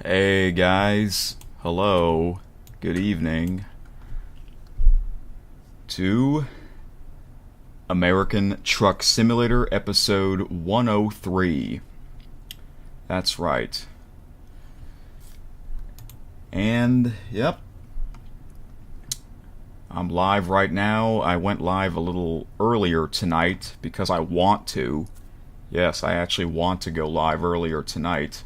Hey guys, hello, good evening to American Truck Simulator episode 103. That's right. And, yep, I'm live right now. I went live a little earlier tonight because I want to. Yes, I actually want to go live earlier tonight.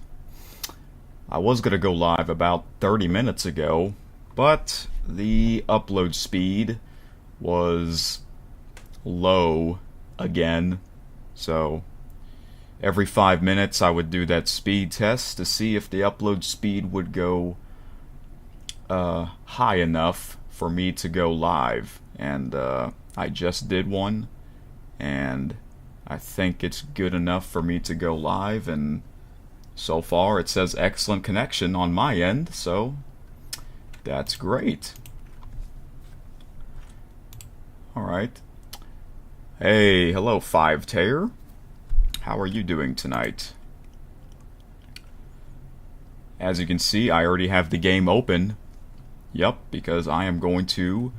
I was going to go live about 30 minutes ago, but the upload speed was low again. So every 5 minutes I would do that speed test to see if the upload speed would go high enough for me to go live. And I just did one, and I think it's good enough for me to go live, and so far it says excellent connection on my end, so that's great. Alright. Hey, hello Five Tayer. How are you doing tonight? As you can see, I already have the game open. Yep, because I am going to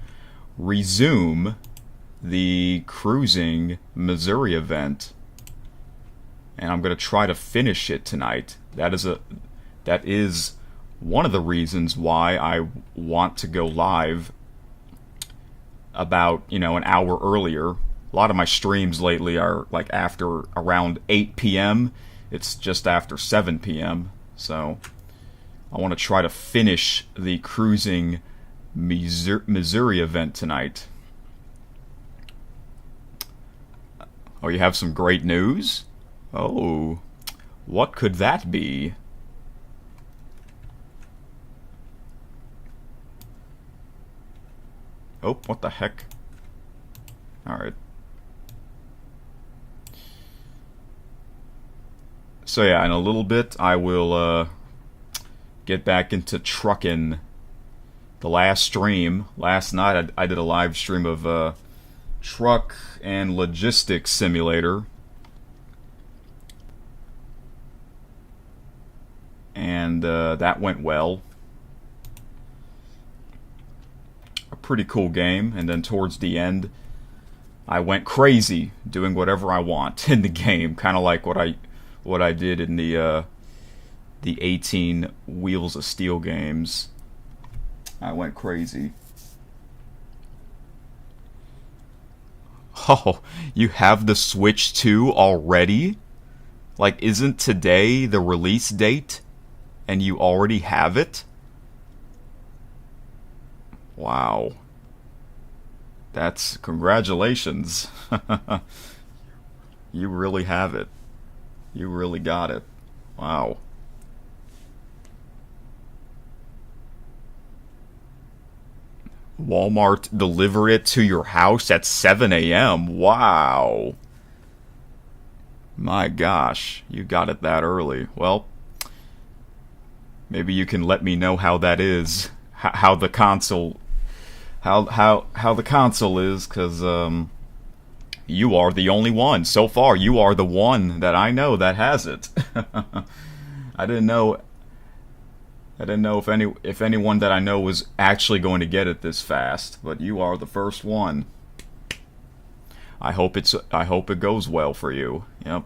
resume the Cruising Missouri event, and I'm going to try to finish it tonight. That is one of the reasons why I want to go live about, an hour earlier. A lot of my streams lately are like after around 8 p.m. It's just after 7 p.m. So I want to try to finish the Cruising Missouri event tonight. Oh, you have some great news? Oh, what could that be? Oh, what the heck? Alright. So yeah, in a little bit I will get back into trucking. The last stream, last night I did a live stream of Truck and Logistics Simulator. And that went well. A pretty cool game. And then towards the end, I went crazy doing whatever I want in the game, kind of like what I did in the 18 Wheels of Steel games. I went crazy. Oh, you have the Switch 2 already? Like, isn't today the release date? And you already have it? Wow. That's congratulations. You really have it. You really got it. Wow. Walmart delivered it to your house at 7 a.m. Wow. My gosh, you got it that early. Well, maybe you can let me know how that is, how the console, how the console is, because you are the only one so far. You are the one that I know that has it. I didn't know. I didn't know if anyone that I know was actually going to get it this fast, but you are the first one. I hope it goes well for you. Yep.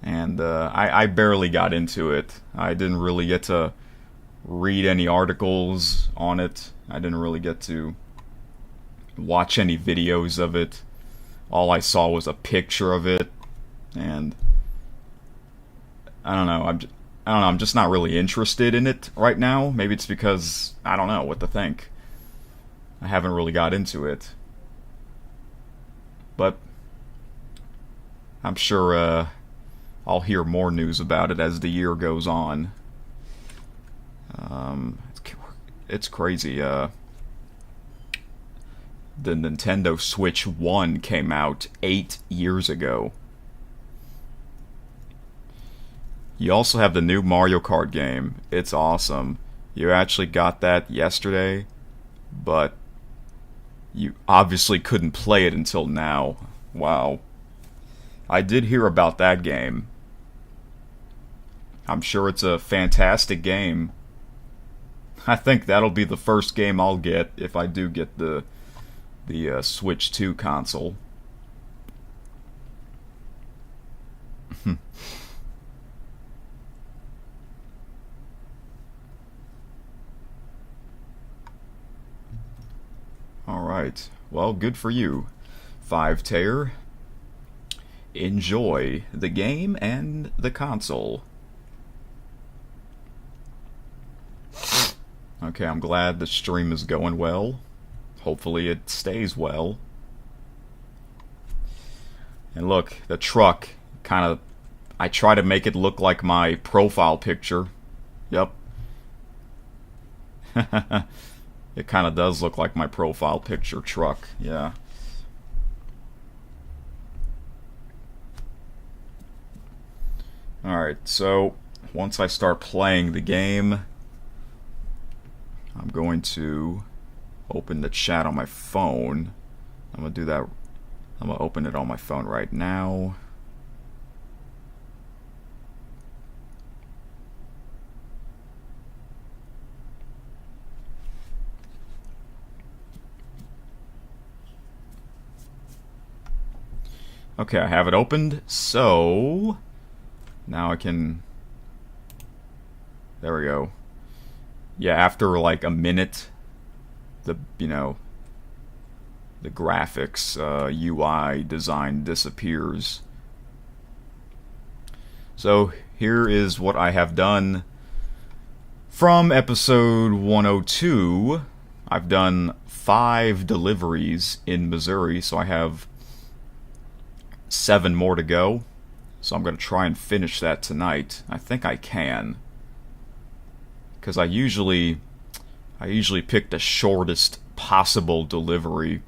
And I barely got into it. I didn't really get to read any articles on it. I didn't really get to watch any videos of it. All I saw was a picture of it, and I don't know. I'm just not really interested in it right now. Maybe it's because I don't know what to think. I haven't really got into it, but I'm sure I'll hear more news about it as the year goes on. It's crazy. The Nintendo Switch 1 came out 8 years ago. You also have the new Mario Kart game. It's awesome. You actually got that yesterday, but you obviously couldn't play it until now. Wow. I did hear about that game. I'm sure it's a fantastic game. I think that'll be the first game I'll get if I do get the Switch 2 console. Alright, well, good for you, 5-Tayer. Enjoy the game and the console. Okay, I'm glad the stream is going well. Hopefully it stays well. And look, the truck, kind of, I try to make it look like my profile picture. Yep. It kind of does look like my profile picture truck, yeah. Alright, so once I start playing the game, I'm going to open the chat on my phone. I'm going to do that. I'm going to open it on my phone right now. Okay, I have it opened, so now I can, there we go. Yeah, after like a minute, the the graphics UI design disappears. So here is what I have done from episode 102. I've done 5 deliveries in Missouri, so I have 7 more to go. So I'm going to try and finish that tonight. I think I can. Because I usually pick the shortest possible delivery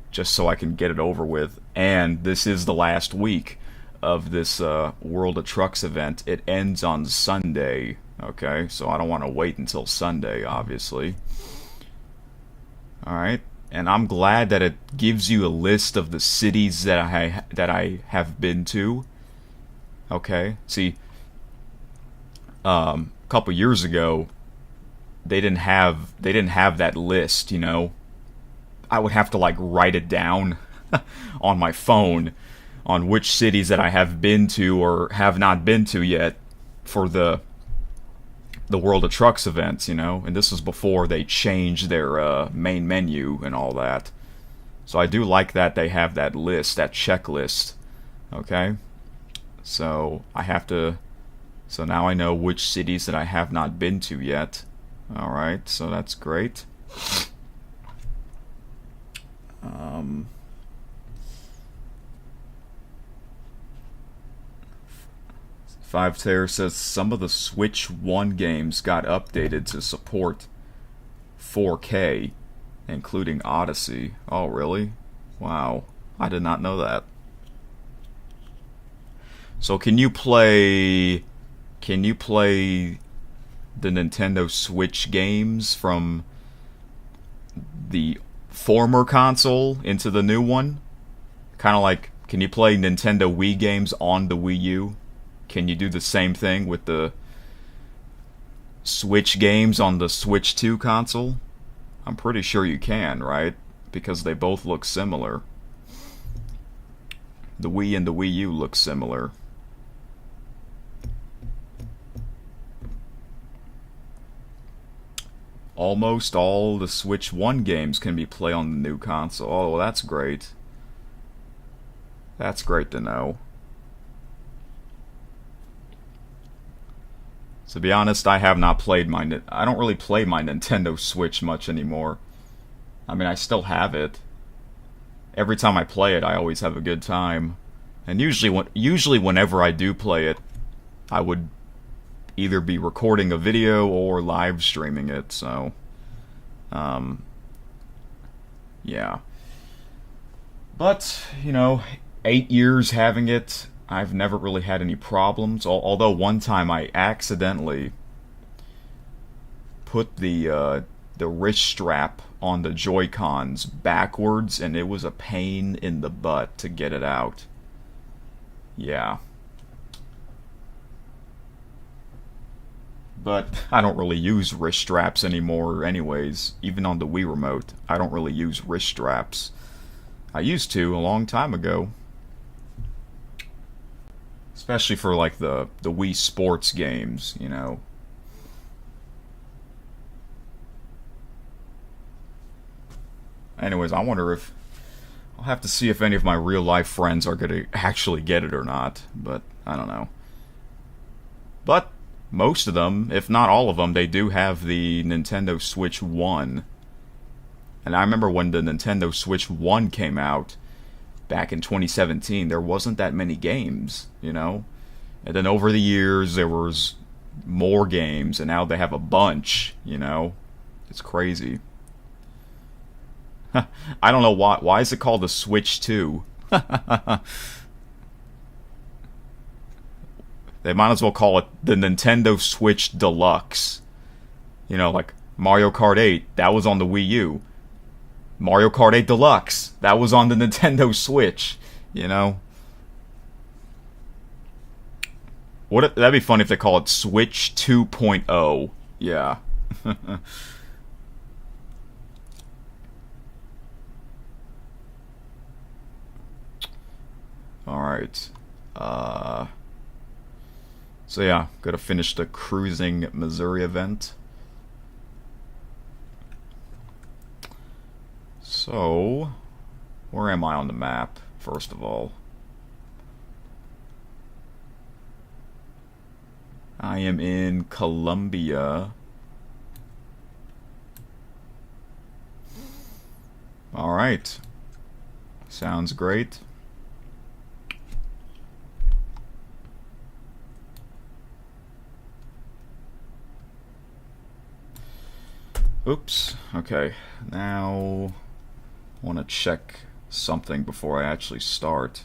just so I can get it over with. And this is the last week of this World of Trucks event. It ends on Sunday, okay? So I don't want to wait until Sunday, obviously. Alright, and I'm glad that it gives you a list of the cities that I have been to. Okay, see, a couple years ago, they didn't have that list, you know. I would have to like write it down on my phone on which cities that I have been to or have not been to yet for the World of Trucks events, you know. And this was before they changed their main menu and all that. So I do like that they have that list, that checklist. Okay, so I have to. So now I know which cities that I have not been to yet. Alright, so that's great. 5-Tayer says some of the Switch 1 games got updated to support 4K, including Odyssey. Oh, really? Wow. I did not know that. So can you play the Nintendo Switch games from the former console into the new one? Kind of like, can you play Nintendo Wii games on the Wii U? Can you do the same thing with the Switch games on the Switch 2 console? I'm pretty sure you can, right? Because they both look similar. The Wii and the Wii U look similar. Almost all the Switch 1 games can be played on the new console. Oh, well, that's great. That's great to know. To be honest, I have not played I don't really play my Nintendo Switch much anymore. I mean, I still have it. Every time I play it, I always have a good time. And usually whenever I do play it, I would either be recording a video or live streaming it, so yeah. But, you know, 8 years having it, I've never really had any problems, although one time I accidentally put the wrist strap on the Joy-Cons backwards, and it was a pain in the butt to get it out. Yeah. But I don't really use wrist straps anymore anyways. Even on the Wii Remote, I don't really use wrist straps. I used to a long time ago. Especially for like the Wii Sports games, you know. Anyways, I wonder if I'll have to see if any of my real life friends are going to actually get it or not, but I don't know. But most of them, if not all of them, they do have the Nintendo Switch 1. And I remember when the Nintendo Switch 1 came out back in 2017, there wasn't that many games, you know? And then over the years, there was more games, and now they have a bunch, you know? It's crazy. I don't know why. Why is it called the Switch 2? They might as well call it the Nintendo Switch Deluxe. You know, like Mario Kart 8, that was on the Wii U. Mario Kart 8 Deluxe, that was on the Nintendo Switch, you know? That'd be funny if they call it Switch 2.0. Yeah. Alright. So yeah, gotta finish the Cruising Missouri event. So, where am I on the map, first of all? I am in Columbia. Alright. Sounds great. Oops. Okay. Now, I want to check something before I actually start.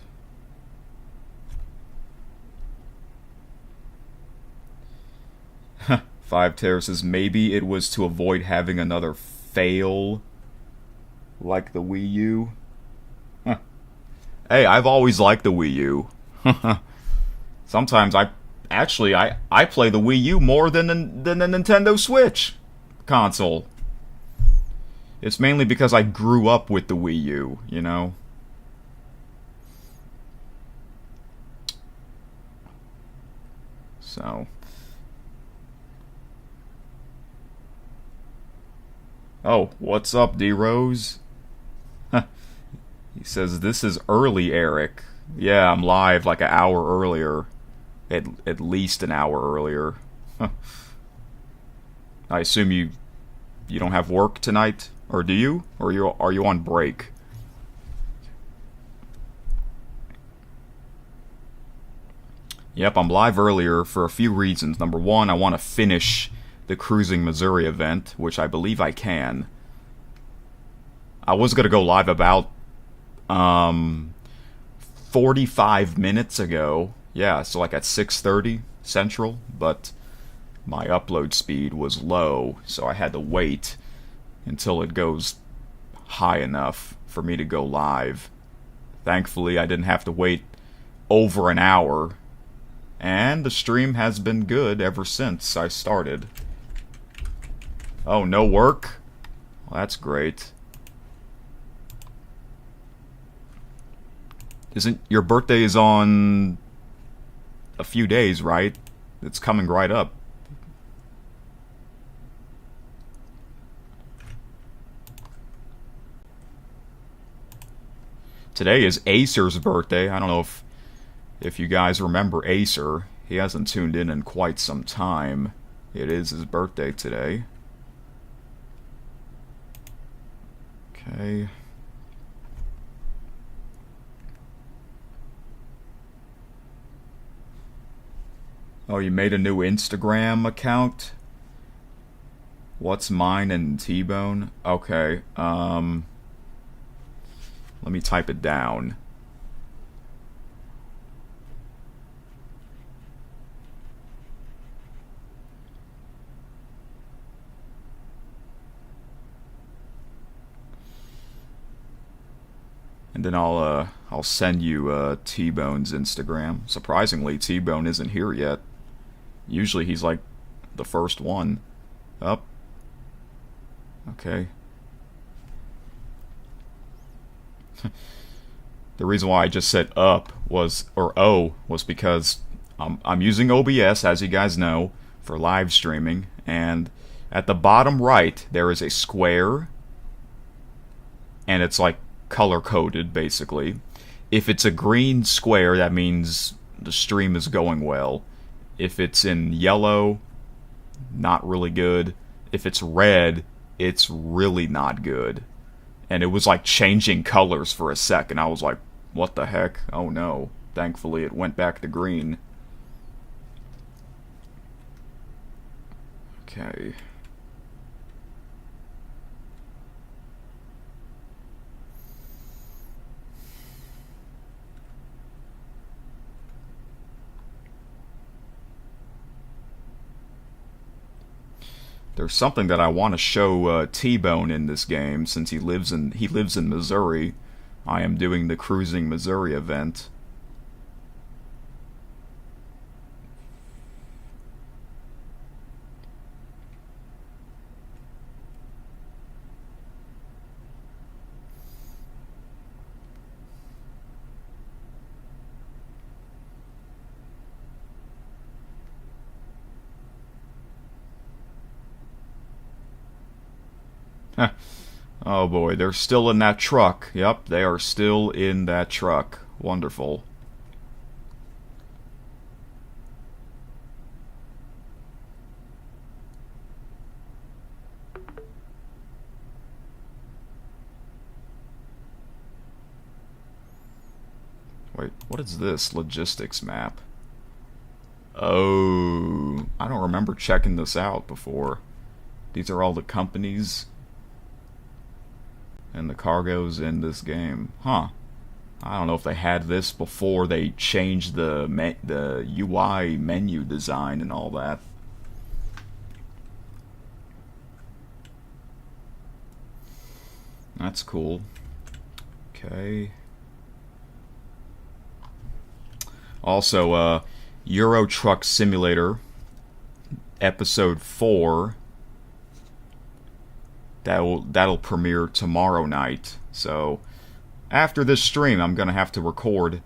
Five Terror says maybe it was to avoid having another fail like the Wii U. Huh. Hey, I've always liked the Wii U. Sometimes I play the Wii U more than the Nintendo Switch console. It's mainly because I grew up with the Wii U, you know? So. Oh, what's up, D-Rose? He says, this is early, Eric. Yeah, I'm live like an hour earlier. At least an hour earlier. I assume you don't have work tonight? Or do you? Or are you on break? Yep, I'm live earlier for a few reasons. Number one, I want to finish the Cruising Missouri event, which I believe I can. I was going to go live about 45 minutes ago. Yeah, so like at 6:30 Central, but my upload speed was low, so I had to wait until it goes high enough for me to go live. Thankfully, I didn't have to wait over an hour, and the stream has been good ever since I started. Oh, no work? Well, that's great. Isn't your birthday is on a few days, right? It's coming right up. Today is Acer's birthday. I don't know if you guys remember Acer. He hasn't tuned in quite some time. It is his birthday today. Okay. Oh, you made a new Instagram account? What's mine and T-Bone? Okay, let me type it down. And then I'll send you T-Bone's Instagram. Surprisingly, T-Bone isn't here yet. Usually he's like the first one. Up. Okay. The reason why I just said up was, or O, was because I'm using OBS, as you guys know, for live streaming, and at the bottom right there is a square, and it's like color coded basically. If it's a green square, that means the stream is going well. If it's in yellow, not really good. If it's red, it's really not good. And it was like changing colors for a second. I was like, what the heck? Oh no. Thankfully it went back to green. Okay. There's something that I want to show T-Bone in this game, since he lives in Missouri. I am doing the Cruising Missouri event. Oh boy, they're still in that truck. Yep, they are still in that truck. Wonderful. Wait, what is this? Logistics map. Oh, I don't remember checking this out before. These are all the companies and the cargoes in this game. Huh. I don't know if they had this before they changed the UI menu design and all that. That's cool. Okay. Also, Euro Truck Simulator Episode 4. That'll premiere tomorrow night. So after this stream, I'm gonna have to record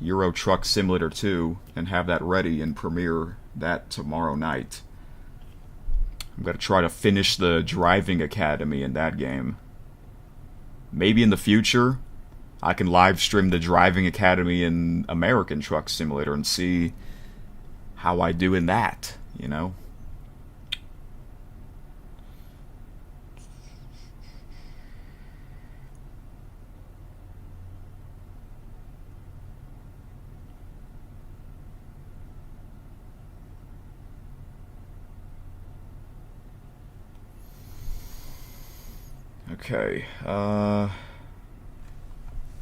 Euro Truck Simulator 2 and have that ready and premiere that tomorrow night. I'm gonna try to finish the Driving Academy in that game. Maybe in the future, I can live stream the Driving Academy in American Truck Simulator and see how I do in that, you know? Okay, alright.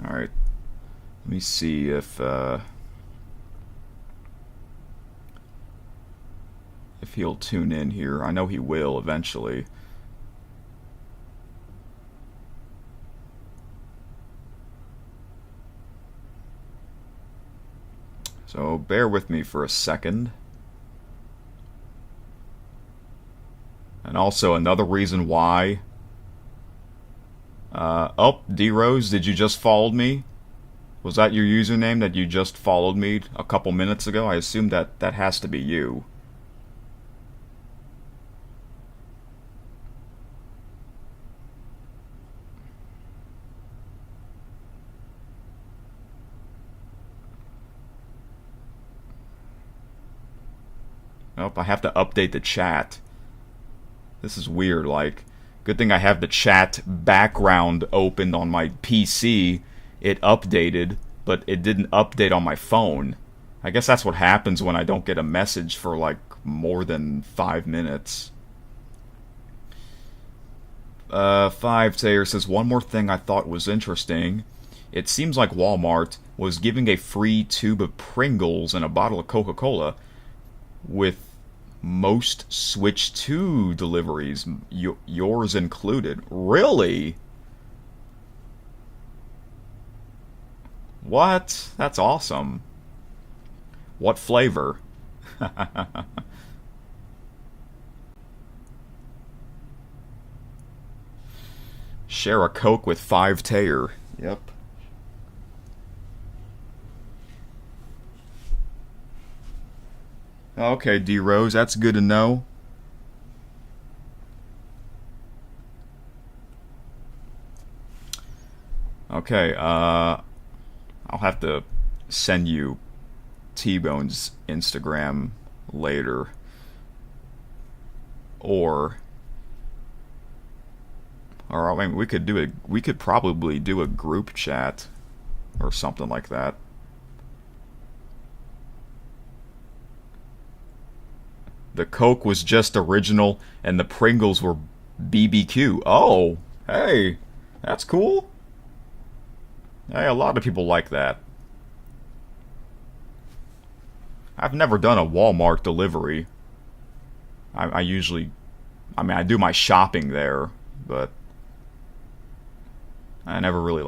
Let me see if he'll tune in here. I know he will eventually. So bear with me for a second. And also another reason why... oh, D-Rose, did you just follow me? Was that your username that you just followed me a couple minutes ago? I assume that has to be you. Nope, I have to update the chat. This is weird, like... Good thing I have the chat background opened on my PC. It updated, but it didn't update on my phone. I guess that's what happens when I don't get a message for like more than 5 minutes. 5 Taylor says, one more thing I thought was interesting. It seems like Walmart was giving a free tube of Pringles and a bottle of Coca-Cola with most Switch 2 deliveries, yours included. Really? What? That's awesome. What flavor? Share a Coke with 5 Tayer. Yep. Okay, D Rose, that's good to know. Okay, I'll have to send you T-Bone's Instagram later. Or I mean, we could probably do a group chat or something like that. The Coke was just original and the Pringles were BBQ. Oh, hey, that's cool. Hey, a lot of people like that. I've never done a Walmart delivery. I usually, I mean, I do my shopping there, but I never really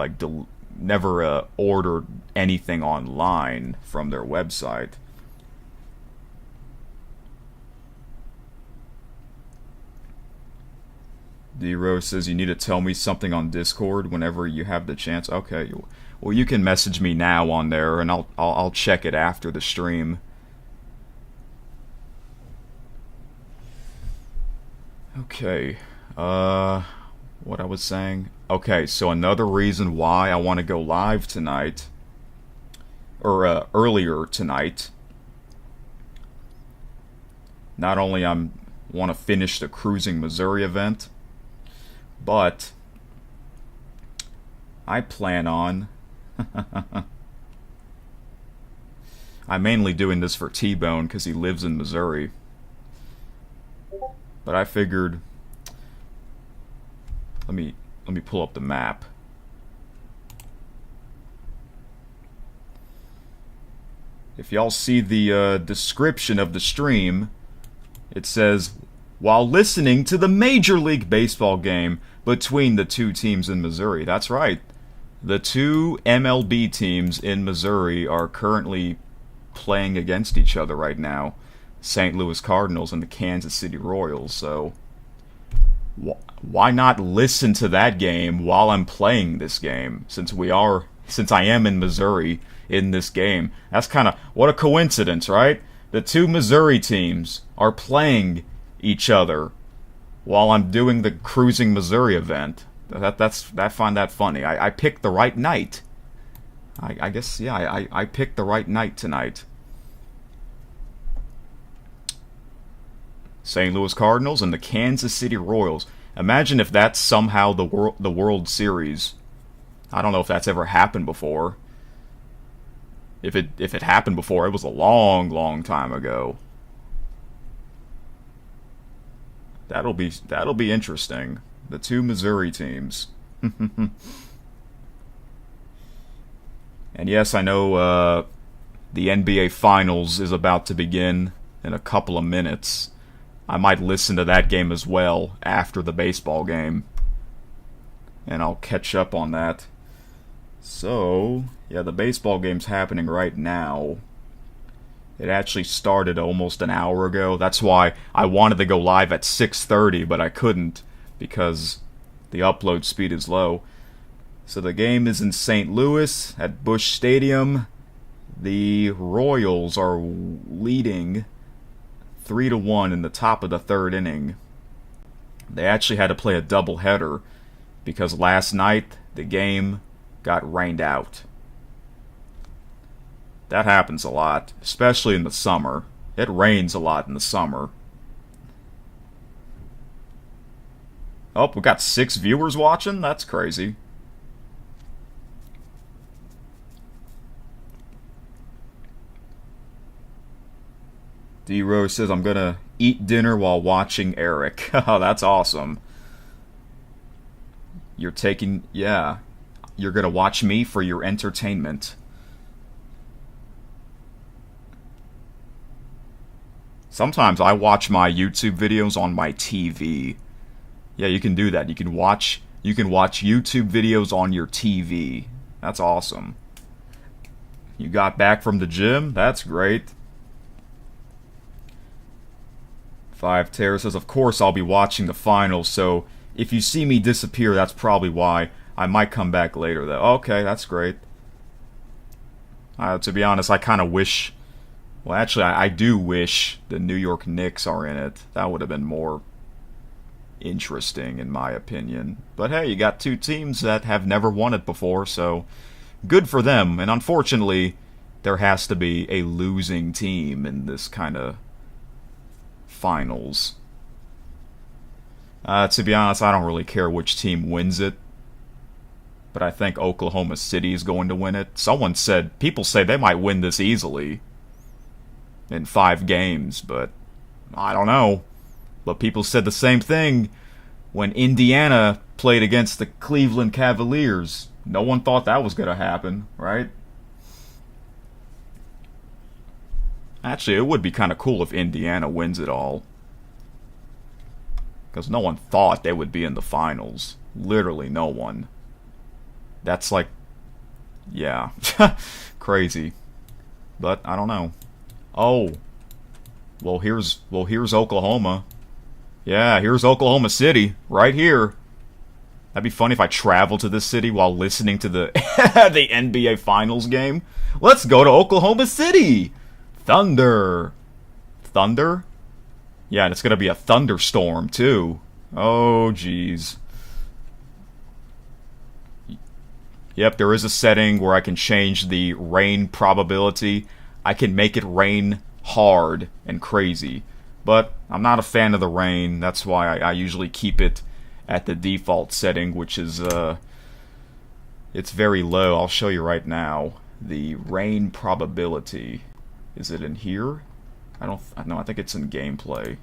never ordered anything online from their website. D-Rose says you need to tell me something on Discord whenever you have the chance. Okay, well you can message me now on there, and I'll check it after the stream. Okay, what I was saying. Okay, so another reason why I want to go live tonight, or earlier tonight. Not only I want to finish the Cruising Missouri event, but I plan on I'm mainly doing this for T-Bone because he lives in Missouri. But I figured, let me pull up the map. If y'all see the description of the stream, it says, while listening to the Major League Baseball game between the two teams in Missouri. That's right. The two MLB teams in Missouri are currently playing against each other right now. St. Louis Cardinals and the Kansas City Royals. So why not listen to that game while I'm playing this game? Since I am in Missouri in this game. That's kind of, what a coincidence, right? The two Missouri teams are playing each other while I'm doing the Cruising Missouri event. I find that funny. I picked the right night. I guess, yeah, I picked the right night tonight. St. Louis Cardinals and the Kansas City Royals. Imagine if that's somehow the World Series. I don't know if that's ever happened before. If it happened before, it was a long, long time ago. That'll be interesting. The two Missouri teams. And yes, I know the NBA Finals is about to begin in a couple of minutes. I might listen to that game as well after the baseball game. And I'll catch up on that. So, yeah, the baseball game's happening right now. It actually started almost an hour ago. That's why I wanted to go live at 6:30, but I couldn't because the upload speed is low. So the game is in St. Louis at Busch Stadium. The Royals are leading 3-1 in the top of the third inning. They actually had to play a doubleheader because last night the game got rained out. That happens a lot, especially in the summer. It rains a lot in the summer. Oh, we got 6 viewers watching? That's crazy. D-Rose says, I'm gonna eat dinner while watching Eric. Oh, that's awesome. You're gonna watch me for your entertainment. Sometimes I watch my YouTube videos on my TV. Yeah, you can do that. You can watch YouTube videos on your TV. That's awesome. You got back from the gym? That's great. 5 Tayer says, of course I'll be watching the finals, so if you see me disappear, that's probably why. I might come back later, though. Okay, that's great. To be honest, I kind of wish... Well, actually, I do wish the New York Knicks are in it. That would have been more interesting, in my opinion. But hey, you got two teams that have never won it before, so good for them. And unfortunately, there has to be a losing team in this kind of finals. To be honest, I don't really care which team wins it. But I think Oklahoma City is going to win it. People say they might win this easily in 5 games, but I don't know. But people said the same thing when Indiana played against the Cleveland Cavaliers. No one thought that was going to happen, right? Actually, it would be kind of cool if Indiana wins it all. Because no one thought they would be in the finals. Literally no one. That's like, yeah, crazy. But I don't know. Oh, well here's Oklahoma. Yeah, here's Oklahoma City right here. That'd be funny if I traveled to this city while listening to the the NBA Finals game. Let's go to Oklahoma City. Thunder. Thunder? Yeah, and it's gonna be a thunderstorm too. Oh, jeez. Yep, there is a setting where I can change the rain probability. I can make it rain hard and crazy. But I'm not a fan of the rain. That's why I usually keep it at the default setting, which is, it's very low. I'll show you right now. The rain probability. Is it in here? No, I think it's in gameplay.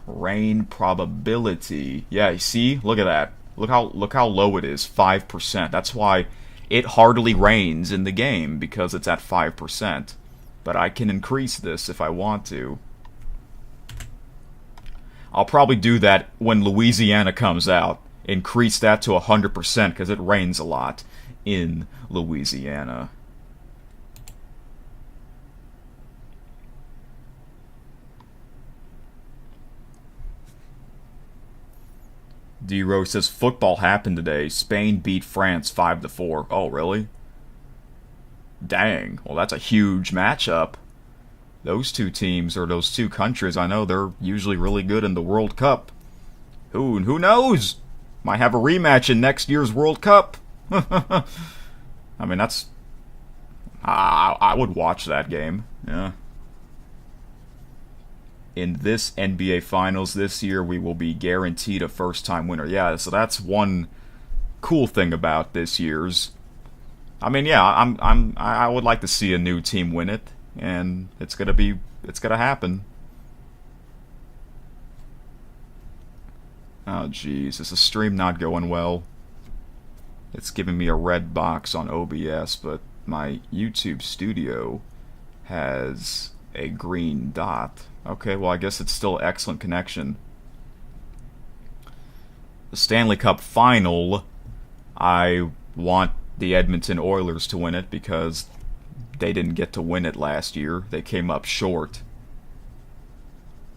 Rain probability. Yeah, you see? Look at that. Look how low it is, 5%. That's why it hardly rains in the game, because it's at 5%. But I can increase this if I want to. I'll probably do that when Louisiana comes out. Increase that to 100%, because it rains a lot in Louisiana. D-Rose says, football happened today. Spain beat France 5-4. Oh, really? Dang. Well, that's a huge matchup. Those two teams, or those two countries, I know they're usually really good in the World Cup. Who knows? Might have a rematch in next year's World Cup. I mean, that's... I would watch that game. Yeah. In this NBA Finals this year, we will be guaranteed a first-time winner. Yeah, so that's one cool thing about this year's. I mean, yeah, I would like to see a new team win it, and it's gonna happen. Oh, jeez, is the stream not going well? It's giving me a red box on OBS, but my YouTube Studio has a green dot. Okay, well, I guess it's still excellent connection. The Stanley Cup Final, I want the Edmonton Oilers to win it because they didn't get to win it last year. They came up short.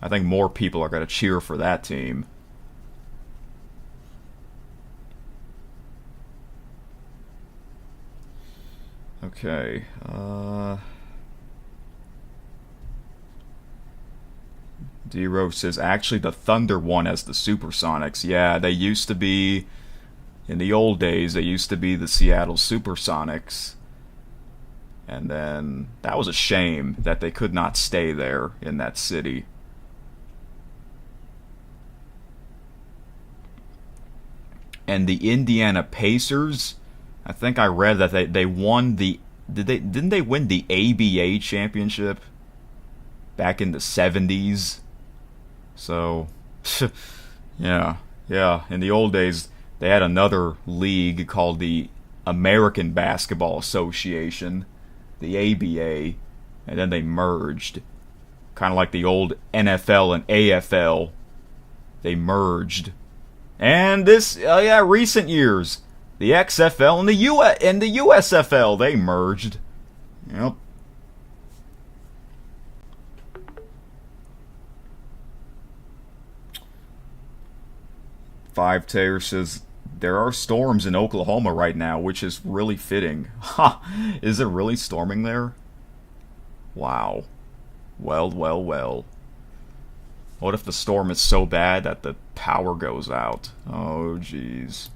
I think more people are going to cheer for that team. Okay, D-Rose says, actually the Thunder won as the Supersonics. Yeah, they used to be, in the old days, they used to be the Seattle Supersonics. And then, that was a shame that they could not stay there in that city. And the Indiana Pacers, I think I read that they won the, didn't they win the ABA championship back in the 70s? So, yeah. In the old days, they had another league called the American Basketball Association, the ABA, and then they merged. Kind of like the old NFL and AFL. They merged. And this, recent years, the XFL and the USFL, they merged. Yep. Five Taylor says there are storms in Oklahoma right now, which is really fitting. Ha! Is it really storming there? Wow. Well, well, well. What if the storm is so bad that the power goes out? Oh, jeez.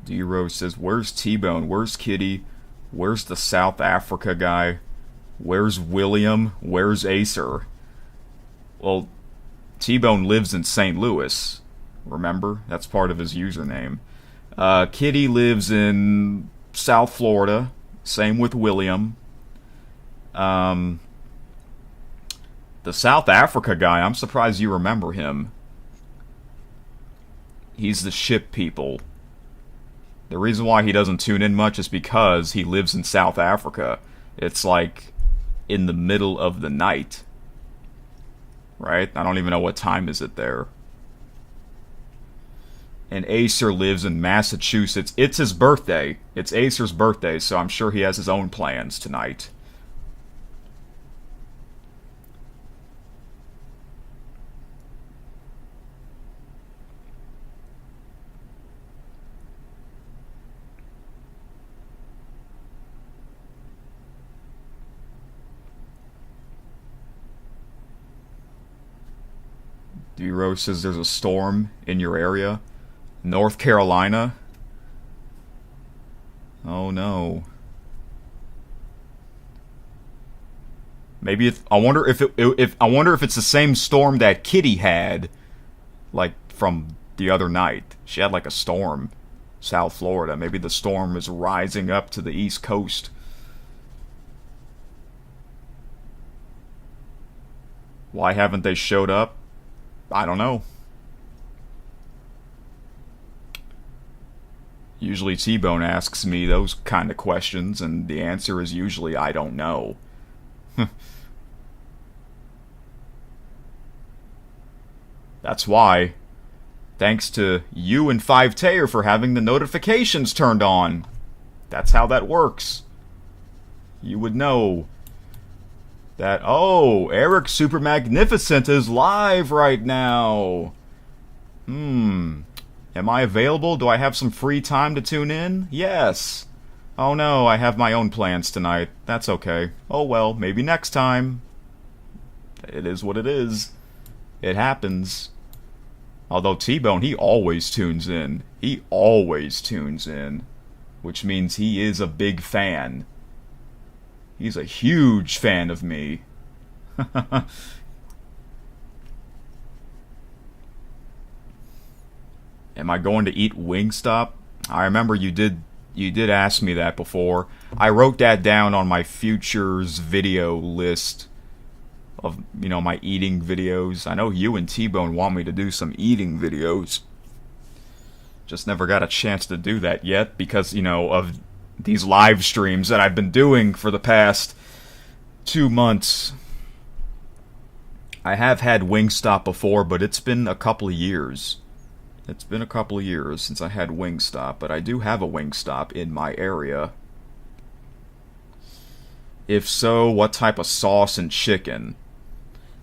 D-Rose says, where's T-Bone? Where's Kitty? Where's the South Africa guy? Where's William? Where's Acer? Well, T-Bone lives in St. Louis. Remember? That's part of his username. Kitty lives in South Florida. Same with William. The South Africa guy, I'm surprised you remember him. He's the ship people. The reason why he doesn't tune in much is because he lives in South Africa. It's like in the middle of the night. Right? I don't even know what time is it there. And Acer lives in Massachusetts. It's his birthday. It's Acer's birthday, so I'm sure he has his own plans tonight. D-Rose says there's a storm in your area. North Carolina? Oh no. Maybe I wonder if it's the same storm that Kitty had, like from the other night. She had like a storm, South Florida. Maybe the storm is rising up to the East Coast. Why haven't they showed up? I don't know. Usually T-Bone asks me those kind of questions, and the answer is usually I don't know. That's why, thanks to you and 5Tayer for having the notifications turned on. That's how that works. You would know that, oh, Eric Super Magnificent is live right now. Am I available? Do I have some free time to tune in? Yes. Oh no, I have my own plans tonight. That's okay. Oh well, maybe next time. It is what it is. It happens. Although T-Bone, he always tunes in. He always tunes in. Which means he is a big fan. He's a huge fan of me. Am I going to eat Wingstop? I remember you did ask me that before. I wrote that down on my futures video list of, my eating videos. I know you and T-Bone want me to do some eating videos. Just never got a chance to do that yet because, of these live streams that I've been doing for the past 2 months. I have had Wingstop before, but it's been a couple of years. It's been a couple of years since I had Wingstop, but I do have a Wingstop in my area. If so, what type of sauce and chicken?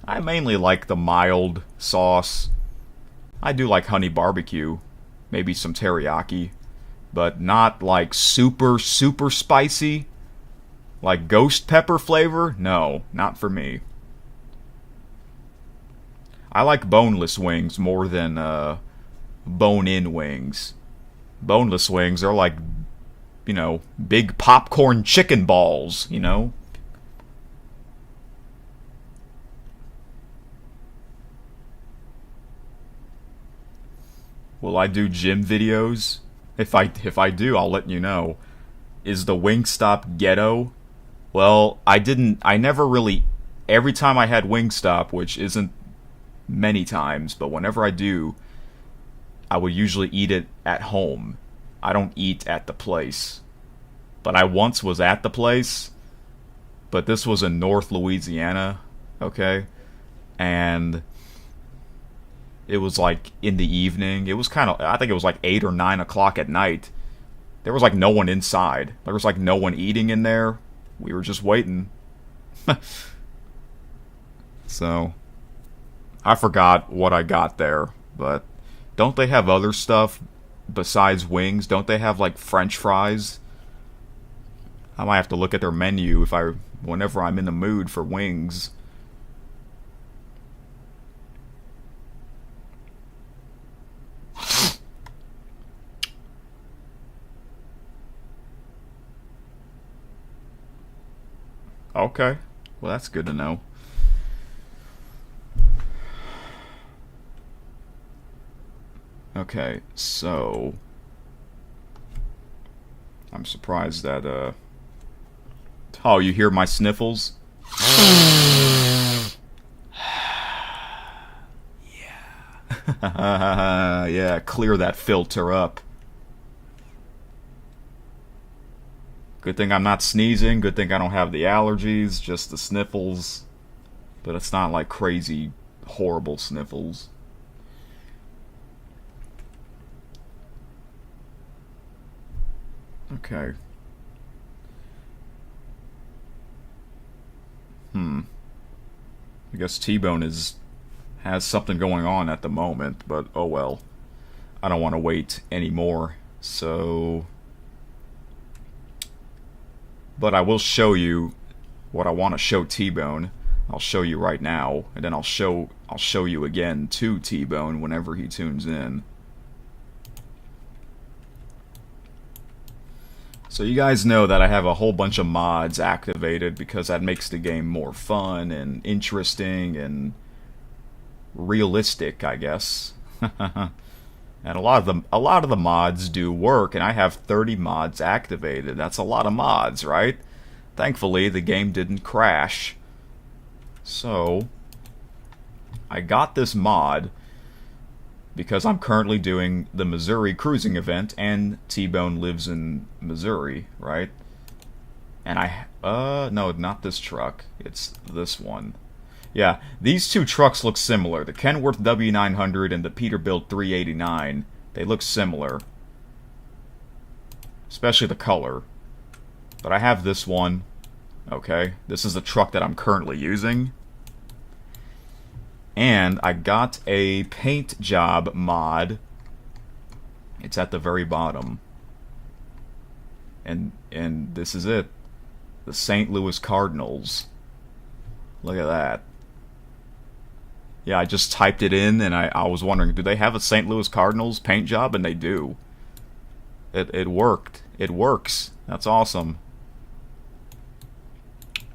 I mainly like the mild sauce. I do like honey barbecue, maybe some teriyaki, but not like super, super spicy. Like ghost pepper flavor? No, not for me. I like boneless wings more than bone-in wings. Boneless wings are like, big popcorn chicken balls, Will I do gym videos? If I do, I'll let you know. Is the Wingstop ghetto? Well, I never really, every time I had Wingstop, which isn't many times, but whenever I do, I would usually eat it at home. I don't eat at the place. But I once was at the place, but this was in North Louisiana, okay? And it was like in the evening. It was I think it was like 8 or 9 o'clock at night. There was like no one inside. There was like no one eating in there. We were just waiting. So, I forgot what I got there, but don't they have other stuff besides wings? Don't they have like French fries? I might have to look at their menu whenever I'm in the mood for wings. Okay, well that's good to know. Okay, so I'm surprised that oh, you hear my sniffles? Yeah. Yeah, clear that filter up. Good thing I'm not sneezing, good thing I don't have the allergies, just the sniffles. But it's not like crazy, horrible sniffles. Okay. I guess T-Bone has something going on at the moment, but oh well. I don't want to wait anymore. So, but I will show you what I want to show T-Bone. I'll show you right now, and then I'll show you again to T-Bone whenever he tunes in. So you guys know that I have a whole bunch of mods activated because that makes the game more fun and interesting and realistic, I guess. And a lot of the mods do work, and I have 30 mods activated. That's a lot of mods, right? Thankfully, the game didn't crash. So, I got this mod because I'm currently doing the Missouri cruising event, and T-Bone lives in Missouri, right? And no, not this truck. It's this one. Yeah, these two trucks look similar. The Kenworth W900 and the Peterbilt 389. They look similar. Especially the color. But I have this one. Okay, this is the truck that I'm currently using. And I got a paint job mod. It's at the very bottom. And this is it. The St. Louis Cardinals. Look at that. Yeah, I just typed it in, and I was wondering, do they have a St. Louis Cardinals paint job? And they do. It worked. It works. That's awesome.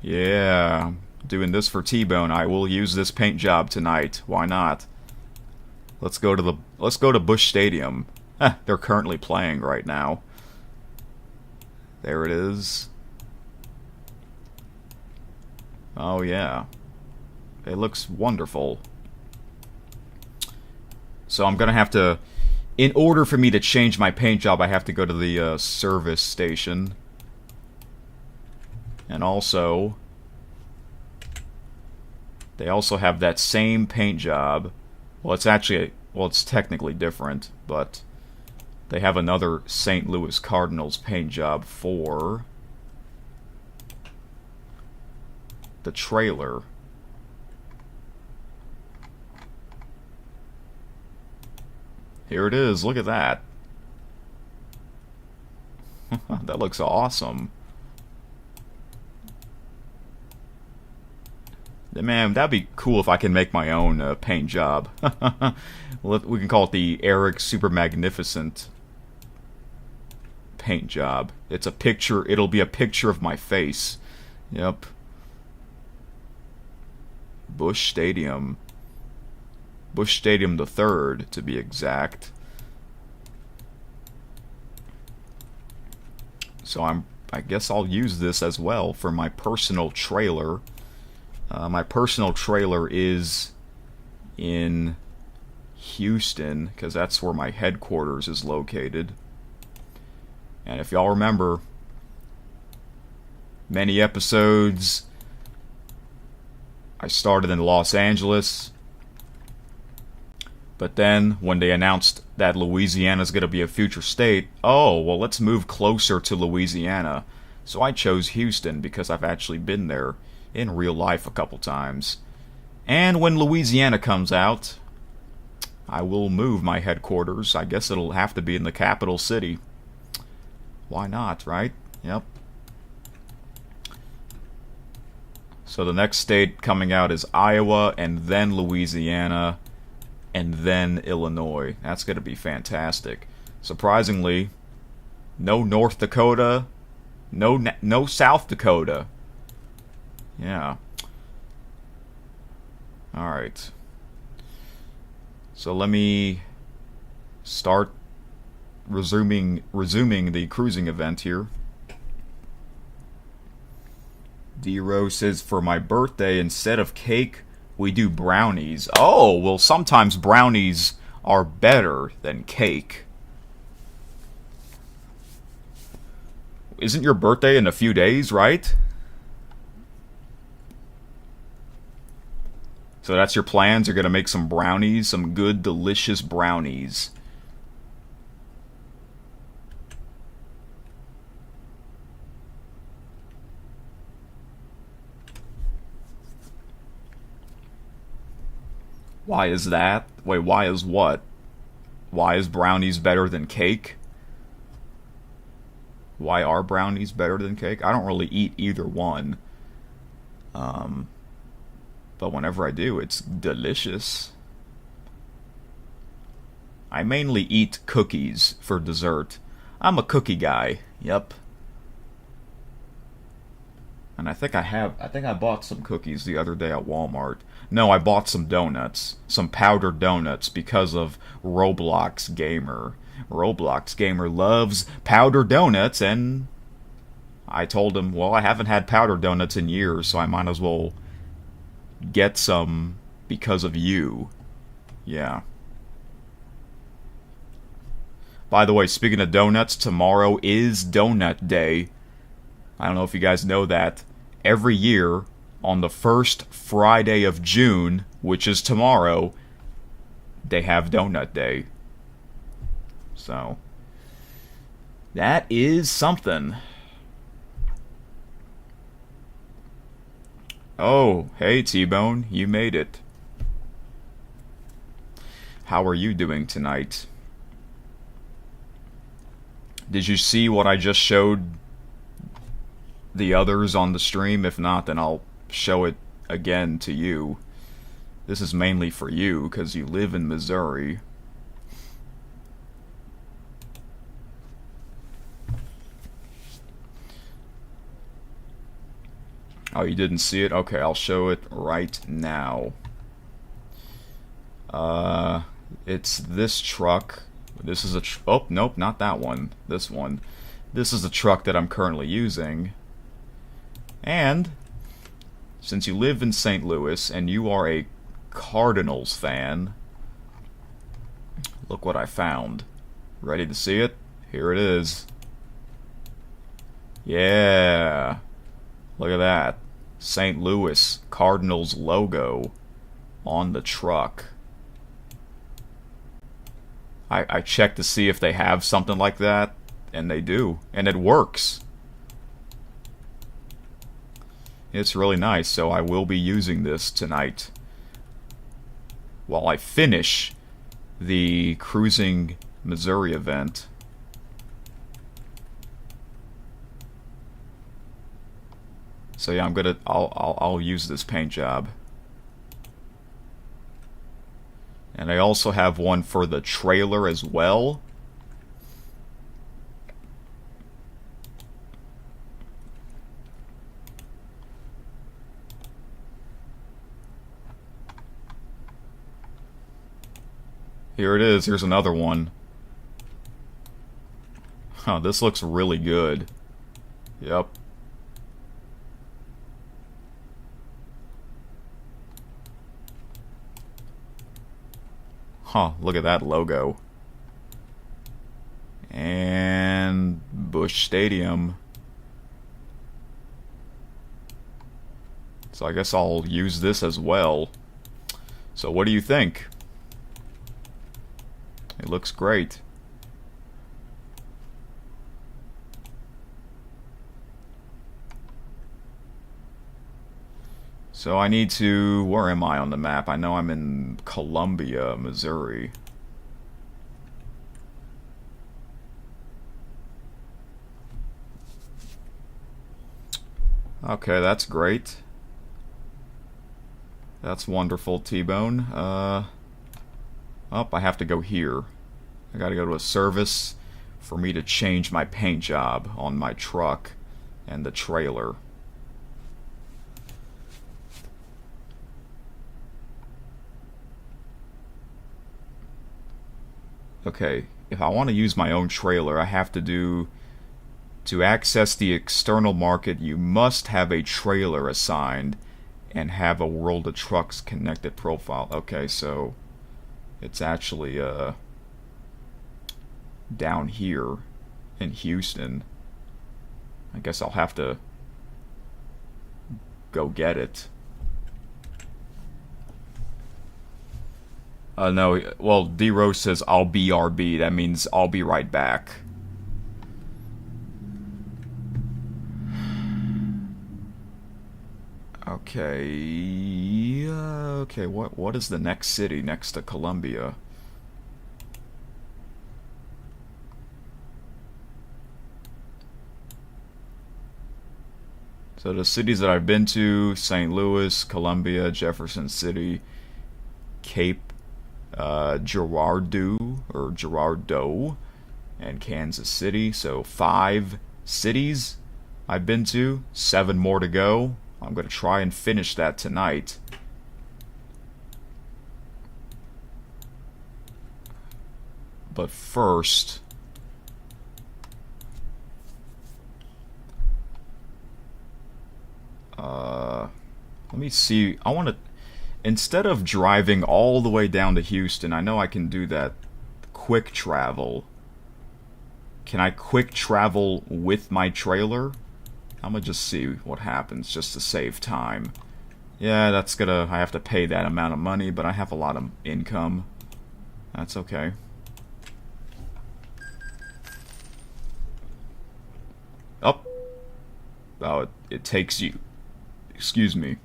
Yeah. Doing this for T-Bone. I will use this paint job tonight. Why not? Let's go to Busch Stadium. They're currently playing right now. There it is. Oh yeah. It looks wonderful. So I'm gonna have to, in order for me to change my paint job, I have to go to the service station. And also, they also have that same paint job. Well, it's technically different, but they have another St. Louis Cardinals paint job for the trailer. Here it is. Look at that. That looks awesome. Man, that'd be cool if I can make my own paint job. We can call it the Eric Super Magnificent paint job. It's a picture. It'll be a picture of my face. Yep. Busch Stadium. Busch Stadium the 3rd, to be exact. So I guess I'll use this as well for my personal trailer. My personal trailer is in Houston, because that's where my headquarters is located. And if y'all remember, many episodes, I started in Los Angeles. But then, when they announced that Louisiana's going to be a future state, oh, well, let's move closer to Louisiana. So I chose Houston because I've actually been there in real life a couple times. And when Louisiana comes out, I will move my headquarters. I guess it'll have to be in the capital city. Why not, right? Yep. So the next state coming out is Iowa, and then Louisiana, and then Illinois. That's going to be fantastic. Surprisingly, no North Dakota, no South Dakota. Yeah. All right. So let me start resuming the cruising event here. D-Row says, for my birthday, instead of cake, we do brownies. Oh, well, sometimes brownies are better than cake. Isn't your birthday in a few days, right? So that's your plans? You're going to make some brownies, some good, delicious brownies. Why is that? Wait, why is what? Why is brownies better than cake? Why are brownies better than cake? I don't really eat either one. But whenever I do, it's delicious. I mainly eat cookies for dessert. I'm a cookie guy. Yep. And I think I bought some cookies the other day at Walmart. No, I bought some donuts. Some powdered donuts because of Roblox Gamer. Roblox Gamer loves powdered donuts, and I told him, well, I haven't had powdered donuts in years, so I might as well get some because of you. Yeah. By the way, speaking of donuts, tomorrow is Donut Day. I don't know if you guys know that. Every year, on the first Friday of June, which is tomorrow, they have Donut Day. So, that is something. Oh, hey T-Bone, you made it. How are you doing tonight? Did you see what I just showed the others on the stream? If not, then I'll show it again to you. This is mainly for you, because you live in Missouri. Oh, you didn't see it? Okay, I'll show it right now. It's this truck. This is a oh, nope, not that one. This one. This is the truck that I'm currently using. And since you live in St. Louis and you are a Cardinals fan, look what I found. Ready to see it? Here it is. Yeah. Look at that. St. Louis Cardinals logo on the truck. I checked to see if they have something like that, and they do. And it works. It's really nice, so I will be using this tonight while I finish the Cruising Missouri event. So yeah, I'll use this paint job. And I also have one for the trailer as well. Here it is. Here's another one. Huh, this looks really good. Yep. Huh, look at that logo. And Busch Stadium. So I guess I'll use this as well. So what do you think? It looks great. So I need to... Where am I on the map? I know I'm in Columbia, Missouri. Okay, that's great. That's wonderful, T-Bone. Oh, I have to go here. I gotta go to a service for me to change my paint job on my truck and the trailer. Okay, if I want to use my own trailer, I have to do... To access the external market, you must have a trailer assigned and have a World of Trucks connected profile. Okay, so it's actually down here in Houston. I guess I'll have to go get it. No, well, D-Rose says I'll BRB. That means I'll be right back. Okay, okay, what is the next city next to Columbia? So the cities that I've been to: St. Louis, Columbia, Jefferson City, Cape Girardeau, and Kansas City. So 5 cities I've been to, 7 more to go. I'm going to try and finish that tonight. But first... let me see. I want to... Instead of driving all the way down to Houston, I know I can do that quick travel. Can I quick travel with my trailer? I'm gonna just see what happens, just to save time. Yeah, that's gonna... I have to pay that amount of money, but I have a lot of income. That's okay. Oh. Oh, it takes you... Excuse me.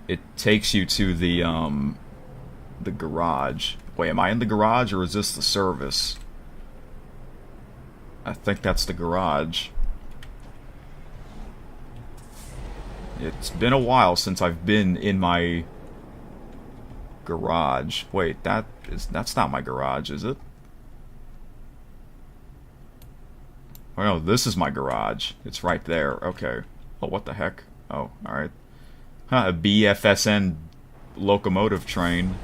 It takes you to the garage. Wait, am I in the garage, or is this the service? I think that's the garage. It's been a while since I've been in my garage. Wait, that's not my garage, is it? Oh no, this is my garage. It's right there. Okay. Oh, what the heck? Oh, alright. Huh, a BFSN locomotive train.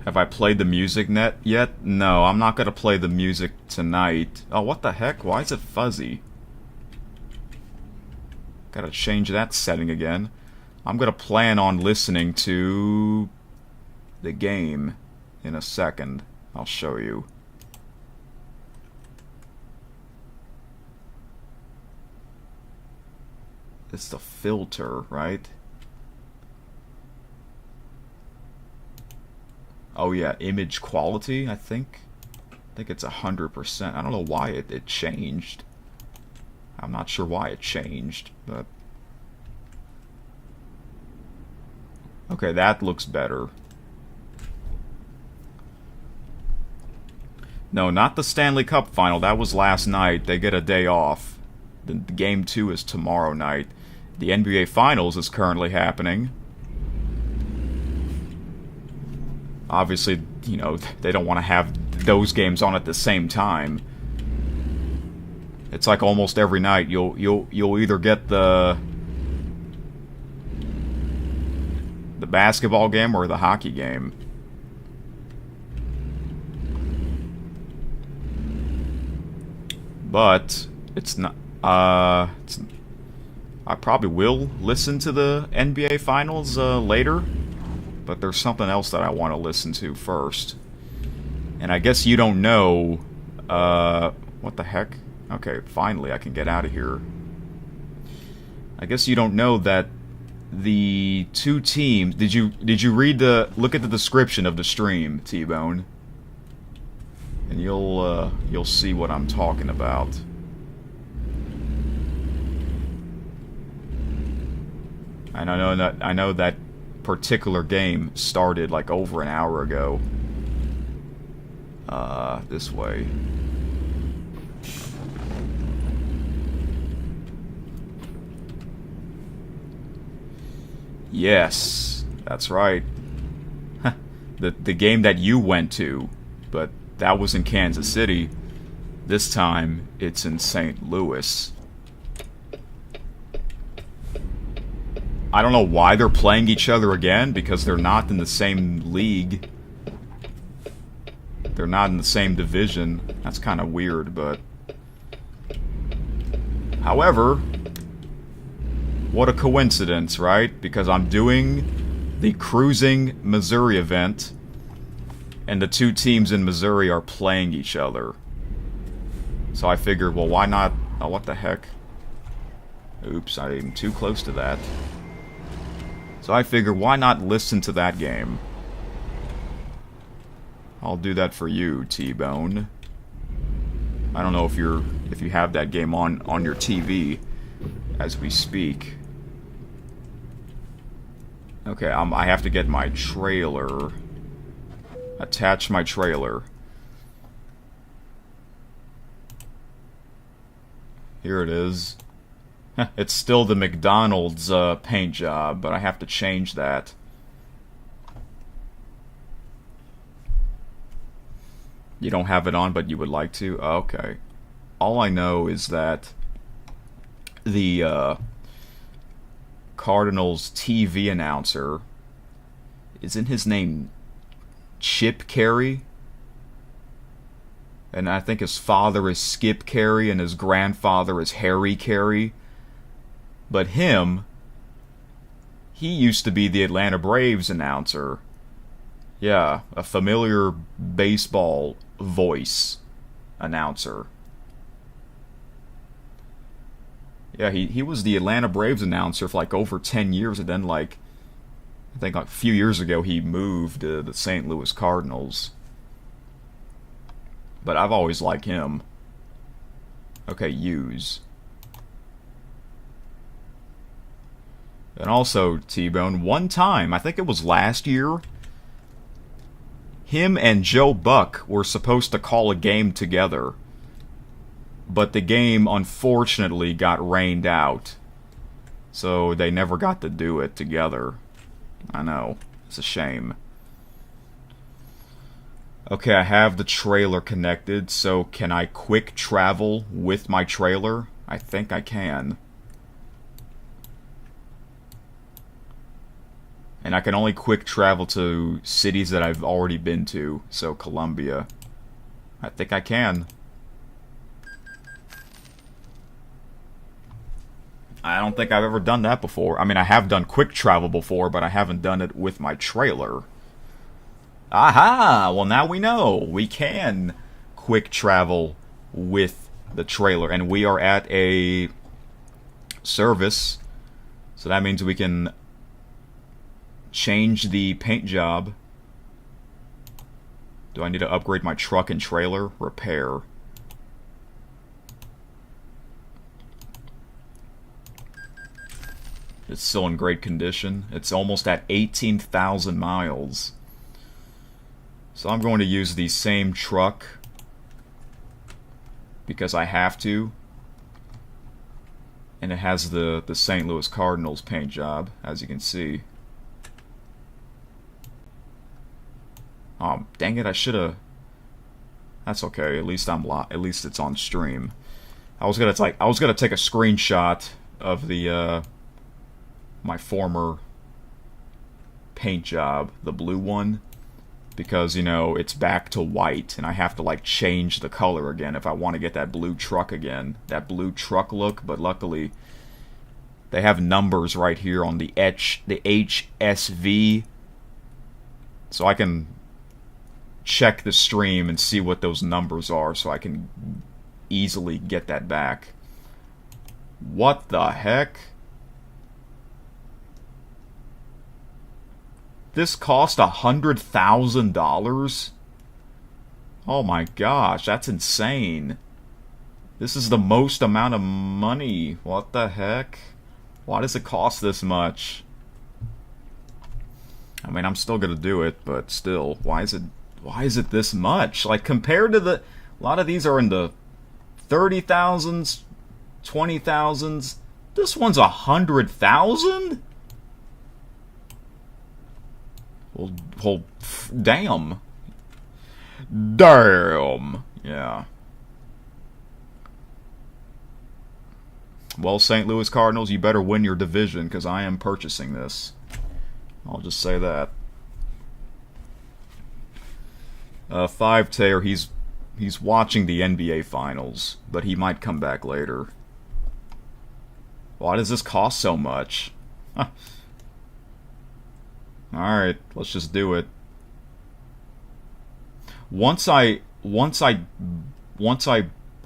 Have I played the music net yet? No, I'm not gonna play the music tonight. Oh, what the heck? Why is it fuzzy? Gotta change that setting again. I'm gonna plan on listening to the game in a second. I'll show you. It's the filter, right? Oh yeah, image quality, I think. I think it's 100%. I don't know why it changed. I'm not sure why it changed, but... Okay, that looks better. No, not the Stanley Cup final. That was last night. They get a day off. The game 2 is tomorrow night. The NBA Finals is currently happening. Obviously, you know, they don't want to have those games on at the same time. It's like almost every night you'll either get the basketball game or the hockey game. But it's not. I probably will listen to the NBA Finals later, but there's something else that I want to listen to first. And I guess you don't know. What the heck? Okay, finally I can get out of here. I guess you don't know that the 2 teams. Did you read look at the description of the stream, T-Bone? and you'll see what I'm talking about. And I know that particular game started like over an hour ago. This way. Yes, that's right. The game that you went to, but that was in Kansas City. This time, it's in St. Louis. I don't know why they're playing each other again, because they're not in the same league. They're not in the same division. That's kind of weird, but... However, what a coincidence, right? Because I'm doing the Cruising Missouri event, and the two teams in Missouri are playing each other. So I figured, well, why not... Oh, what the heck? Oops, I'm too close to that. So I figured, why not listen to that game? I'll do that for you, T-Bone. I don't know if you have that game on your TV as we speak. Okay, I have to get my trailer. Attach my trailer. Here it is. It's still the McDonald's paint job, but I have to change that. You don't have it on, but you would like to? Okay. All I know is that the Cardinals TV announcer, isn't his name Chip Carey? And I think his father is Skip Carey and his grandfather is Harry Carey. But he used to be the Atlanta Braves announcer. Yeah, a familiar baseball voice announcer. Yeah, he was the Atlanta Braves announcer for like over 10 years, and then like, I think like a few years ago he moved to the St. Louis Cardinals. But I've always liked him. Okay, use. And also, T-Bone, one time, I think it was last year, him and Joe Buck were supposed to call a game together. But the game, unfortunately, got rained out. So they never got to do it together. I know. It's a shame. Okay, I have the trailer connected, so can I quick travel with my trailer? I think I can. And I can only quick travel to cities that I've already been to, so Columbia. I think I can. I don't think I've ever done that before. I mean, I have done quick travel before, but I haven't done it with my trailer. Aha! Well, now we know. We can quick travel with the trailer. And we are at a service. So that means we can change the paint job. Do I need to upgrade my truck and trailer? Repair. It's still in great condition. It's almost at 18,000 miles. So I'm going to use the same truck because I have to. And it has the St. Louis Cardinals paint job, as you can see. Oh, dang it, I should have... That's okay, at least at least it's on stream. I was gonna take a screenshot of the my former paint job, the blue one, because, you know, it's back to white, and I have to, like, change the color again if I want to get that blue truck again, that blue truck look, but luckily they have numbers right here on the HSV, so I can check the stream and see what those numbers are so I can easily get that back. What the heck? This cost $100,000? Oh my gosh, that's insane. This is the most amount of money. What the heck? Why does it cost this much? I mean, I'm still gonna do it, but still, why is it this much? Like, compared to a lot of these are in the 30,000s, 20,000s. This one's 100,000? Well, damn. Damn. Yeah. Well, St. Louis Cardinals, you better win your division, because I am purchasing this. I'll just say that. 5-Tayer, he's watching the NBA Finals, but he might come back later. Why does this cost so much? Alright, let's just do it. Once I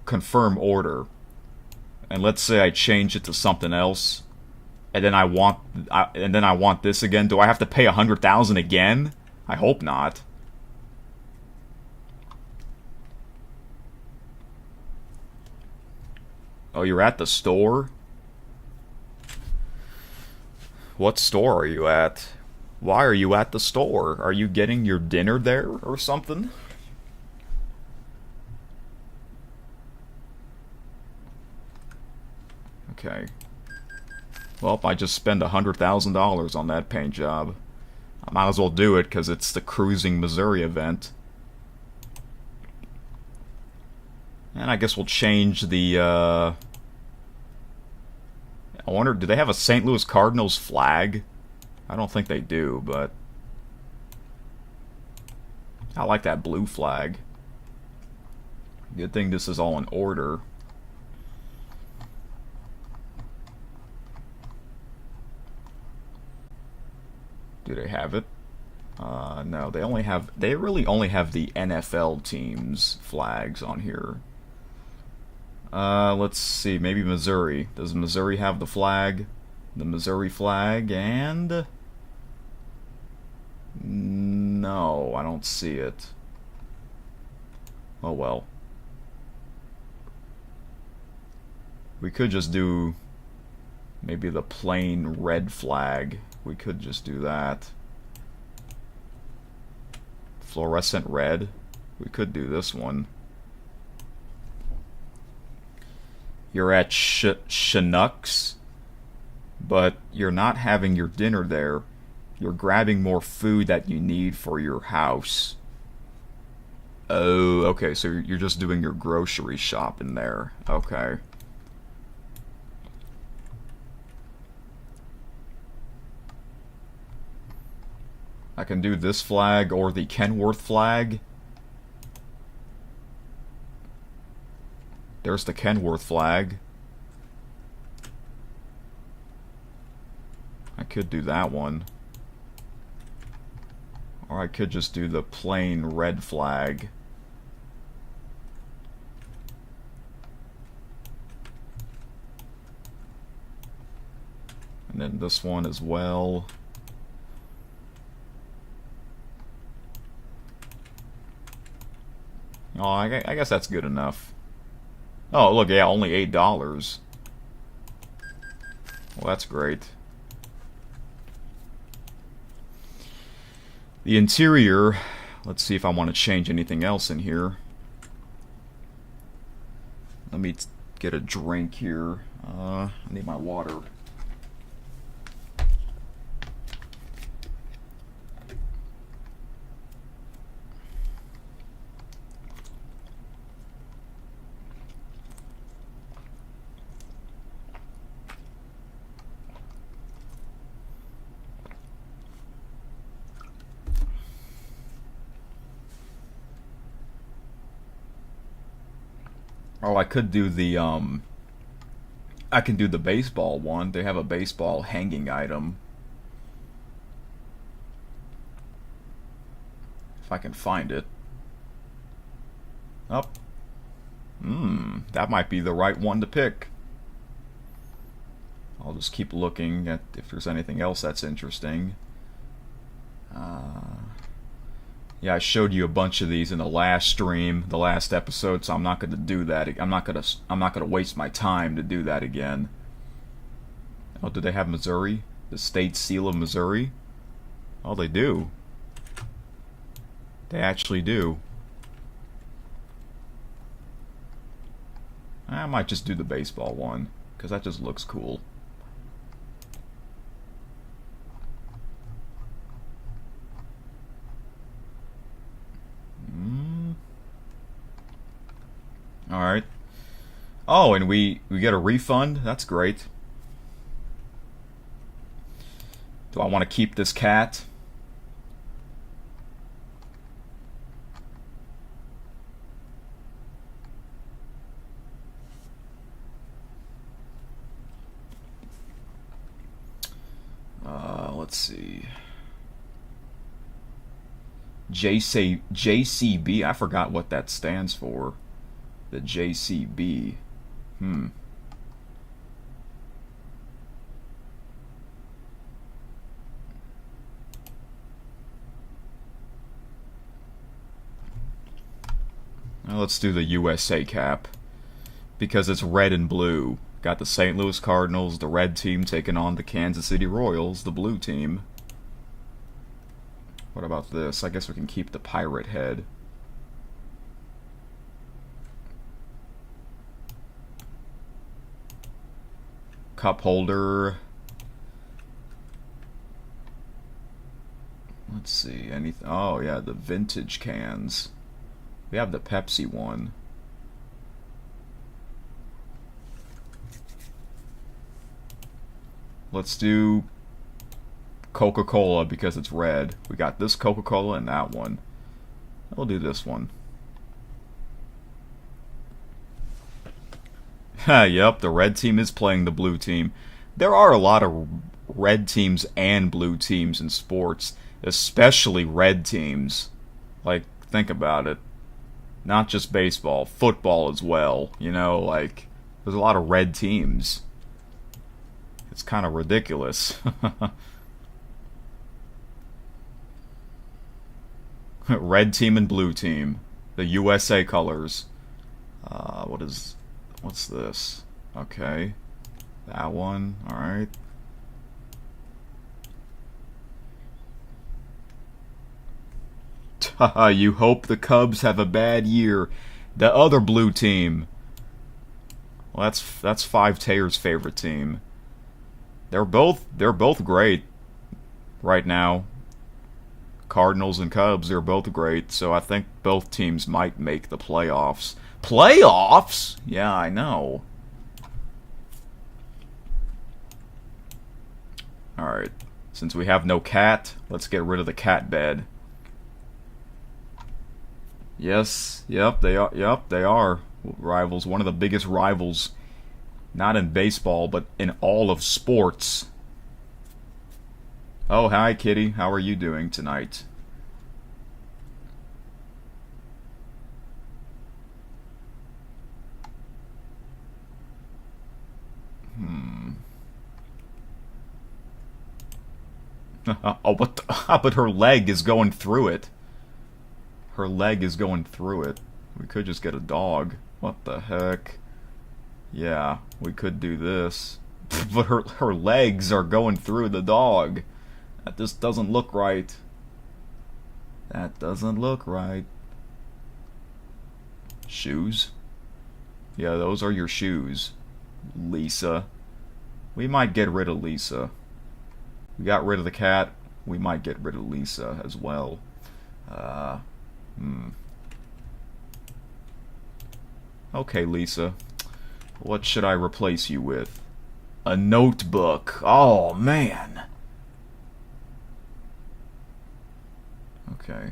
confirm order, and let's say I change it to something else, and then I want this again, do I have to pay 100,000 again? I hope not. Oh, you're at the store? What store are you at? Why are you at the store? Are you getting your dinner there or something? Okay. Well, I just spend $100,000 on that paint job. I might as well do it because it's the Cruising Missouri event. And I guess we'll change the, I wonder, do they have a St. Louis Cardinals flag? I don't think they do, but I like that blue flag. Good thing this is all in order. Do they have it? No, they really only have the NFL teams' flags on here. Let's see, maybe Missouri. Does Missouri have the flag? The Missouri flag, and... No, I don't see it. Oh well. We could just do maybe the plain red flag. We could just do that. Fluorescent red. We could do this one. You're at Chinooks, but you're not having your dinner there. You're grabbing more food that you need for your house. Oh, okay, so you're just doing your grocery shop in there. Okay. I can do this flag or the Kenworth flag. There's the Kenworth flag. I could do that one. Or I could just do the plain red flag. And then this one as well. Oh, I guess that's good enough. Oh, look, yeah, only $8. Well, that's great. The interior, let's see if I want to change anything else in here. Let me get a drink here. I need my water. Oh, I could do the, I can do the baseball one. They have a baseball hanging item. If I can find it. Oh. That might be the right one to pick. I'll just keep looking at if there's anything else that's interesting. Yeah, I showed you a bunch of these in the last stream, the last episode, so I'm not going to do that. I'm not going to waste my time to do that again. Oh, do they have Missouri? The state seal of Missouri? Oh, they do. They actually do. I might just do the baseball one, because that just looks cool. Alright. Oh, and we get a refund? That's great. Do I want to keep this cat? Let's see. JCB. I forgot what that stands for. The JCB. Now let's do the USA cap. Because it's red and blue. Got the St. Louis Cardinals, the red team, taking on the Kansas City Royals, the blue team. What about this? I guess we can keep the pirate head. Cup holder. Let's see, anything. Oh, yeah, the vintage cans. We have the Pepsi one. Let's do Coca-Cola because it's red. We got this Coca-Cola and that one. We'll do this one. Yep, the red team is playing the blue team. There are a lot of red teams and blue teams in sports, especially red teams. Like, think about it. Not just baseball, football as well. You know, like, there's a lot of red teams. It's kind of ridiculous. Red team and blue team. The USA colors. What's this? Okay. That one. Alright. You hope the Cubs have a bad year. The other blue team. Well, that's Five Tayer's favorite team. They're both great right now. Cardinals and Cubs, they're both great, so I think both teams might make the playoffs. Playoffs? Yeah, I know. Alright. Since we have no cat, let's get rid of the cat bed. Yes, yep, they are rivals. One of the biggest rivals, not in baseball, but in all of sports. Oh, hi, Kitty. How are you doing tonight? Oh, what the, but her leg is going through it. Her leg is going through it. We could just get a dog. What the heck? Yeah, we could do this. But her legs are going through the dog. That just doesn't look right. That doesn't look right. Shoes? Yeah, those are your shoes. Lisa. We might get rid of Lisa. We got rid of the cat. We might get rid of Lisa as well. Okay, Lisa. What should I replace you with? A notebook. Oh, man. Okay.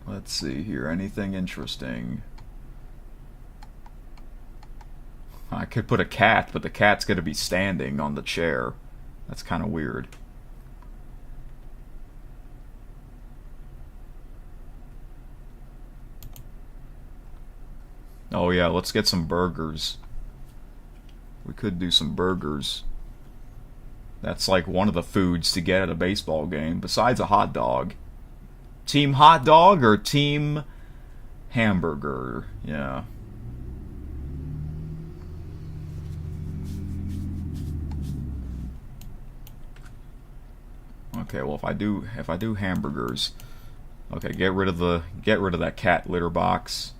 Let's see here. Anything interesting? I could put a cat, but the cat's going to be standing on the chair. That's kind of weird. Oh yeah, let's get some burgers. could do some burgers. That's like one of the foods to get at a baseball game, besides a hot dog. Team hot dog or team hamburger? Yeah. Okay, well if I do hamburgers, okay, get rid of that cat litter box.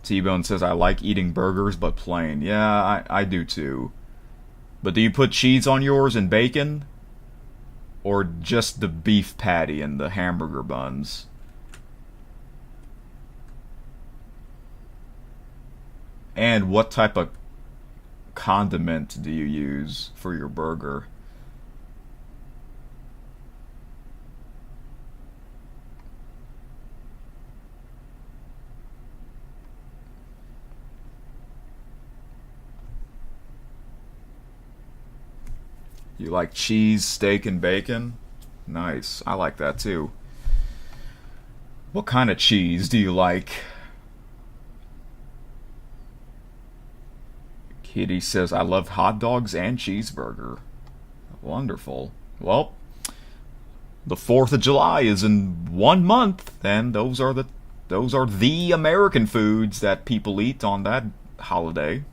T-Bone says I like eating burgers but plain. Yeah, I do too. But do you put cheese on yours and bacon? Or just the beef patty and the hamburger buns? And what type of condiment do you use for your burger? You like cheese, steak, and bacon? Nice. I like that too. What kind of cheese do you like? Kitty says, I love hot dogs and cheeseburger. Wonderful. Well, the 4th of July is in 1 month, and those are the American foods that people eat on that holiday.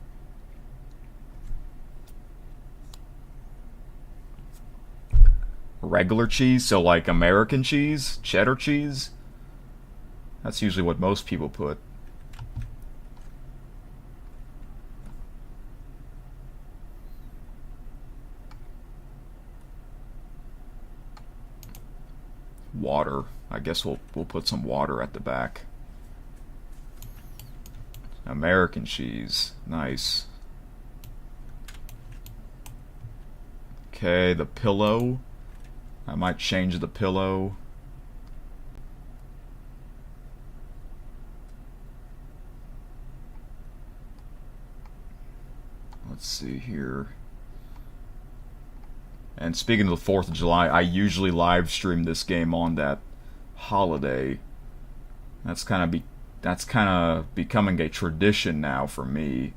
Regular cheese, so like American cheese, cheddar cheese. That's usually what most people put. Water. I guess we'll put some water at the back. American cheese. Nice. Okay, the pillow. I might change the pillow. Let's see here. And speaking of the 4th of July, I usually live stream this game on that holiday. That's kind of becoming a tradition now for me,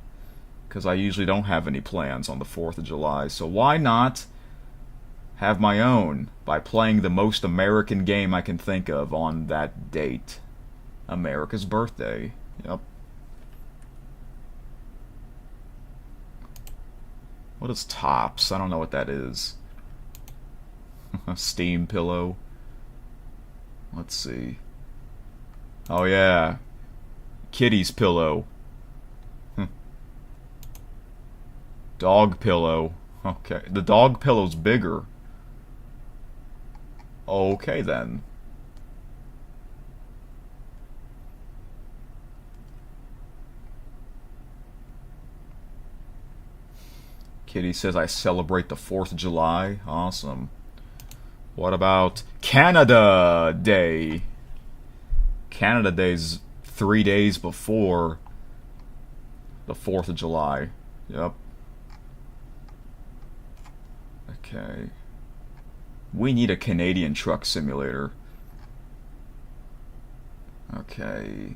because I usually don't have any plans on the 4th of July. So why not have my own by playing the most American game I can think of on that date? America's birthday. Yep. What is Tops? I don't know what that is. A steam pillow. Let's see. Oh yeah. Kitty's pillow. Dog pillow. Okay. The dog pillow's bigger. Okay then. Kitty says I celebrate the 4th of July. Awesome. What about Canada Day? Canada Day's 3 days before the 4th of July. Yep. Okay. We need a Canadian truck simulator. Okay.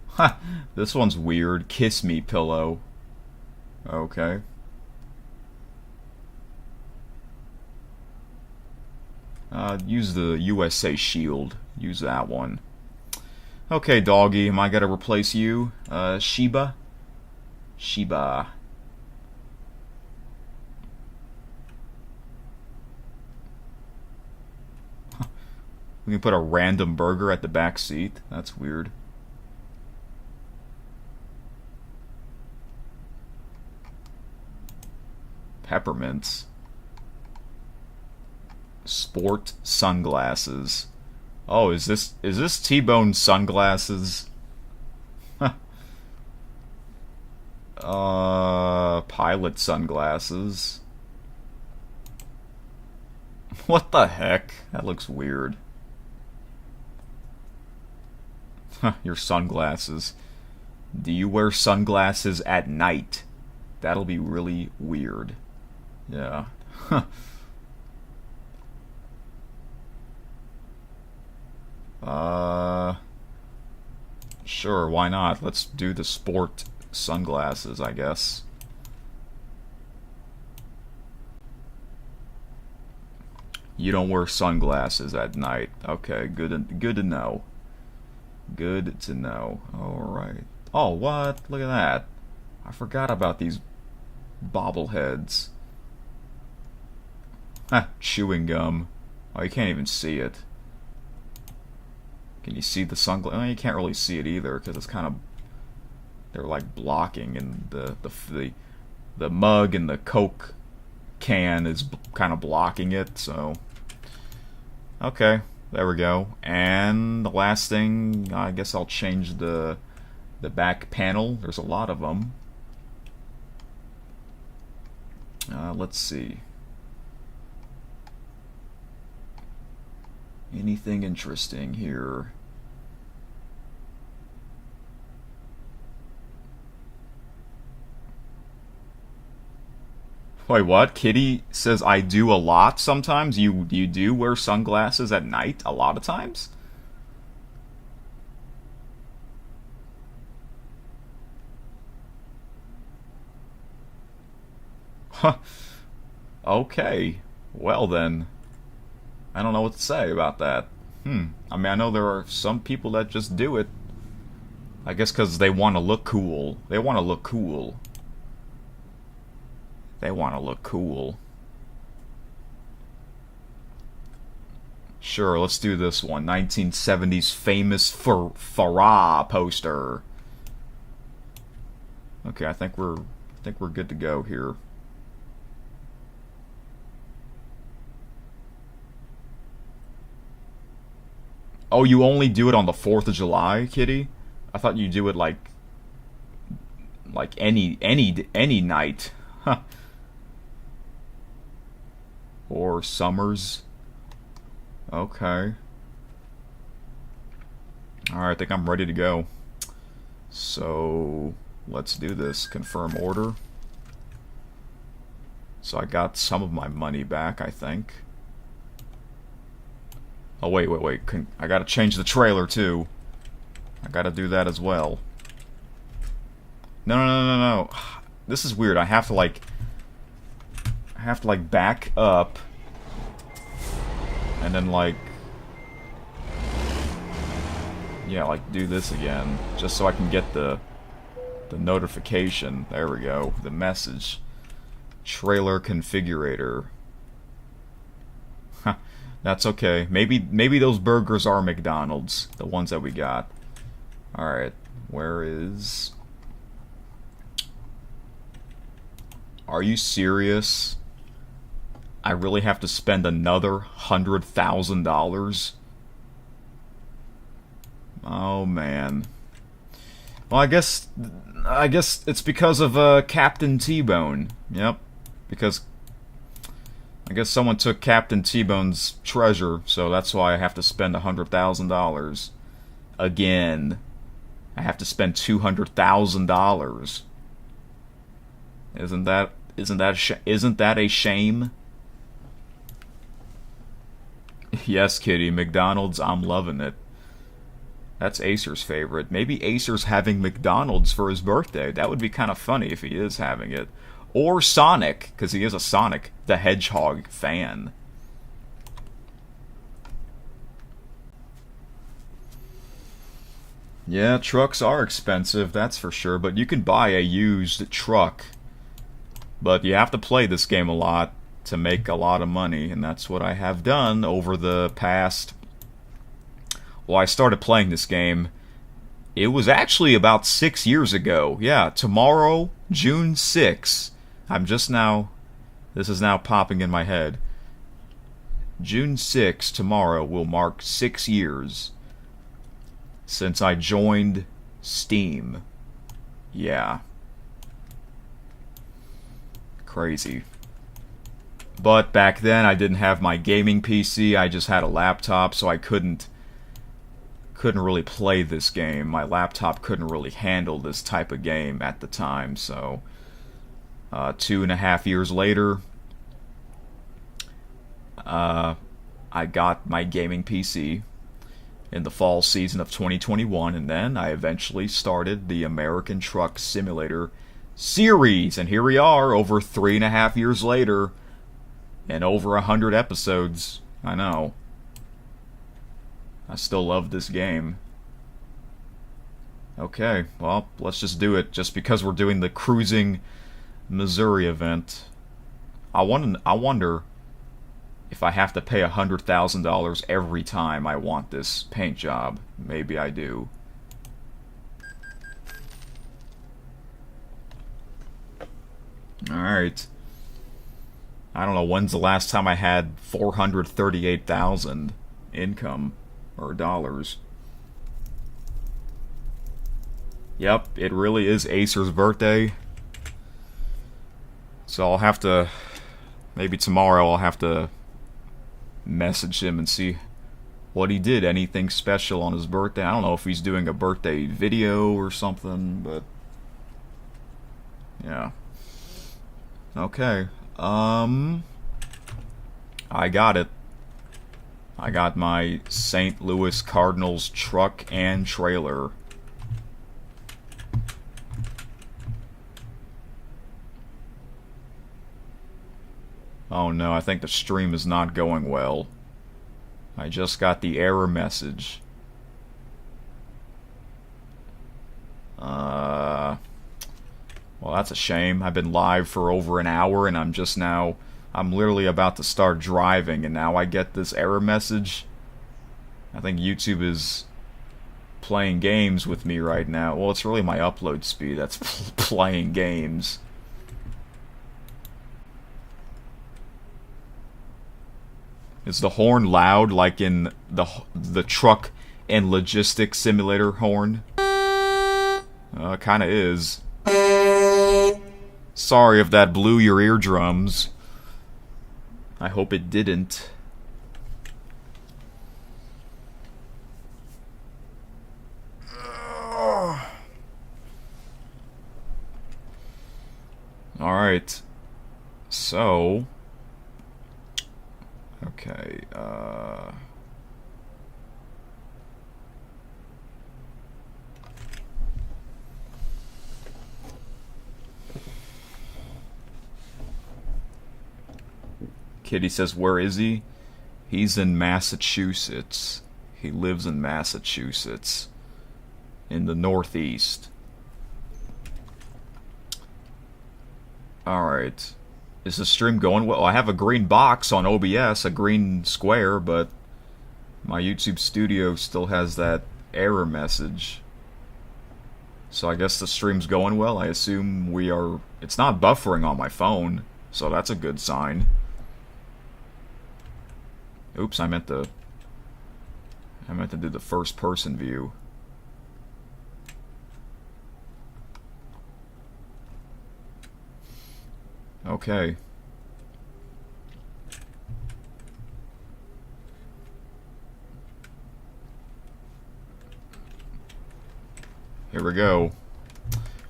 Ha! This one's weird. Kiss me pillow. Okay. Use the USA Shield. Use that one. Okay, doggy, am I gonna replace you? Sheba? Sheba. We can put a random burger at the back seat. That's weird. Peppermints. Sport sunglasses. Oh, is this T-Bone sunglasses? Pilot sunglasses. What the heck? That looks weird. Your sunglasses. Do you wear sunglasses at night? That'll be really weird. Yeah. Uh, sure, why not? Let's do the sport sunglasses, I guess. You don't wear sunglasses at night. Okay, good to know. Good to know. Alright. Oh, what? Look at that. I forgot about these bobbleheads. Ah, chewing gum. Oh, you can't even see it. Can you see the sunglasses? Oh, you can't really see it either because it's kind of, they're like blocking, and the mug and the Coke can is kind of blocking it. So okay, there we go. And the last thing, I guess I'll change the back panel. There's a lot of them. Let's see. Anything interesting here? Wait, what? Kitty says I do a lot sometimes. You do wear sunglasses at night a lot of times? Huh. Okay. Well then, I don't know what to say about that. I mean, I know there are some people that just do it. I guess because they want to look cool. They want to look cool. They want to look cool. Sure, let's do this one. 1970s famous Farah poster. Okay, I think we're good to go here. Oh, you only do it on the 4th of July, Kitty? I thought you do it like any night. Huh. Or summers. Okay. Alright, I think I'm ready to go. So, let's do this. Confirm order. So I got some of my money back, I think. Oh, wait. I gotta change the trailer, too. I gotta do that as well. No. This is weird. I have to, like, back up. And then, like... yeah, like, do this again. Just so I can get the notification. There we go. The message. Trailer configurator. That's okay. Maybe those burgers are McDonald's, the ones that we got. Alright, where is... Are you serious? I really have to spend another $100,000? Oh man. Well, I guess it's because of Captain T-Bone. Yep. Because I guess someone took Captain T-Bone's treasure, so that's why I have to spend $100,000. Again. I have to spend $200,000. Isn't that a shame? Yes, Kitty, McDonald's, I'm loving it. That's Acer's favorite. Maybe Acer's having McDonald's for his birthday. That would be kind of funny if he is having it. Or Sonic, because he is a Sonic the Hedgehog fan. Yeah, trucks are expensive, that's for sure, but you can buy a used truck. But you have to play this game a lot to make a lot of money, and that's what I have done over the past... Well, I started playing this game. It was actually about 6 years ago. Yeah, tomorrow, June 6th. I'm just now... This is now popping in my head. June 6th, tomorrow, will mark 6 years since I joined Steam. Yeah. Crazy. But back then, I didn't have my gaming PC. I just had a laptop, so I couldn't really play this game. My laptop couldn't really handle this type of game at the time, so 2.5 years later, I got my gaming PC. in the fall season of 2021, and then I eventually started the American Truck Simulator series, and here we are over 3.5 years later, and over 100 episodes. I know. I still love this game. Okay, well, let's just do it. Just because we're doing the Cruising Missouri event, I wonder if I have to pay $100,000 every time I want this paint job. Maybe I do. Alright. I don't know, when's the last time I had 438,000 income, or dollars. Yep, it really is Acer's birthday. So I'll have to, maybe tomorrow I'll have to message him and see what he did. Anything special on his birthday. I don't know if he's doing a birthday video or something, but yeah. Okay. I got it. I got my St. Louis Cardinals truck and trailer. Oh no, I think the stream is not going well. I just got the error message. Well, that's a shame. I've been live for over an hour and I'm literally about to start driving and now I get this error message. I think YouTube is playing games with me right now. Well, it's really my upload speed that's playing games. Is the horn loud like in the truck and logistics simulator horn? Kinda is. Sorry if that blew your eardrums. I hope it didn't. Alright. So... Okay, Kitty says, where is he? He's in Massachusetts. He lives in Massachusetts. In the Northeast. Alright. Is the stream going well? I have a green box on OBS, a green square, but my YouTube Studio still has that error message. So I guess the stream's going well. I assume we are... It's not buffering on my phone, so that's a good sign. Oops, I meant to do the first person view. Okay. Here we go.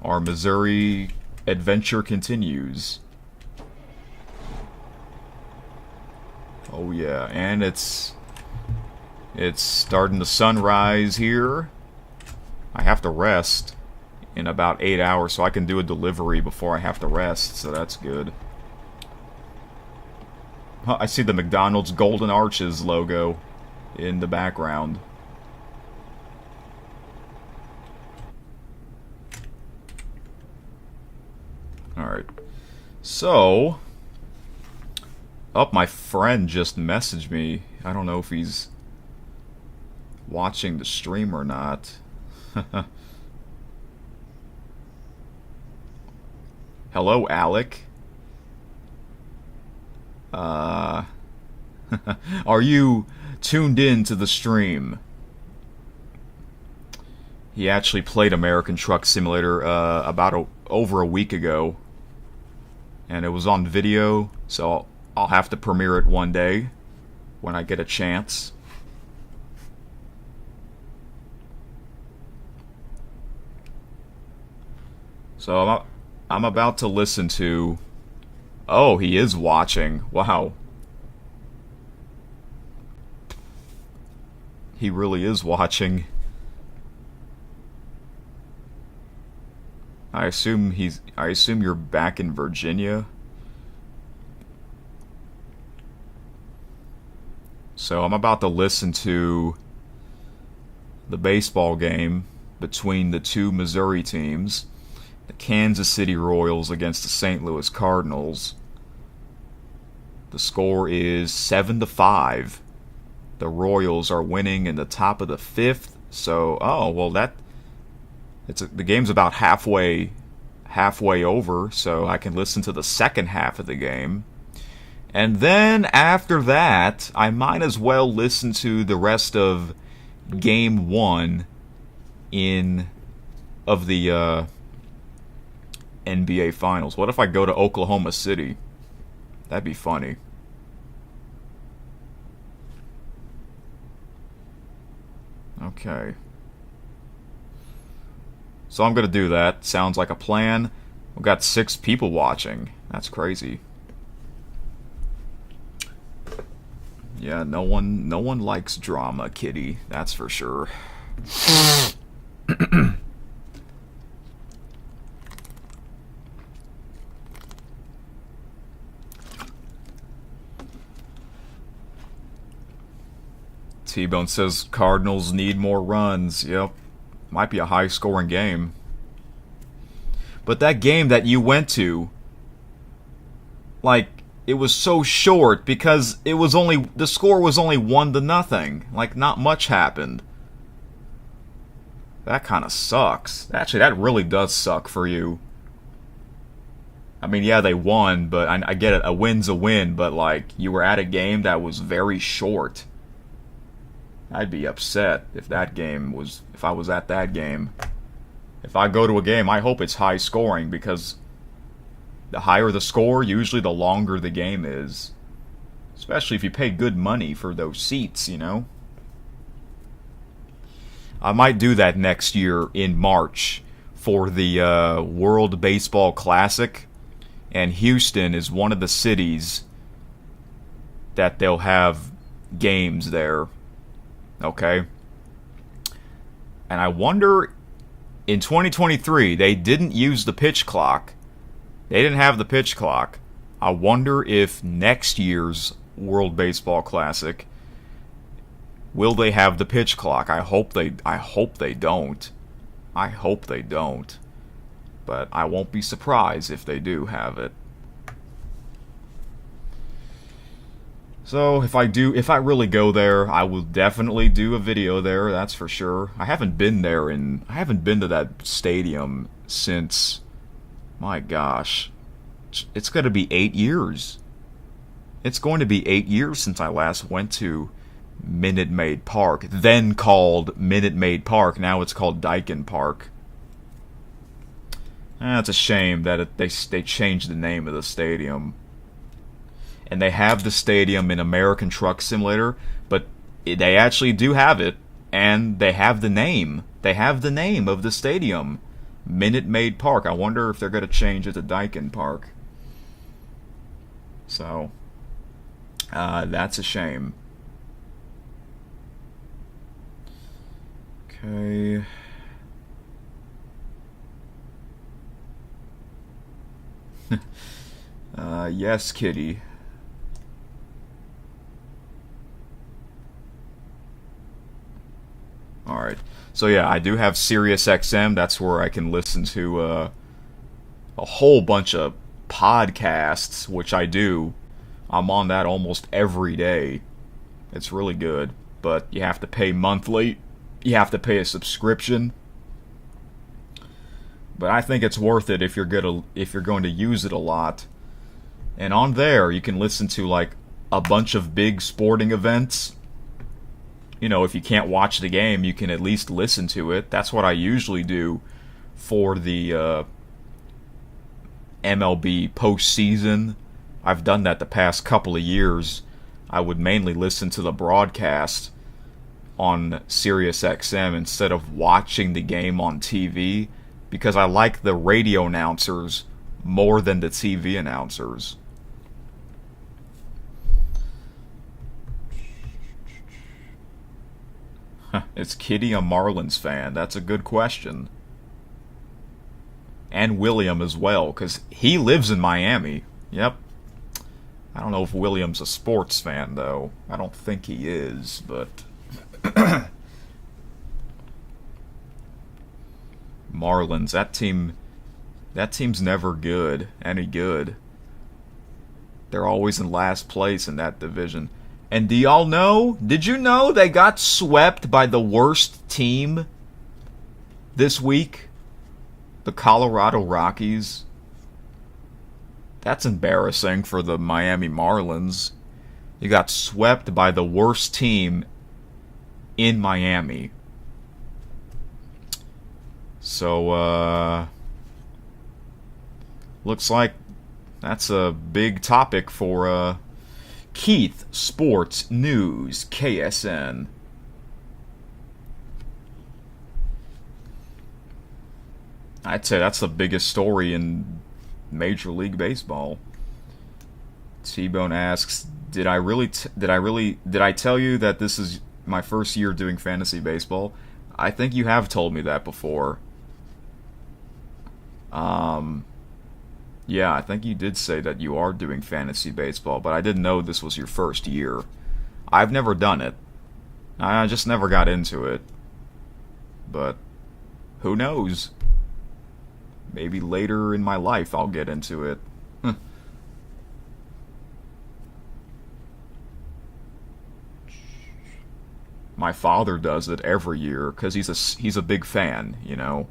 Our Missouri adventure continues. Oh yeah, and it's starting to sunrise here. I have to rest in about 8 hours, so I can do a delivery before I have to rest, so that's good. Huh, I see the McDonald's Golden Arches logo in the background. Alright. So... Oh, my friend just messaged me. I don't know if he's watching the stream or not. Hello, Alec. Are you tuned in to the stream? He actually played American Truck Simulator about over a week ago. And it was on video, so I'll have to premiere it one day when I get a chance. So I'm about to listen to... Oh, he is watching. Wow. He really is watching. I assume you're back in Virginia. So I'm about to listen to the baseball game between the two Missouri teams, the Kansas City Royals against the St. Louis Cardinals. The score is 7-5. The Royals are winning in the top of the fifth. So, the game's about halfway over, so I can listen to the second half of the game. And then after that, I might as well listen to the rest of Game 1 of the NBA Finals. What if I go to Oklahoma City? That'd be funny. Okay. So I'm going to do that. Sounds like a plan. We've got 6 people watching. That's crazy. Yeah, no one likes drama, Kitty. That's for sure. T-Bone says Cardinals need more runs. Yep. Might be a high-scoring game. But that game that you went to, like, it was so short because the score was only 1-0. Like, not much happened. That kind of sucks. Actually, that really does suck for you. I mean, yeah, they won, but I get it. A win's a win, but, like, you were at a game that was very short. I'd be upset if I was at that game. If I go to a game, I hope it's high scoring because the higher the score, usually the longer the game is. Especially if you pay good money for those seats, you know? I might do that next year in March for the World Baseball Classic. And Houston is one of the cities that they'll have games there. Okay? And I wonder, in 2023, they didn't use the pitch clock. They didn't have the pitch clock. I wonder if next year's World Baseball Classic, will they have the pitch clock? I hope they don't. I hope they don't. But I won't be surprised if they do have it. So if I really go there, I will definitely do a video there, that's for sure. I haven't been to that stadium since, my gosh, it's going to be 8 years. It's going to be 8 years since I last went to Minute Maid Park, then called Minute Maid Park, now it's called Daikin Park. It's a shame that they changed the name of the stadium. And they have the stadium in American Truck Simulator, but they actually do have it, and they have the name. They have the name of the stadium, Minute Maid Park. I wonder if they're going to change it to Daikin Park. So, that's a shame. Okay. Yes, Kitty. Alright. So yeah, I do have Sirius XM. That's where I can listen to a whole bunch of podcasts, which I do. I'm on that almost every day. It's really good. But you have to pay monthly. You have to pay a subscription. But I think it's worth it if you're going to use it a lot. And on there, you can listen to like a bunch of big sporting events. You know, if you can't watch the game, you can at least listen to it. That's what I usually do for the MLB postseason. I've done that the past couple of years. I would mainly listen to the broadcast on Sirius XM instead of watching the game on TV because I like the radio announcers more than the TV announcers. Is Kitty a Marlins fan? That's a good question. And William as well, because he lives in Miami. Yep. I don't know if William's a sports fan, though. I don't think he is, but... Marlins, that team's never good, any good. They're always in last place in that division. And do y'all know, did you know they got swept by the worst team this week? The Colorado Rockies. That's embarrassing for the Miami Marlins. You got swept by the worst team in Miami. So, looks like that's a big topic for, Keith Sports News, KSN. I'd say that's the biggest story in Major League Baseball. T-Bone asks, did I tell you that this is my first year doing fantasy baseball? I think you have told me that before. Yeah, I think you did say that you are doing fantasy baseball, but I didn't know this was your first year. I've never done it. I just never got into it. But who knows? Maybe later in my life I'll get into it. My father does it every year because he's a big fan, you know.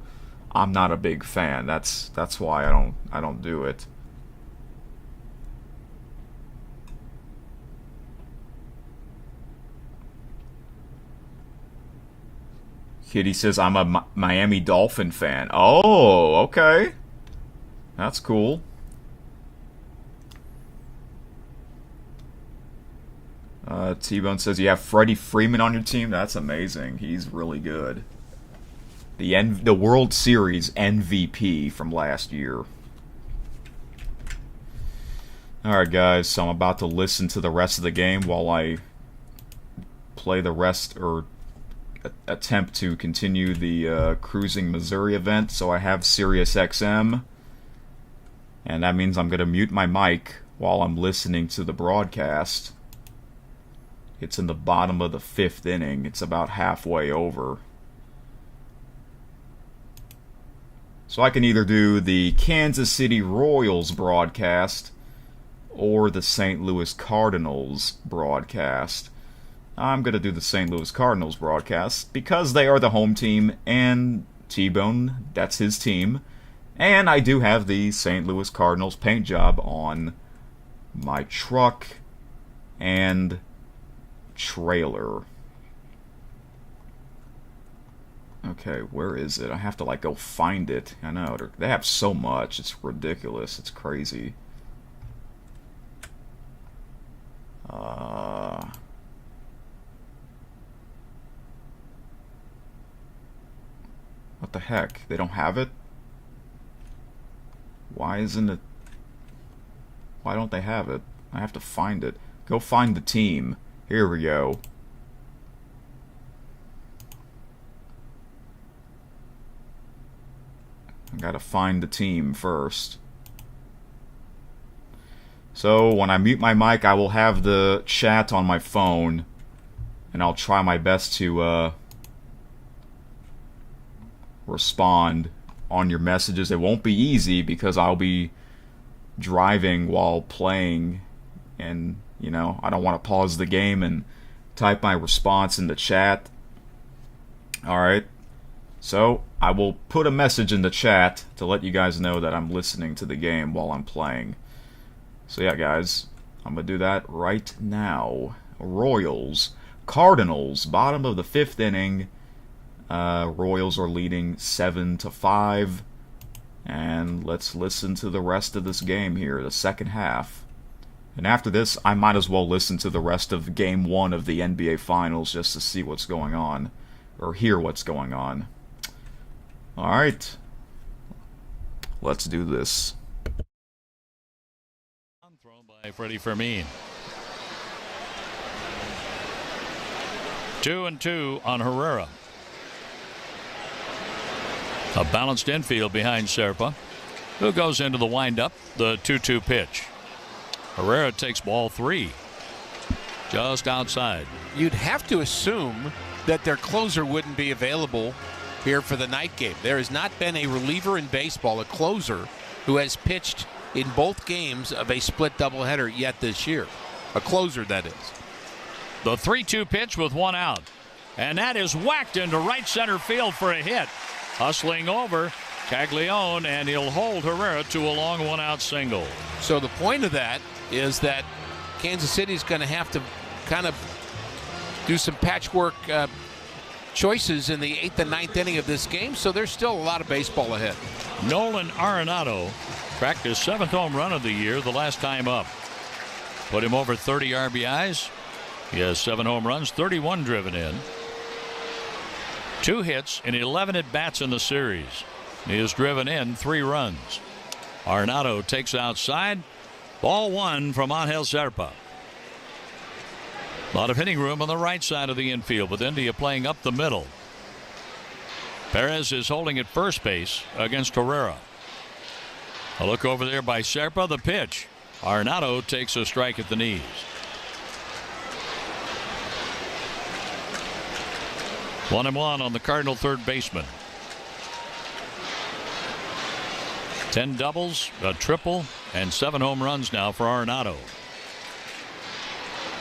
I'm not a big fan. That's why I don't do it. Kitty says I'm a Miami Dolphin fan. Oh, okay. That's cool. T-Bone says you have Freddie Freeman on your team. That's amazing. He's really good. The World Series MVP from last year. Alright guys, so I'm about to listen to the rest of the game while I play the rest, or attempt to continue the Cruising Missouri event. So I have Sirius XM, and that means I'm going to mute my mic while I'm listening to the broadcast. It's in the bottom of the 5th inning. It's about halfway over. So I can either do the Kansas City Royals broadcast or the St. Louis Cardinals broadcast. I'm going to do the St. Louis Cardinals broadcast because they are the home team, and T-Bone, that's his team. And I do have the St. Louis Cardinals paint job on my truck and trailer. Okay, where is it? I have to, like, go find it. I know, they have so much. It's ridiculous. It's crazy. What the heck? They don't have it? Why isn't it? Why don't they have it? I have to find it. Go find the team. Here we go. I gotta find the team first. So, when I mute my mic, I will have the chat on my phone, and I'll try my best to respond on your messages. It won't be easy because I'll be driving while playing, and, you know, I don't want to pause the game and type my response in the chat. Alright. So, I will put a message in the chat to let you guys know that I'm listening to the game while I'm playing. So yeah, guys, I'm going to do that right now. Royals. Cardinals, bottom of the 5th inning. Royals are leading 7-5. And let's listen to the rest of this game here, the second half. And after this, I might as well listen to the rest of Game 1 of the NBA Finals just to see what's going on. Or hear what's going on. Alright. Let's do this. Thrown by Freddie Freeman. 2-2 on Herrera. A balanced infield behind Serpa, who goes into the windup. The 2-2 pitch. Herrera takes ball 3, just outside. You'd have to assume that their closer wouldn't be available here for the night game. There has not been a reliever in baseball, a closer, who has pitched in both games of a split doubleheader yet this year. A closer, that is. The 3-2 pitch with 1 out. And that is whacked into right center field for a hit. Hustling over Caglione, and he'll hold Herrera to a long 1-out single. So the point of that is that Kansas City's going to have to kind of do some patchwork choices in the 8th and 9th inning of this game, so there's still a lot of baseball ahead. Nolan Arenado cracked his 7th home run of the year the last time up. Put him over 30 RBIs. He has 7 home runs, 31 driven in. 2 hits and 11 at-bats in the series. He has driven in 3 runs. Arenado takes outside. Ball 1 from Angel Serpa. A lot of hitting room on the right side of the infield, with India playing up the middle. Perez is holding at first base against Herrera. A look over there by Serpa. The pitch. Arenado takes a strike at the knees. One and one on the Cardinal third baseman. 10 doubles, a triple, and 7 home runs now for Arenado.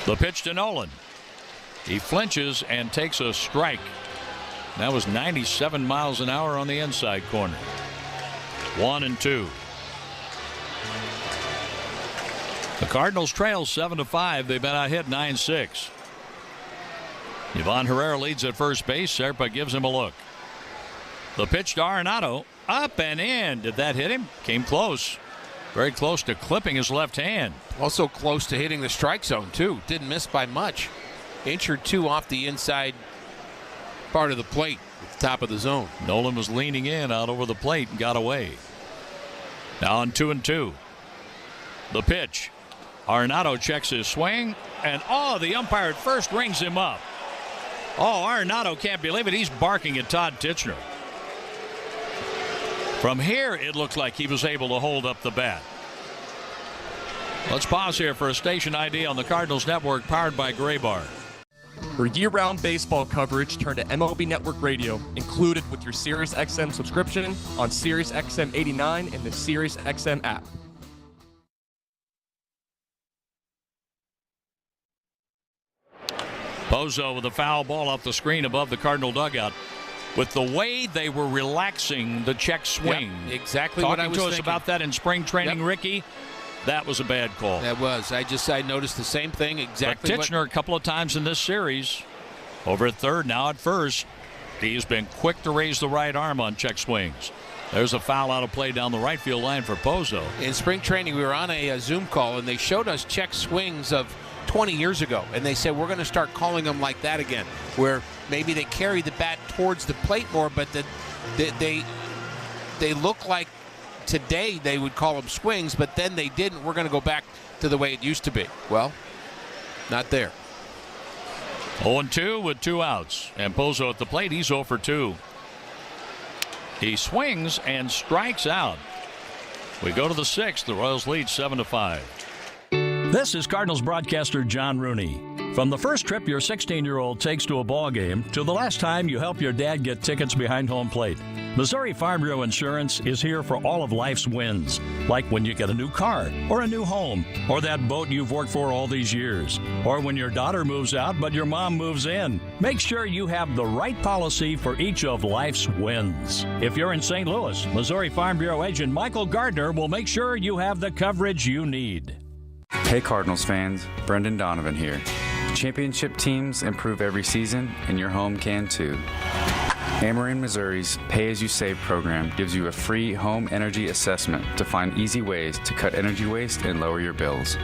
The pitch to Nolan. He flinches and takes a strike. That was 97 miles an hour on the inside corner. 1-2. The Cardinals trail 7-5. They've been out hit 9-6. Ivan Herrera leads at first base. Serpa gives him a look. The pitch to Arenado. Up and in. Did that hit him? Came close. Very close to clipping his left hand. Also close to hitting the strike zone, too. Didn't miss by much. Inch or 2 off the inside part of the plate at the top of the zone. Nolan was leaning in out over the plate and got away. Now on 2-2. The pitch. Arenado checks his swing, and the umpire at first rings him up. Arenado can't believe it. He's barking at Todd Tichenor. From here, it looked like he was able to hold up the bat. Let's pause here for a station ID on the Cardinals Network, powered by Graybar. For year-round baseball coverage, turn to MLB Network Radio, included with your SiriusXM subscription on SiriusXM 89 and the SiriusXM app. Pozo with a foul ball off the screen above the Cardinal dugout. With the way they were relaxing the check swing. Yep, exactly Talking what I was to us thinking. about that in spring training, Yep. Ricky. That was a bad call. That was. I noticed the same thing exactly. But Tichenor a couple of times in this series, over at third, now at first, he's been quick to raise the right arm on check swings. There's a foul out of play down the right field line for Pozo. In spring training, we were on a Zoom call, and they showed us check swings of 20 years ago, and they said we're going to start calling them like that again, where maybe they carry the bat towards the plate more, but they look like today they would call them swings, but then they didn't. We're going to go back to the way it used to be. Well, not there. 0-2 with 2 outs, and Pozo at the plate. He's 0 for 2. He swings and strikes out. We go to the 6th. The Royals lead 7-5. This is Cardinals broadcaster John Rooney. From the first trip your 16-year-old takes to a ball game to the last time you help your dad get tickets behind home plate, Missouri Farm Bureau Insurance is here for all of life's wins, like when you get a new car or a new home or that boat you've worked for all these years, or when your daughter moves out but your mom moves in. Make sure you have the right policy for each of life's wins. If you're in St. Louis, Missouri Farm Bureau agent Michael Gardner will make sure you have the coverage you need. Hey Cardinals fans, Brendan Donovan here. Championship teams improve every season, and your home can too. Ameren Missouri's Pay As You Save program gives you a free home energy assessment to find easy ways to cut energy waste and lower your bills.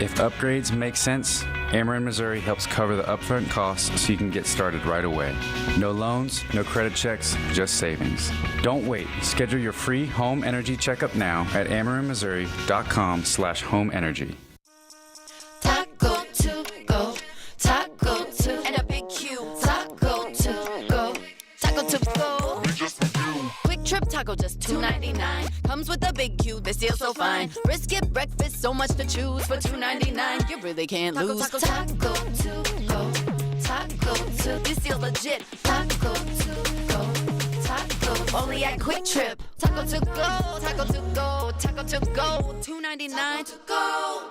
If upgrades make sense, Ameren Missouri helps cover the upfront costs so you can get started right away. No loans, no credit checks, just savings. Don't wait. Schedule your free home energy checkup now at AmerenMissouri.com/homeenergy. Taco to go, taco to, and a big Q. Big Q, they still so fine. Brisket breakfast, so much to choose. For $2.99, you really can't lose. Taco to go, taco to. This deal's legit. Taco to go, taco. Only at Quick Trip. Taco to go, taco to go, taco to go. $2.99 to go.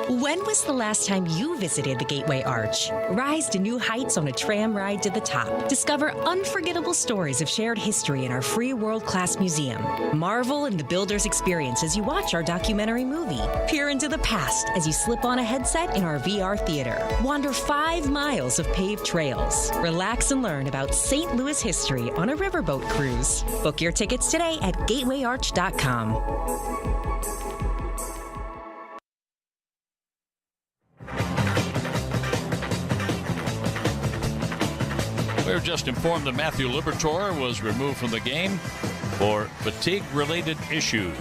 When was the last time you visited the Gateway Arch? Rise to new heights on a tram ride to the top. Discover unforgettable stories of shared history in our free world-class museum. Marvel in the builder's experience as you watch our documentary movie. Peer into the past as you slip on a headset in our VR theater. Wander 5 miles of paved trails. Relax and learn about St. Louis history on a riverboat cruise. Book your tickets today at gatewayarch.com. We were just informed that Matthew Liberatore was removed from the game for fatigue-related issues.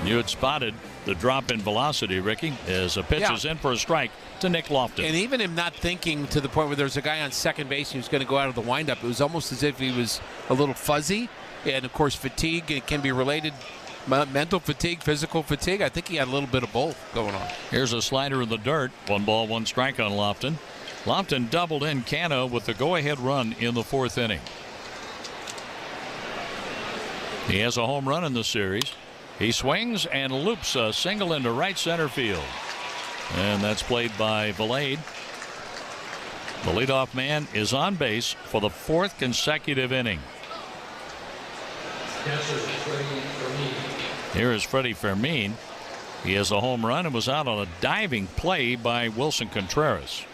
You had spotted the drop in velocity, Ricky, as a pitch is in for a strike to Nick Lofton. And even him not thinking to the point where there's a guy on second base who was going to go out of the windup, it was almost as if he was a little fuzzy. And, of course, fatigue, it can be related. Mental fatigue, physical fatigue. I think he had a little bit of both going on. Here's a slider in the dirt. 1 ball, 1 strike on Lofton. Lofton doubled in Cano with the go-ahead run in the 4th inning. He has a home run in the series. He swings and loops a single into right center field. And that's played by Valade. The leadoff man is on base for the 4th consecutive inning. Here is Freddie Fermin. He has a home run and was out on a diving play by Wilson Contreras.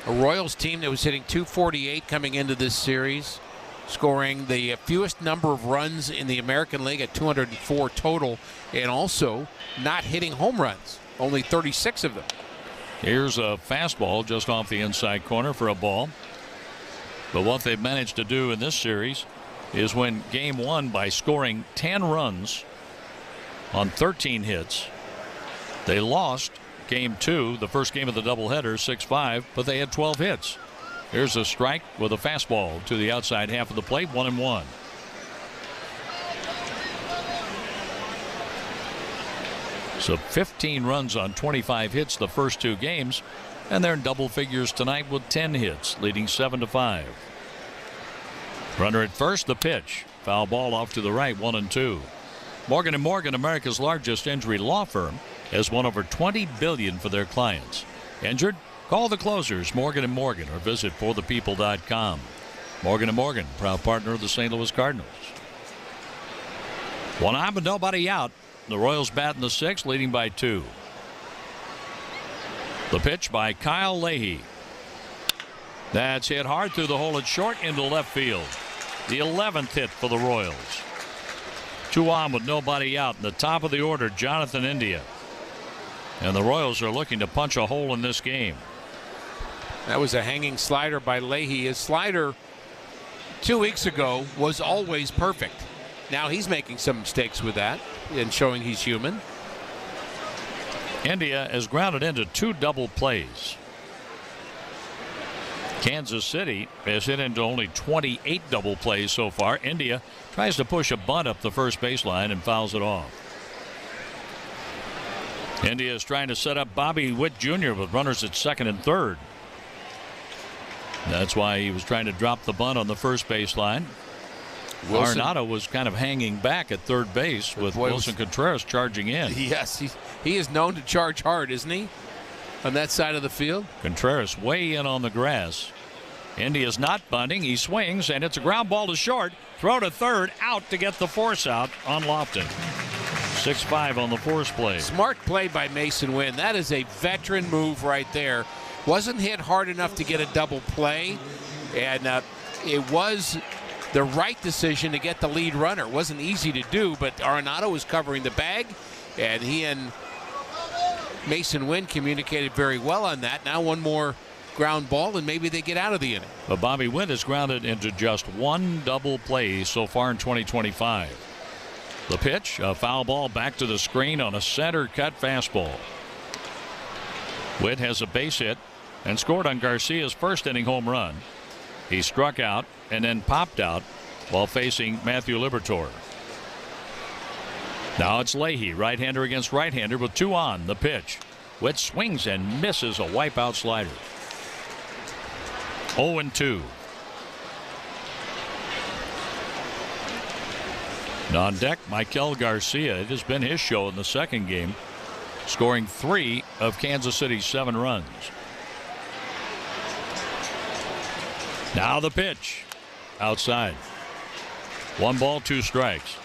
A Royals team that was hitting .248 coming into this series, scoring the fewest number of runs in the American League at 204 total, and also not hitting home runs, only 36 of them. Here's a fastball just off the inside corner for a ball. But what they've managed to do in this series is win game 1 by scoring 10 runs on 13 hits. They lost game 2, the first game of the doubleheader, 6-5, but they had 12 hits. Here's a strike with a fastball to the outside half of the plate, 1-1. So 15 runs on 25 hits the first 2 games, and they're in double figures tonight with 10 hits, leading 7-5. Runner at first, the pitch. Foul ball off to the right, 1-2. Morgan & Morgan, America's largest injury law firm, has won over $20 billion for their clients. Injured? Call the closers, Morgan & Morgan, or visit forthepeople.com. Morgan & Morgan, proud partner of the St. Louis Cardinals. 1 out but nobody out. The Royals bat in the 6th, leading by 2. The pitch by Kyle Leahy. That's hit hard through the hole at short into left field. The 11th hit for the Royals. 2 on with nobody out. In the top of the order, Jonathan India. And the Royals are looking to punch a hole in this game. That was a hanging slider by Leahy. His slider 2 weeks ago was always perfect. Now he's making some mistakes with that and showing he's human. India has grounded into 2 double plays. Kansas City has hit into only 28 double plays so far. India tries to push a bunt up the first baseline and fouls it off. India is trying to set up Bobby Witt Jr. with runners at 2nd and 3rd. That's why he was trying to drop the bunt on the first baseline. Arenado was kind of hanging back at 3rd base with Wilson Contreras charging in. Yes, he is known to charge hard, isn't he? On that side of the field. Contreras way in on the grass. India's not bunting. He swings, and it's a ground ball to short. Throw to 3rd, out to get the force out on Lofton. 6-5 on the force play. Smart play by Mason Wynn. That is a veteran move right there. Wasn't hit hard enough to get a double play, and it was the right decision to get the lead runner. It wasn't easy to do, but Arenado was covering the bag, and he and Mason Wynn communicated very well on that. Now 1 more ground ball, and maybe they get out of the inning. But Bobby Witt has grounded into just 1 double play so far in 2025. The pitch, a foul ball back to the screen on a center cut fastball. Witt has a base hit and scored on Garcia's first inning home run. He struck out and then popped out while facing Matthew Liberatore. Now it's Leahy, right-hander against right-hander with 2 on. The pitch. Witt swings and misses a wipeout slider. 0-2. On deck, Maikel Garcia. It has been his show in the second game, scoring 3 of Kansas City's 7 runs. Now the pitch. Outside. 1 ball, 2 strikes.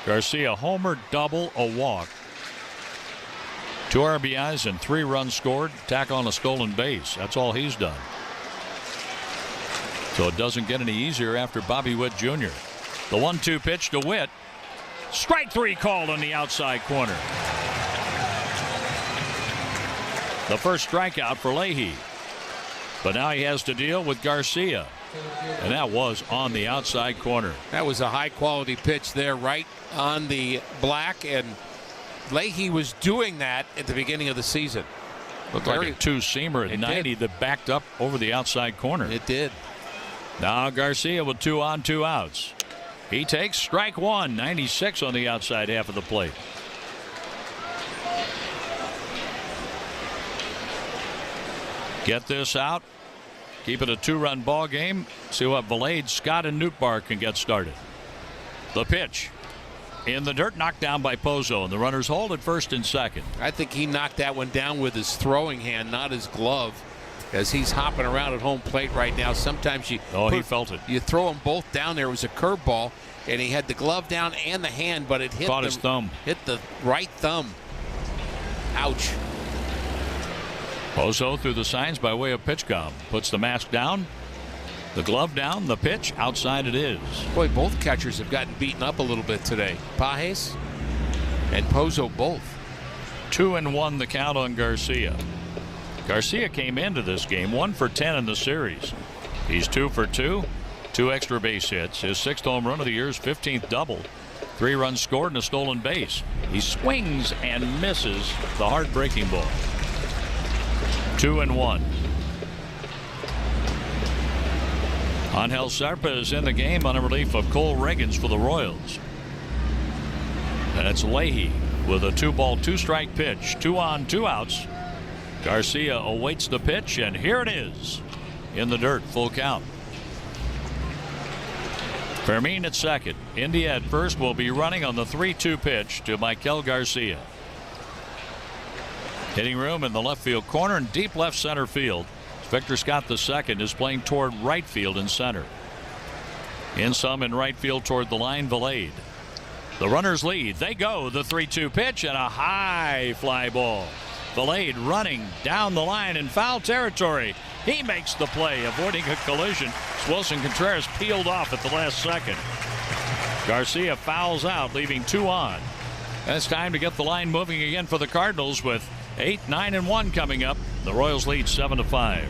Garcia homer, double, a walk. 2 RBIs and 3 runs scored. Tack on a stolen base. That's all he's done. So it doesn't get any easier after Bobby Witt Jr. The 1-2 pitch to Witt. Strike 3 called on the outside corner. The first strikeout for Leahy. But now he has to deal with Garcia. And that was on the outside corner. That was a high-quality pitch there, right on the black, and Leahy was doing that at the beginning of the season. Looked like a 2-seamer at 90 that backed up over the outside corner. It did. Now Garcia with 2 on, 2 outs. He takes strike 1, 96 on the outside half of the plate. Get this out. Keep it a 2-run ball game. See what Valade, Scott, and Nootbaar can get started. The pitch. In the dirt, knocked down by Pozo, and the runners hold at first and second. I think he knocked that one down with his throwing hand, not his glove, as he's hopping around at home plate right now. Sometimes he felt it. You throw them both down there. It was a curveball, and he had the glove down and the hand, but it hit his thumb. Hit the right thumb. Ouch. Pozo through the signs by way of pitch com. Puts the mask down, the glove down, the pitch. Outside it is. Boy, both catchers have gotten beaten up a little bit today. Pages and Pozo both. 2-1 the count on Garcia. Garcia came into this game 1 for 10 in the series. He's 2 for 2, 2 extra base hits. His 6th home run of the year's 15th double. 3 runs scored and a stolen base. He swings and misses the hard-breaking ball. 2-1. Angel Serpa is in the game on a relief of Cole Reagans for the Royals. And it's Leahy with a 2-ball, 2-strike pitch. 2 on, 2 outs. Garcia awaits the pitch, and here it is. In the dirt, full count. Fermin at second. India at first will be running on the 3-2 pitch to Maikel Garcia. Hitting room in the left field corner and deep left center field. Victor Scott II is playing toward right field and center. In some in right field toward the line, Valade. The runners lead. They go. The 3-2 pitch and a high fly ball. Valade running down the line in foul territory. He makes the play, avoiding a collision. Wilson Contreras peeled off at the last second. Garcia fouls out, leaving 2 on. And it's time to get the line moving again for the Cardinals with 8, 9, and 1 coming up. The Royals lead 7-5.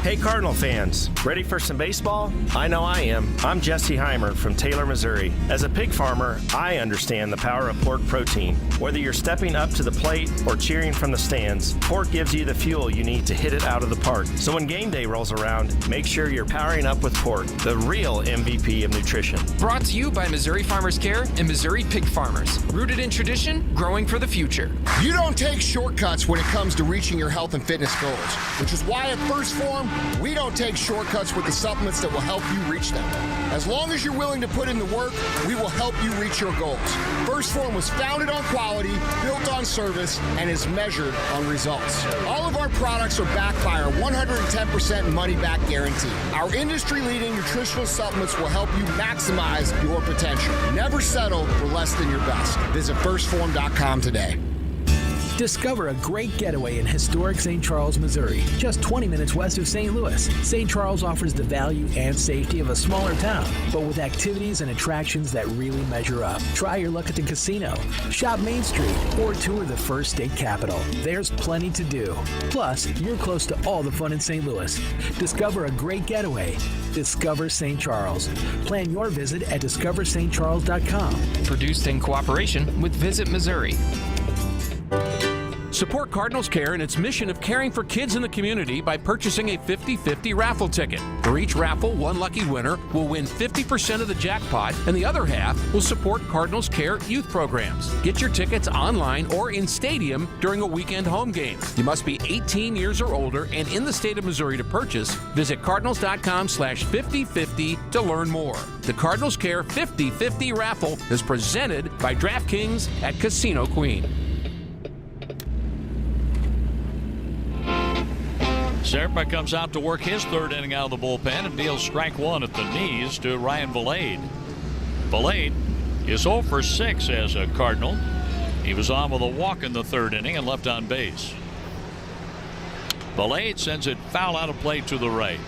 Hey Cardinal fans, ready for some baseball? I know I am. I'm Jesse Heimer from Taylor, Missouri. As a pig farmer, I understand the power of pork protein. Whether you're stepping up to the plate or cheering from the stands, pork gives you the fuel you need to hit it out of the park. So when game day rolls around, make sure you're powering up with pork, the real MVP of nutrition. Brought to you by Missouri Farmers Care and Missouri Pig Farmers. Rooted in tradition, growing for the future. You don't take shortcuts when it comes to reaching your health and fitness goals, which is why at First Form, we don't take shortcuts with the supplements that will help you reach them. As long as you're willing to put in the work, we will help you reach your goals. First Form was founded on quality, built on service, and is measured on results. All of our products are backed by our 110% money-back guarantee. Our industry-leading nutritional supplements will help you maximize your potential. Never settle for less than your best. Visit firstform.com today. Discover a great getaway in historic St. Charles, Missouri, just 20 minutes west of St. Louis. St. Charles offers the value and safety of a smaller town, but with activities and attractions that really measure up. Try your luck at the casino, shop Main Street, or tour the First State Capitol. There's plenty to do. Plus, you're close to all the fun in St. Louis. Discover a great getaway. Discover St. Charles. Plan your visit at discoverstcharles.com. Produced in cooperation with Visit Missouri. Support Cardinals Care and its mission of caring for kids in the community by purchasing a 50-50 raffle ticket. For each raffle, one lucky winner will win 50% of the jackpot, and the other half will support Cardinals Care youth programs. Get your tickets online or in stadium during a weekend home game. You must be 18 years or older and in the state of Missouri to purchase. Visit cardinals.com/5050 to learn more. The Cardinals Care 50-50 raffle is presented by DraftKings at Casino Queen. Serpa comes out to work his third inning out of the bullpen and deals strike one at the knees to Ryan Valade. Valade is 0 for 6 as a Cardinal. He was on with a walk in the third inning and left on base. Valade sends it foul out of play to the right.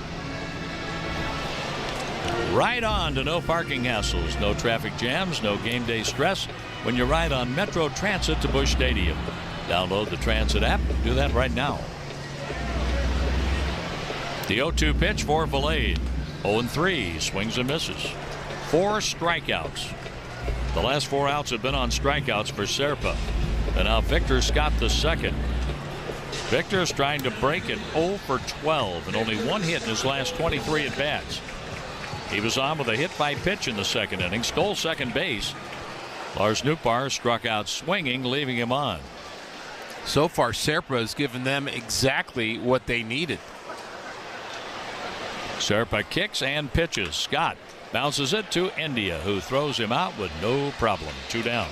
Right on to no parking hassles, no traffic jams, no game day stress when you ride on Metro Transit to Busch Stadium. Download the Transit app. Do that right now. The 0-2 pitch for Valade. 0-3, swings and misses. 4 strikeouts. The last 4 outs have been on strikeouts for Serpa. And now Victor Scott the second. Victor's trying to break an 0 for 12 and only 1 hit in his last 23 at bats. He was on with a hit by pitch in the second inning, stole second base. Lars Nootbaar struck out swinging, leaving him on. So far, Serpa has given them exactly what they needed. Serpa kicks and pitches. Scott bounces it to India, who throws him out with no problem. 2 down.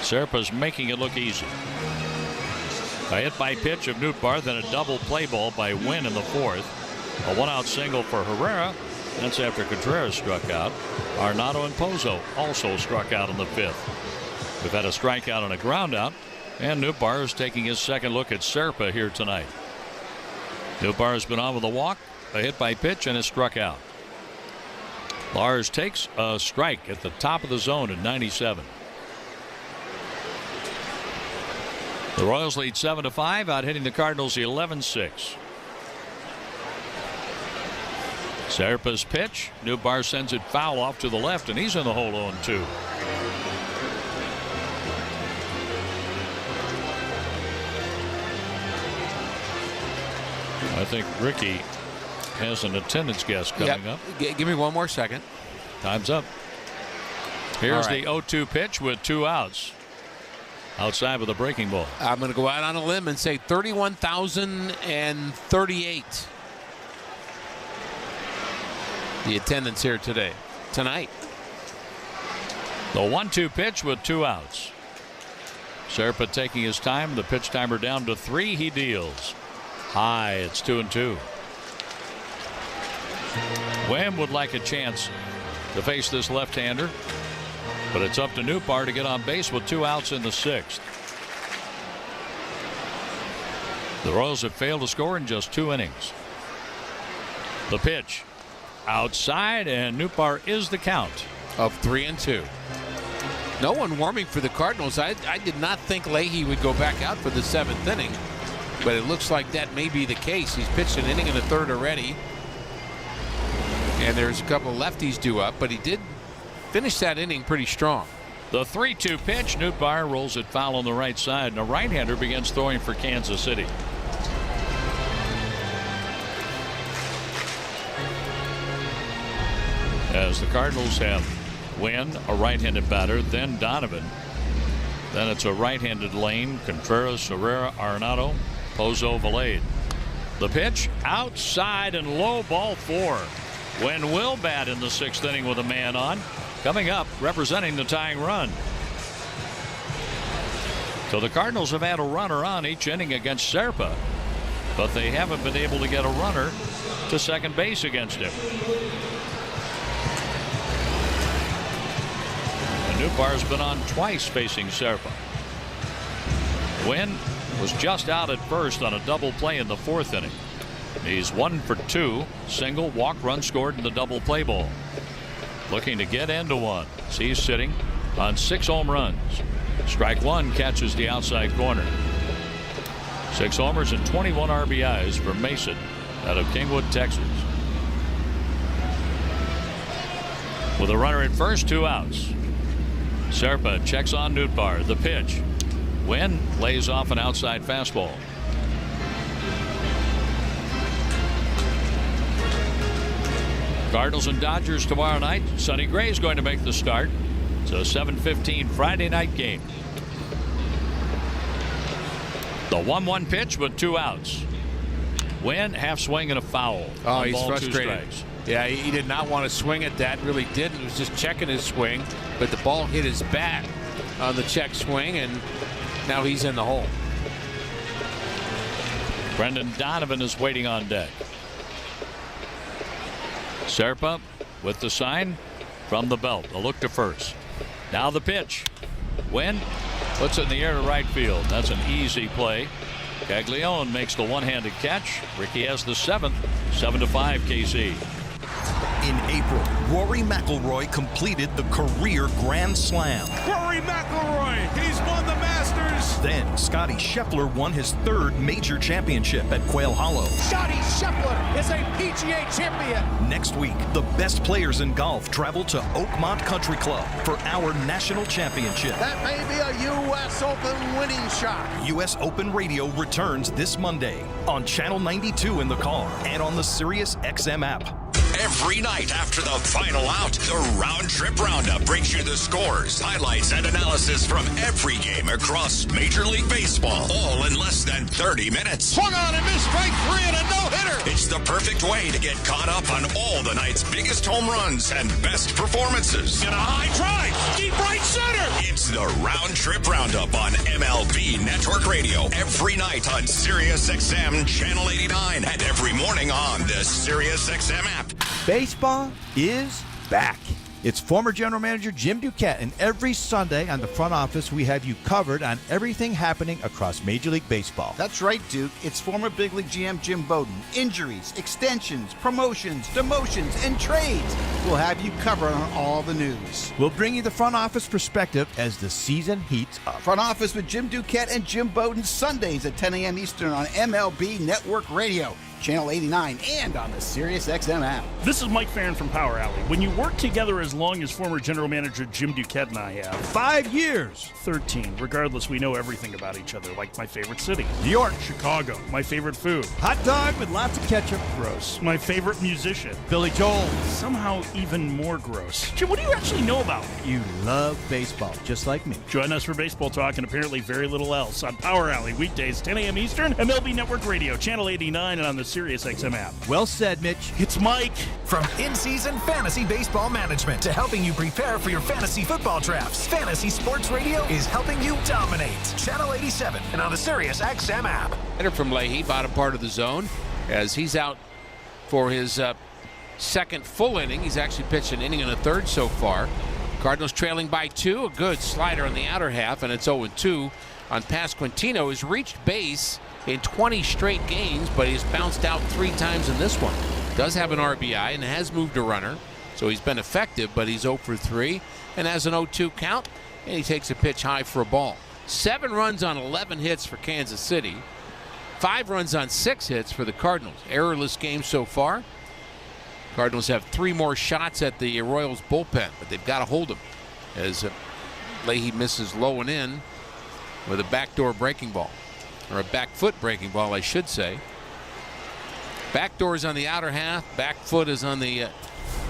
Serpa's making it look easy. A hit by pitch of Nootbaar, then a double play ball by Wynn in the 4th. A 1-out single for Herrera. That's after Contreras struck out. Arenado and Pozo also struck out in the 5th. We've had a strikeout and a ground out, and Nootbaar is taking his second look at Serpa here tonight. Nootbaar has been on with a walk, a hit by pitch, and is struck out. Lars takes a strike at the top of the zone at 97. The Royals lead 7-5, out hitting the Cardinals 11-6. Serpa's pitch. Nootbaar sends it foul off to the left, and he's in the hole 0-2. I think Ricky has an attendance guest coming up. Give me one more second. Time's up. Here's right. The 0-2 pitch with 2 outs. Outside with a breaking ball. I'm going to go out on a limb and say 31,038. The attendance here tonight. The 1-2 pitch with 2 outs. Serpa taking his time. The pitch timer down to 3. He deals. High. It's 2-2. Wham would like a chance to face this left-hander, but it's up to Nootbaar to get on base with 2 outs in the 6th. The Royals have failed to score in just 2 innings. The pitch outside, and Nootbaar is the count of 3-2. No one warming for the Cardinals. I did not think Leahy would go back out for the 7th inning, but it looks like that may be the case. He's pitched an inning in the 3rd already, and there's a couple lefties due up, but he did finish that inning pretty strong. The 3-2 pitch. Nootbaar rolls it foul on the right side, and a right-hander begins throwing for Kansas City. As the Cardinals have Wynn, a right-handed batter, then Donovan. Then it's a right-handed Lane, Contreras, Herrera, Arenado, Pozo, Valade. The pitch outside and low, ball 4. Wynn will bat in the 6th inning with a man on. Coming up, representing the tying run. So the Cardinals have had a runner on each inning against Serpa, but they haven't been able to get a runner to second base against him. Nootbaar's been on twice facing Serpa. Wynn was just out at first on a double play in the 4th inning. He's 1 for 2, single, walk, run scored in the double play ball. Looking to get into one. He's sitting on 6 home runs. Strike 1 catches the outside corner. 6 homers and 21 RBIs for Mason out of Kingwood, Texas. With a runner at first, 2 outs. Serpa checks on Nootbaar. The pitch Wynn lays off an outside fastball. Cardinals and Dodgers tomorrow night. Sonny Gray is going to make the start. It's a 7:15 Friday night game. The 1-1 pitch with 2 outs. Wynn, half swing and a foul. Oh, he's ball, frustrated. Yeah, he did not want to swing at that. Really didn't. He was just checking his swing, but the ball hit his bat on the check swing, and now he's in the hole. Brendan Donovan is waiting on deck. Serpa with the sign from the belt. A look to first. Now the pitch. Wynn puts it in the air to right field. That's an easy play. Caglione makes the one-handed catch. Ricky has the 7th. 7-5 KC. In April, Rory McIlroy completed the career Grand Slam. Rory McIlroy, he's won the Masters. Then Scottie Scheffler won his 3rd major championship at Quail Hollow. Scottie Scheffler is a PGA champion. Next week, the best players in golf travel to Oakmont Country Club for our national championship. That may be a U.S. Open winning shot. U.S. Open Radio returns this Monday on Channel 92 in the car and on the Sirius XM app. Every night after the final out, the Round Trip Roundup brings you the scores, highlights, and analysis from every game across Major League Baseball, all in less than 30 minutes. Swung on and missed, strike 3 and a no-hitter. It's the perfect way to get caught up on all the night's biggest home runs and best performances. And a high drive, deep right center. It's the Round Trip Roundup on MLB Network Radio every night on Sirius XM Channel 89 and every morning on the Sirius XM app. Baseball is back. It's former General Manager Jim Duquette, and every Sunday on the front office, we have you covered on everything happening across Major League Baseball. That's right, Duke. It's former Big League GM Jim Bowden. Injuries, extensions, promotions, demotions, and trades. We'll have you covered on all the news. We'll bring you the front office perspective as the season heats up. Front office with Jim Duquette and Jim Bowden, Sundays at 10 a.m. Eastern on MLB Network Radio, Channel 89, and on the Sirius XM app. This is Mike Farron from Power Alley. When you work together as long as former General Manager Jim Duquette and I have. 5 years. 13. Regardless, we know everything about each other, like my favorite city. New York. Chicago. My favorite food. Hot dog with lots of ketchup. Gross. My favorite musician. Billy Joel. Somehow even more gross. Jim, what do you actually know about me? You love baseball, just like me. Join us for baseball talk and apparently very little else on Power Alley, weekdays, 10 a.m. Eastern, MLB Network Radio, Channel 89, and on the Sirius XM app. Well said, Mitch. It's Mike. From in-season fantasy baseball management to helping you prepare for your fantasy football drafts, Fantasy Sports Radio is helping you dominate. Channel 87 and on the Sirius XM app. Hitter from Leahy, bottom part of the zone, as he's out for his second full inning. He's actually pitched an inning and a third so far. Cardinals trailing by 2. A good slider on the outer half, and it's 0-2 on Pasquantino. Has reached base in 20 straight games, but he's bounced out 3 times in this one. Does have an RBI and has moved a runner, so he's been effective, but he's 0 for 3 and has an 0-2 count, and he takes a pitch high for a ball. 7 runs on 11 hits for Kansas City. 5 runs on 6 hits for the Cardinals. Errorless game so far. Cardinals have 3 more shots at the Royals bullpen, but they've got to hold them as Leahy misses low and in with a backdoor breaking ball, or a back foot breaking ball, I should say. Backdoor is on the outer half. Back foot is on the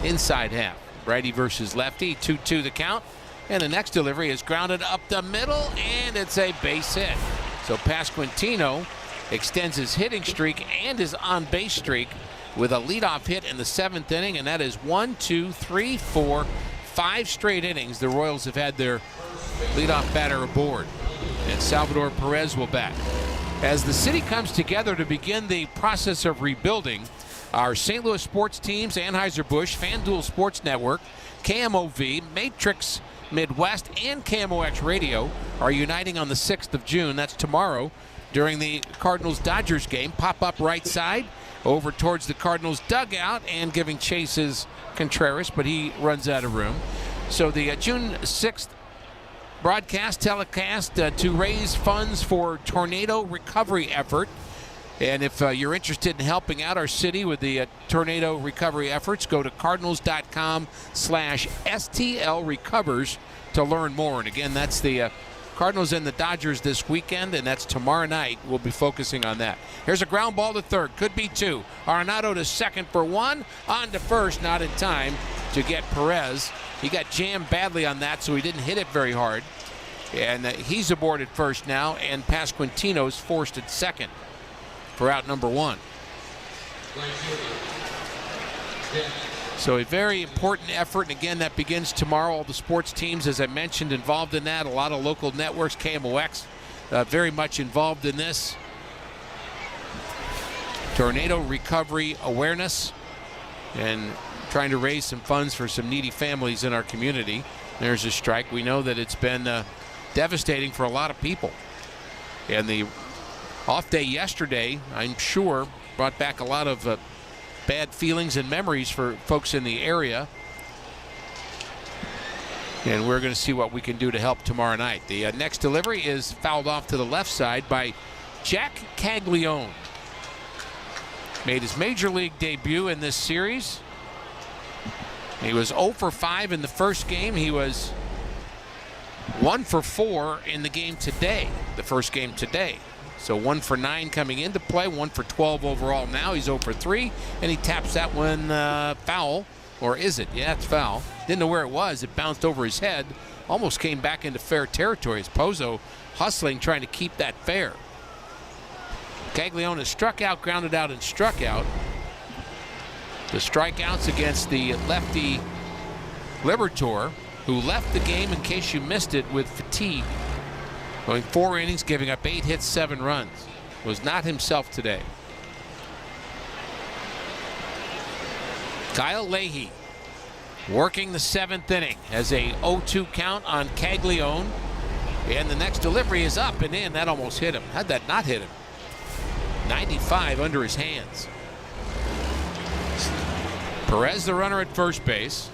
inside half. Righty versus lefty. 2-2 the count. And the next delivery is grounded up the middle, and it's a base hit. So Pasquantino extends his hitting streak and his on-base streak with a leadoff hit in the 7th inning, and that is 1, 2, 3, 4, 5 straight innings the Royals have had their leadoff batter aboard. And Salvador Perez will bat. As the city comes together to begin the process of rebuilding, our St. Louis sports teams, Anheuser-Busch, FanDuel Sports Network, KMOV, Matrix Midwest, and KMOX Radio are uniting on the 6th of June. That's tomorrow during the Cardinals-Dodgers game. Pop up right side over towards the Cardinals dugout and giving chases Contreras, but he runs out of room. So the June 6th broadcast telecast to raise funds for tornado recovery effort. And if you're interested in helping out our city with the tornado recovery efforts, go to cardinals.com/STL Recovers to learn more. And again, that's the Cardinals and the Dodgers this weekend, and that's tomorrow night. We'll be focusing on that. Here's a ground ball to third. Could be two. Arenado to second for one. On to first, not in time to get Perez. He got jammed badly on that, so he didn't hit it very hard. And he's aboard at first now, and Pasquantino's forced at second for out number one. So a very important effort, and again, that begins tomorrow. All the sports teams, as I mentioned, involved in that. A lot of local networks, KMOX, very much involved in this. Tornado recovery awareness and trying to raise some funds for some needy families in our community. There's a strike. We know that it's been devastating for a lot of people. And the off day yesterday, I'm sure, brought back a lot of bad feelings and memories for folks in the area. And we're going to see what we can do to help tomorrow night. The next delivery is fouled off to the left side by Jack Caglione. Made his major league debut in this series. He was 0 for 5 in the first game. He was 1 for 4 in the game today, the first game today. So 1 for 9 coming into play, 1 for 12 overall now. He's 0 for 3, and he taps that one foul. Or is it? Yeah, it's foul. Didn't know where it was. It bounced over his head. Almost came back into fair territory as Pozo hustling, trying to keep that fair. Caglione struck out, grounded out, and struck out. The strikeouts against the lefty Liberatore, who left the game, in case you missed it, with fatigue. Going 4 innings, giving up 8 hits, 7 runs. Was not himself today. Kyle Leahy working the 7th inning as a 0-2 count on Caglione. And the next delivery is up and in. That almost hit him. How'd that not hit him? 95 under his hands. Perez, the runner at first base.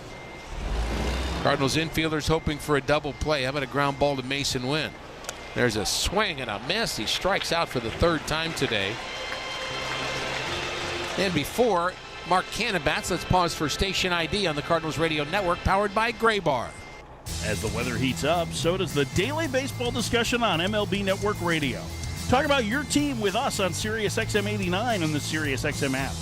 Cardinals infielders hoping for a double play. How about a ground ball to Mason Wynn? There's a swing and a miss. He strikes out for the 3rd time today. And before Mark Canabats, let's pause for station ID on the Cardinals Radio Network, powered by Gray Bar. As the weather heats up, so does the daily baseball discussion on MLB Network Radio. Talk about your team with us on Sirius XM 89 on the Sirius XM app.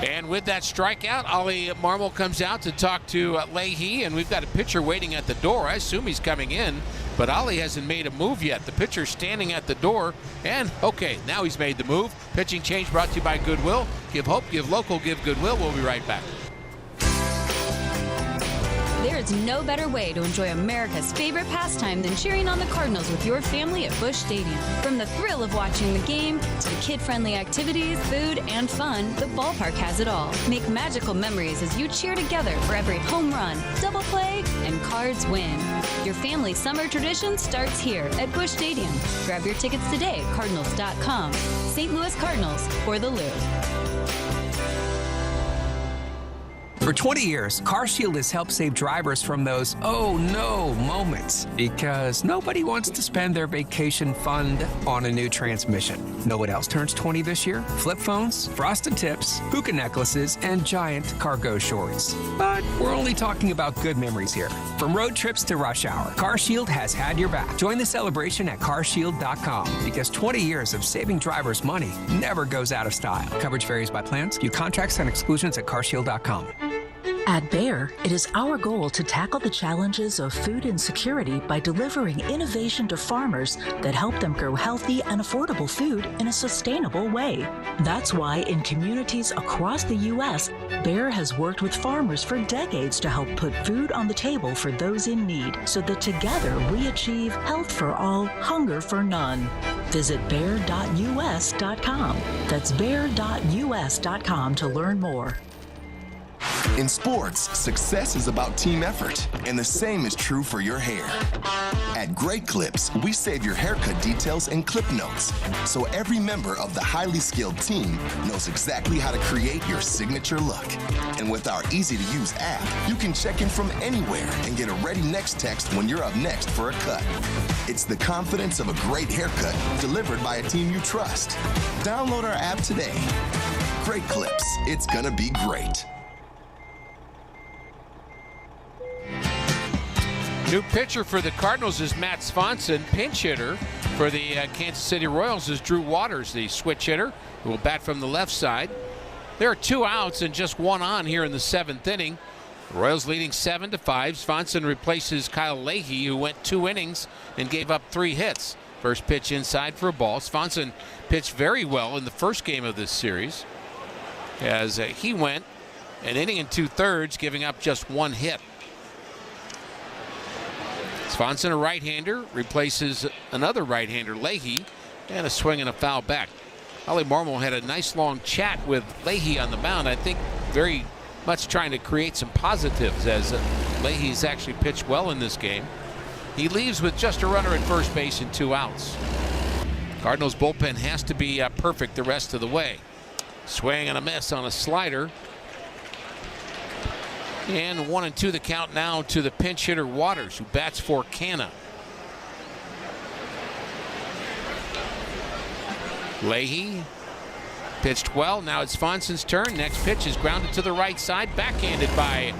And with that strikeout, Ollie Marmol comes out to talk to Leahy, and we've got a pitcher waiting at the door. I assume he's coming in, but Ollie hasn't made a move yet. The pitcher's standing at the door, and okay, now he's made the move. Pitching change brought to you by Goodwill. Give hope, give local, give Goodwill. We'll be right back. There's no better way to enjoy America's favorite pastime than cheering on the Cardinals with your family at Busch Stadium. From the thrill of watching the game to the kid-friendly activities, food, and fun, the ballpark has it all. Make magical memories as you cheer together for every home run, double play, and Cards win. Your family summer tradition starts here at Busch Stadium. Grab your tickets today at Cardinals.com. St. Louis Cardinals for the Lou. For 20 years, CarShield has helped save drivers from those "oh no" moments, because nobody wants to spend their vacation fund on a new transmission. Know what else turns 20 this year? Flip phones, frosted tips, hookah necklaces, and giant cargo shorts. But we're only talking about good memories here. From road trips to rush hour, CarShield has had your back. Join the celebration at carshield.com, because 20 years of saving drivers money never goes out of style. Coverage varies by plans. View contracts and exclusions at carshield.com. At Bayer, it is our goal to tackle the challenges of food insecurity by delivering innovation to farmers that help them grow healthy and affordable food in a sustainable way. That's why in communities across the U.S., Bayer has worked with farmers for decades to help put food on the table for those in need, so that together we achieve health for all, hunger for none. Visit Bayer.us.com. That's Bayer.us.com to learn more. In sports, success is about team effort, and the same is true for your hair. At Great Clips, we save your haircut details in clip notes, so every member of the highly skilled team knows exactly how to create your signature look. And with our easy-to-use app, you can check in from anywhere and get a ready next text when you're up next for a cut. It's the confidence of a great haircut delivered by a team you trust. Download our app today. Great Clips, it's gonna be great. New pitcher for the Cardinals is Matt Swanson. Pinch hitter for the Kansas City Royals is Drew Waters, the switch hitter, who will bat from the left side. There are 2 outs and just 1 on here in the 7th inning. The Royals leading 7-5. Swanson replaces Kyle Leahy, who went 2 innings and gave up 3 hits. First pitch inside for a ball. Swanson pitched very well in the first game of this series, as he went an inning and 2/3, giving up just 1 hit. Swanson, a right-hander, replaces another right-hander, Leahy, and a swing and a foul back. Ollie Marmol had a nice long chat with Leahy on the mound. I think very much trying to create some positives, as Leahy's actually pitched well in this game. He leaves with just a runner at first base and 2 outs. Cardinals bullpen has to be perfect the rest of the way. Swing and a miss on a slider. And 1-2 the count now to the pinch hitter Waters, who bats for Canna. Leahy pitched well. Now it's Swanson's turn. Next pitch is grounded to the right side, backhanded by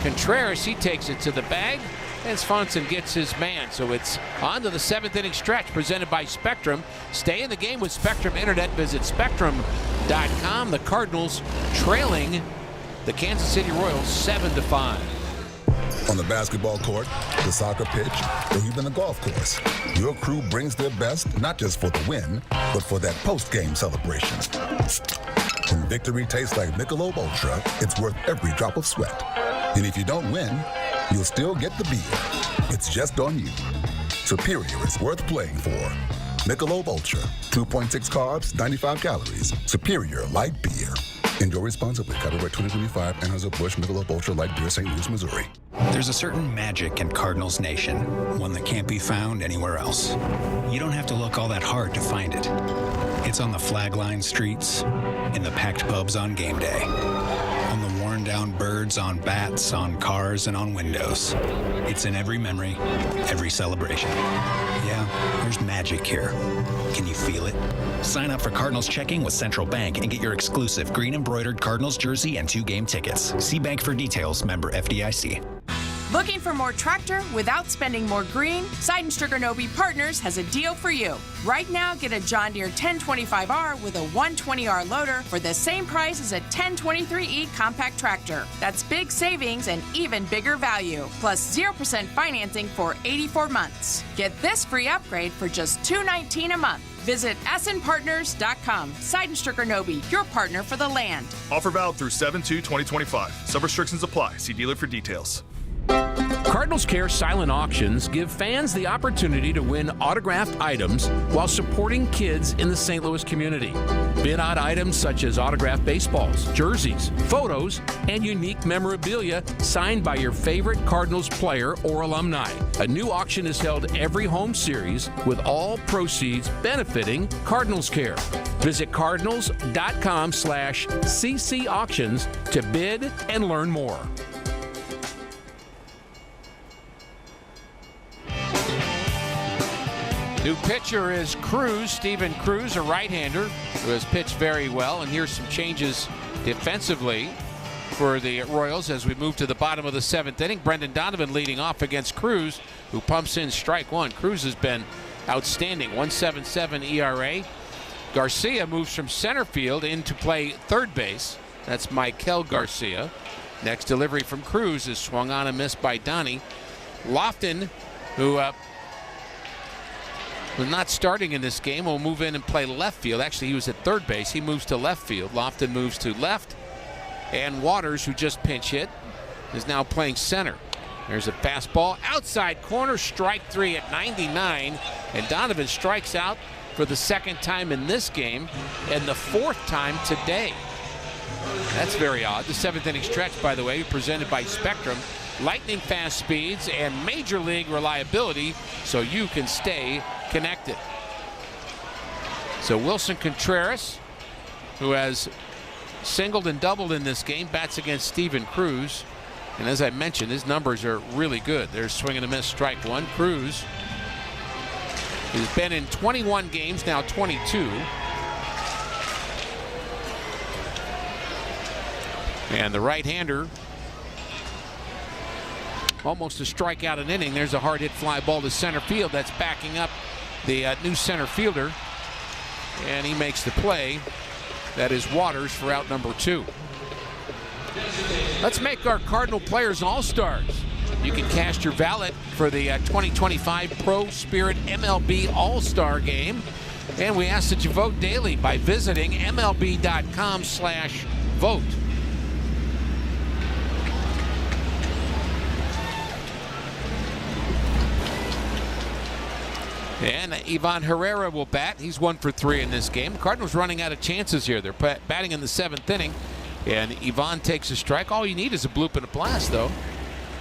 Contreras. He takes it to the bag, and Swanson gets his man. So it's on to the 7th inning stretch, presented by Spectrum. Stay in the game with Spectrum Internet. Visit Spectrum.com. The Cardinals trailing the Kansas City Royals 7-5. On the basketball court, the soccer pitch, or even the golf course, your crew brings their best not just for the win, but for that post-game celebration. When victory tastes like Michelob Ultra, it's worth every drop of sweat. And if you don't win, you'll still get the beer. It's just on you. Superior is worth playing for. Michelob Ultra, 2.6 carbs, 95 calories. Superior light beer. Enjoy responsibly. Copyright 2025, Anheuser-Busch Michelob Ultra Light Beer, St. Louis, Missouri. There's a certain magic in Cardinals Nation, one that can't be found anywhere else. You don't have to look all that hard to find it. It's on the flag-lined streets, in the packed pubs on game day, on the worn-down birds on bats, on cars, and on windows. It's in every memory, every celebration. Yeah, there's magic here. Can you feel it? Sign up for Cardinals checking with Central Bank and get your exclusive green embroidered Cardinals jersey and 2 game tickets. See Bank for details. Member FDIC. Looking for more tractor without spending more green? Seidenstricker Nobe Partners has a deal for you. Right now, get a John Deere 1025R with a 120R loader for the same price as a 1023E compact tractor. That's big savings and even bigger value, plus 0% financing for 84 months. Get this free upgrade for just $219 a month. Visit snpartners.com. Seidenstricker Nobe, your partner for the land. Offer valid through 7/2/2025. Some restrictions apply. See dealer for details. Cardinals Care Silent Auctions give fans the opportunity to win autographed items while supporting kids in the St. Louis community. Bid on items such as autographed baseballs, jerseys, photos, and unique memorabilia signed by your favorite Cardinals player or alumni. A new auction is held every home series, with all proceeds benefiting Cardinals Care. Visit cardinals.com/CC auctions to bid and learn more. New pitcher is Cruz, Steven Cruz, a right-hander who has pitched very well. And here's some changes defensively for the Royals as we move to the bottom of the 7th inning. Brendan Donovan leading off against Cruz, who pumps in strike one. Cruz has been outstanding, 1.77 ERA. Garcia moves from center field in to play third base. That's Michael Garcia. Next delivery from Cruz is swung on and missed by Donnie. Lofton, who was not starting in this game, will move in and play left field. Actually, he was at third base. He moves to left field. Lofton moves to left. And Waters, who just pinch hit, is now playing center. There's a fastball outside corner, strike 3 at 99. And Donovan strikes out for the 2nd time in this game and the 4th time today. That's very odd. The 7th inning stretch, by the way, presented by Spectrum. Lightning fast speeds and major league reliability, so you can stay connected. So Wilson Contreras, who has singled and doubled in this game, bats against Steven Cruz. And as I mentioned, his numbers are really good. There's swing and a miss, strike one. Cruz has been in 21 games, now 22. And the right-hander, almost a strikeout an inning. There's a hard hit fly ball to center field. That's backing up the new center fielder. And he makes the play. That is Waters for out number 2. Let's make our Cardinal players all-stars. You can cast your ballot for the 2025 Pro Spirit MLB All-Star Game. And we ask that you vote daily by visiting MLB.com/vote. And Ivan Herrera will bat. He's 1 for 3 in this game. Cardinals running out of chances here. They're batting in the 7th inning. And Ivan takes a strike. All you need is a bloop and a blast, though.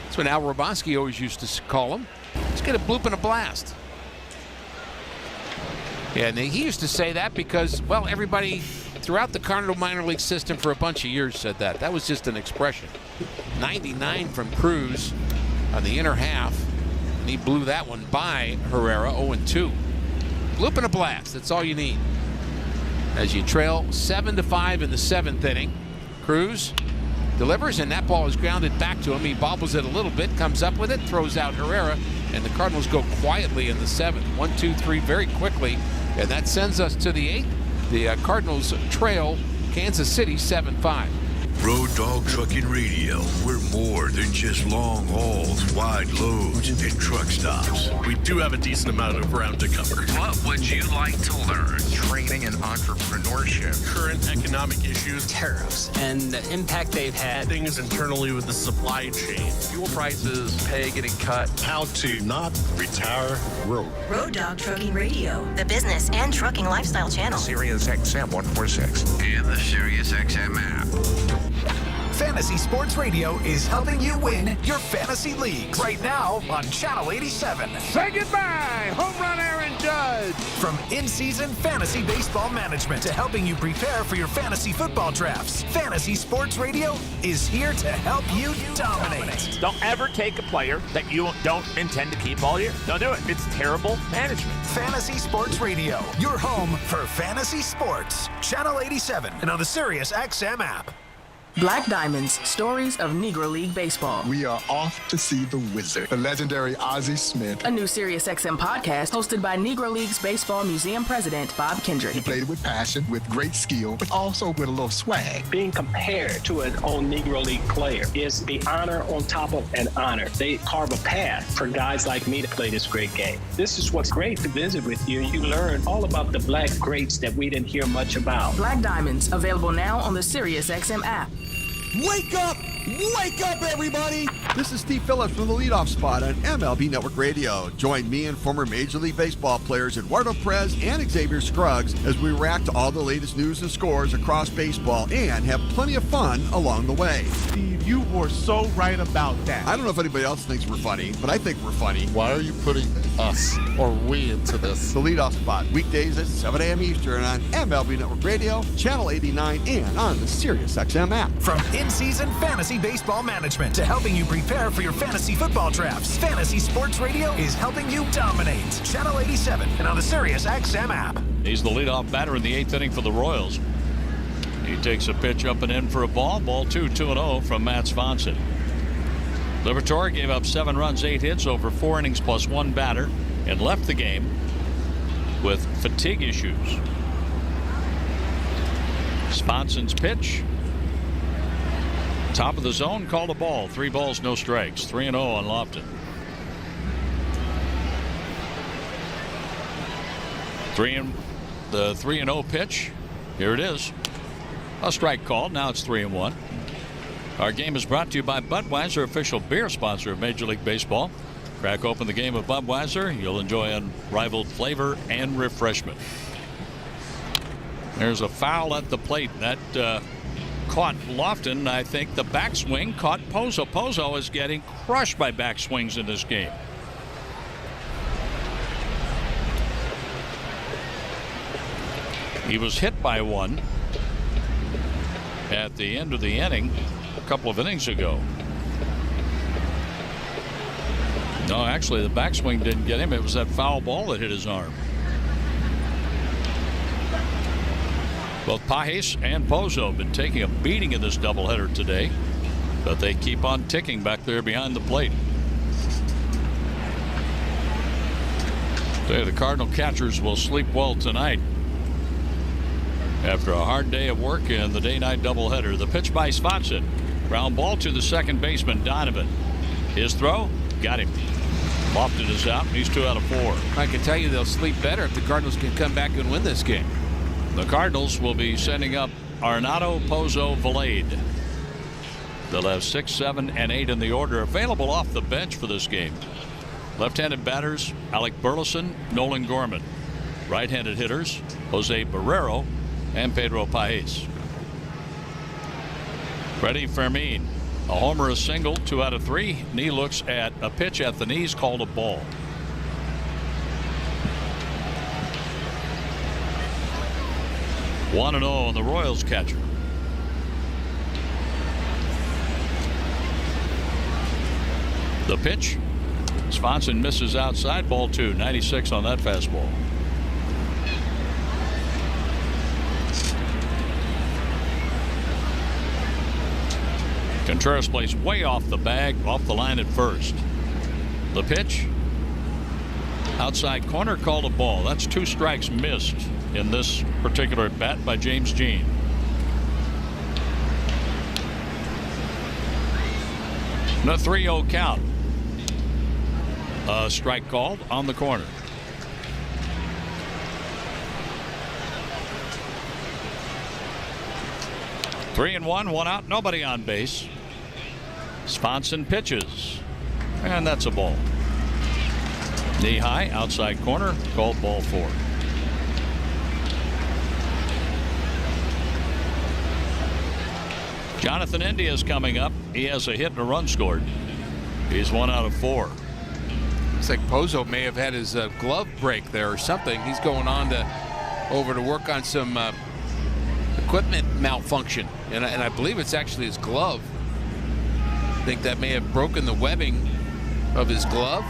That's what Al Robanski always used to call him. Let's get a bloop and a blast. And he used to say that because, well, everybody throughout the Cardinal minor league system for a bunch of years said that. That was just an expression. 99 from Cruz on the inner half. And he blew that one by Herrera, 0-2. Bloop and a blast. That's all you need. As you trail 7-5 in the 7th inning. Cruz delivers, and that ball is grounded back to him. He bobbles it a little bit, comes up with it, throws out Herrera, and the Cardinals go quietly in the 7th. 1-2-3 very quickly, and that sends us to the 8th. The Cardinals trail Kansas City 7-5. Road Dog Trucking Radio. We're more than just long hauls, wide loads, and truck stops. We do have a decent amount of ground to cover. What would you like to learn? Training and entrepreneurship. Current economic issues. Tariffs and the impact they've had. Things internally with the supply chain. Fuel prices, pay getting cut. How to not retire road. Road Dog Trucking Radio. The business and trucking lifestyle channel. Sirius XM 146. And the Sirius XM app. Fantasy Sports Radio is helping you win your fantasy leagues right now on Channel 87. Say goodbye, home run Aaron Judge. From in-season fantasy baseball management to helping you prepare for your fantasy football drafts, Fantasy Sports Radio is here to help you dominate. Don't ever take a player that you don't intend to keep all year. Don't do it. It's terrible management. Fantasy Sports Radio, your home for fantasy sports. Channel 87 and on the Sirius XM app. Black Diamonds, Stories of Negro League Baseball. We are off to see the wizard, the legendary Ozzie Smith. A new SiriusXM podcast hosted by Negro Leagues Baseball Museum President Bob Kendrick. He played with passion, with great skill, but also with a little swag. Being compared to an old Negro League player is the honor on top of an honor. They carve a path for guys like me to play this great game. This is what's great to visit with you. You learn all about the black greats that we didn't hear much about. Black Diamonds, available now on the SiriusXM app. Wake up! Wake up, everybody! This is Steve Phillips from the leadoff spot on MLB Network Radio. Join me and former Major League Baseball players Eduardo Perez and Xavier Scruggs as we react to all the latest news and scores across baseball and have plenty of fun along the way. Steve, you were so right about that. I don't know if anybody else thinks we're funny, but I think we're funny. Why are you putting us or we into this? The leadoff spot, weekdays at 7 a.m. Eastern on MLB Network Radio, Channel 89, and on the SiriusXM app. From in-season fantasy baseball management to helping you prepare for your fantasy football drafts, Fantasy Sports Radio is helping you dominate. Channel 87 and on the SiriusXM app. He's the leadoff batter in the 8th inning for the Royals. He takes a pitch up and in for a ball. Ball 2-0 from Matt Swanson. Liberatore gave up 7 runs, 8 hits over 4 innings plus 1 batter and left the game with fatigue issues. Swanson's pitch. Top of the zone, called a ball. 3 balls, no strikes. 3-0 on Lofton. The 3-0 pitch. Here it is. A strike called. Now it's 3-1. Our game is brought to you by Budweiser, official beer sponsor of Major League Baseball. Crack open the game of Budweiser. You'll enjoy unrivaled flavor and refreshment. There's a foul at the plate. That caught Lofton. I think the backswing caught Pozo. Pozo is getting crushed by backswings in this game. He was hit by one at the end of the inning a couple of innings ago. No, actually the backswing didn't get him. It was that foul ball that hit his arm. Both Pages and Pozo have been taking a beating in this doubleheader today, but they keep on ticking back there behind the plate. The Cardinal catchers will sleep well tonight after a hard day of work in the day-night doubleheader. The pitch by Svensson. Ground ball to the second baseman, Donovan. His throw, got him. Lofted is out, and he's 2 out of 4. I can tell you they'll sleep better if the Cardinals can come back and win this game. The Cardinals will be sending up Arenado, Pozo, Valade. They'll have 6, 7, and 8 in the order available off the bench for this game. Left-handed batters, Alec Burleson, Nolan Gorman. Right-handed hitters, Jose Barrero and Pedro Paez. Freddie Fermin, a homer, a single, 2 out of 3. Knee looks at a pitch at the knees, called a ball. One and 0 on the Royals catcher. The pitch. Svensson misses outside, ball 2, 96 on that fastball. Contreras plays way off the bag, off the line at first. The pitch. Outside corner, called a ball. That's 2 strikes missed in this particular at bat by James Jean. And a 3-0 count. A strike called on the corner. Three and one out, nobody on base. Svensson pitches, and that's a ball. Knee high, outside corner, called ball 4. Jonathan India is coming up. He has a hit and a run scored. He's 1 out of 4. Looks like Pozo may have had his glove break there or something. He's going on over to work on some equipment malfunction, and I believe it's actually his glove. I think that may have broken the webbing of his glove.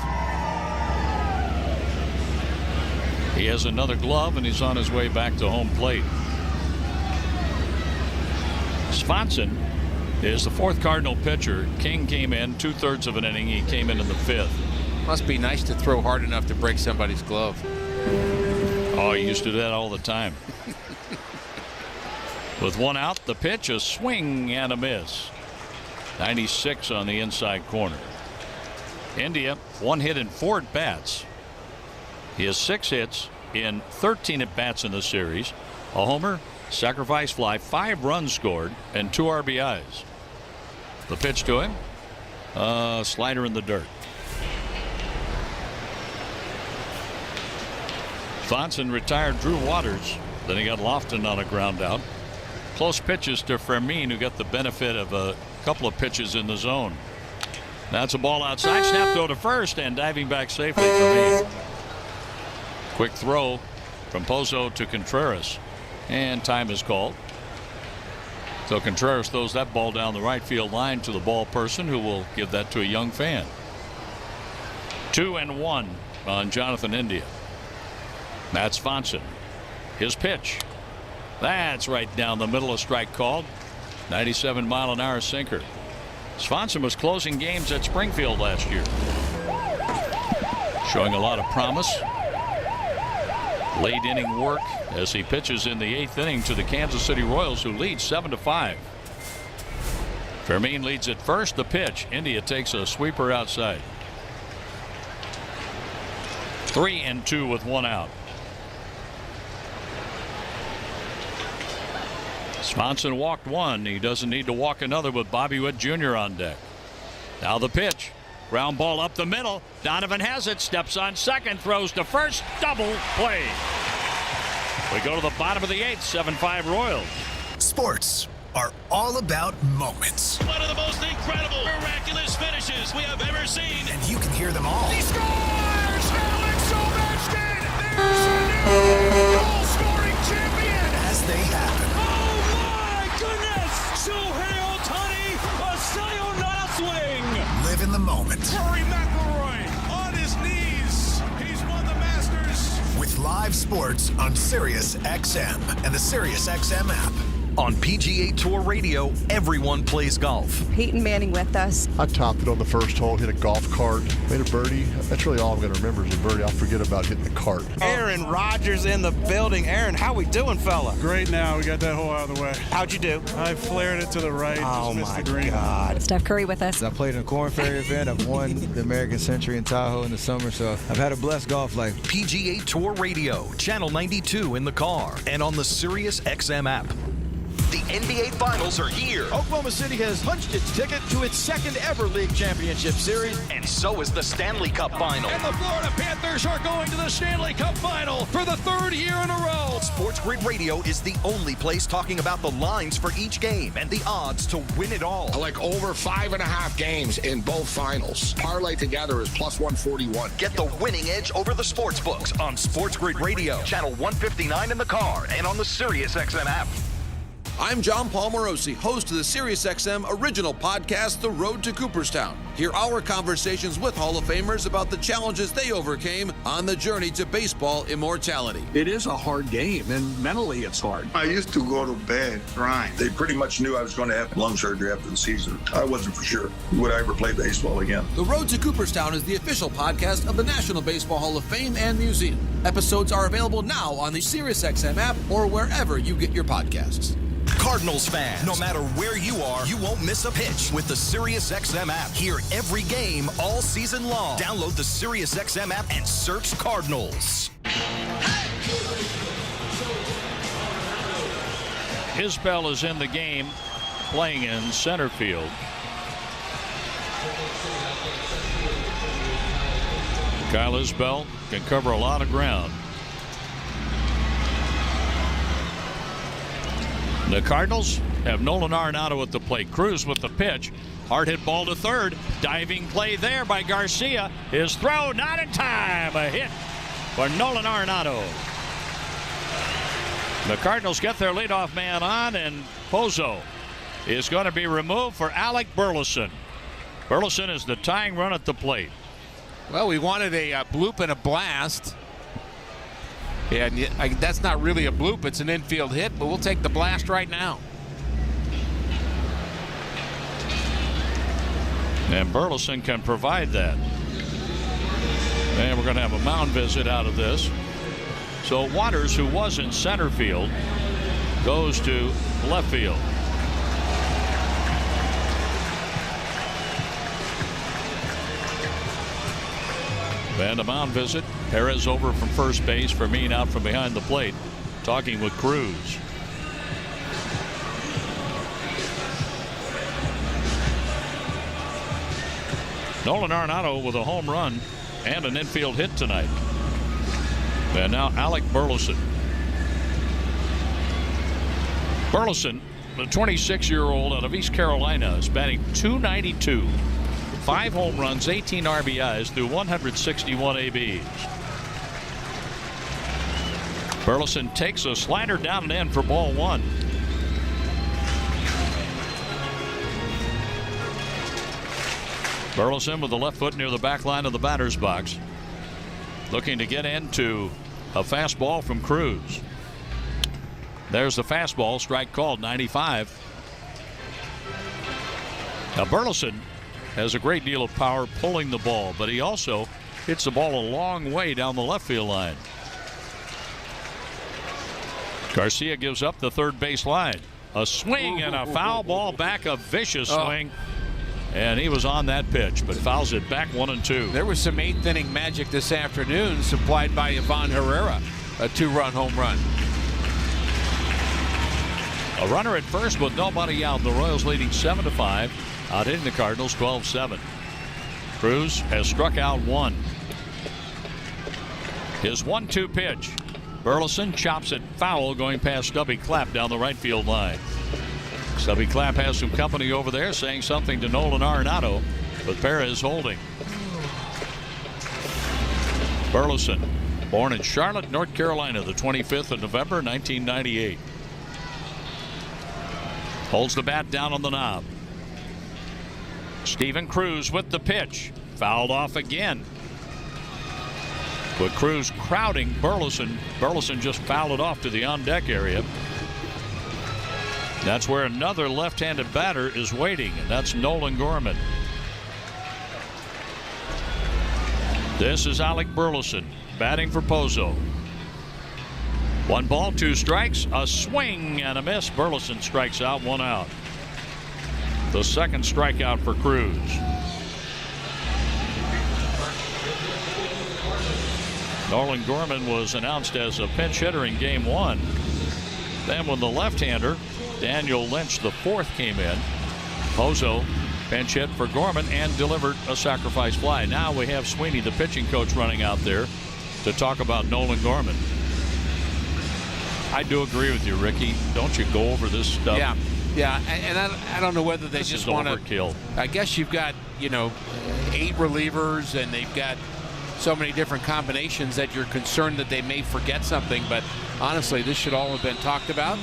He has another glove, and he's on his way back to home plate. Svensson is the 4th Cardinal pitcher. King came in 2/3 of an inning. He came in the 5th. Must be nice to throw hard enough to break somebody's glove. Oh, he used to do that all the time. With 1 out, the pitch, a swing and a miss. 96 on the inside corner. India, 1 hit in 4 at bats. He has 6 hits in 13 at bats in the series. A homer, sacrifice fly, 5 runs scored, and 2 RBIs. The pitch to him, slider in the dirt. Svensson retired Drew Waters. Then he got Lofton on a ground out. Close pitches to Fermin, who got the benefit of a couple of pitches in the zone. That's a ball outside. Snap throw to first, and diving back safely Fermin. Quick throw from Pozo to Contreras, and time is called. So Contreras throws that ball down the right field line to the ball person, who will give that to a young fan. 2-1 on Jonathan India. That's Svensson. His pitch. That's right down the middle, a strike called. 97-mile-an-hour sinker. Svensson was closing games at Springfield last year. Showing a lot of promise. Late inning work as he pitches in the 8th inning to the Kansas City Royals, who lead 7-5. Fermin leads at first. The pitch. India takes a sweeper outside. 3-2 with 1 out. Svensson walked 1. He doesn't need to walk another with Bobby Witt Jr. on deck. Now the pitch. Ground ball up the middle. Donovan has it. Steps on second. Throws to first. Double play. We go to the bottom of the 8th. 7-5 Royals. Sports are all about moments. One of the most incredible, miraculous finishes we have ever seen. And you can hear them all. He scores! Alex Ovechkin! There's a new goal-scoring champion! As they happen. Shohei Ohtani, a sayonara swing. Live in the moment. Rory McIlroy on his knees. He's won the Masters. With live sports on Sirius XM and the Sirius XM app. On PGA Tour Radio, everyone plays golf. Peyton Manning with us. I topped it on the first hole, hit a golf cart, made a birdie. That's really all I'm going to remember is a birdie. I'll forget about hitting the cart. Aaron Rodgers in the building. Aaron, how we doing, fella? Great now. We got that hole out of the way. How'd you do? I flared it to the right. Oh, just missed my the green. God. Steph Curry with us. I played in a Corn Ferry event. I've won the American Century in Tahoe in the summer, so I've had a blessed golf life. PGA Tour Radio, Channel 92 in the car and on the Sirius XM app. The NBA Finals are here. Oklahoma City has punched its ticket to its second ever league championship series. And so is the Stanley Cup Final. And the Florida Panthers are going to the Stanley Cup Final for the third year in a row. Sports Grid Radio is the only place talking about the lines for each game and the odds to win it all. I like over 5.5 games in both finals. Parlay together is plus 141. Get the winning edge over the sports books on Sports Grid Radio, Channel 159 in the car and on the Sirius XM app. I'm John Palmarosi, host of the SiriusXM original podcast, The Road to Cooperstown. Hear our conversations with Hall of Famers about the challenges they overcame on the journey to baseball immortality. It is a hard game, and mentally it's hard. I used to go to bed crying. They pretty much knew I was going to have lung surgery after the season. I wasn't for sure. Would I ever play baseball again? The Road to Cooperstown is the official podcast of the National Baseball Hall of Fame and Museum. Episodes are available now on the SiriusXM app or wherever you get your podcasts. Cardinals fans, no matter where you are, you won't miss a pitch with the SiriusXM app. Hear every game all season long. Download the SiriusXM app and search Cardinals. Isbell is in the game, playing in center field. Kyle Isbell can cover a lot of ground. The Cardinals have Nolan Arenado at the plate. Cruz with the pitch. Hard hit ball to third. Diving play there by Garcia. His throw not in time. A hit for Nolan Arenado. The Cardinals get their leadoff man on, and Pozo is going to be removed for Alec Burleson. Burleson is the tying run at the plate. Well, we wanted a bloop and a blast. Yeah, that's not really a bloop. It's an infield hit, but we'll take the blast right now. And Burleson can provide that. And we're going to have a mound visit out of this. So Waters, who was in center field, goes to left field. And a mound visit. Perez over from first base. Fermin out from behind the plate, talking with Cruz. Nolan Arenado with a home run and an infield hit tonight. And now Alec Burleson. Burleson, the 26-year-old out of East Carolina, is batting .292. 5 home runs, 18 RBIs through 161 ABs. Burleson takes a slider down and in for ball 1. Burleson with the left foot near the back line of the batter's box, looking to get into a fastball from Cruz. There's the fastball, strike called, 95. Now Burleson has a great deal of power pulling the ball, but he also hits the ball a long way down the left field line. Garcia gives up the third base line. A swing and a foul ball back, a vicious swing. And he was on that pitch, but fouls it back 1-2. There was some 8th inning magic this afternoon supplied by Ivan Herrera, a 2-run home run. A runner at first with nobody out. The Royals leading 7-5. Out hitting the Cardinals 12-7. Cruz has struck out 1. His 1-2 pitch. Burleson chops it foul, going past Stubby Clapp down the right field line. Stubby Clapp has some company over there, saying something to Nolan Arenado, but Perez holding. Burleson, born in Charlotte, North Carolina, the 25th of November, 1998. Holds the bat down on the knob. Steven Cruz with the pitch. Fouled off again. With Cruz crowding Burleson. Burleson just fouled it off to the on-deck area. That's where another left-handed batter is waiting, and that's Nolan Gorman. This is Alec Burleson batting for Pozo. 1 ball, 2 strikes, a swing and a miss. Burleson strikes out, 1 out. The second strikeout for Cruz. Nolan Gorman was announced as a pinch hitter in game 1. Then when the left-hander, Daniel Lynch, the 4th, came in, Pozo pinch hit for Gorman and delivered a sacrifice fly. Now we have Sweeney, the pitching coach, running out there to talk about Nolan Gorman. I do agree with you, Ricky. Don't you go over this stuff? Yeah, and I don't know whether they just want to. Overkill. I guess you've got 8 relievers, and they've got so many different combinations that you're concerned that they may forget something. But honestly, this should all have been talked about,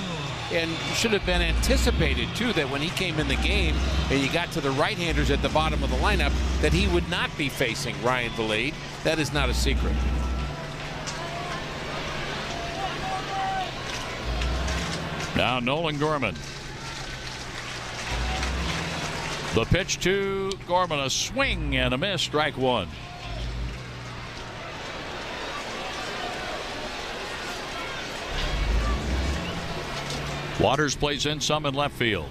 and should have been anticipated too. That when he came in the game and you got to the right-handers at the bottom of the lineup, that he would not be facing Ryan Vilade. That is not a secret. Now Nolan Gorman. The pitch to Gorman, a swing and a miss, strike 1. Waters plays in some in left field.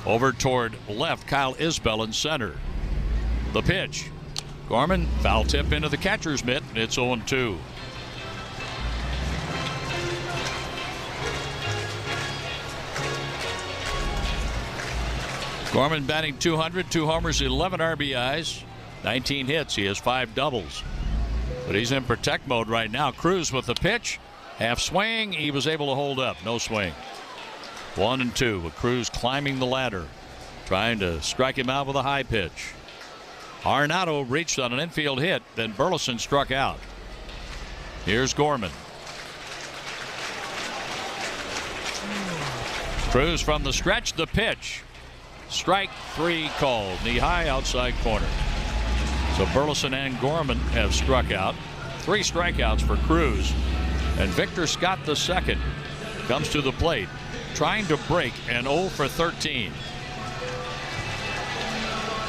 Over toward left, Kyle Isbell in center. The pitch. Gorman, foul tip into the catcher's mitt. It's 0-2. Gorman batting .200, 2 homers, 11 RBIs, 19 hits. He has 5 doubles. But he's in protect mode right now. Cruz with the pitch. Half swing. He was able to hold up. No swing. 1-2 with Cruz climbing the ladder, trying to strike him out with a high pitch. Arenado reached on an infield hit, then Burleson struck out. Here's Gorman. Cruz from the stretch, the pitch. Strike 3 called, knee high outside corner. So Burleson and Gorman have struck out. 3 strikeouts for Cruz. And Victor Scott II comes to the plate, trying to break an 0 for 13.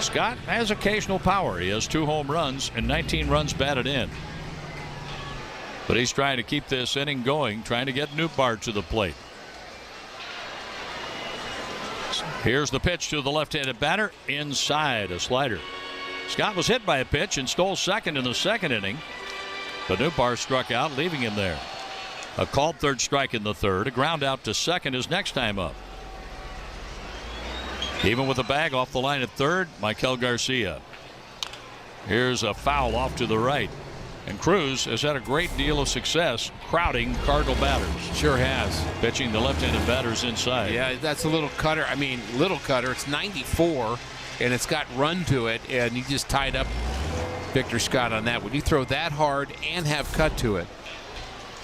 Scott has occasional power. He has 2 home runs and 19 runs batted in. But he's trying to keep this inning going, trying to get Nootbaar to the plate. Here's the pitch to the left-handed batter, inside, a slider. Scott was hit by a pitch and stole second in the second inning, but Nootbaar struck out, leaving him there. A called third strike in the third. A ground out to second his next time up. Even with a bag off the line at third, Michael Garcia. Here's a foul off to the right. And Cruz has had a great deal of success crowding Cardinal batters. Sure has. Pitching the left-handed batters inside. Yeah, that's a little cutter. I mean, little cutter. It's 94, and it's got run to it, and he just tied up Victor Scott on that. When you throw that hard and have cut to it,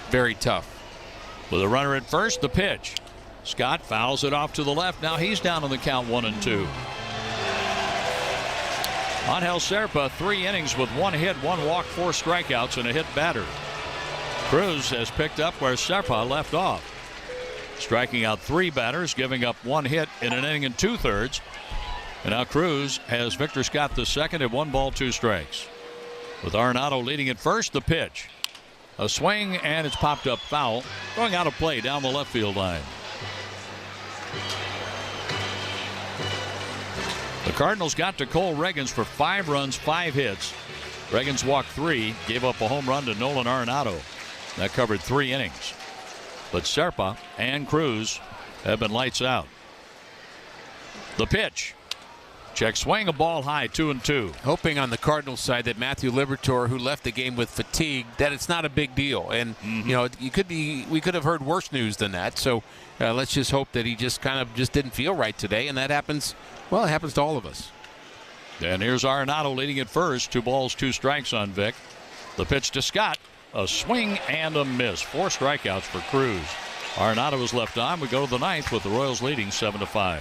very tough. With a runner at first, the pitch. Scott fouls it off to the left. Now he's down on the count, 1-2. Angel Serpa, 3 innings with 1 hit, 1 walk, 4 strikeouts, and a hit batter. Cruz has picked up where Serpa left off, striking out 3 batters, giving up 1 hit in an inning and 2/3. And now Cruz has Victor Scott II at 1 ball, 2 strikes. With Arenado leading at first, the pitch. A swing, and it's popped up foul, going out of play down the left field line. The Cardinals got to Cole Reagans for 5 runs, 5 hits. Reagans walked 3, gave up a home run to Nolan Arenado. That covered 3 innings. But Serpa and Cruz have been lights out. The pitch. Check swing, a ball high, 2-2. Hoping on the Cardinals side that Matthew Liberatore, who left the game with fatigue, that it's not a big deal. And you know, we could have heard worse news than that. So let's just hope that he just didn't feel right today, and that happens. Well, it happens to all of us. And here's Arenado leading at first. 2 balls, 2 strikes on Vic. The pitch to Scott. A swing and a miss. 4 strikeouts for Cruz. Arenado is left on. We go to the 9th with the Royals leading 7-5.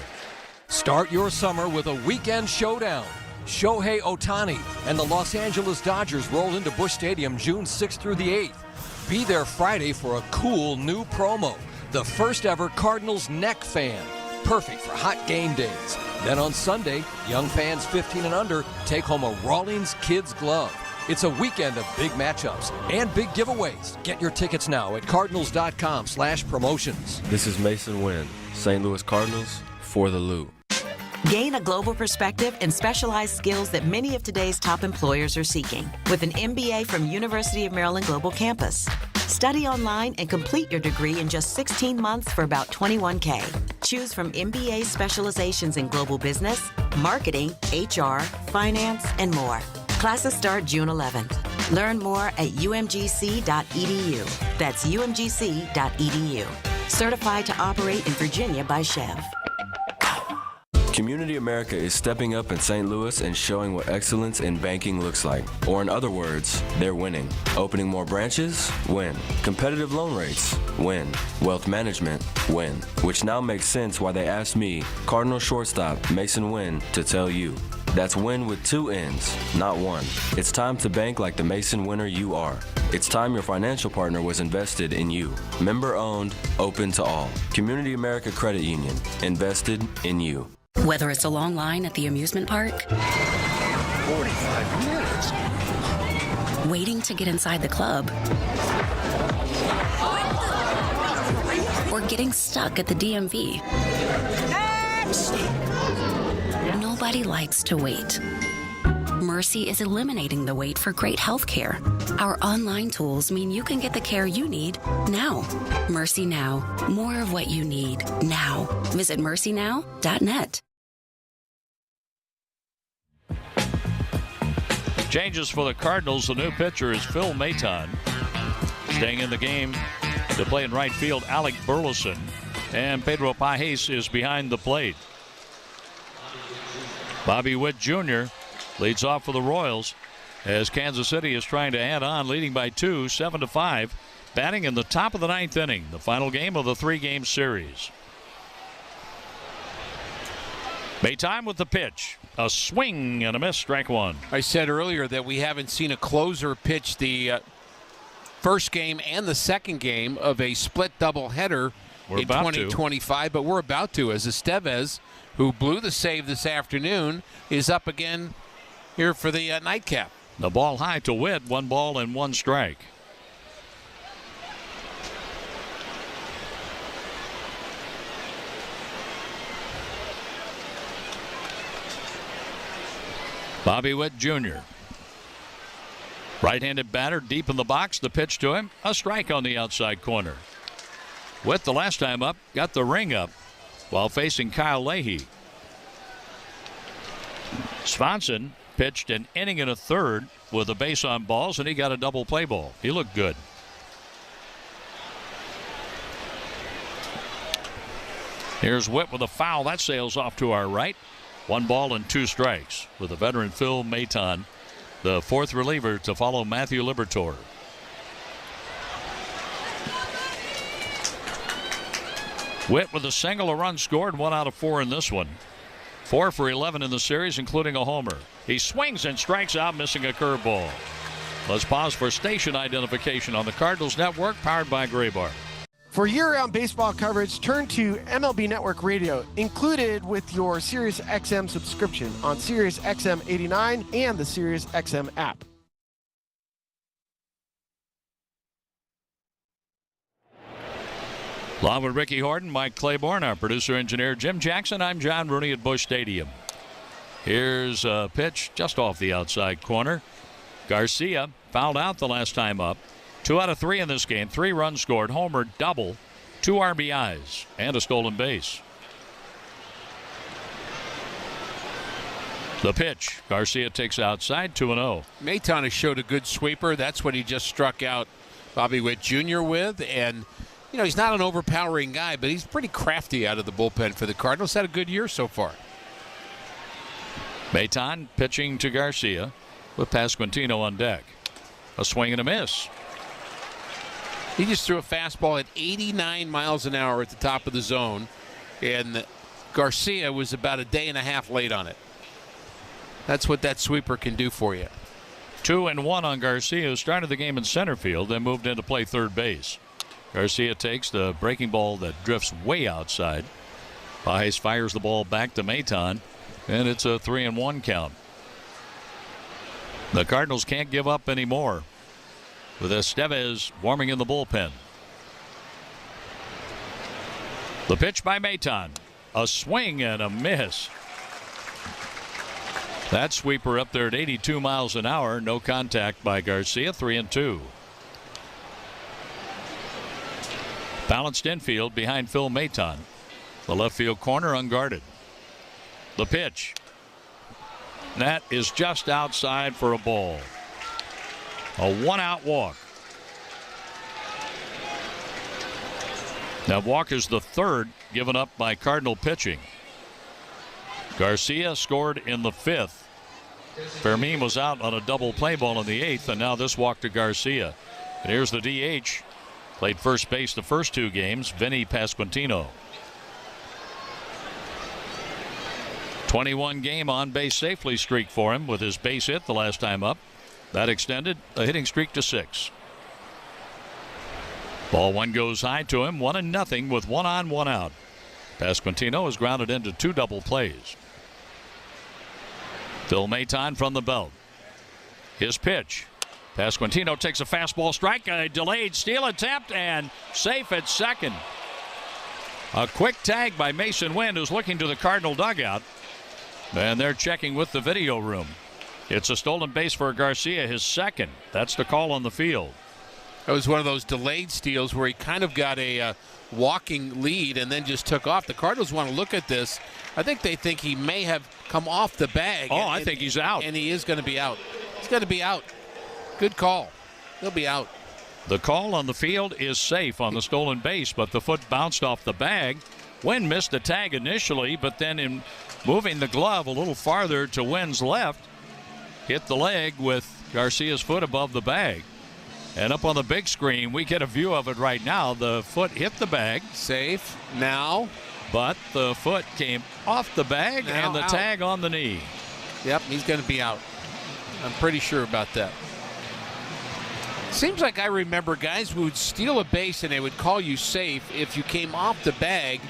Start your summer with a weekend showdown. Shohei Ohtani and the Los Angeles Dodgers roll into Busch Stadium June 6th through the 8th. Be there Friday for a cool new promo. The first ever Cardinals Neck Fan. perfect for hot game days. Then on Sunday, young fans 15 and under take home a Rawlings Kids Glove. It's a weekend of big matchups and big giveaways. Get your tickets now at cardinals.com/promotions. This is Mason Wynn, St. Louis Cardinals, for the Lou. Gain a global perspective and specialized skills that many of today's top employers are seeking with an MBA from University of Maryland Global Campus. Study online and complete your degree in just 16 months for about $21K. Choose from MBA specializations in global business, marketing, HR, finance, and more. Classes start June 11th. Learn more at umgc.edu. That's umgc.edu. Certified to operate in Virginia by Chev. Community America is stepping up in St. Louis and showing what excellence in banking looks like. Or in other words, they're winning. Opening more branches? Win. Competitive loan rates? Win. Wealth management? Win. Which now makes sense why they asked me, Cardinal shortstop Mason Wynn, to tell you. That's win with 2 N's, not 1. It's time to bank like the Mason winner you are. It's time your financial partner was invested in you. Member owned, open to all. Community America Credit Union, invested in you. Whether it's a long line at the amusement park, 45 minutes. Waiting to get inside the club, or getting stuck at the DMV. Nobody likes to wait. Mercy is eliminating the wait for great health care. Our online tools mean you can get the care you need now. Mercy Now. More of what you need now. Visit mercynow.net. Changes for the Cardinals. The new pitcher is Phil Maton. Staying in the game to play in right field, Alec Burleson. And Pedro Pajes is behind the plate. Bobby Witt Jr. leads off for the Royals as Kansas City is trying to add on, leading by 2, 7-5. Batting in the top of the 9th inning, the final game of the 3-game series. Maytime with the pitch. A swing and a miss, strike 1. I said earlier that we haven't seen a closer pitch the first game and the second game of a split doubleheader in 2025, but we're about to, as Estevez, who blew the save this afternoon, is up again here for the nightcap. The ball high to Witt, 1 ball and 1 strike. Bobby Witt Jr. Right-handed batter deep in the box. The pitch to him. A strike on the outside corner. Witt, the last time up, got the ring up while facing Kyle Leahy. Swanson pitched an inning and a third with a base on balls, and he got a double play ball. He looked good. Here's Witt with a foul. That sails off to our right. 1 ball and 2 strikes with the veteran Phil Maton, the 4th reliever to follow Matthew Liberatore. Witt with a single, a run scored, 1 out of 4 in this one. 4 for 11 in the series, including a homer. He swings and strikes out, missing a curveball. Let's pause for station identification on the Cardinals Network, powered by Graybar. For year-round baseball coverage, turn to MLB Network Radio, included with your SiriusXM subscription on SiriusXM 89 and the SiriusXM app. Along with Ricky Horton, Mike Claiborne, our producer-engineer Jim Jackson, I'm John Rooney at Busch Stadium. Here's a pitch just off the outside corner. Garcia fouled out the last time up. 2 out of 3 in this game. 3 runs scored, homer, double, 2 RBIs, and a stolen base. The pitch. Garcia takes outside, 2-0. Maton has showed a good sweeper. That's what he just struck out Bobby Witt Jr. with. And, you know, he's not an overpowering guy, but he's pretty crafty out of the bullpen for the Cardinals. Had a good year so far. Maton pitching to Garcia with Pasquantino on deck. A swing and a miss. He just threw a fastball at 89 miles an hour at the top of the zone, and Garcia was about a day and a half late on it. That's what that sweeper can do for you. 2-1 on Garcia, who started the game in center field, then moved in to play third base. Garcia takes the breaking ball that drifts way outside Pages fires the ball back to Maton, and it's a 3-1 count. The Cardinals can't give up anymore with Estevez warming in the bullpen. The pitch by Maton. A swing and a miss. That sweeper up there at 82 miles an hour. No contact by Garcia. 3-2. Balanced infield behind Phil Maton. The left field corner unguarded. The pitch. That is just outside for a ball. A 1-out walk. That walk is the third given up by Cardinal pitching. Garcia scored in the 5th. Fermin was out on a double play ball in the 8th, and now this walk to Garcia. And here's the DH. Played first base the first 2 games, Vinny Pasquantino. 21 game on base safely streak for him with his base hit the last time up. That extended a hitting streak to 6. Ball 1 goes high to him, 1-0 with 1 on, 1 out. Pasquantino is grounded into 2 double plays. Phil Maton from the belt. His pitch. Pasquantino takes a fastball strike, a delayed steal attempt, and safe at second. A quick tag by Mason Wind, who's looking to the Cardinal dugout. And they're checking with the video room. It's a stolen base for Garcia, his second. That's the call on the field. It was one of those delayed steals where he kind of got a walking lead and then just took off. The Cardinals want to look at this. I think they think he may have come off the bag. I think he's out. And he is going to be out. He's going to be out. Good call. He'll be out. The call on the field is safe on the stolen base, but the foot bounced off the bag. Wynn missed the tag initially, but then in moving the glove a little farther to Wynn's left, hit the leg with Garcia's foot above the bag. And up on the big screen, we get a view of it right now. The foot hit the bag. Safe now. But the foot came off the bag now and the out. tag on the knee. Yep, he's going to be out. I'm pretty sure about that. Seems like I remember guys who would steal a base and they would call you safe. If you came off the bag,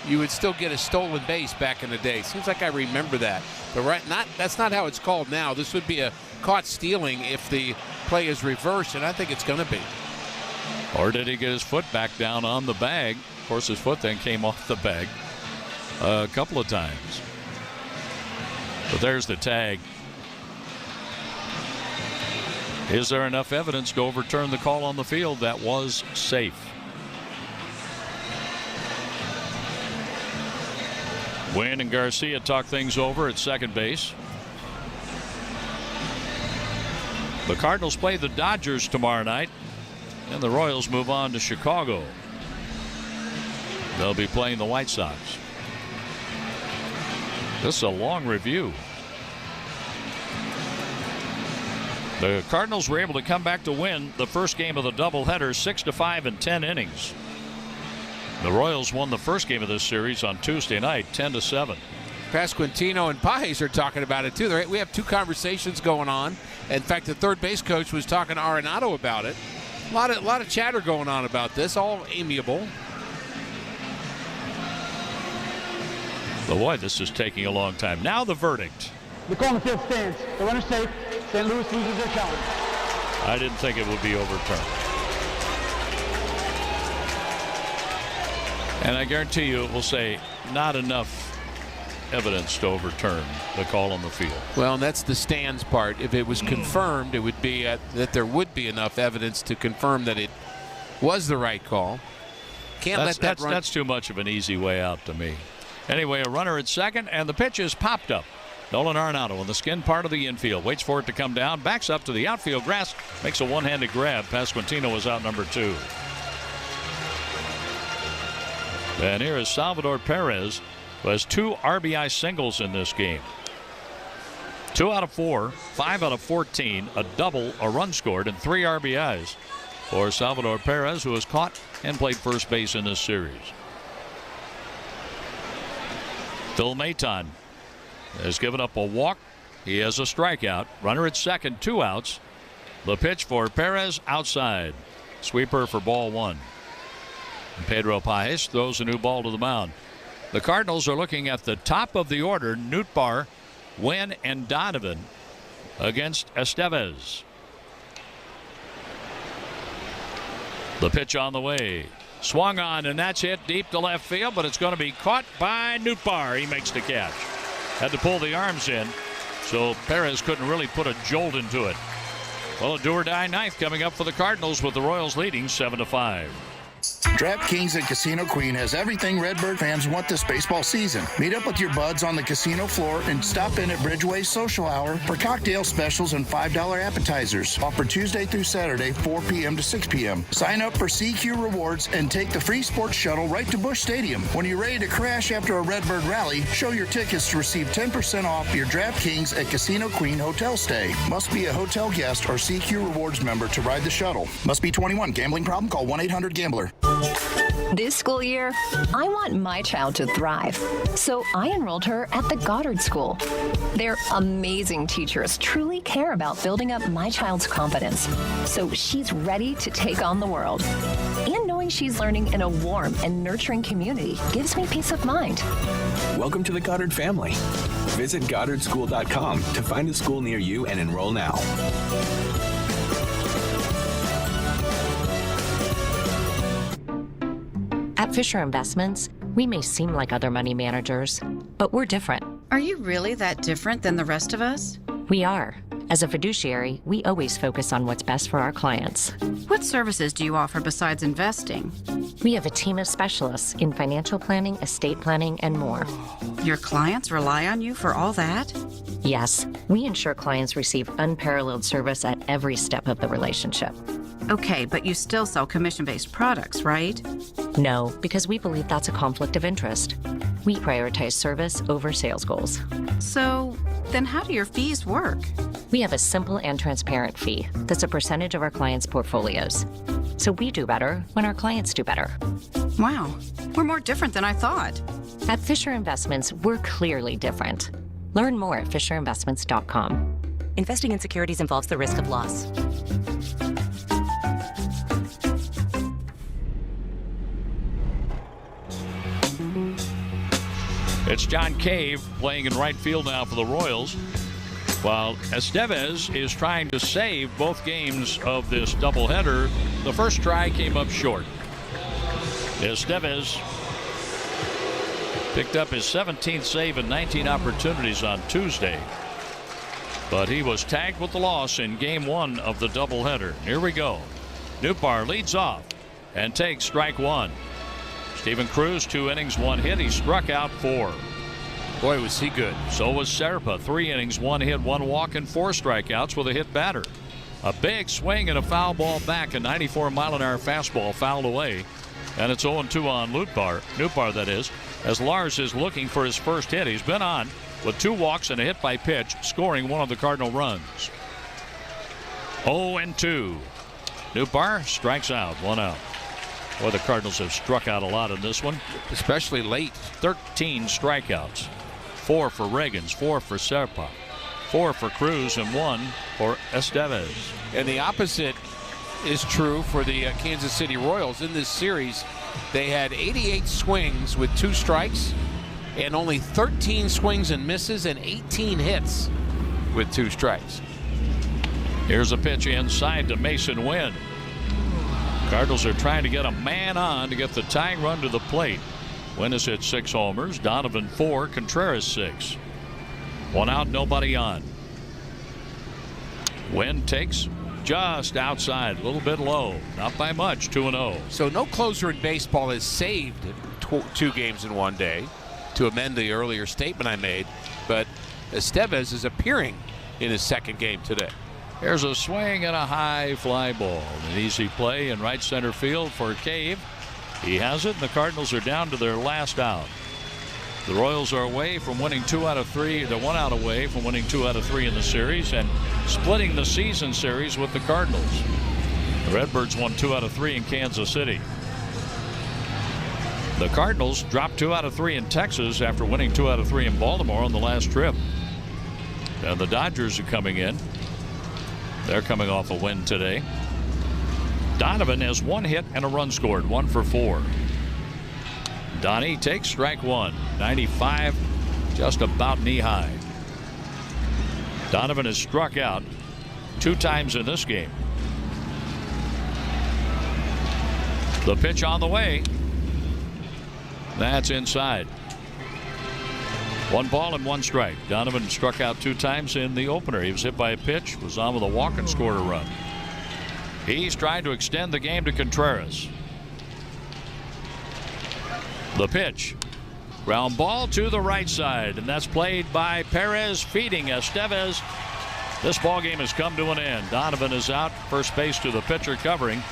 you would still get a stolen base back in the day. Seems like I remember that. But that's not how it's called now. This would be a caught stealing if the play is reversed, and I think it's going to be. Or did he get his foot back down on the bag? Of course, his foot then came off the bag a couple of times. But there's the tag. Is there enough evidence to overturn the call on the field? That was safe. Wynn and Garcia talk things over at second base. The Cardinals play the Dodgers tomorrow night, and the Royals move on to Chicago. They'll be playing the White Sox. This is a long review. The Cardinals were able to come back to win the first game of the doubleheader 6-5 in 10 innings. The Royals won the first game of this series on Tuesday night 10-7. Pasquantino and Pages are talking about it too. We have 2 conversations going on. In fact, the third base coach was talking to Arenado about it. A lot of chatter going on about this, all amiable. But boy, this is taking a long time. Now the verdict. The call on the field stands. The runner's safe. St. Louis loses their challenge. I didn't think it would be overturned. And I guarantee you it will say not enough evidence to overturn the call on the field. Well, and that's the stands part. If it was confirmed, it would be that there would be enough evidence to confirm that it was the right call. Can't let that run. That's too much of an easy way out to me. Anyway, a runner at second, and the pitch is popped up. Nolan Arenado in the skin part of the infield. Waits for it to come down. Backs up to the outfield grass. Makes a one-handed grab. Pasquantino is out number 2. And here is Salvador Perez, who has 2 RBI singles in this game. 2 out of 4, 5 out of 14, a double, a run scored, and 3 RBIs for Salvador Perez, who has caught and played first base in this series. Phil Maton has given up a walk. He has a strikeout. Runner at second, 2 outs. The pitch for Perez outside. Sweeper for ball 1. And Pedro Pages throws a new ball to the mound. The Cardinals are looking at the top of the order: Nootbaar, Wynn, and Donovan against Estevez. The pitch on the way. Swung on, and that's hit deep to left field, but it's going to be caught by Nootbaar. He makes the catch. Had to pull the arms in, so Perez couldn't really put a jolt into it. Well, a do-or-die ninth coming up for the Cardinals with the Royals leading 7-5. DraftKings at Casino Queen has everything Redbird fans want this baseball season. Meet up with your buds on the casino floor and stop in at Bridgeway's Social Hour for cocktail specials and $5 appetizers. Offered Tuesday through Saturday, 4 p.m. to 6 p.m. Sign up for CQ Rewards and take the free sports shuttle right to Busch Stadium. When you're ready to crash after a Redbird rally, show your tickets to receive 10% off your DraftKings at Casino Queen hotel stay. Must be a hotel guest or CQ Rewards member to ride the shuttle. Must be 21. Gambling problem? Call 1-800-GAMBLER. This school year, I want my child to thrive, so I enrolled her at the Goddard School. Their amazing teachers truly care about building up my child's confidence, so she's ready to take on the world. And knowing she's learning in a warm and nurturing community gives me peace of mind. Welcome to the Goddard family. Visit GoddardSchool.com to find a school near you and enroll now. At Fisher Investments, we may seem like other money managers, but we're different. Are you really that different than the rest of us? We are. As a fiduciary, we always focus on what's best for our clients. What services do you offer besides investing? We have a team of specialists in financial planning, estate planning, and more. Your clients rely on you for all that? Yes, we ensure clients receive unparalleled service at every step of the relationship. Okay, but you still sell commission-based products, right? No, because we believe that's a conflict of interest. We prioritize service over sales goals. So, then how do your fees work? We have a simple and transparent fee that's a percentage of our clients' portfolios. So we do better when our clients do better. Wow, we're more different than I thought. At Fisher Investments, we're clearly different. Learn more at FisherInvestments.com. Investing in securities involves the risk of loss. It's John Cave playing in right field now for the Royals, while Estevez is trying to save both games of this doubleheader. The first try came up short. Estevez picked up his 17th save in 19 opportunities on Tuesday, but he was tagged with the loss in game one of the doubleheader. Here we go. Nootbaar leads off and takes strike one. Steven Cruz, 2 innings, 1 hit. He struck out 4. Boy, was he good. So was Serpa. 3 innings, 1 hit, 1 walk, and 4 strikeouts with a hit batter. A big swing and a foul ball back. A 94-mile-an-hour fastball fouled away. And it's 0-2 on Nootbaar, that is, as Lars is looking for his first hit. He's been on with 2 walks and a hit by pitch, scoring one of the Cardinal runs. 0-2. Nootbaar strikes out, 1 out. Boy, the Cardinals have struck out a lot in this one. Especially late. 13 strikeouts. 4 for Reagans, 4 for Serpa, 4 for Cruz, and 1 for Estevez. And the opposite is true for the Kansas City Royals. In this series, they had 88 swings with 2 strikes and only 13 swings and misses and 18 hits with 2 strikes. Here's a pitch inside to Mason Wynn. Cardinals are trying to get a man on to get the tying run to the plate. Wynn has hit 6 homers, Donovan 4, Contreras 6. 1 out, nobody on. Wynn takes just outside, a little bit low, not by much, 2-0. So no closer in baseball has saved 2 games in 1 day, to amend the earlier statement I made, but Estevez is appearing in his 2nd game today. Here's a swing and a high fly ball. An easy play in right center field for Cave. He has it, and the Cardinals are down to their last out. The Royals are away from winning 2 out of 3. They're 1 out away from winning 2 out of 3 in the series and splitting the season series with the Cardinals. The Redbirds won 2 out of 3 in Kansas City. The Cardinals dropped 2 out of 3 in Texas after winning 2 out of 3 in Baltimore on the last trip. And the Dodgers are coming in. They're coming off a win today. Donovan has 1 hit and a run scored, 1 for 4. Donnie takes strike one. 95, just about knee high. Donovan has struck out 2 times in this game. The pitch on the way. That's inside. 1 ball and 1 strike. Donovan struck out 2 times in the opener. He was hit by a pitch, was on with a walk and scored a run. He's trying to extend the game to Contreras. The pitch. Ground ball to the right side, and that's played by Perez, feeding Estevez. This ball game has come to an end. Donovan is out, first base to the pitcher covering,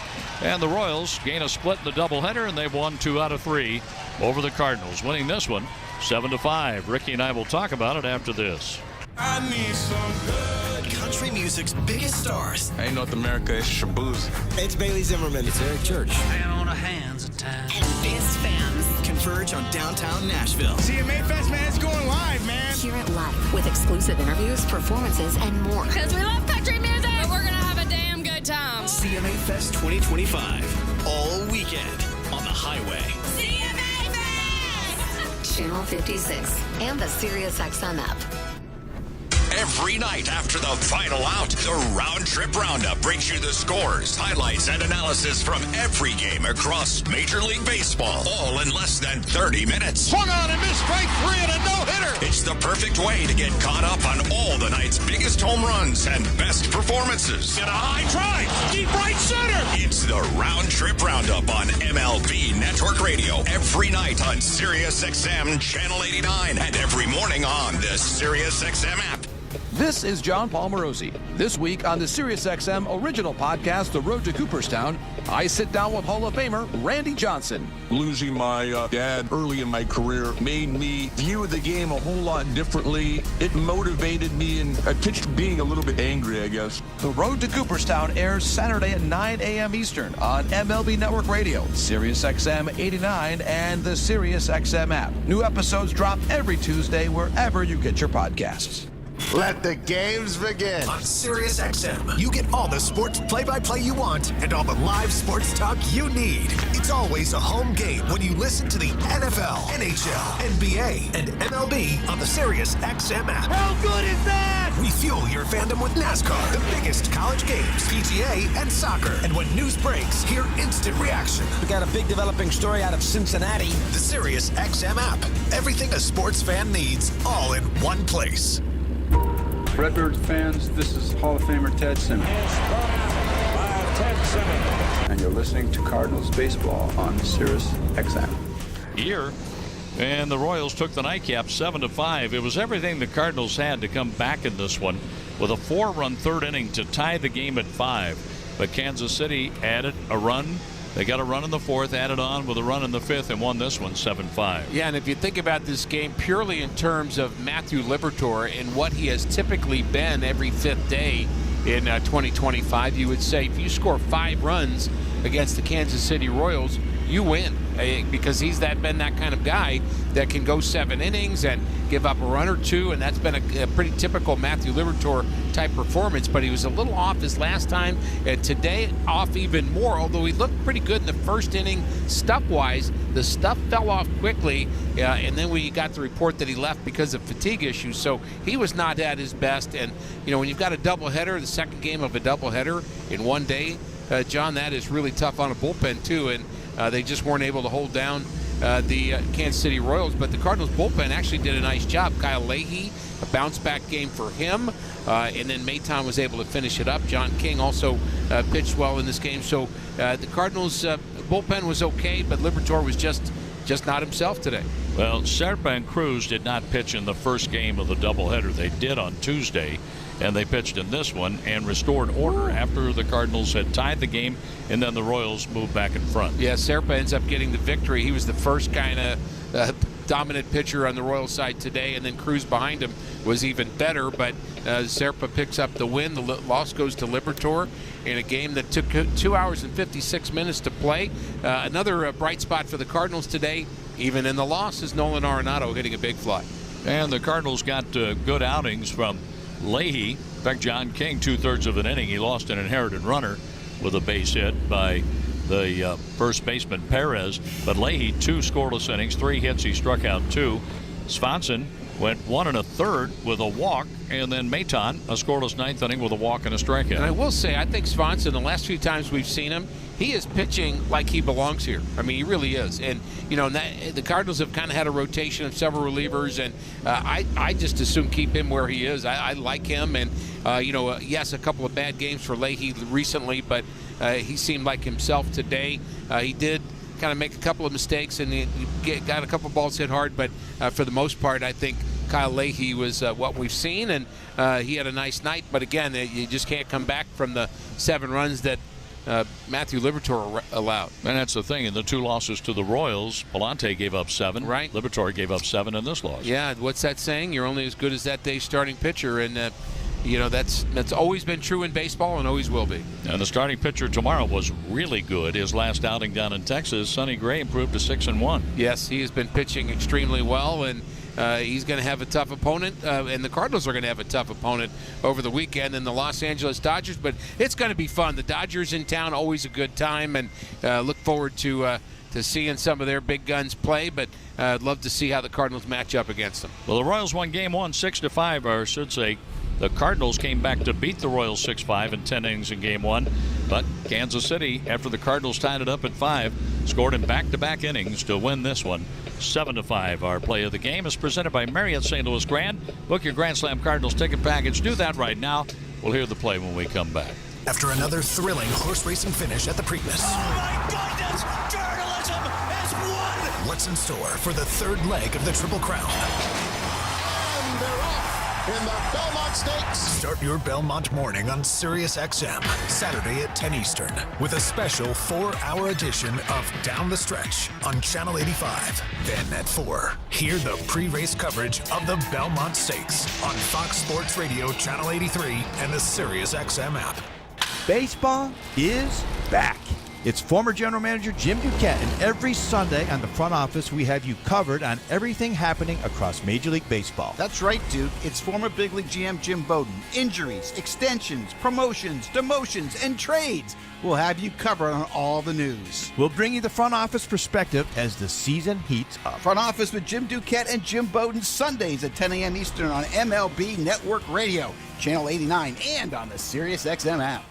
and the Royals gain a split in the doubleheader, and they've won 2 out of 3 over the Cardinals, winning this one 7-5. Ricky and I will talk about it after this. I need some good country music's biggest stars. Hey, North America, it's Shaboozey. It's Bailey Zimmerman. It's Eric Church. Man on the hands of time. And biggest fans converge on downtown Nashville. CMA Fest, man, it's going live, man. Hear it live with exclusive interviews, performances, and more. Because we love country music, and we're going to have a damn good time. CMA Fest 2025. All weekend on the highway. CMA Fest! Channel 56 and the SiriusXM app. Every night after the final out, the Round Trip Roundup brings you the scores, highlights, and analysis from every game across Major League Baseball, all in less than 30 minutes. Swung on and missed strike 3 and a no-hitter. It's the perfect way to get caught up on all the night's biggest home runs and best performances. Get a high drive, deep right center. It's the Round Trip Roundup on MLB Network Radio every night on SiriusXM Channel 89 and every morning on the SiriusXM app. This is John Paul Morosi. This week on the SiriusXM original podcast, The Road to Cooperstown, I sit down with Hall of Famer Randy Johnson. Losing my dad early in my career made me view the game a whole lot differently. It motivated me, and I pitched being a little bit angry, I guess. The Road to Cooperstown airs Saturday at 9 a.m. Eastern on MLB Network Radio, SiriusXM 89, and the SiriusXM app. New episodes drop every Tuesday wherever you get your podcasts. Let the games begin. On SiriusXM, you get all the sports play-by-play you want and all the live sports talk you need. It's always a home game when you listen to the NFL, NHL, NBA, and MLB on the SiriusXM app. How good is that? We fuel your fandom with NASCAR, the biggest college games, PGA, and soccer. And when news breaks, hear instant reaction. We got a big developing story out of Cincinnati. The SiriusXM app. Everything a sports fan needs, all in one place. Redbirds fans, this is Hall of Famer Ted Simmons. And you're listening to Cardinals baseball on Sirius XM. Here, and the Royals took the nightcap 7-5. It was everything the Cardinals had to come back in this one with a 4-run third inning to tie the game at 5. But Kansas City added a run. They got a run in the 4th, added on with a run in the 5th, and won this one 7-5. Yeah, and if you think about this game purely in terms of Matthew Liberatore and what he has typically been every 5th day in 2025, you would say if you score 5 runs against the Kansas City Royals, you win, because he's been that kind of guy that can go 7 innings and give up a run or 2, and that's been a pretty typical Matthew Liberatore type performance. But he was a little off his last time, and today off even more, although he looked pretty good in the first inning stuff-wise. The stuff fell off quickly, and then we got the report that he left because of fatigue issues, so he was not at his best. And when you've got a doubleheader, the second game of a doubleheader in one day, John, that is really tough on a bullpen too, and they just weren't able to hold down the Kansas City Royals. But the Cardinals bullpen actually did a nice job. Kyle Leahy, a bounce-back game for him, and then Maton was able to finish it up. John King also pitched well in this game. So the Cardinals bullpen was okay, but Liberatore was just not himself today. Well, Serpa and Cruz did not pitch in the first game of the doubleheader. They did on Tuesday, and they pitched in this one and restored order after the Cardinals had tied the game, and then the Royals moved back in front. Yeah, Serpa ends up getting the victory. He was the first kind of dominant pitcher on the Royals side today, and then Cruz behind him was even better. But Serpa picks up the win. The loss goes to Liberatore in a game that took 2 hours and 56 minutes to play. Another bright spot for the Cardinals today, even in the loss, is Nolan Arenado hitting a big fly. And the Cardinals got good outings from Leahy. In fact, John King, 2/3 of an inning, he lost an inherited runner with a base hit by the first baseman Perez. But Leahy, 2 scoreless innings, 3 hits. He struck out 2. Swanson went 1 1/3 with a walk, and then Maton, a scoreless 9th inning with a walk and a strikeout. And I will say, I think Swanson, the last few times we've seen him, he is pitching like he belongs here. I mean, he really is. And, the Cardinals have kind of had a rotation of several relievers, and I just assume keep him where he is. I like him, and, yes, a couple of bad games for Leahy recently, but he seemed like himself today. He did kind of make a couple of mistakes, and he got a couple of balls hit hard, but for the most part, I think Kyle Leahy was what we've seen, and he had a nice night. But again, you just can't come back from the 7 runs that Matthew Liberatore allowed. And that's the thing. In the 2 losses to the Royals, Palante gave up 7. Right. Liberatore gave up 7 in this loss. Yeah, what's that saying? You're only as good as that day's starting pitcher, and that's always been true in baseball and always will be. And the starting pitcher tomorrow was really good. His last outing down in Texas, Sonny Gray, improved to 6-1. Yes, he has been pitching extremely well, and he's going to have a tough opponent, and the Cardinals are going to have a tough opponent over the weekend in the Los Angeles Dodgers, but it's going to be fun. The Dodgers in town, always a good time, and look forward to seeing some of their big guns play, but I'd love to see how the Cardinals match up against them. Well, the Royals won Game 1 6-5, or I should say the Cardinals came back to beat the Royals 6-5 in 10 innings in Game 1, but Kansas City, after the Cardinals tied it up at 5, scored in back-to-back innings to win this one 7-5. Our play of the game is presented by Marriott St. Louis Grand. Book your Grand Slam Cardinals ticket package. Do that right now. We'll hear the play when we come back. After another thrilling horse racing finish at the Preakness. Oh my goodness! Journalism has won! What's in store for the 3rd leg of the Triple Crown? And they're off in the Belmont Stakes. Start your Belmont morning on Sirius XM, Saturday at 10 Eastern, with a special 4-hour edition of Down the Stretch on Channel 85. Then at 4, hear the pre-race coverage of the Belmont Stakes on Fox Sports Radio Channel 83 and the Sirius XM app. Baseball is back. It's former General Manager Jim Duquette, and every Sunday on the front office, we have you covered on everything happening across Major League Baseball. That's right, Duke. It's former Big League GM Jim Bowden. Injuries, extensions, promotions, demotions, and trades. We'll have you covered on all the news. We'll bring you the front office perspective as the season heats up. Front office with Jim Duquette and Jim Bowden, Sundays at 10 a.m. Eastern on MLB Network Radio, Channel 89, and on the Sirius XM app.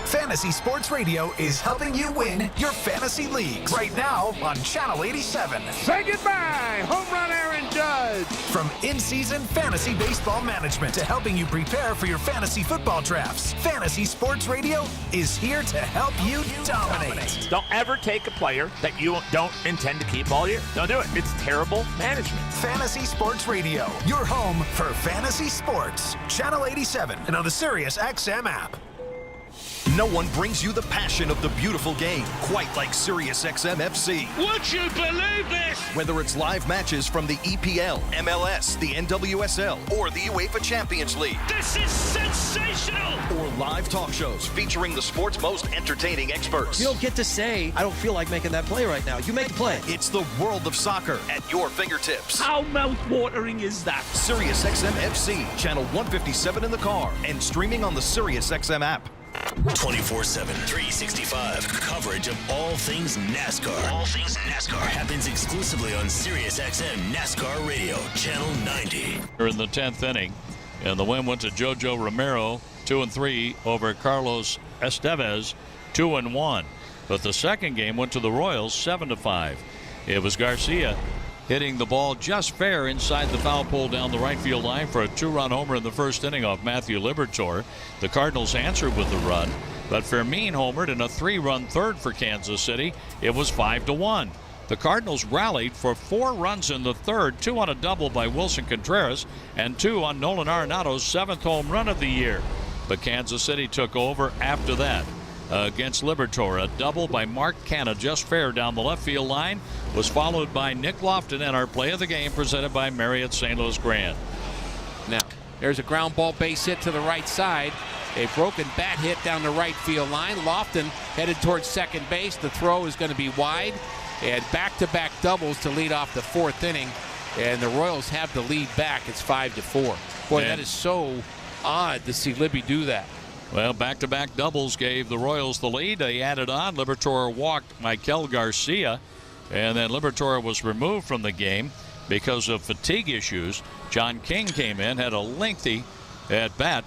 Fantasy Sports Radio is helping you win your fantasy leagues right now on Channel 87. Say goodbye, home run Aaron Judge. From in-season fantasy baseball management to helping you prepare for your fantasy football drafts, Fantasy Sports Radio is here to help you dominate. Don't ever take a player that you don't intend to keep all year. Don't do it. It's terrible management. Fantasy Sports Radio, your home for fantasy sports. Channel 87 and on the Sirius XM app. No one brings you the passion of the beautiful game quite like SiriusXM FC. Would you believe this? Whether it's live matches from the EPL, MLS, the NWSL, or the UEFA Champions League. This is sensational! Or live talk shows featuring the sport's most entertaining experts. You don't get to say, I don't feel like making that play right now. You make the play. It's the world of soccer at your fingertips. How mouth-watering is that? SiriusXM FC, channel 157 in the car, and streaming on the SiriusXM app. 24/7, 365 coverage of all things NASCAR. All things NASCAR happens exclusively on SiriusXM NASCAR Radio, Channel 90. In the 10th inning, and the win went to Jojo Romero, 2-3 over Carlos Estevez, 2-1. But the second game went to the Royals, 7-5. It was Garcia hitting the ball just fair inside the foul pole down the right field line for a 2-run homer in the first inning off Matthew Liberatore. The Cardinals answered with the run, but Fermin homered in a 3-run third for Kansas City. It was 5-1. The Cardinals rallied for 4 runs in the third, 2 on a double by Wilson Contreras and 2 on Nolan Arenado's 7th home run of the year. But Kansas City took over after that. Against Liberatore, a double by Mark Canha just fair down the left field line was followed by Nick Lofton, and our play of the game presented by Marriott St. Louis Grand. Now, there's a ground ball base hit to the right side. A broken bat hit down the right field line. Lofton headed towards second base. The throw is going to be wide, and back-to-back doubles to lead off the 4th inning. And the Royals have the lead back. It's 5-4. Boy, that is so odd to see Libby do that. Well, back-to-back doubles gave the Royals the lead. They added on. Liberatore walked Michael Garcia, and then Liberatore was removed from the game because of fatigue issues. John King came in, had a lengthy at-bat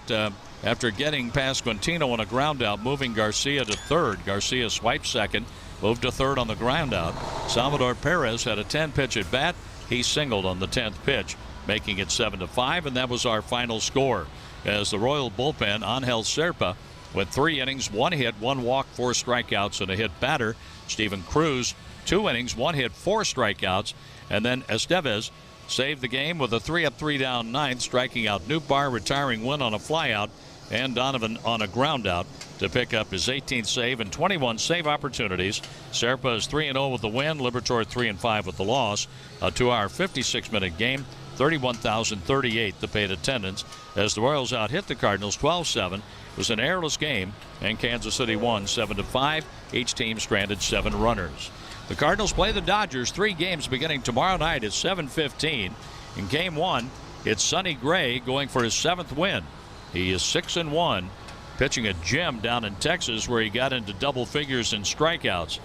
after getting past Quintino on a ground-out, moving Garcia to third. Garcia swiped second, moved to third on the ground-out. Salvador Perez had a 10-pitch at-bat. He singled on the 10th pitch, making it 7-5, and that was our final score. As the Royal bullpen, Angel Serpa, went 3 innings, 1 hit, 1 walk, 4 strikeouts, and a hit batter. Steven Cruz, 2 innings, 1 hit, 4 strikeouts, and then Estevez saved the game with a 3-up, 3-down ninth, striking out Nootbaar, retiring Wynn on a flyout, and Donovan on a groundout to pick up his 18th save and 21 save opportunities. Serpa is 3-0 with the win. Liberatore 3-5 with the loss. A 2-hour, 56-minute game. 31,038 the paid attendance as the Royals out-hit the Cardinals 12-7. It was an errorless game, and Kansas City won 7-5. Each team stranded 7 runners. The Cardinals play the Dodgers 3 games beginning tomorrow night at 7:15. In Game 1, it's Sonny Gray going for his 7th win. He is 6-1, pitching a gem down in Texas where he got into double figures in strikeouts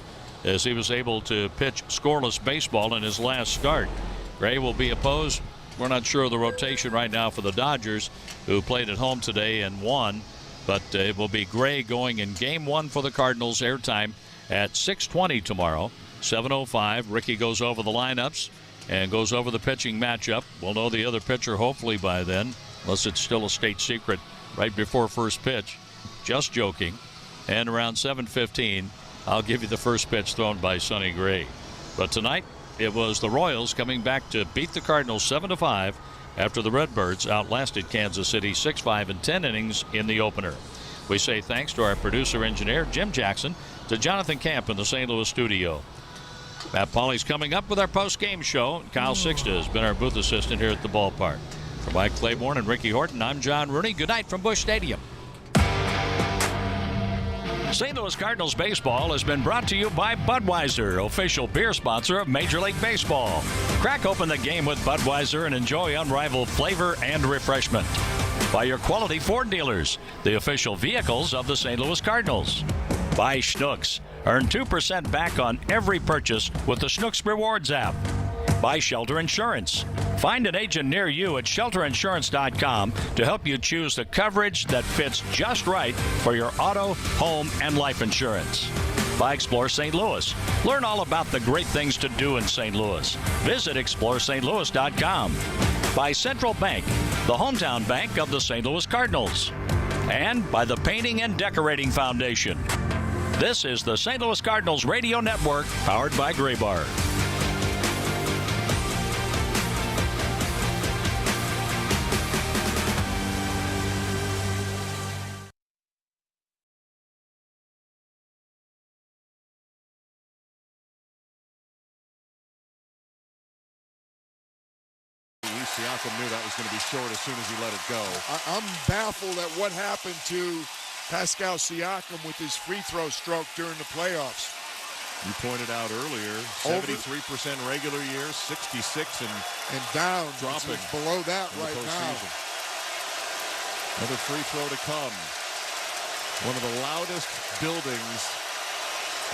as he was able to pitch scoreless baseball in his last start. Gray will be opposed. We're not sure of the rotation right now for the Dodgers, who played at home today and won. But it will be Gray going in Game 1 for the Cardinals. Airtime at 6:20 tomorrow. 7:05. Ricky goes over the lineups and goes over the pitching matchup. We'll know the other pitcher hopefully by then, unless it's still a state secret right before first pitch. Just joking. And around 7:15, I'll give you the first pitch thrown by Sonny Gray. But tonight, it was the Royals coming back to beat the Cardinals 7-5 after the Redbirds outlasted Kansas City 6-5 in 10 innings in the opener. We say thanks to our producer-engineer, Jim Jackson, to Jonathan Camp in the St. Louis studio. Matt Pauley's coming up with our post-game show. Kyle Sixta has been our booth assistant here at the ballpark. For Mike Claiborne and Ricky Horton, I'm John Rooney. Good night from Busch Stadium. St. Louis Cardinals baseball has been brought to you by Budweiser, official beer sponsor of Major League Baseball. Crack open the game with Budweiser and enjoy unrivaled flavor and refreshment. By your quality Ford dealers, the official vehicles of the St. Louis Cardinals. By Schnucks. Earn 2% back on every purchase with the Schnucks Rewards app. By Shelter Insurance. Find an agent near you at shelterinsurance.com to help you choose the coverage that fits just right for your auto, home, and life insurance. By Explore St. Louis. Learn all about the great things to do in St. Louis. Visit ExploreSt.Louis.com. By Central Bank, the hometown bank of the St. Louis Cardinals. And by the Painting and Decorating Foundation. This is the St. Louis Cardinals Radio Network, powered by Graybar. Siakam knew that was going to be short as soon as he let it go. I'm baffled at what happened to Pascal Siakam with his free throw stroke during the playoffs. You pointed out earlier, 73% regular year, 66 and down, dropping. It's below that right now. Another free throw to come. One of the loudest buildings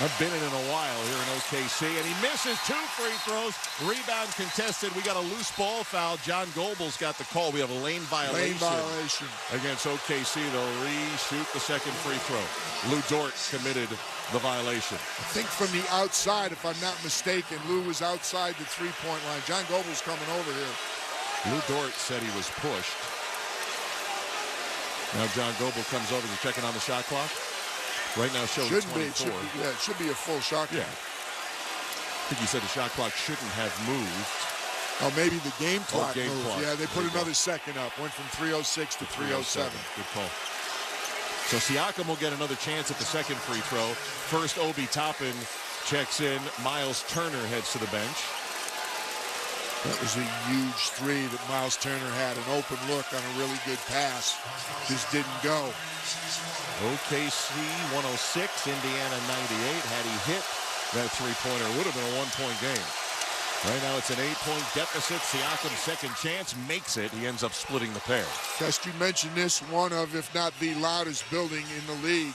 I've been in a while here in OKC, and he misses 2 free throws. Rebound contested. We got a loose ball foul. John Goebel's got the call. We have a lane violation against OKC. They'll reshoot the second free throw. Lou Dort committed the violation. I think from the outside, if I'm not mistaken, Lou was outside the three-point line. John Goebel's coming over here. Lou Dort said he was pushed. Now John Goebel comes over to checking on the shot clock. Right now showing 24. It should be a full shot clock. Yeah. I think he said the shot clock shouldn't have moved. Oh, maybe the game clock moved. Yeah, they put another second up. Went from 3:06 to 3:07. Good call. So Siakam will get another chance at the second free throw. First, Obi Toppin checks in. Miles Turner heads to the bench. That was a huge three that Miles Turner had. An open look on a really good pass. Just didn't go. OKC 106, Indiana 98. Had he hit that three-pointer, it would have been a one-point game. Right now it's an 8-point deficit. Siakam second chance makes it. He ends up splitting the pair. Just you mentioned this, one of, if not the loudest building in the league.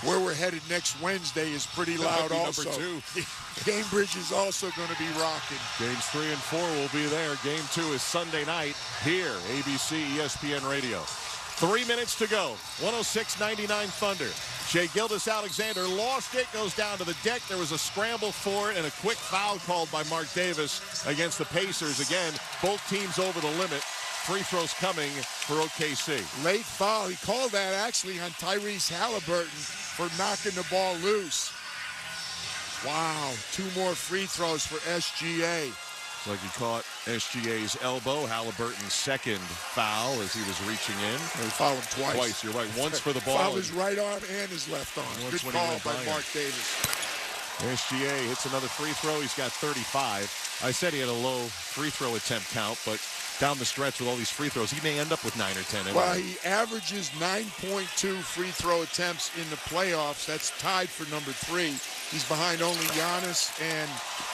Where we're headed next Wednesday is pretty loud also. Number 2. Cambridge is also going to be rocking. Games 3 and 4 will be there. Game 2 is Sunday night here, ABC, ESPN Radio. 3 minutes to go. 106-99 Thunder. Shai Gilgeous-Alexander lost it, goes down to the deck. There was a scramble for it and a quick foul called by Mark Davis against the Pacers. Again, both teams over the limit. Free throws coming for OKC. Late foul. He called that actually on Tyrese Halliburton for knocking the ball loose. Wow. 2 more free throws for SGA. It's like he caught SGA's elbow. Halliburton's second foul as he was reaching in. He fouled him twice. Twice, you're right. Once for the ball. Fouled his right arm and his left arm. Good call by Mark Davis. SGA hits another free throw. He's got 35. I said he had a low free throw attempt count, but down the stretch with all these free throws, he may end up with 9 or 10. Anyway. Well, he averages 9.2 free throw attempts in the playoffs. That's tied for number 3. He's behind only Giannis and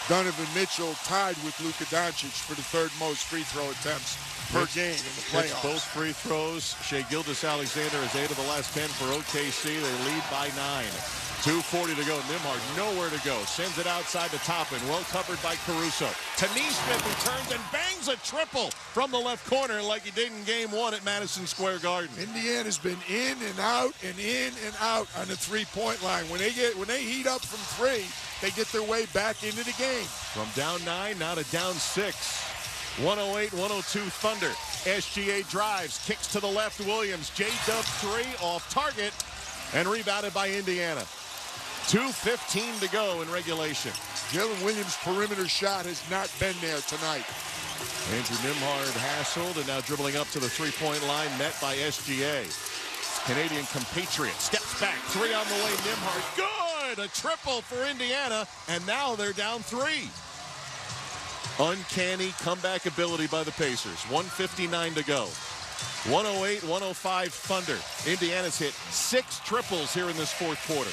Donovan Mitchell, tied with Luka Doncic for the 3rd most free throw attempps per game in the playoffs. Both free throws. Shai Gilgeous-Alexander has 8 of the last 10 for OKC. They lead by 9. 2:40 to go. Nembhard nowhere to go. Sends it outside to Toppin. Well covered by Caruso. To Nesmith, who turns and bangs a triple from the left corner like he did in Game 1 at Madison Square Garden. Indiana's been in and out and in and out on the three-point line. When they heat up from 3, they get their way back into the game. From down 9 now to down 6. 108-102 Thunder. SGA drives, kicks to the left. Williams. J-Dub 3 off target and rebounded by Indiana. 2:15 to go in regulation. Jalen Williams' perimeter shot has not been there tonight. Andrew Nembhard hassled and now dribbling up to the three-point line, met by SGA. Canadian compatriot steps back, 3 on the way. Nembhard, good! A triple for Indiana, and now they're down 3. Uncanny comeback ability by the Pacers. 1:59 to go. 108-105 Thunder. Indiana's hit 6 triples here in this 4th quarter.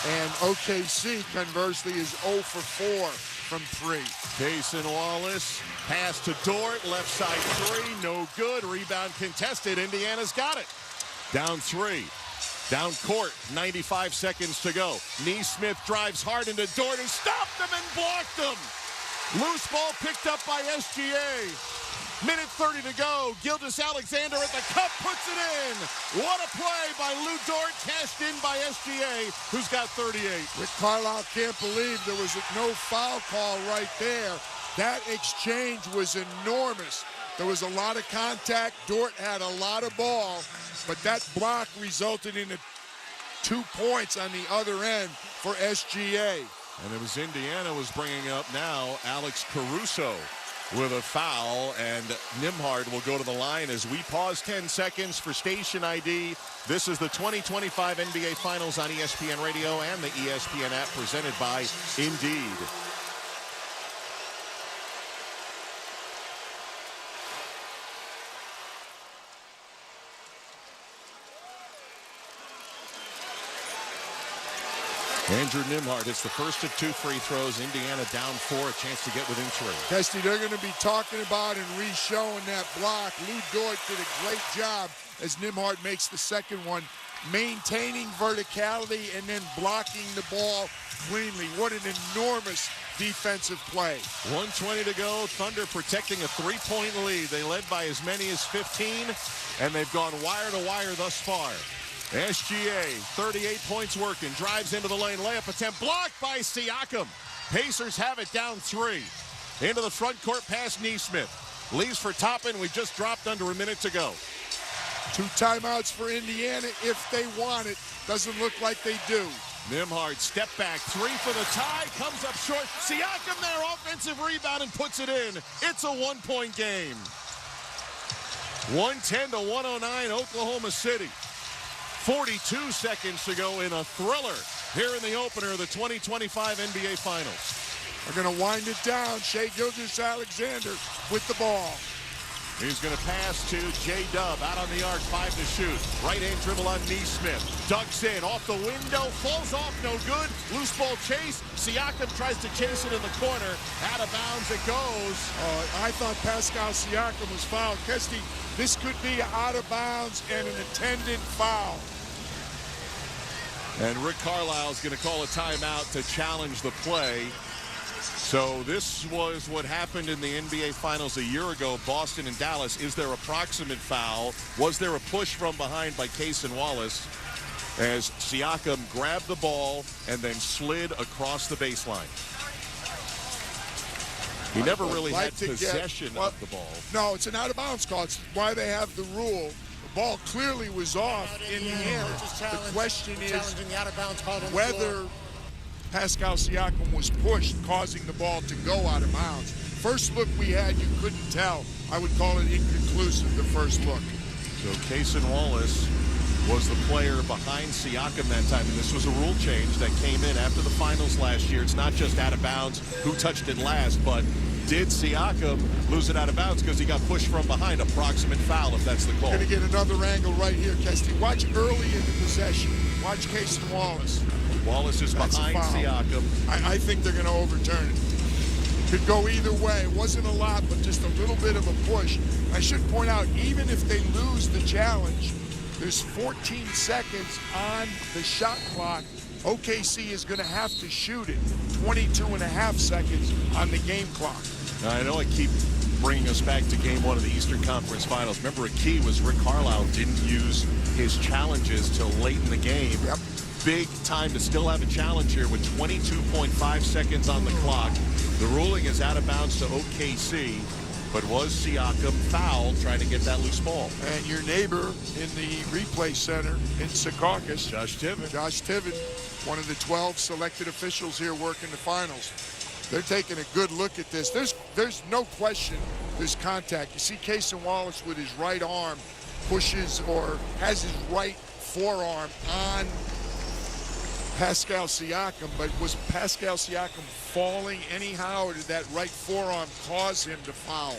And OKC, conversely, is 0 for 4 from 3. Payson Wallace, pass to Dort, left side 3, no good. Rebound contested. Indiana's got it. Down 3. Down court, 95 seconds to go. Nesmith drives hard into Dort and stopped him and blocked him. Loose ball picked up by SGA. Minute 30 to go. Gilgeous-Alexander at the cup, puts it in. What a play by Lou Dort, cashed in by SGA, who's got 38. Rick Carlisle can't believe there was no foul call right there. That exchange was enormous. There was a lot of contact. Dort had a lot of ball, but that block resulted in 2 points on the other end for SGA. And it was Indiana was bringing up now Alex Caruso with a foul, and Nembhard will go to the line as we pause 10 seconds for station ID. This is the 2025 NBA Finals on ESPN Radio and the ESPN app, presented by Indeed. Andrew Nembhard hits the first of 2 free throws. Indiana down 4, a chance to get within 3. Kesty, they're going to be talking about and re-showing that block. Lou Dort did a great job as Nembhard makes the second one, maintaining verticality and then blocking the ball cleanly. What an enormous defensive play. 1:20 to go. Thunder protecting a 3-point lead. They led by as many as 15, and they've gone wire to wire thus far. SGA, 38 points working, drives into the lane, layup attempt, blocked by Siakam. Pacers have it down 3. Into the front court past Nesmith. Leaves for Toppin. We just dropped under a minute to go. 2 timeouts for Indiana if they want it. Doesn't look like they do. Nembhard, step back, 3 for the tie, comes up short. Siakam there, offensive rebound, and puts it in. It's a 1-point game. 110-109, Oklahoma City. 42 seconds to go in a thriller here in the opener of the 2025 NBA Finals. They're going to wind it down. Shai Gilgeous-Alexander with the ball. He's going to pass to J-Dub out on the arc, 5 to shoot. Right-hand dribble on Neesmith. Ducks in, off the window, falls off, no good. Loose ball chase. Siakam tries to chase it in the corner. Out of bounds it goes. I thought Pascal Siakam was fouled. Kesty, this could be out of bounds and an attendant foul. And Rick Carlisle is going to call a timeout to challenge the play. So this was what happened in the NBA Finals a year ago, Boston and Dallas. Is there a proximate foul? Was there a push from behind by Cason Wallace as Siakam grabbed the ball and then slid across the baseline? He never really had possession of the ball. No, it's an out-of-bounds call. It's why they have the rule. The ball clearly was off in the air. The question is whether Pascal Siakam was pushed, causing the ball to go out of bounds. First look we had, you couldn't tell. I would call it inconclusive, the first look. So Cason Wallace was the player behind Siakam that time, and this was a rule change that came in after the finals last year. It's not just out of bounds, who touched it last, but did Siakam lose it out of bounds because he got pushed from behind? Approximate foul, if that's the call. Going to get another angle right here, Kesty. Watch early in the possession. Watch Cason Wallace. Wallace is behind Siakam. I think they're going to overturn it. Could go either way. It wasn't a lot, but just a little bit of a push. I should point out, even if they lose the challenge, there's 14 seconds on the shot clock. OKC is going to have to shoot it. 22 and a half seconds on the game clock. Now, I know I keep bringing us back to game one of the Eastern Conference Finals. Remember, a key was Rick Carlisle didn't use his challenges till late in the game. Yep. Big time to still have a challenge here with 22.5 seconds on the clock. The ruling is out of bounds to OKC, but was Siakam fouled trying to get that loose ball? And your neighbor in the replay center in Secaucus, Josh Tiven, one of the 12 selected officials here working the finals. They're taking a good look at this. There's no question there's contact. You see Cason Wallace with his right arm pushes or has his right forearm on Pascal Siakam, but was Pascal Siakam falling anyhow, or did that right forearm cause him to foul?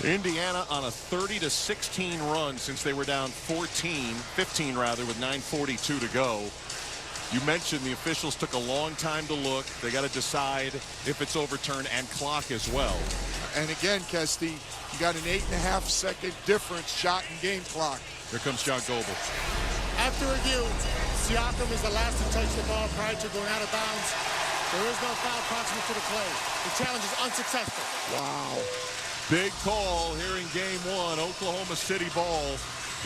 Indiana on a 30-16 run since they were down 15 rather, with 9:42 to go. You mentioned the officials took a long time to look. They got to decide if it's overturned and clock as well. And again, Kesty, you got an 8.5 second difference shot and game clock. Here comes John Goble. After review, Siakam is the last to touch the ball prior to going out of bounds. There is no foul proximate to the play. The challenge is unsuccessful. Wow. Big call here in game one. Oklahoma City ball.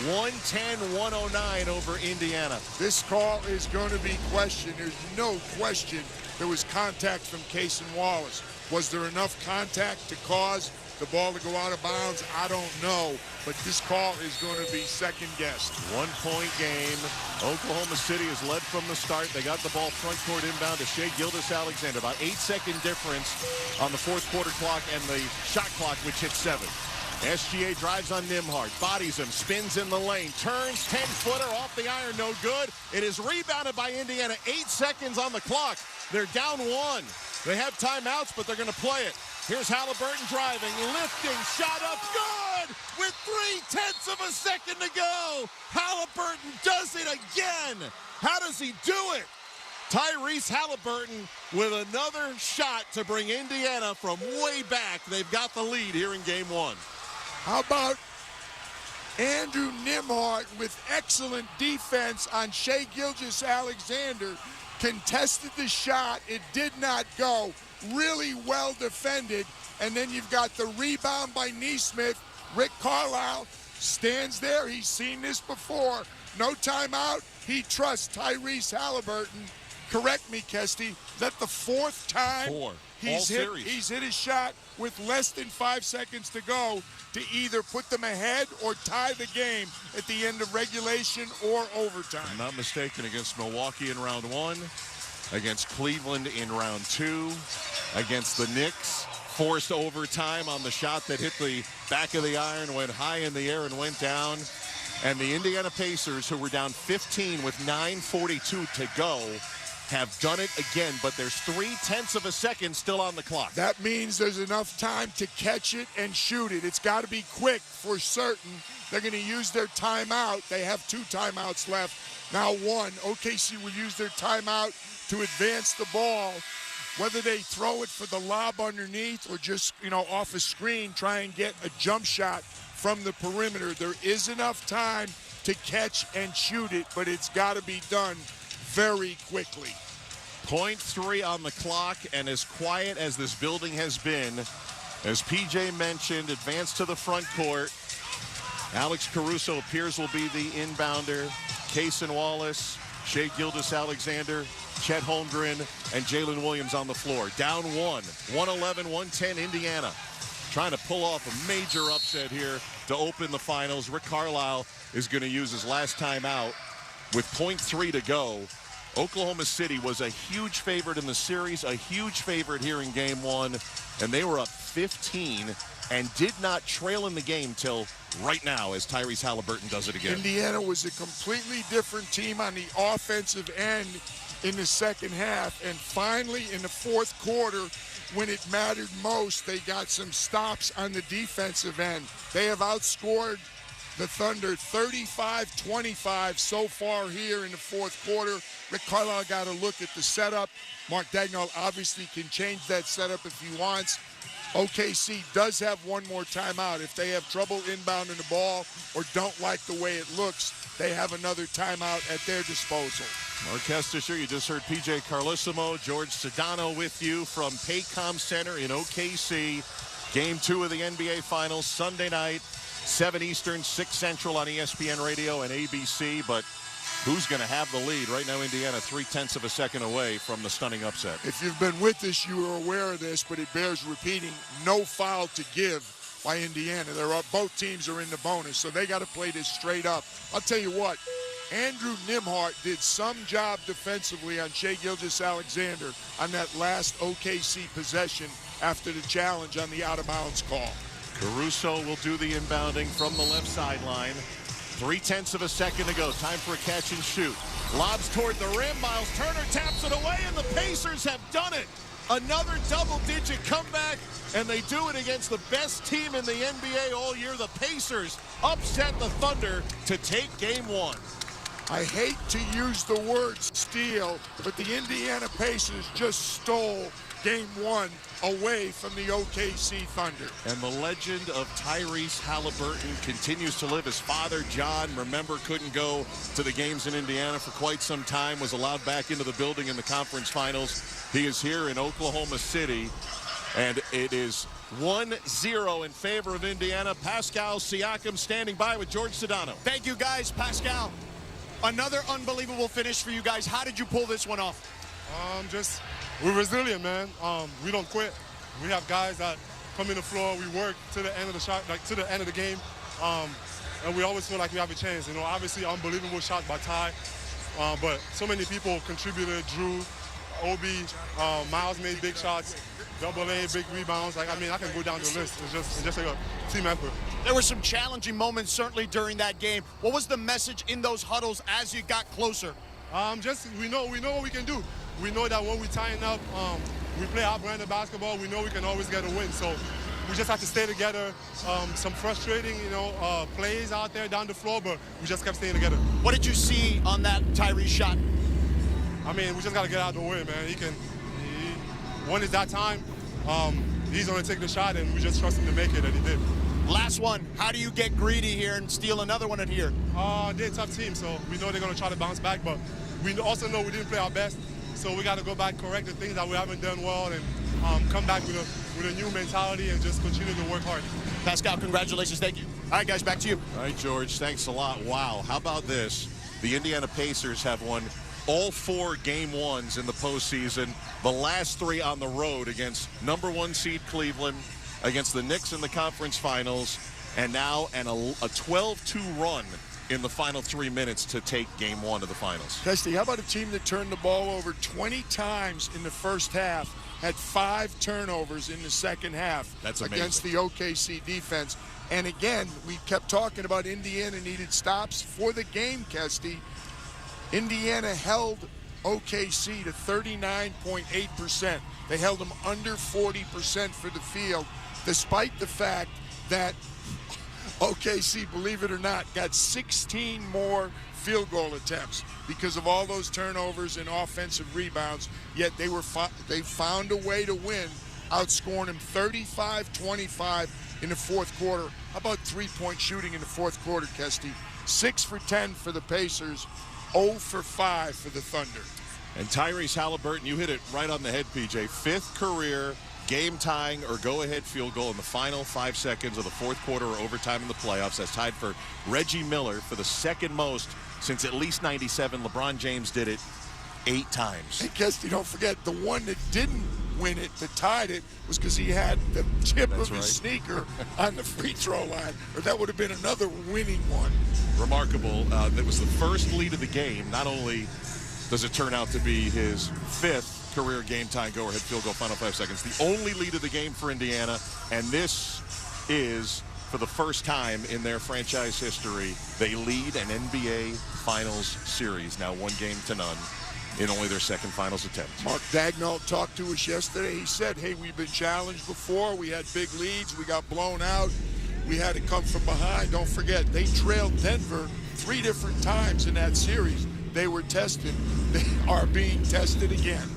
110-109 over Indiana. This call is going to be questioned. There's no question there was contact from Cason Wallace. Was there enough contact to cause the ball to go out of bounds? I don't know, but this call is going to be second guessed. 1 point game. Oklahoma City is led from the start. They got the ball front court inbound to Shai Gilgeous-Alexander. About 8 second difference on the fourth quarter clock and the shot clock, which hit 7. SGA drives on Nembhard, bodies him, spins in the lane, turns, 10-footer off the iron, no good. It is rebounded by Indiana. 8 seconds on the clock. They're down 1. They have timeouts, but they're going to play it. Here's Halliburton driving, lifting, shot up, good! With 0.3 of a second to go. Halliburton does it again. How does he do it? Tyrese Halliburton with another shot to bring Indiana from way back. They've got the lead here in game one. How about Andrew Nembhard with excellent defense on Shai Gilgeous-Alexander? Contested the shot. It did not go. Really well defended. And then you've got the rebound by Neesmith. Rick Carlisle stands there. He's seen this before. No timeout. He trusts Tyrese Halliburton. Correct me, Kesty. Is that the fourth time he's hit his shot with less than 5 seconds to go to either put them ahead or tie the game at the end of regulation or overtime? I'm not mistaken, against Milwaukee in round 1, against Cleveland in round 2, against the Knicks, forced overtime on the shot that hit the back of the iron, went high in the air and went down. And the Indiana Pacers, who were down 15 with 9:42 to go, have done it again, but there's 0.3 of a second still on the clock. That means there's enough time to catch it and shoot it. It's got to be quick for certain. They're going to use their timeout. They have 2 timeouts left. Now 1. OKC will use their timeout to advance the ball. Whether they throw it for the lob underneath or just, off a screen, try and get a jump shot from the perimeter. There is enough time to catch and shoot it, but it's got to be done very quickly. 0.3 on the clock, and as quiet as this building has been, as PJ mentioned, advance to the front court. Alex Caruso appears will be the inbounder. Cason Wallace, Shai Gilgeous-Alexander, Chet Holmgren, and Jalen Williams on the floor. Down 1, 111-110 Indiana. Trying to pull off a major upset here to open the finals. Rick Carlisle is going to use his last timeout with 0.3 to go. Oklahoma City was a huge favorite in the series, a huge favorite here in Game 1, and they were up 15 and did not trail in the game till right now as Tyrese Halliburton does it again. Indiana was a completely different team on the offensive end in the second half, and finally in the fourth quarter, when it mattered most, they got some stops on the defensive end. They have outscored the Thunder 35-25 so far here in the fourth quarter. Rick Carlisle got to look at the setup. Mark Daigneault obviously can change that setup if he wants. OKC does have one more timeout. If they have trouble inbounding the ball or don't like the way it looks, they have another timeout at their disposal. Mark Kestisher, you just heard PJ Carlesimo, George Sedano with you from Paycom Center in OKC. Game 2 of the NBA Finals, Sunday night, 7 Eastern, 6 Central on ESPN Radio and ABC. But who's going to have the lead? Right now, Indiana 0.3 of a second away from the stunning upset. If you've been with us, you are aware of this, but it bears repeating. No foul to give by Indiana. Both teams are in the bonus, so they got to play this straight up. I'll tell you what, Andrew Nembhard did some job defensively on Shai Gilgeous-Alexander on that last OKC possession after the challenge on the out-of-bounds call. Caruso will do the inbounding from the left sideline. 0.3 of a second to go. Time for a catch and shoot. Lobs toward the rim. Miles Turner taps it away, and the Pacers have done it. Another double-digit comeback, and they do it against the best team in the NBA all year. The Pacers upset the Thunder to take Game 1. I hate to use the word steal, but the Indiana Pacers just stole Game 1 away from the OKC Thunder. And the legend of Tyrese Halliburton continues to live. His father, John, remember, couldn't go to the games in Indiana for quite some time, was allowed back into the building in the conference finals. He is here in Oklahoma City, and it is 1-0 in favor of Indiana. Pascal Siakam standing by with George Sedano. Thank you, guys. Pascal, another unbelievable finish for you guys. How did you pull this one off? We're resilient, man. We don't quit. We have guys that come in the floor. We work to the end of the shot, to the end of the game, and we always feel like we have a chance. Obviously, unbelievable shot by Ty, but so many people contributed. Drew, Obi, Miles made big shots. Double A, big rebounds. I can go down the list. It's just like a team effort. There were some challenging moments certainly during that game. What was the message in those huddles as you got closer? We know what we can do. We know that when we tighten up, we play our brand of basketball, we know we can always get a win. So we just have to stay together. Some frustrating, plays out there down the floor, but we just kept staying together. What did you see on that Tyrese shot? We just got to get out of the way, man. When it's that time, he's going to take the shot, and we just trust him to make it, and he did. Last one, how do you get greedy here and steal another one in here? They're a tough team, so we know they're going to try to bounce back, but we also know we didn't play our best. So we got to go back, correct the things that we haven't done well, and come back with a new mentality and just continue to work hard. Pascal, congratulations. Thank you. All right, guys, back to you. All right, George, thanks a lot. Wow, how about this? The Indiana Pacers have won all 4 Game 1s in the postseason, the last 3 on the road against number 1 seed Cleveland, against the Knicks in the conference finals, and now a 12-2 run in the final 3 minutes to take Game 1 of the finals. Kesty, how about a team that turned the ball over 20 times in the first half, had 5 turnovers in the second half? That's amazing. Against the OKC defense. And again, we kept talking about Indiana needed stops for the game, Kesty. Indiana held OKC to 39.8%. They held them under 40% for the field, despite the fact that OKC, believe it or not, got 16 more field goal attempts because of all those turnovers and offensive rebounds, yet they found a way to win, outscoring them 35-25 in the fourth quarter. How about three-point shooting in the fourth quarter, Kesty? 6 for 10 for the Pacers, 0 for 5 for the Thunder. And Tyrese Halliburton, you hit it right on the head, PJ. 5th career game-tying or go-ahead field goal in the final 5 seconds of the fourth quarter or overtime in the playoffs. That's tied for Reggie Miller for the second most since at least 97. LeBron James did it 8 times. And Kesty, don't forget, the one that didn't win it, that tied it, was because he had the tip of his sneaker on the free throw line, or that would have been another winning one. Remarkable. That was the first lead of the game. Not only does it turn out to be his 5th career game-time go-ahead field goal, final 5 seconds, the only lead of the game for Indiana, and this is, for the first time in their franchise history, they lead an NBA Finals series, now 1-0 in only their second Finals attempt. Mark Dagnall talked to us yesterday. He said, hey, we've been challenged before. We had big leads. We got blown out. We had to come from behind. Don't forget, they trailed Denver 3 different times in that series. They were tested. They are being tested again.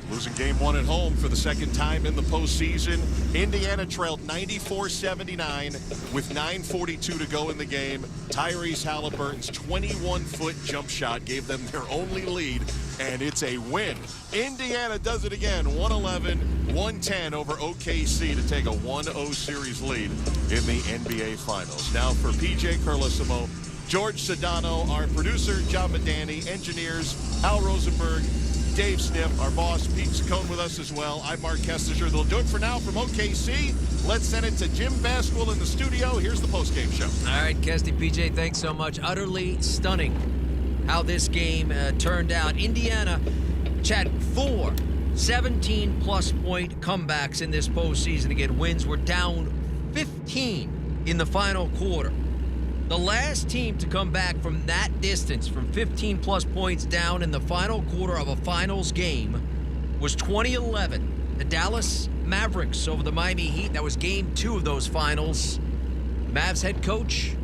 Losing game 1 at home for the second time in the postseason. Indiana trailed 94-79 with 9:42 to go in the game. Tyrese Halliburton's 21-foot jump shot gave them their only lead, and it's a win. Indiana does it again, 111-110 over OKC to take a 1-0 series lead in the NBA Finals. Now for PJ Carlissimo, George Sedano, our producer, John Medani, engineers, Al Rosenberg, Dave Sniff, our boss, Pete Saccone with us as well. I'm Mark Kessinger. They'll do it for now from OKC. Let's send it to Jim Basquill in the studio. Here's the postgame show. All right, Kesty, PJ, thanks so much. Utterly stunning how this game turned out. Indiana, Chad, 4 17-plus point comebacks in this postseason to get wins. We're down 15 in the final quarter. The last team to come back from that distance, from 15-plus points down in the final quarter of a finals game, was 2011. The Dallas Mavericks over the Miami Heat. That was game 2 of those finals. Mavs head coach,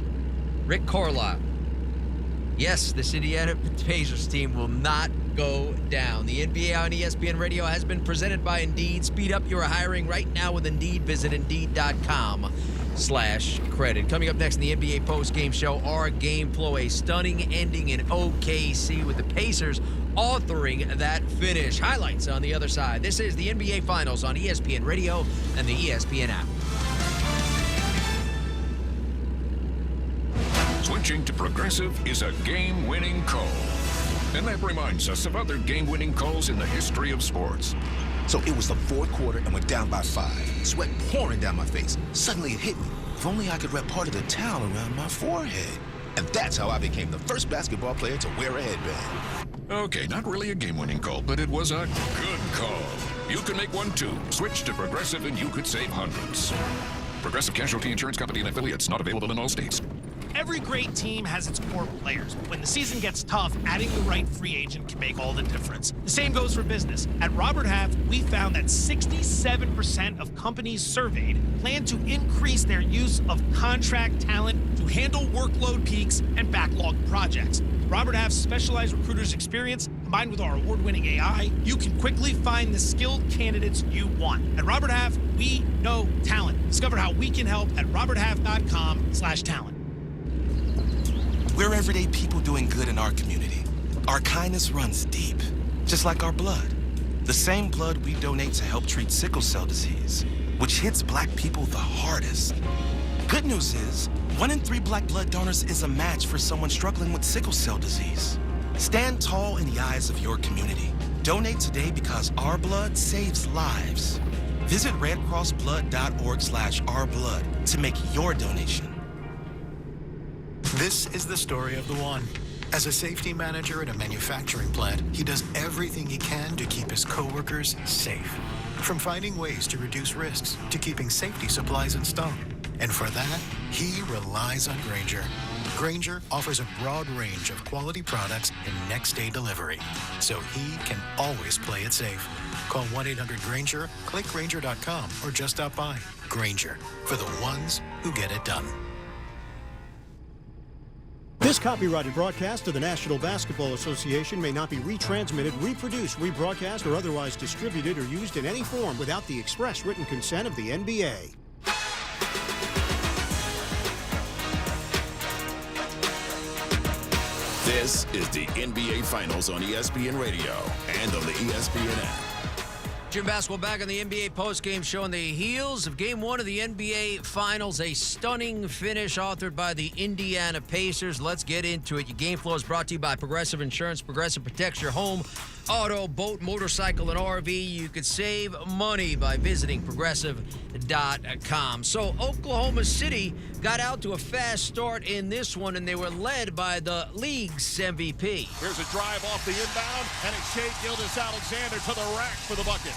Rick Carlisle. Yes, this Indiana Pacers team will not go down. The NBA on ESPN Radio has been presented by Indeed. Speed up your hiring right now with Indeed. Visit Indeed.com/credit. Coming up next in the NBA postgame show, our game flow, a stunning ending in OKC with the Pacers authoring that finish. Highlights on the other side. This is the NBA Finals on ESPN Radio and the ESPN app. Switching to Progressive is a game-winning call. And that reminds us of other game-winning calls in the history of sports. So it was the fourth quarter and we're down by 5. Sweat pouring down my face. Suddenly it hit me. If only I could wrap part of the towel around my forehead. And that's how I became the first basketball player to wear a headband. Okay, not really a game-winning call, but it was a good call. You can make one too. Switch to Progressive and you could save hundreds. Progressive Casualty Insurance Company and affiliates, not available in all states. Every great team has its core players, but when the season gets tough, adding the right free agent can make all the difference. The same goes for business. At Robert Half, we found that 67% of companies surveyed plan to increase their use of contract talent to handle workload peaks and backlog projects. Robert Half's specialized recruiters experience, combined with our award-winning AI, you can quickly find the skilled candidates you want. At Robert Half, we know talent. Discover how we can help at roberthalf.com/talent. We're everyday people doing good in our community. Our kindness runs deep, just like our blood. The same blood we donate to help treat sickle cell disease, which hits black people the hardest. Good news is, 1 in 3 black blood donors is a match for someone struggling with sickle cell disease. Stand tall in the eyes of your community. Donate today because our blood saves lives. Visit redcrossblood.org/ourblood to make your donation. This is the story of the one. As a safety manager at a manufacturing plant, he does everything he can to keep his coworkers safe. From finding ways to reduce risks to keeping safety supplies in stock. And for that, he relies on Grainger, Grainger offers a broad range of quality products and next-day delivery, so he can always play it safe. Call 1-800-GRAINGER, click Grainger.com, or just stop by. Grainger, for the ones who get it done. This copyrighted broadcast of the National Basketball Association may not be retransmitted, reproduced, rebroadcast, or otherwise distributed or used in any form without the express written consent of the NBA. This is the NBA Finals on ESPN Radio and on the ESPN app. Jim Basketball back on the NBA postgame show on the heels of Game 1 of the NBA Finals. A stunning finish authored by the Indiana Pacers. Let's get into it. Your game flow is brought to you by Progressive Insurance. Progressive protects your home, auto, boat, motorcycle, and RV. You could save money by visiting Progressive.com. So Oklahoma City got out to a fast start in this one, and they were led by the league's MVP. Here's a drive off the inbound, and it's Shai Gilgeous-Alexander to the rack for the bucket.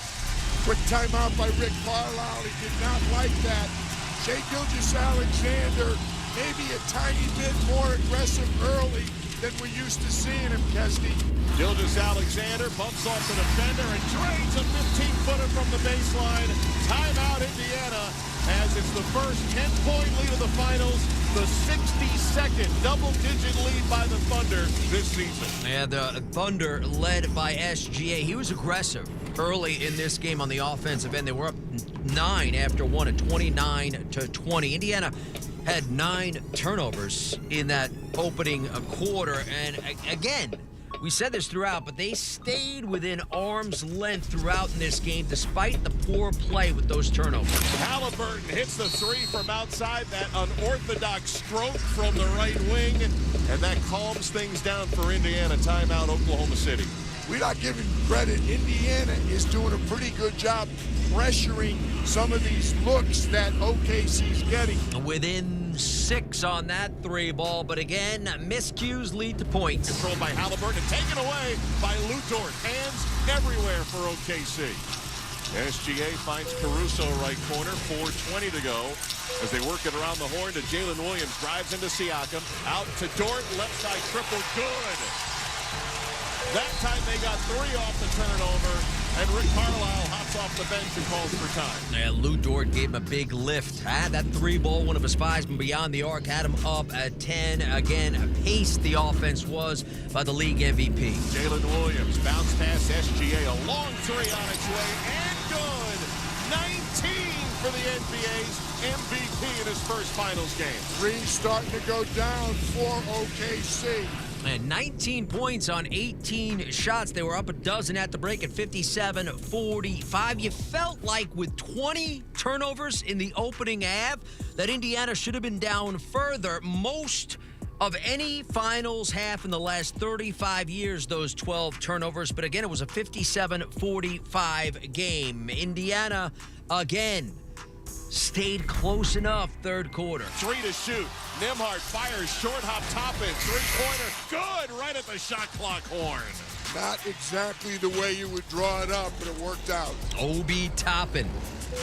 Quick timeout by Rick Carlisle. He did not like that. Shai Gilgeous-Alexander maybe a tiny bit more aggressive early than we're used to seeing him, Kesty. Gilgeous-Alexander bumps off the defender and drains a 15-footer from the baseline. Timeout Indiana, as it's the first 10-point lead of the finals, the 62nd double-digit lead by the Thunder this season. And the Thunder led by SGA. He was aggressive early in this game on the offensive end. They were up 9 after one at 29-20. Indiana had 9 turnovers in that opening quarter. And again, we said this throughout, but they stayed within arm's length throughout in this game despite the poor play with those turnovers. Halliburton hits the three from outside, that unorthodox stroke from the right wing, and that calms things down for Indiana. Timeout, Oklahoma City. We're not giving credit. Indiana is doing a pretty good job pressuring some of these looks that OKC's getting. Within 6 on that 3 ball, but again, miscues lead to points. Controlled by Halliburton and taken away by Lou Dort. Hands everywhere for OKC. SGA finds Caruso right corner, 4:20 to go. As they work it around the horn to Jalen Williams, drives into Siakam, out to Dort, left side triple, good. That time they got 3 off the turnover, and Rick Carlisle hops off the bench and calls for time. Yeah, Lou Dort gave him a big lift. Had that 3 ball, one of his 5s from beyond the arc, had him up at 10. Again, paced the offense was by the league MVP. Jalen Williams, bounce pass SGA, a long 3 on its way, and good. 19 for the NBA's MVP in his first finals game. 3 starting to go down for OKC. And 19 points on 18 shots. They were up a dozen at the break at 57-45. You felt like with 20 turnovers in the opening half that Indiana should have been down further. Most of any finals half in the last 35 years, those 12 turnovers. But again, it was a 57-45 game. Indiana, again, stayed close enough third quarter. 3 to shoot. Nembhard fires, short hop, top in, 3-pointer, good, right at the shot clock horn. Not exactly the way you would draw it up, but it worked out. Obi Toppin.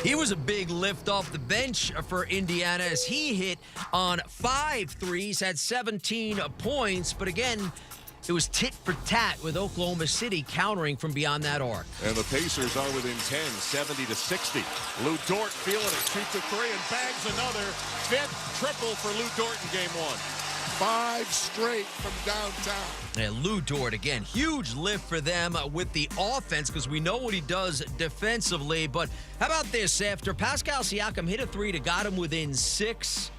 He was a big lift off the bench for Indiana as he hit on 5 threes, had 17 points, but again, it was tit for tat with Oklahoma City countering from beyond that arc. And the Pacers are within 10, 70-60. Lou Dort feeling it, shoots a 3 and bags another. 5th triple for Lou Dort in game 1. 5 straight from downtown. And Lou Dort, again, huge lift for them with the offense because we know what he does defensively. But how about this? After Pascal Siakam hit a 3 to got him within 6,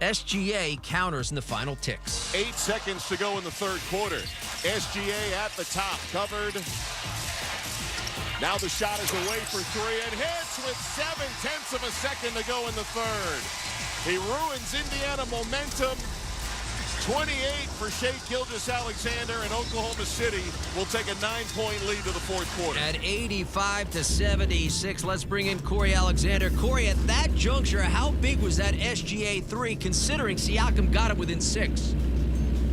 SGA counters in the final ticks. 8 seconds to go in the third quarter. SGA at the top, covered. Now the shot is away for 3 and hits with 0.7 of a second to go in the third. He ruins Indiana momentum. 28 for Shai Gilgeous-Alexander, and Oklahoma City will take a 9-point lead to the fourth quarter. At 85-76, let's bring in Corey Alexander. Corey, at that juncture, how big was that SGA 3 considering Siakam got it within 6?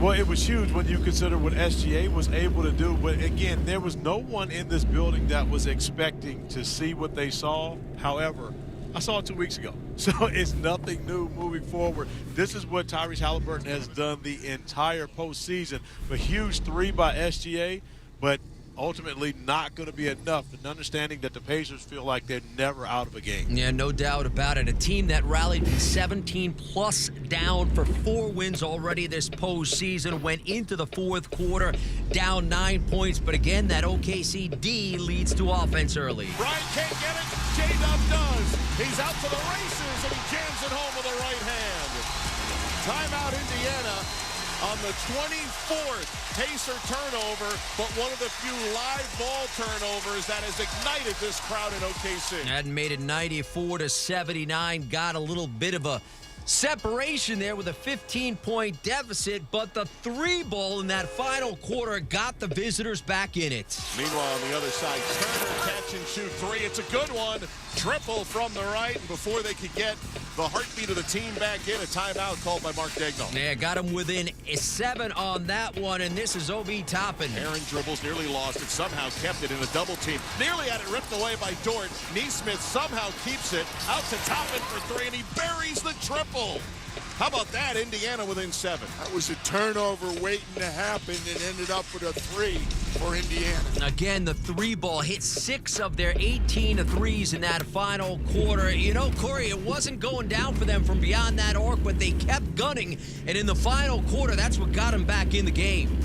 Well, it was huge when you consider what SGA was able to do. But again, there was no one in this building that was expecting to see what they saw. However, I saw it 2 weeks ago. So it's nothing new moving forward. This is what Tyrese Halliburton has done the entire postseason. A huge three by SGA, but ultimately not going to be enough, and understanding that the Pacers feel like they're never out of a game. Yeah, no doubt about it. A team that rallied from 17-plus down for 4 wins already this postseason, went into the fourth quarter down 9 points, but again, that OKC D leads to offense early. Bryant can't get it. J-Dub does. He's out to the races, and he jams it home with a right hand. Timeout, Indiana. On the 24th Pacer turnover, but one of the few live ball turnovers that has ignited this crowd in OKC. That made it 94-79. Got a little bit of a separation there with a 15-point deficit, but the 3-ball in that final quarter got the visitors back in it. Meanwhile, on the other side, Turner catch and shoot 3. It's a good one. Triple from the right, and before they could get the heartbeat of the team back in, a timeout called by Mark Daigneault. Yeah, got him within 7 on that one, and this is Obi Toppin. Aaron dribbles, nearly lost it, somehow kept it in a double team. Nearly had it ripped away by Dort. Neesmith somehow keeps it out to Toppin for 3, and he buries the triple. How about that? Indiana within 7. That was a turnover waiting to happen and ended up with a 3 for Indiana. Again, the 3-ball hit 6 of their 18 threes in that final quarter. You know, Corey, it wasn't going down for them from beyond that arc, but they kept gunning. And in the final quarter, that's what got them back in the game.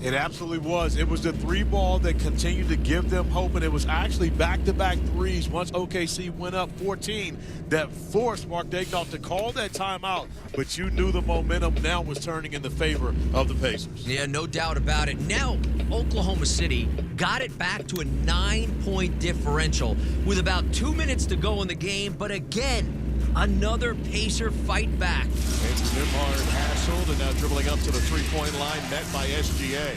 It absolutely was. It was the 3-ball that continued to give them hope, and it was actually back-to-back threes once OKC went up 14 that forced Mark Daigneault to call that timeout, but you knew the momentum now was turning in the favor of the Pacers. Yeah, no doubt about it. Now, Oklahoma City got it back to a 9-point differential with about 2 minutes to go in the game, but again, another Pacer fight back. It's Nembhard hassled and now dribbling up to the three-point line, met by SGA.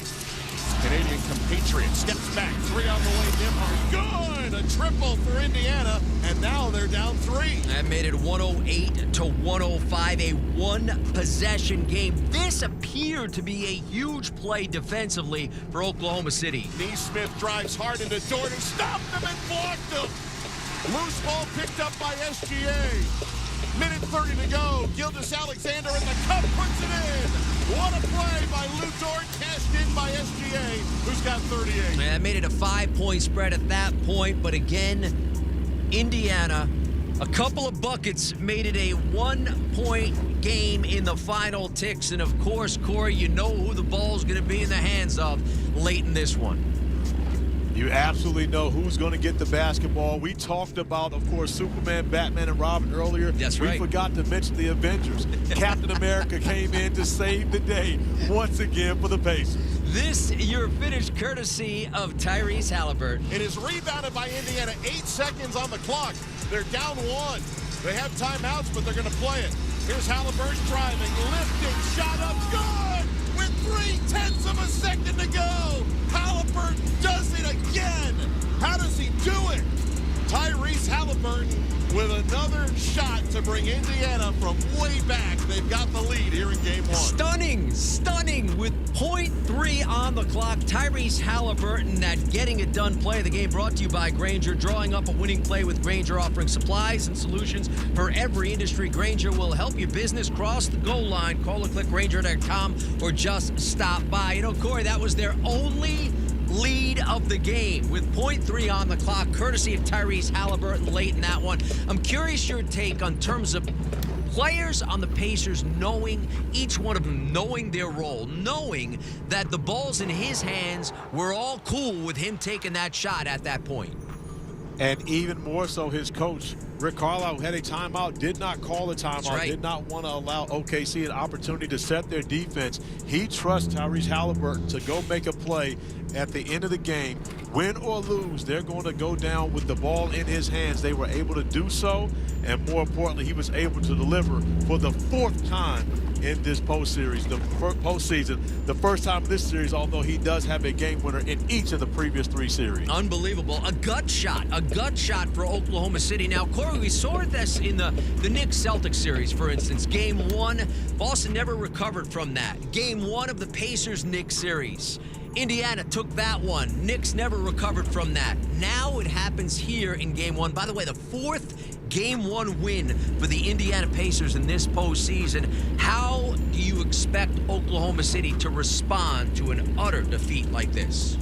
Canadian compatriot steps back, 3 on the way. Nembhard, good! A triple for Indiana, and now they're down 3. That made it 108-105, a one-possession game. This appeared to be a huge play defensively for Oklahoma City. Neesmith drives hard into Dort, who stopped him and blocked him. Loose ball picked up by SGA. Minute 30 to go. Gilgeous-Alexander in the cup puts it in. What a play by Lou Dort, cashed in by SGA, who's got 38. That made it a 5-point spread at that point, but again, Indiana, a couple of buckets made it a 1-point game in the final ticks. And of course, Corey, you know who the ball's going to be in the hands of late in this one. You absolutely know who's going to get the basketball. We talked about, of course, Superman, Batman, and Robin earlier. That's right. We forgot to mention the Avengers. Captain America came in to save the day once again for the Pacers. This, your finish courtesy of Tyrese Halliburton. It is rebounded by Indiana. 8 seconds on the clock. They're down 1. They have timeouts, but they're going to play it. Here's Halliburton driving, lifting, shot up, good! With 0.3 of a second to go. Halliburton does it again. How does he do it? Tyrese Halliburton with another shot to bring Indiana from way back. They've got the lead here in game 1. Stunning with 0.3 on the clock. Tyrese Halliburton, that getting it done play of the game, brought to you by Grainger. Drawing up a winning play with Grainger, offering supplies and solutions for every industry. Grainger will help your business cross the goal line. Call or click Grainger.com or just stop by. You know, Corey, that was their only lead of the game with 0.3 on the clock, courtesy of Tyrese Halliburton late in that one. I'm curious your take on terms of players on the Pacers knowing, each one of them knowing their role, knowing that the ball's in his hands. We're all cool with him taking that shot at that point. And even more so, his coach, Rick Carlisle, who had a timeout, did not call a timeout, right. Did not want to allow OKC an opportunity to set their defense. He trusts Tyrese Halliburton to go make a play at the end of the game. Win or lose, they're going to go down with the ball in his hands. They were able to do so, and more importantly, he was able to deliver for the 4th time in this postseason. The first time in this series, although he does have a game winner in each of the previous 3 series. Unbelievable. A gut shot for Oklahoma City. Now, Corey, we saw this in the Knicks-Celtics series, for instance. Game 1, Boston never recovered from that. Game 1 of the Pacers-Knicks series. Indiana took that one. Knicks never recovered from that. Now it happens here in Game 1. By the way, the 4th Game 1 win for the Indiana Pacers in this postseason. How do you expect Oklahoma City to respond to an utter defeat like this?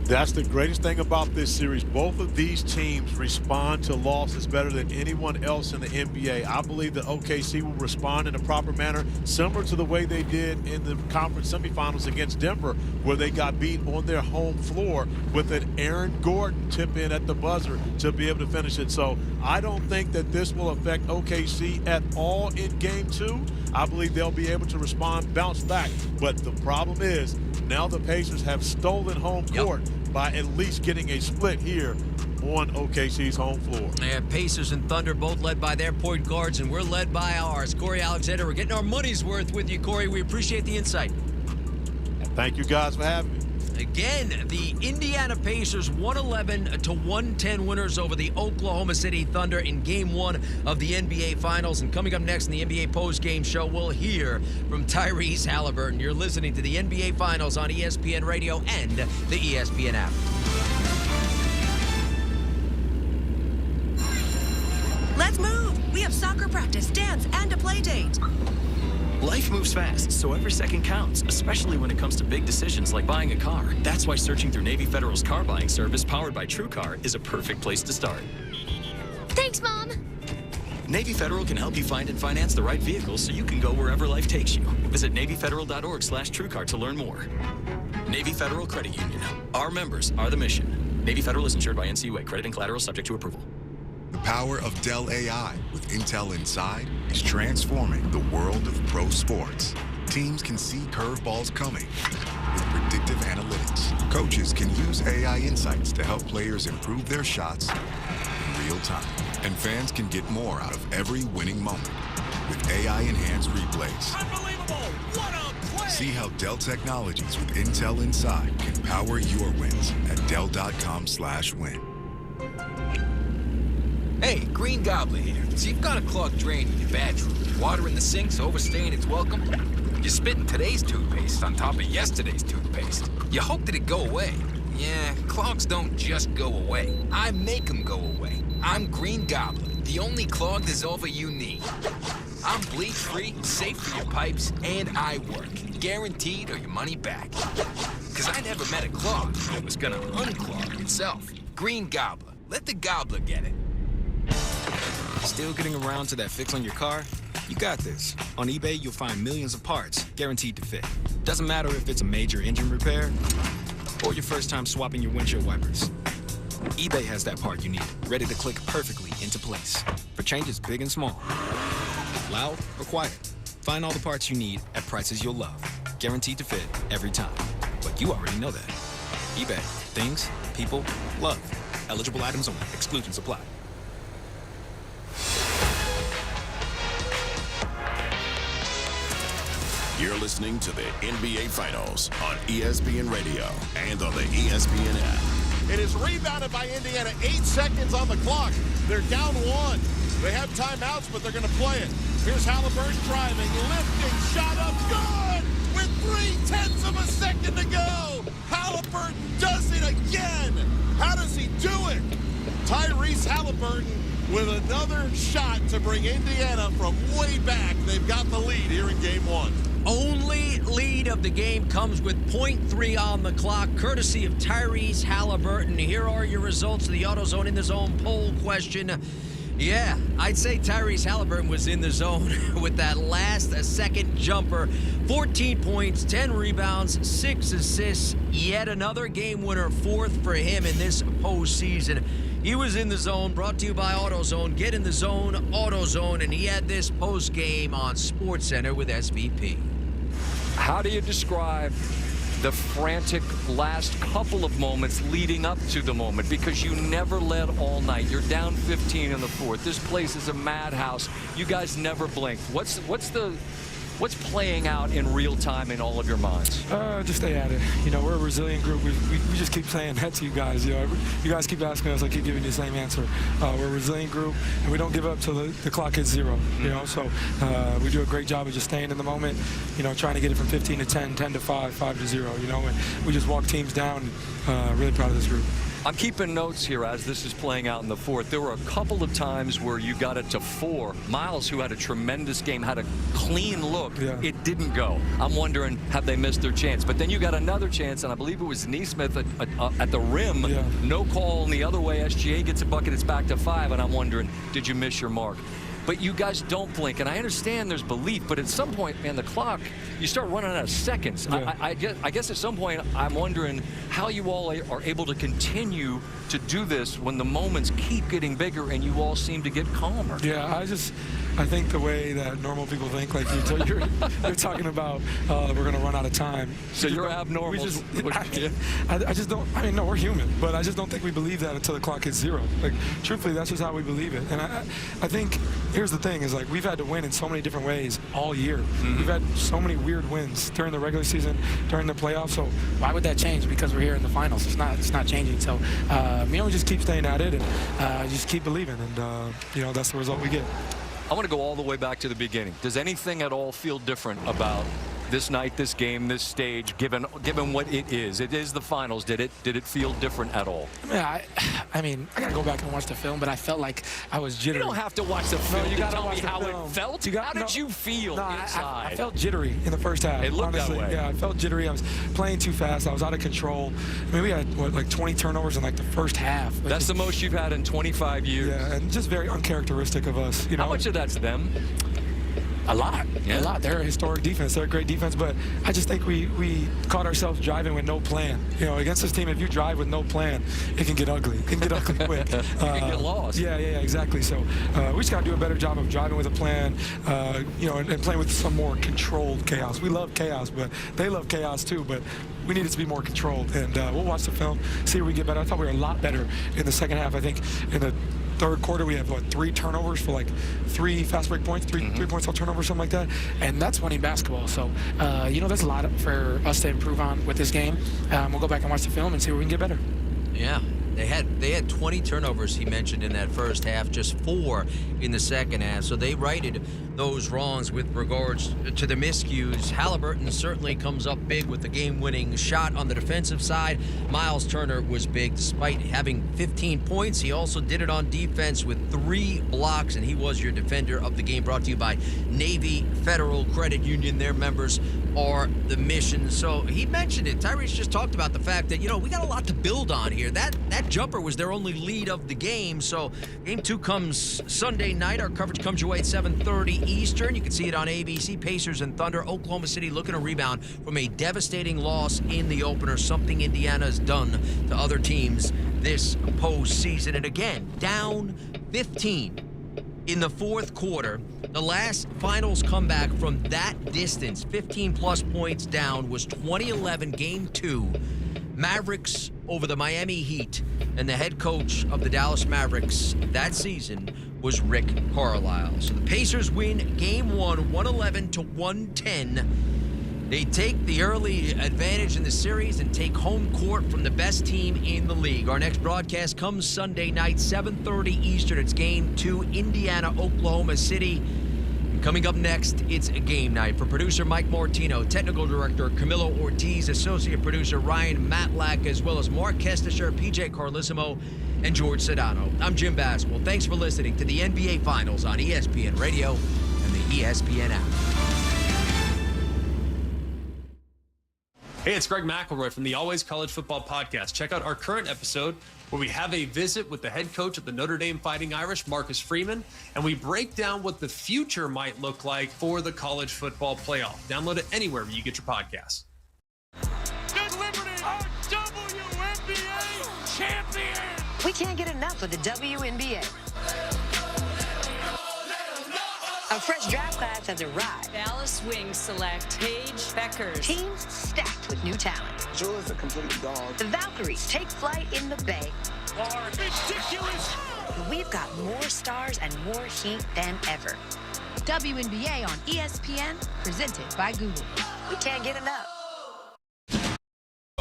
That's the greatest thing about this series. Both of these teams respond to losses better than anyone else in the NBA. I believe that OKC will respond in a proper manner, similar to the way they did in the conference semifinals against Denver, where they got beat on their home floor with an Aaron Gordon tip in at the buzzer to be able to finish it. So I don't think that this will affect OKC at all in Game 2. I believe they'll be able to respond, bounce back. But the problem is, now the Pacers have stolen home court by at least getting a split here on OKC's home floor. And Pacers and Thunder both led by their point guards, and we're led by ours. Corey Alexander, we're getting our money's worth with you, Corey. We appreciate the insight. And thank you guys for having me. Again, the Indiana Pacers 111-110 winners over the Oklahoma City Thunder in Game 1 of the NBA Finals. And coming up next in the NBA post-game show, we'll hear from Tyrese Halliburton. You're listening to the NBA Finals on ESPN Radio and the ESPN app. Let's move! We have soccer practice, dance, and a play date. Life moves fast, so every second counts, especially when it comes to big decisions like buying a car. That's why searching through Navy Federal's car buying service powered by TrueCar is a perfect place to start. Thanks, Mom. Navy Federal can help you find and finance the right vehicle so you can go wherever life takes you. Visit NavyFederal.org/TrueCar to learn more. Navy Federal Credit Union. Our members are the mission. Navy Federal is insured by NCUA. Credit and collateral subject to approval. The power of Dell AI with Intel Inside is transforming the world of pro sports. Teams can see curveballs coming with predictive analytics. Coaches can use AI insights to help players improve their shots in real time. And fans can get more out of every winning moment with AI-enhanced replays. Unbelievable! What a play! See how Dell Technologies with Intel Inside can power your wins at Dell.com/win. Hey, Green Goblin here. So you've got a clogged drain in your bathroom. Water in the sink's overstaying its welcome. You're spitting today's toothpaste on top of yesterday's toothpaste. You hope that it go away. Yeah, clogs don't just go away. I make them go away. I'm Green Goblin, the only clog dissolver you need. I'm bleach-free, safe for your pipes, and I work. Guaranteed or your money back. Because I never met a clog that was gonna unclog itself. Green Goblin. Let the gobbler get it. Still getting around to that fix on your car? You got this. On eBay, you'll find millions of parts guaranteed to fit. Doesn't matter if it's a major engine repair or your first time swapping your windshield wipers. eBay has that part you need, ready to click perfectly into place for changes big and small. Loud or quiet, find all the parts you need at prices you'll love. Guaranteed to fit every time. But you already know that. eBay. Things, people, love. Eligible items only. Exclusions apply. You're listening to the NBA Finals on ESPN Radio and on the ESPN app. It is rebounded by Indiana. 8 seconds on the clock. They're down 1. They have timeouts, but they're going to play it. Here's Halliburton driving, lifting, shot up, good! With 0.3 of a second to go. Halliburton does it again. How does he do it? Tyrese Halliburton with another shot to bring Indiana from way back. They've got the lead here in Game 1. Only lead of the game comes with 0.3 on the clock, courtesy of Tyrese Halliburton. Here are your results of the AutoZone in the Zone poll question. Yeah, I'd say Tyrese Halliburton was in the zone with that last second jumper. 14 points, 10 rebounds, 6 assists. Yet another game winner, 4th for him in this postseason. He was in the zone, brought to you by AutoZone. Get in the zone, AutoZone, and he had this post game on SportsCenter with SVP. How do you describe the frantic last couple of moments leading up to the moment? Because you never led all night. You're down 15 in the fourth. This place is a madhouse. You guys never blinked. What's playing out in real time in all of your minds? Just stay at it. You know, we're a resilient group. We just keep saying that to you guys. You know, you guys keep asking us, I keep giving you the same answer. We're a resilient group, and we don't give up till the clock hits 0. You know, so we do a great job of just staying in the moment. You know, trying to get it from 15 to 10, 10 to 5, 5 to 0. You know, and we just walk teams down. Really proud of this group. I'm keeping notes here as this is playing out in the fourth. There were a couple of times where you got it to 4. Miles, who had a tremendous game, had a clean look. Yeah. It didn't go. I'm wondering, have they missed their chance? But then you got another chance, and I believe it was Neesmith at the rim. Yeah. No call, and the other way, SGA gets a bucket, it's back to 5, and I'm wondering, did you miss your mark? But you guys don't blink, and I understand there's belief, but at some point, man, the clock, you start running out of seconds. Yeah. I guess at some point, I'm wondering how you all are able to continue to do this when the moments keep getting bigger and you all seem to get calmer. Yeah, I think the way that normal people think, like you're talking about, we're going to run out of time. So you're abnormal. I just don't, I mean, no, we're human, but I just don't think we believe that until the clock hits 0. Like, truthfully, that's just how we believe it. And I think, here's the thing, is like, we've had to win in so many different ways all year. Mm-hmm. We've had so many weird wins during the regular season, during the playoffs, so why would that change? Because we're here in the finals. It's not changing. So, we just keep staying at it and just keep believing, and, that's the result we get. I want to go all the way back to the beginning. Does anything at all feel different about this night, this game, this stage, given what it is? It is the finals. Did it feel different at all? Yeah, I mean, I gotta go back and watch the film, but I felt like I was jittery. You don't have to watch the film. You gotta tell watch me the how film. it felt. How did you feel inside? I felt jittery in the first half. It looked honestly. that way. Yeah, I felt jittery. I was playing too fast. I was out of control. I mean, we had like 20 turnovers in like the first half. Like, that's the most you've had in 25 years. Yeah, and just very uncharacteristic of us. How much of that's them? A lot. Yeah. A lot. They're a historic defense. They're a great defense, but I just think we caught ourselves driving with no plan. Against this team, if you drive with no plan, it can get ugly. It can get ugly quick. You can get lost. Yeah, exactly. So we just got to do a better job of driving with a plan, and playing with some more controlled chaos. We love chaos, but they love chaos too, but we need it to be more controlled, and we'll watch the film, see if we get better. I thought we were a lot better in the second half. I think in the third quarter, we have 3 turnovers for like 3 fast break points, 3 points off turnovers, something like that. And that's winning basketball. So, there's a lot for us to improve on with this game. We'll go back and watch the film and see where we can get better. Yeah. They had 20 turnovers, he mentioned, in that first half, just 4 in the second half. So they righted those wrongs with regards to the miscues. Halliburton certainly comes up big with the game-winning shot on the defensive side. Miles Turner was big despite having 15 points. He also did it on defense with 3 blocks, and he was your defender of the game, brought to you by Navy Federal Credit Union. Their members are the mission. So he mentioned it. Tyrese just talked about the fact that, we got a lot to build on here. That jumper was their only lead of the game. So game 2 comes Sunday night. Our coverage comes your way at 7:30 Eastern. You can see it on ABC. Pacers and Thunder. Oklahoma City looking to rebound from a devastating loss in the opener, something Indiana has done to other teams this postseason. And again, down 15 in the fourth quarter. The last finals comeback from that distance, 15-plus points down, was 2011 Game 2. Mavericks over the Miami Heat, and the head coach of the Dallas Mavericks that season was Rick Carlisle. So the Pacers win Game 1, 111-110. They take the early advantage in the series and take home court from the best team in the league. Our next broadcast comes Sunday night, 7:30 Eastern. It's Game 2, Indiana, Oklahoma City. Coming up next, it's a game night. For producer Mike Martino, technical director Camilo Ortiz, associate producer Ryan Matlack, as well as Mark Kestisher, PJ Carlissimo, and George Sedano. I'm Jim Basketball. Thanks for listening to the NBA Finals on ESPN Radio and the ESPN app. Hey, it's Greg McElroy from the Always College Football Podcast. Check out our current episode where we have a visit with the head coach of the Notre Dame Fighting Irish, Marcus Freeman, and we break down what the future might look like for the college football playoff. Download it anywhere where you get your podcasts. Good Liberty, our WNBA champion! We can't get enough of the WNBA. A fresh draft class has arrived. Dallas Wings select Paige Beckers. Teams stacked with new talent. Jewel's a complete dog. The Valkyries take flight in the Bay. Ridiculous! We've got more stars and more heat than ever. WNBA on ESPN, presented by Google. We can't get enough.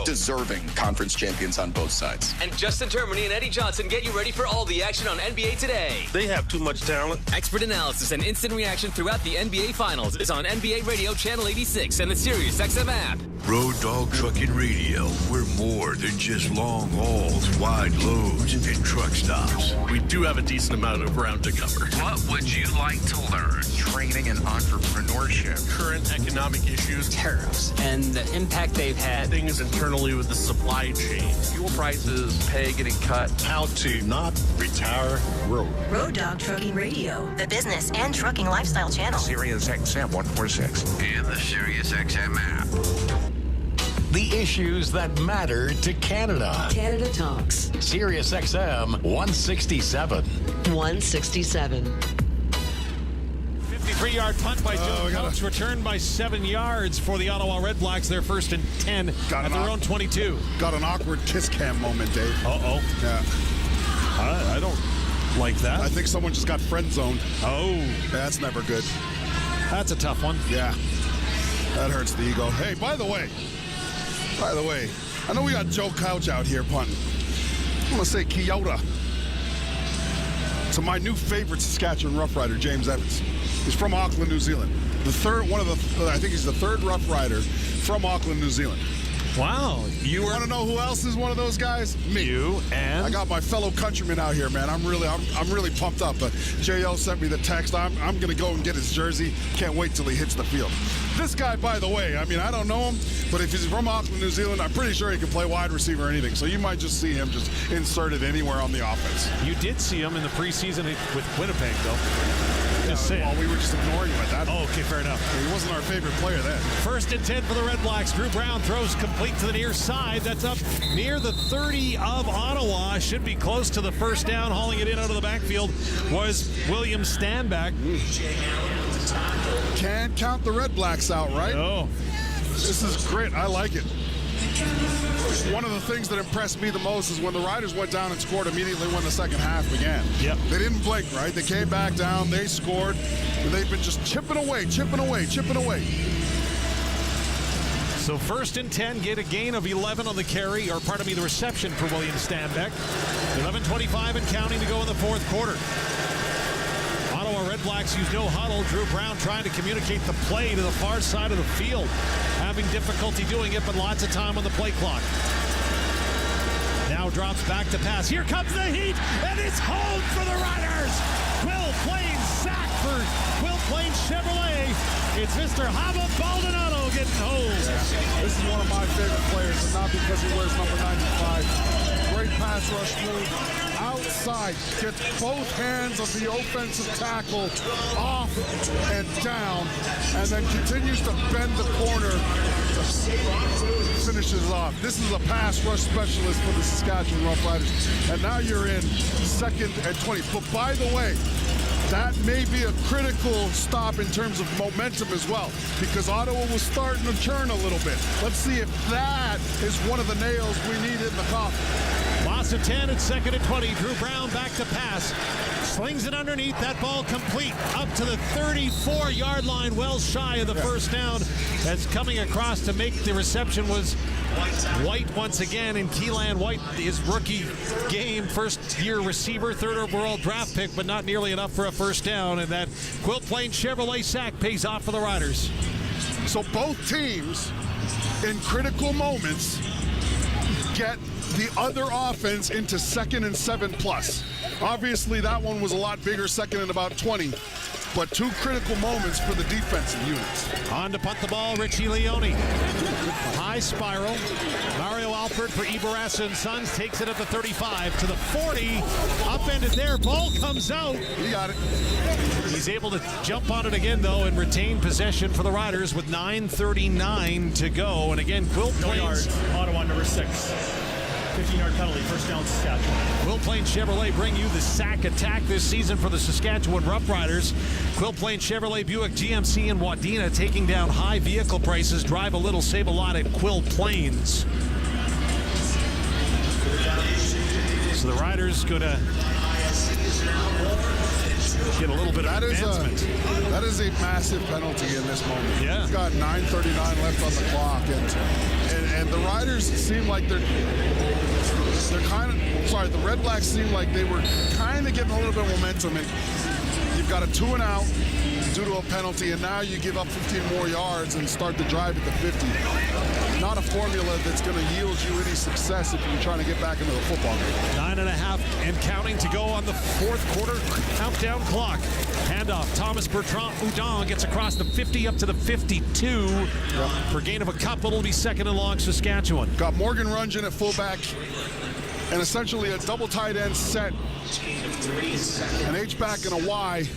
deserving conference champions on both sides. And Justin Termini and Eddie Johnson get you ready for all the action on NBA Today. They have too much talent. Expert analysis and instant reaction throughout the NBA Finals is on NBA Radio Channel 86 and the SiriusXM app. Road Dog Trucking Radio. We're more than just long hauls, wide loads, and truck stops. We do have a decent amount of ground to cover. What would you like to learn? Training and entrepreneurship. Current economic issues. Tariffs and the impact they've had. Things internally with the supply chain. Fuel prices, pay getting cut. How to not retire road. Road Dog Trucking Radio, the business and trucking lifestyle channel. SiriusXM 146 and the SiriusXM app. The issues that matter to Canada. Canada Talks. SiriusXM 167. 167. 53-yard punt by Dylan Coates, returned by 7 yards for the Ottawa Redblacks. Their first and 10 at their own 22. Got an awkward kiss cam moment, Dave. Uh-oh. Yeah. I don't like that. I think someone just got friend zoned. Oh. That's never good. That's a tough one. Yeah. That hurts the ego. Hey, by the way, I know we got Joe Couch out here punting. I'm going to say Kyoto to my new favorite Saskatchewan Rough Rider, James Evans. He's from Auckland, New Zealand. I think he's the third Rough Rider from Auckland, New Zealand. Wow. You want to know who else is one of those guys? Me. You and? I got my fellow countrymen out here, man. I'm really pumped up. JL sent me the text. I'm going to go and get his jersey. Can't wait till he hits the field. This guy, by the way, I mean, I don't know him, but if he's from Auckland, New Zealand, I'm pretty sure he can play wide receiver or anything. So you might just see him just inserted anywhere on the offense. You did see him in the preseason with Winnipeg, though. Just saying. Well, we were just ignoring him at that. Oh, okay, fair enough. He wasn't our favorite player then. First and 10 for the Redblacks. Drew Brown throws complete to the near side. That's up near the 30 of Ottawa. Should be close to the first down. Hauling it in out of the backfield was William Stanback. Can't count the Redblacks out, right? No. This is great. I like it. One of the things that impressed me the most is when the Riders went down and scored immediately when the second half began. Yep. They didn't blink, right? They came back down, they scored, and they've been just chipping away. So first and 10, get a gain of 11 on the carry, the reception for William Stanback. 11:25 and counting to go in the fourth quarter. Ottawa Redblacks use no huddle. Drew Brown trying to communicate the play to the far side of the field. Having difficulty doing it, but lots of time on the play clock. Now drops back to pass. Here comes the heat, and it's home for the Riders. Quill Plain sack for Quill Plain Chevrolet. It's Mr. Hava Baldonado getting home. This is one of my favorite players, and not because he wears number 95. Great pass rush move. Outside, gets both hands of the offensive tackle off and down, and then continues to bend the corner. Finishes off. This is a pass rush specialist for the Saskatchewan Roughriders. And now you're in 2nd and 20. But by the way, that may be a critical stop in terms of momentum as well, because Ottawa was starting to churn a little bit. Let's see if that is one of the nails we need in the coffin. Loss of 10 at 2nd and 20. Drew Brown back to pass. Slings it underneath. That ball complete up to the 34-yard line, well shy of the first down. As coming across to make the reception was White once again. And Keelan White, his rookie game, first-year receiver, 3rd overall draft pick, but not nearly enough for a first down. And that Quilt Plain Chevrolet sack pays off for the Riders. So both teams, in critical moments, get the other offense into 2nd and 7+. Obviously, that one was a lot bigger, 2nd and about 20. But 2 critical moments for the defensive units. On to punt the ball, Richie Leone. High spiral. Mario Alford for Ibarassa and Sons takes it at the 35 to the 40. Upended there. Ball comes out. He got it. He's able to jump on it again, though, and retain possession for the Riders with 9:39 to go. And again, Quilt Plains. Ottawa number 6. 15-yard penalty, first down Saskatchewan. Quill Plain Chevrolet bring you the sack attack this season for the Saskatchewan Roughriders. Quill Plain Chevrolet Buick GMC in Wadena taking down high vehicle prices. Drive a little, save a lot at Quill Plains. So the Riders going to get a little bit of advancement. That is a massive penalty in this moment. Yeah. He's got 9:39 left on the clock, and the Riders seem like they're kind of, sorry, the Red Blacks seem like they were kind of getting a little bit of momentum, and you've got a 2-and-out due to a penalty, and now you give up 15 more yards and start the drive at the 50. Not a formula that's going to yield you any success if you're trying to get back into the football game. 9.5 and counting to go on the fourth quarter countdown clock. Handoff. Thomas Bertrand-Hudon gets across the 50 up to the 52. For gain of a couple, it'll be second and long Saskatchewan. Got Morgan Rungeon at fullback and essentially a double tight end set. An H-back and a Y.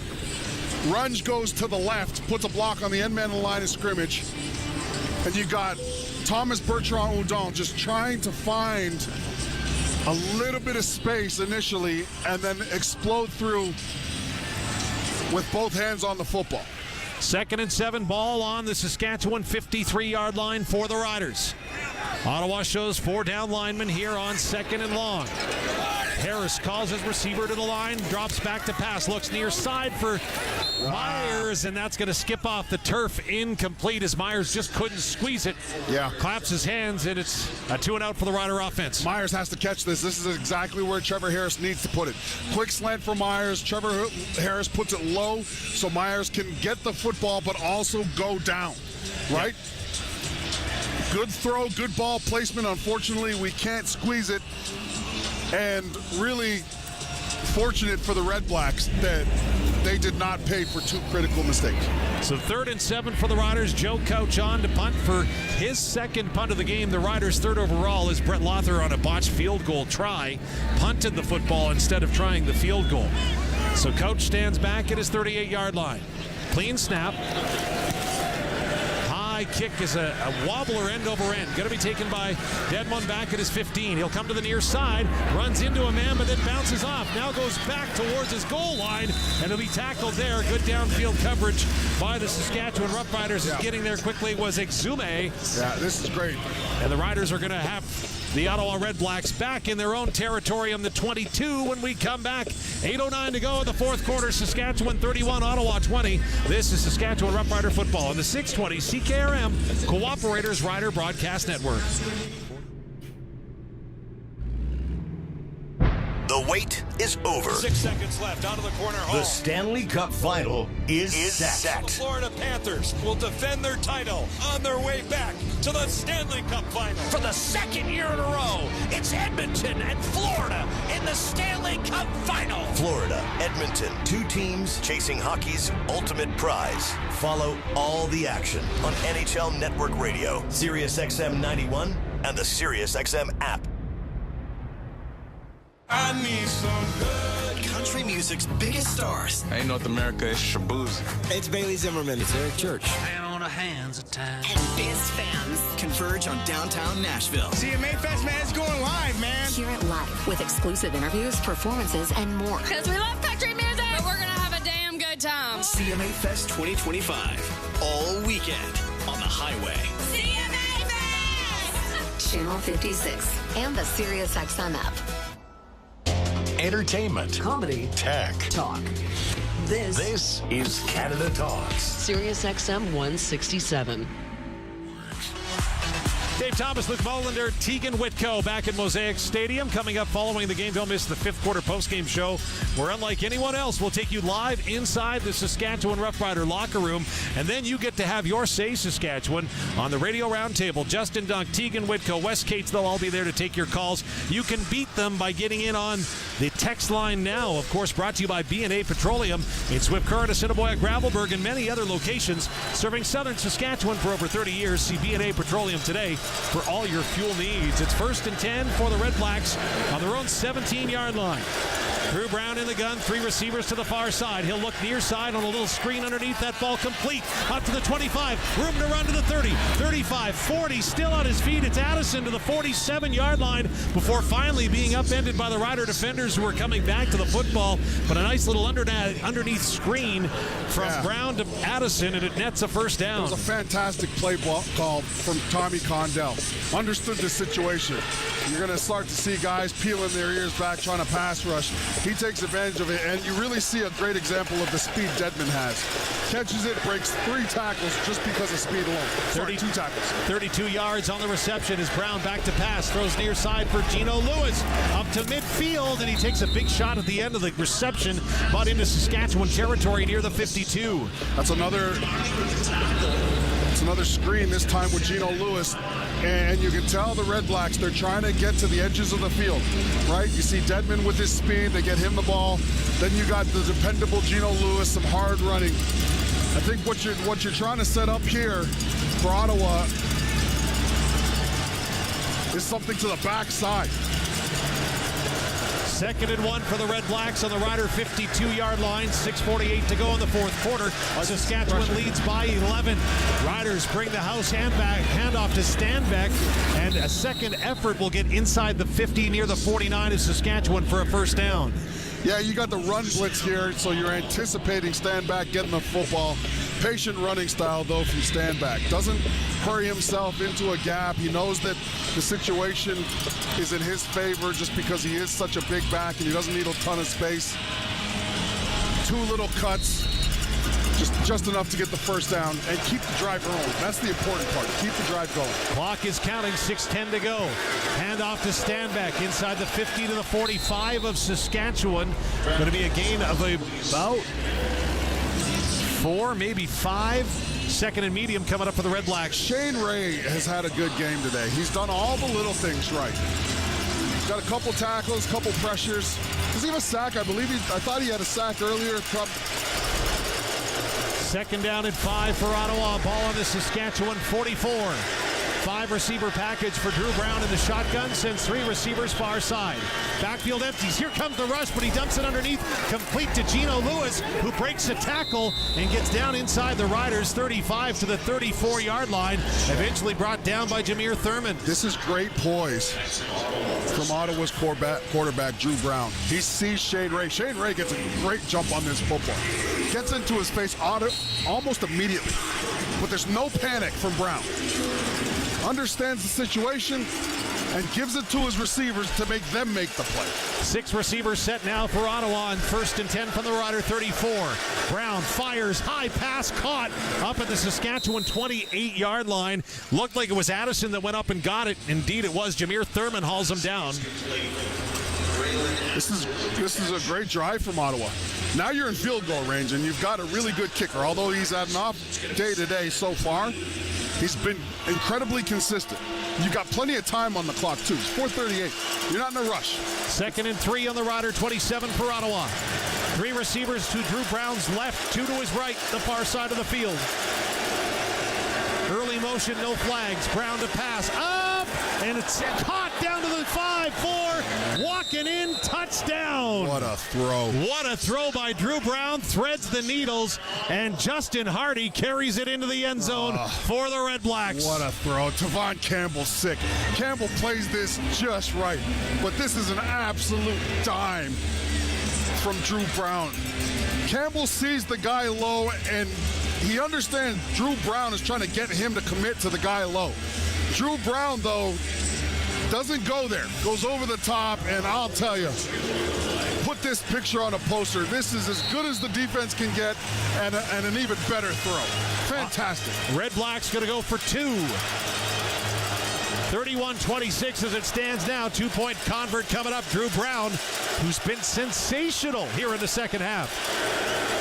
Runge goes to the left, puts a block on the end man of the line of scrimmage. And you got Thomas Bertrand-Hudon just trying to find a little bit of space initially and then explode through with both hands on the football. 2nd and 7, ball on the Saskatchewan 53-yard line for the Riders. Ottawa shows 4 down linemen here on 2nd and long. Harris calls his receiver to the line, drops back to pass, looks near side for Myers, and that's going to skip off the turf, incomplete as Myers just couldn't squeeze it. Yeah. Claps his hands, and it's a 2-and-out for the Rider offense. Myers has to catch this. This is exactly where Trevor Harris needs to put it. Quick slant for Myers. Trevor Harris puts it low so Myers can get the football but also go down, right? Yeah. Good throw, good ball placement. Unfortunately, we can't squeeze it. And really fortunate for the Red Blacks that they did not pay for 2 critical mistakes. So 3rd and 7 for the Riders. Joe Couch on to punt for his 2nd punt of the game. The Riders' 3rd overall is Brett Lother on a botched field goal try. Punted the football instead of trying the field goal. So Couch stands back at his 38-yard line. Clean snap. High kick is a wobbler end over end. Going to be taken by Dedmon back at his 15. He'll come to the near side, runs into a man, but then bounces off. Now goes back towards his goal line, and he'll be tackled there. Good downfield coverage by the Saskatchewan Roughriders. Yeah. Getting there quickly was Exume. Yeah, this is great. And the Riders are going to have the Ottawa Red Blacks back in their own territory on the 22 when we come back. 8:09 to go in the fourth quarter. Saskatchewan 31, Ottawa 20. This is Saskatchewan Roughrider football on the 620 CKRM Cooperators Rider Broadcast Network. The wait is over. 6 seconds left out of the corner hole. The Stanley Cup final is set. The Florida Panthers will defend their title on their way back to the Stanley Cup final. For the 2nd year in a row, it's Edmonton and Florida in the Stanley Cup final. Florida, Edmonton, 2 teams chasing hockey's ultimate prize. Follow all the action on NHL Network Radio, SiriusXM 91, and the SiriusXM app. I need some good Country music's biggest stars. Hey, North America, it's Shaboozey. It's Bailey Zimmerman. It's Eric Church. On a hands of time. And Biz fans converge on downtown Nashville. CMA Fest, man, it's going live, man. Hear it live with exclusive interviews, performances, and more. Because we love country music, but we're going to have a damn good time. CMA Fest 2025. All weekend on the highway. CMA Fest! Channel 56 and the SiriusXM app. Entertainment, Comedy, tech, talk. This is Canada Talks. SiriusXM 167. Dave Thomas, Luke Molander, Tegan Whitco back at Mosaic Stadium. Coming up following the game, don't miss the 5th quarter postgame show, where unlike anyone else, we'll take you live inside the Saskatchewan Roughrider locker room, and then you get to have your say, Saskatchewan, on the radio roundtable. Justin Dunk, Tegan Whitco, Wes Cates, they'll all be there to take your calls. You can beat them by getting in on the text line now. Of course, brought to you by B&A Petroleum in Swift Current, Assiniboia, Gravelburg, and many other locations, serving southern Saskatchewan for over 30 years. See B&A Petroleum today for all your fuel needs. It's 1st and 10 for the Red Blacks on their own 17-yard line. Drew Brown in the gun, 3 receivers to the far side. He'll look near side on a little screen underneath. That ball complete up to the 25. Room to run to the 30, 35, 40. Still on his feet. It's Addison to the 47-yard line before finally being upended by the Rider defenders who are coming back to the football. But a nice little underneath screen from Brown to Addison, and it nets a first down. It was a fantastic play call from Tommy Condell. Understood the situation. You're going to start to see guys peeling their ears back trying to pass rush. he takes advantage of it, and you really see a great example of the speed Dedmon has. Catches it, breaks 3 tackles just because of speed alone. 32 tackles. 32 yards on the reception as Brown back to pass. Throws near side for Geno Lewis. Up to midfield, and he takes a big shot at the end of the reception, but into Saskatchewan territory near the 52. That's another screen, this time with Geno Lewis. And you can tell the Red Blacks, they're trying to get to the edges of the field, right? You see Dedmon with his speed, they get him the ball. Then you got the dependable Geno Lewis, some hard running. I think what you're trying to set up here for Ottawa is something to the backside. 2nd and 1 for the Red Blacks on the Rider 52-yard line. 6:48 to go in the 4th quarter. Saskatchewan leads by 11. Riders bring the house handoff to Stanback, and a second effort will get inside the 50 near the 49 of Saskatchewan for a first down. Yeah, you got the run blitz here, so you're anticipating Stanback getting the football. Patient running style, though, from Stanback. Doesn't hurry himself into a gap. He knows that the situation is in his favor just because he is such a big back and he doesn't need a ton of space. 2 little cuts, just enough to get the first down and keep the drive rolling. That's the important part. Keep the drive going. Clock is counting, 6:10 to go. Hand off to Stanback inside the 50 to the 45 of Saskatchewan. Going to be a gain of about 4, maybe 5. 2nd and medium coming up for the Red Blacks. Shane Ray has had a good game today. He's done all the little things right. He's got a couple tackles, couple pressures. Does he have a sack? I thought he had a sack earlier. 2nd down and 5 for Ottawa. Ball on the Saskatchewan 44. 5-receiver package for Drew Brown in the shotgun. Sends 3 receivers far side. Backfield empties. Here comes the rush, but he dumps it underneath. Complete to Geno Lewis, who breaks a tackle and gets down inside the Riders 35 to the 34-yard line. Eventually brought down by Jameer Thurman. This is great poise from Ottawa's quarterback, Drew Brown. He sees Shane Ray. Shane Ray gets a great jump on this football. Gets into his face almost immediately. But there's no panic from Brown. Understands the situation and gives it to his receivers to make them make the play. 6 receivers set now for Ottawa on 1st and 10 from the Rider 34. Brown fires, high pass caught up at the Saskatchewan 28-yard line. Looked like it was Addison that went up and got it. Indeed it was. Jameer Thurman hauls him down. This is a great drive from Ottawa. Now you're in field goal range and you've got a really good kicker. Although he's had an off day today so far, he's been incredibly consistent. You got plenty of time on the clock, too. It's 4:38. You're not in a rush. 2nd and 3 on the Rider 27 for Ottawa. 3 receivers to Drew Brown's left, 2 to his right, the far side of the field. Early motion, no flags. Brown to pass. Up! And it's caught down to the 5-4. Walking in, touchdown. What a throw. What a throw by Drew Brown. Threads the needles. And Justin Hardy carries it into the end zone for the Red Blacks. What a throw. Tavon Campbell's sick. Campbell plays this just right. But this is an absolute dime from Drew Brown. Campbell sees the guy low, and he understands Drew Brown is trying to get him to commit to the guy low. Drew Brown, though, doesn't go there. Goes over the top, and I'll tell you, put this picture on a poster. This is as good as the defense can get, and an even better throw. Fantastic. Red Blacks going to go for 2. 31-26 as it stands now. 2-point convert coming up. Drew Brown, who's been sensational here in the second half.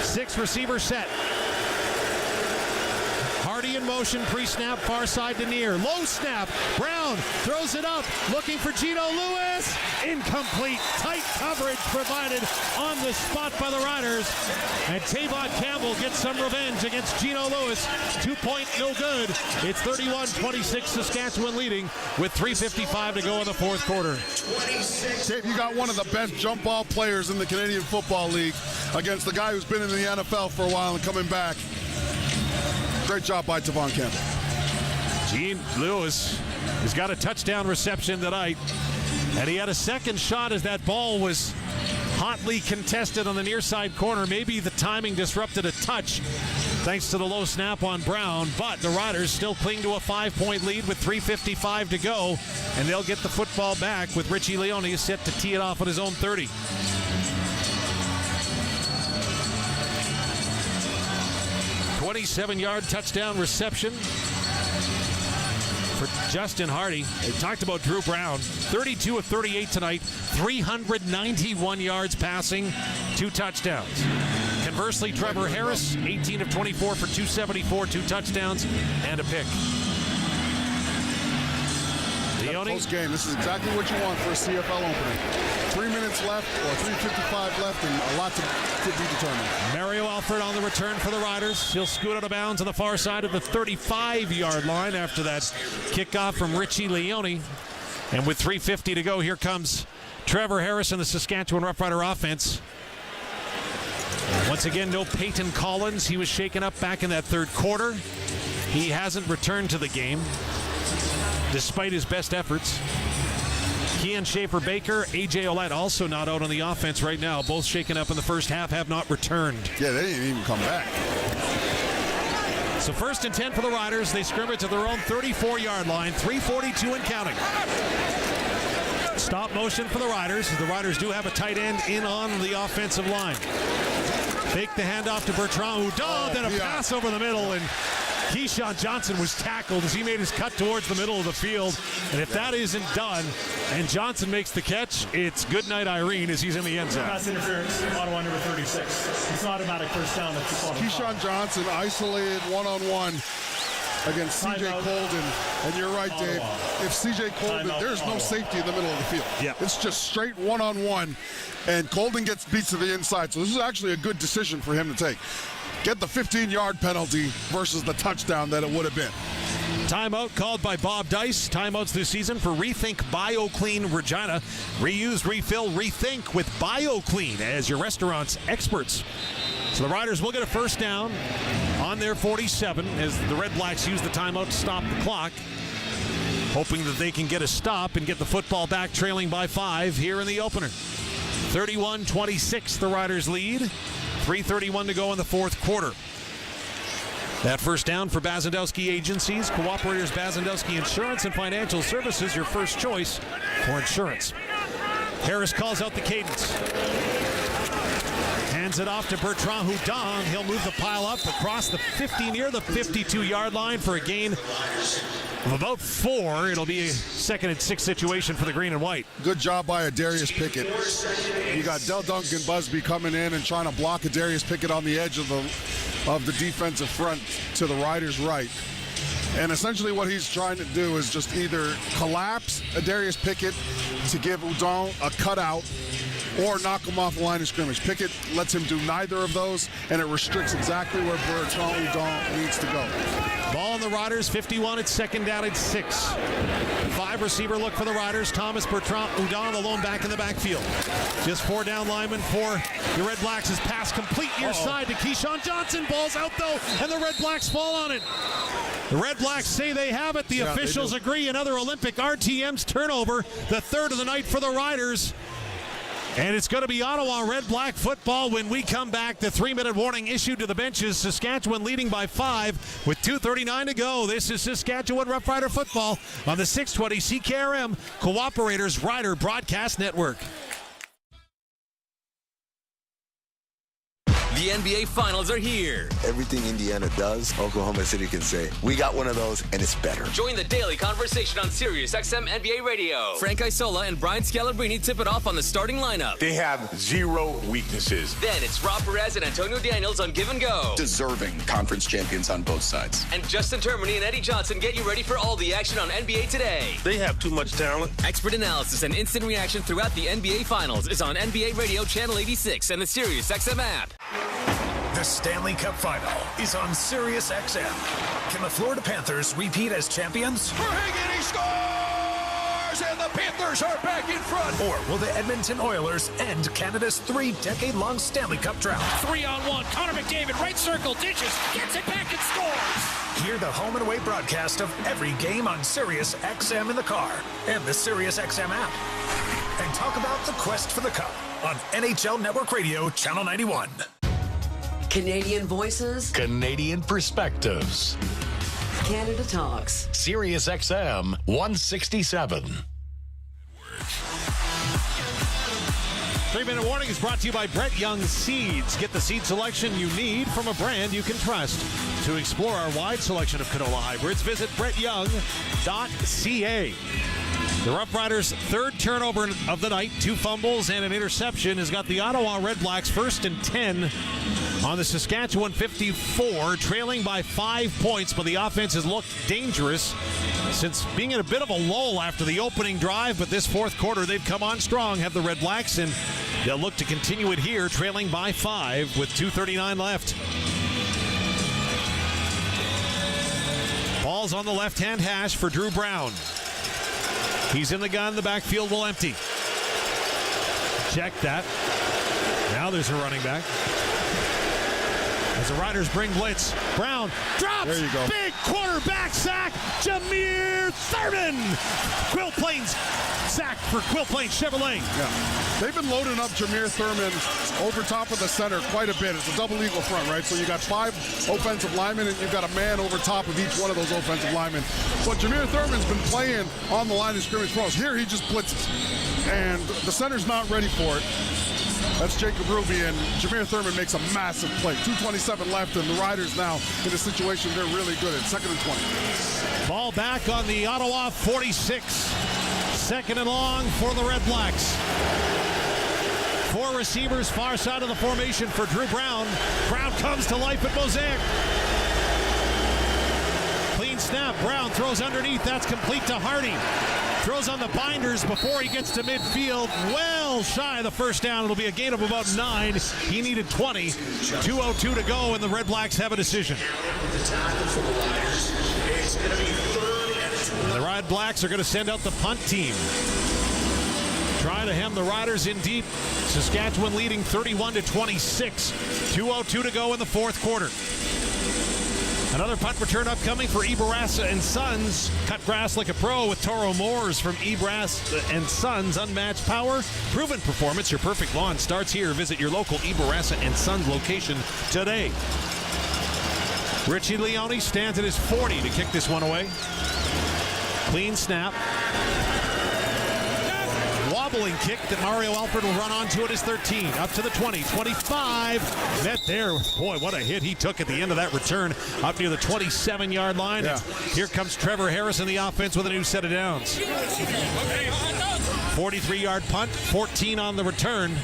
6 receiver set. Hardy in motion, pre-snap, far side to near. Low snap, Brown throws it up, looking for Geno Lewis. Incomplete, tight coverage provided on the spot by the Riders. And Tavon Campbell gets some revenge against Geno Lewis. 2-point, no good. It's 31-26, Saskatchewan leading with 3:55 to go in the 4th quarter. Dave, you got one of the best jump ball players in the Canadian Football League against the guy who's been in the NFL for a while and coming back. Great job by Tavon Campbell. Gene Lewis has got a touchdown reception tonight. And he had a second shot as that ball was hotly contested on the near side corner. Maybe the timing disrupted a touch thanks to the low snap on Brown. But the Riders still cling to a 5-point lead with 3:55 to go. And they'll get the football back with Richie Leone set to tee it off at his own 30. 27-yard touchdown reception for Justin Hardy. They talked about Drew Brown. 32 of 38 tonight, 391 yards passing, 2 touchdowns. Conversely, Trevor Harris, 18 of 24 for 274, 2 touchdowns, and a pick. Close game. This is exactly what you want for a CFL opening. 3 minutes left, or 3:55 left, and a lot to be determined. Mario Alford on the return for the Riders. He'll scoot out of bounds on the far side of the 35-yard line after that kickoff from Richie Leone. And with 3:50 to go, here comes Trevor Harris and the Saskatchewan Roughrider offense. Once again, no Peyton Collins. He was shaken up back in that third quarter. He hasn't returned to the game, despite his best efforts. Kean Schaefer-Baker, A.J. Ouellette also not out on the offense right now. Both shaken up in the first half, have not returned. Yeah, they didn't even come back. So 1st and 10 for the Riders. They scrimmage at their own 34-yard line, 3:42 and counting. Stop motion for the Riders. The Riders do have a tight end in on the offensive line. Fake the handoff to Bertrand Hudon, then a pass over the middle, and Keyshawn Johnson was tackled as he made his cut towards the middle of the field. And if that isn't done and Johnson makes the catch, it's good night, Irene, as he's in the end zone. Pass interference, Ottawa number 36. It's an automatic first down. Keyshawn Johnson isolated one-on-one against C.J. Colden. And you're right, Dave. If C.J. Colden, there's no safety in the middle of the field. Yep. It's just straight one-on-one. And Colden gets beat to the inside. So this is actually a good decision for him to take. Get the 15-yard penalty versus the touchdown that it would have been. Timeout called by Bob Dice. Timeouts this season for Rethink BioClean Regina. Reuse, refill, rethink with BioClean as your restaurant's experts. So the Riders will get a first down on their 47 as the Red Blacks use the timeout to stop the clock, hoping that they can get a stop and get the football back, trailing by 5 here in the opener. 31-26 the Riders lead. 3:31 to go in the fourth quarter. That first down for Bazandowski Agencies, Cooperators Bazandowski Insurance and Financial Services, your first choice for insurance. Harris calls out the cadence. Hands it off to Bertrand Hudon. He'll move the pile up across the 50 near the 52-yard line for a gain of about 4. It'll be a 2nd and 6 situation for the green and white. Good job by Adarius Pickett. You got Del Duncan Busby coming in and trying to block Adarius Pickett on the edge of the defensive front to the Riders' right. And essentially what he's trying to do is just either collapse Adarius Pickett to give Hudon a cutout or knock him off the line of scrimmage. Pickett lets him do neither of those, and it restricts exactly where Bertrand Hudon needs to go. Ball on the Riders, 51 at 2nd down at 6. 5 receiver look for the Riders. Thomas Bertrand Hudon, the lone back in the backfield. Just 4 down linemen for the Red Blacks. His pass complete near side to Keyshawn Johnson. Ball's out though, and the Red Blacks fall on it. The Red Blacks say they have it. The officials agree. Another Olympic RTM's turnover, the 3rd of the night for the Riders. And it's going to be Ottawa Red-Black football when we come back. The 3-minute warning issued to the benches. Saskatchewan leading by 5 with 2:39 to go. This is Saskatchewan Roughrider football on the 620 CKRM Cooperators Rider Broadcast Network. The NBA Finals are here. Everything Indiana does, Oklahoma City can say, we got one of those, and it's better. Join the daily conversation on Sirius XM NBA Radio. Frank Isola and Brian Scalabrine tip it off on the starting lineup. They have 0 weaknesses. Then it's Rob Perez and Antonio Daniels on Give and Go. Deserving conference champions on both sides. And Justin Termini and Eddie Johnson get you ready for all the action on NBA Today. They have too much talent. Expert analysis and instant reaction throughout the NBA Finals is on NBA Radio Channel 86 and the Sirius XM app. The Stanley Cup Final is on Sirius XM. Can the Florida Panthers repeat as champions? Verhaeghe scores, and the Panthers are back in front. Or will the Edmonton Oilers end Canada's 3-decade-long Stanley Cup drought? 3-on-1, Connor McDavid, right circle, dishes, gets it back and scores. Hear the home and away broadcast of every game on Sirius XM in the car and the Sirius XM app. And talk about the quest for the Cup on NHL Network Radio, Channel 91. Canadian voices, Canadian perspectives. Canada Talks. Sirius XM 167. 3-minute warning is brought to you by Brett Young Seeds. Get the seed selection you need from a brand you can trust. To explore our wide selection of canola hybrids, visit brettyoung.ca. The Rough Riders' third turnover of the night, 2 fumbles and an interception, has got the Ottawa Redblacks first and 10 on the Saskatchewan 54, trailing by 5 points, but the offense has looked dangerous since being in a bit of a lull after the opening drive, but this fourth quarter they've come on strong, have the Redblacks, and they'll look to continue it here, trailing by 5 with 2:39 left. Ball's on the left-hand hash for Drew Brown. He's in the gun. The backfield will empty. Check that. Now there's a running back. As the Riders bring blitz, Brown drops. There you go. Big quarterback sack. Jameer Thurman. Quill Plains sack for Quill Plains Chevrolet. Yeah. They've been loading up Jameer Thurman over top of the center quite a bit. It's a double eagle front, right? So you got 5 offensive linemen, and you've got a man over top of each one of those offensive linemen. But Jameer Thurman's been playing on the line of scrimmage for us. Here he just blitzes, and the center's not ready for it. That's Jacob Ruby, and Jameer Thurman makes a massive play. 2:27 left, and the Riders now in a situation they're really good at. 2nd and 20. Ball back on the Ottawa 46. 2nd and long for the Redblacks. 4 receivers, far side of the formation for Drew Brown. Brown comes to life at Mosaic. Clean snap. Brown throws underneath. That's complete to Hardy. Throws on the binders before he gets to midfield. Well shy of the first down. It'll be a gain of about 9. He needed 20. 2:02 to go, and the Redblacks have a decision. The Redblacks are going to send out the punt team. Trying to hem the Riders in deep. Saskatchewan leading 31-26. 2:02 to go in the fourth quarter. Another punt return upcoming for Eberassa and Sons. Cut grass like a pro with Toro Moores from Eberassa and Sons. Unmatched power, proven performance. Your perfect lawn starts here. Visit your local Eberassa and Sons location today. Richie Leone stands at his 40 to kick this one away. Clean snap. Wobbling kick that Mario Alford will run onto at his 13. Up to the 20, 25. Met there. Boy, what a hit he took at the end of that return. Up near the 27-yard line. Yeah. Here comes Trevor Harris in the offense with a new set of downs. 43-yard punt, 14 on the return.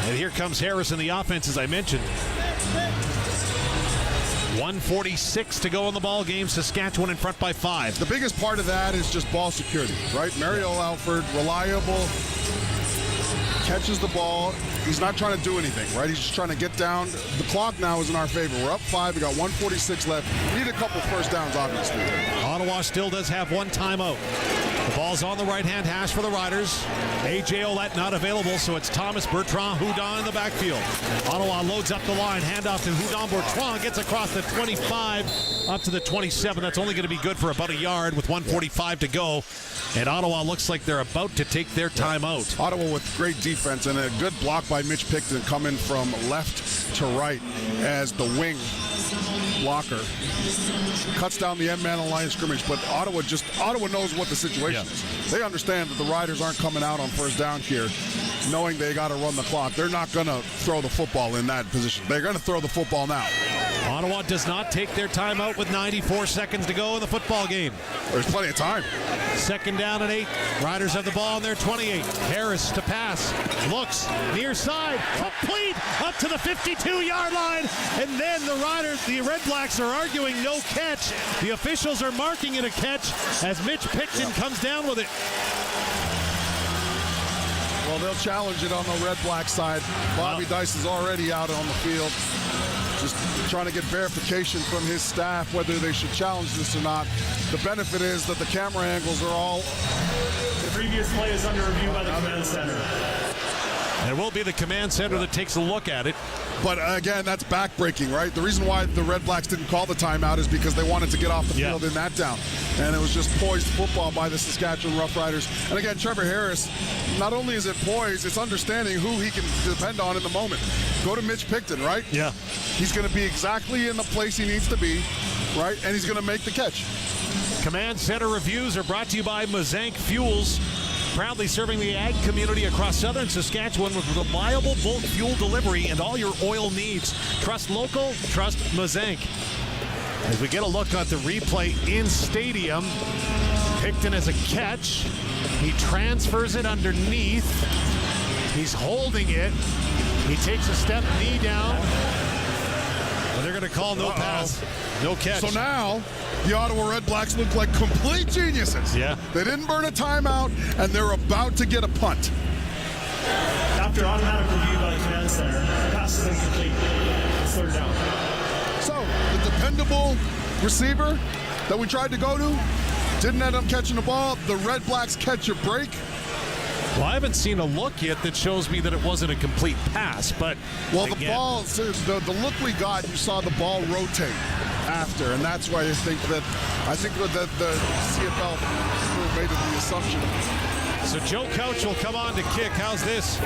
And here comes Harris in the offense, as I mentioned. 1:46 to go in the ball game. Saskatchewan in front by 5. The biggest part of that is just ball security, right? Mario Alford, reliable, catches the ball. He's not trying to do anything, right? He's just trying to get down. The clock now is in our favor. We're up 5. We got 1:46 left. We need a couple first downs, obviously. Ottawa still does have 1 timeout. The ball's on the right-hand hash for the Riders. A.J. Ouellette not available, so it's Thomas Bertrand Houdon in the backfield. Ottawa loads up the line. Handoff to Houdon. Bertrand gets across the 25 up to the 27. That's only going to be good for about a yard with 1:45 to go. And Ottawa looks like they're about to take their timeout. Ottawa with great defense and a good block by Mitch Picton coming from left to right as the wing blocker cuts down the end man on line of scrimmage. But Ottawa knows what the situation is. They understand that the Riders aren't coming out on first down here knowing they got to run the clock. They're not going to throw the football in that position. They're going to throw the football now. Ottawa does not take their timeout with 94 seconds to go in the football game. There's plenty of time. 2nd down and 8. Riders have the ball on their 28. Harris to pass. Looks near side. Complete up to the 52-yard line. And then the Redblacks are arguing no catch. The officials are marking it a catch as Mitch Picton comes down with it. Well, they'll challenge it on the Redblack side. Bobby Dice is already out on the field. Just trying to get verification from his staff whether they should challenge this or not. The benefit is that the camera angles are all... The previous play is under review by the command center. It will be the command center that takes a look at it. But again, that's backbreaking, right? The reason why the Redblacks didn't call the timeout is because they wanted to get off the field in that down. And it was just poised football by the Saskatchewan Roughriders. And again, Trevor Harris, not only is it poised, it's understanding who he can depend on in the moment. Go to Mitch Picton, right? Yeah. He's going to be exactly in the place he needs to be, right? And he's going to make the catch. Command center reviews are brought to you by Mazank Fuels. Proudly serving the ag community across southern Saskatchewan with reliable bulk fuel delivery and all your oil needs. Trust local, trust Mazank. As we get a look at the replay in stadium, Picton as a catch. He transfers it underneath. He's holding it. He takes a step, knee down. But they're going to call no pass. No catch. So now, the Ottawa Red Blacks look like complete geniuses. Yeah. They didn't burn a timeout, and they're about to get a punt. After automatic review by the command center, pass is incomplete. It's third down. So, the dependable receiver that we tried to go to didn't end up catching the ball. The Red Blacks catch a break. Well, I haven't seen a look yet that shows me that it wasn't a complete pass, but well, again, the ball, the look we got, you saw the ball rotate after, and that's why I think that the CFL made the assumption. So Joe Couch will come on to kick. How's this?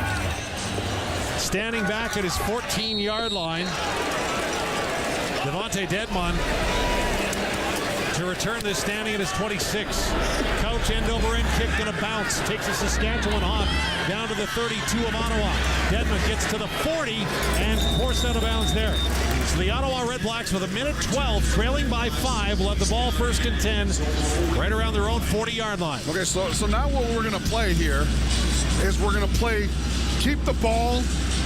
Standing back at his 14-yard line, Devontae Dedmon to return this standing at his 26. Couch end over end kick going to bounce. Takes a Saskatchewan hop down to the 32 of Ottawa. Dedmon gets to the 40 and forced out of bounds there. So the Ottawa Red Blacks with 1:12, trailing by 5, will have the ball first and 10 right around their own 40-yard line. Okay, so now what we're going to play here is we're going to play keep the ball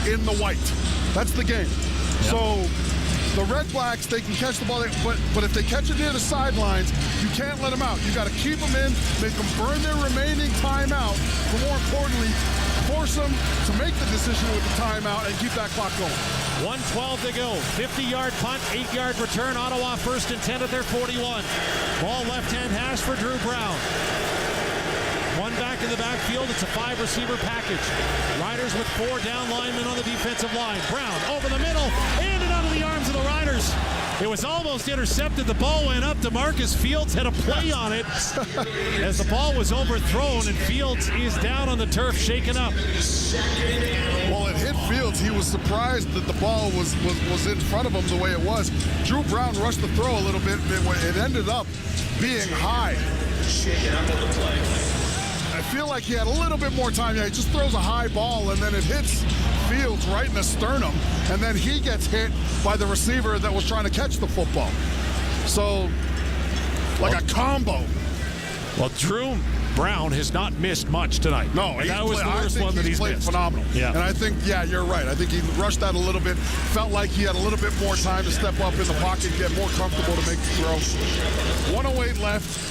in the white. That's the game. Yep. So the Red Blacks, they can catch the ball, but if they catch it near the sidelines, you can't let them out. You got to keep them in, make them burn their remaining timeout, but more importantly, force them to make the decision with the timeout and keep that clock going. 1:12 to go. 50-yard punt, 8-yard return. Ottawa first and 10 at their 41. Ball left-hand hash for Drew Brown. One back in the backfield. It's a 5-receiver package. Riders with 4 down linemen on the defensive line. Brown over the middle and out of the arms of the Riders. It was almost intercepted. The ball went up. DeMarcus Fields had a play on it as the ball was overthrown, and Fields is down on the turf, shaken up. Well, it hit Fields. He was surprised that the ball was in front of him the way it was. Drew Brown rushed the throw a little bit. It ended up being high. Shaken up on the play. I feel like he had a little bit more time. Yeah, he just throws a high ball, and then it hits Fields right in the sternum, and then he gets hit by the receiver that was trying to catch the football. So, like a combo. Well, Drew Brown has not missed much tonight. No, and that was the worst one that he's missed. Phenomenal. Yeah. And I think, yeah, you're right. I think he rushed that a little bit. Felt like he had a little bit more time to step up in the pocket, get more comfortable to make the throw. 1:08 left.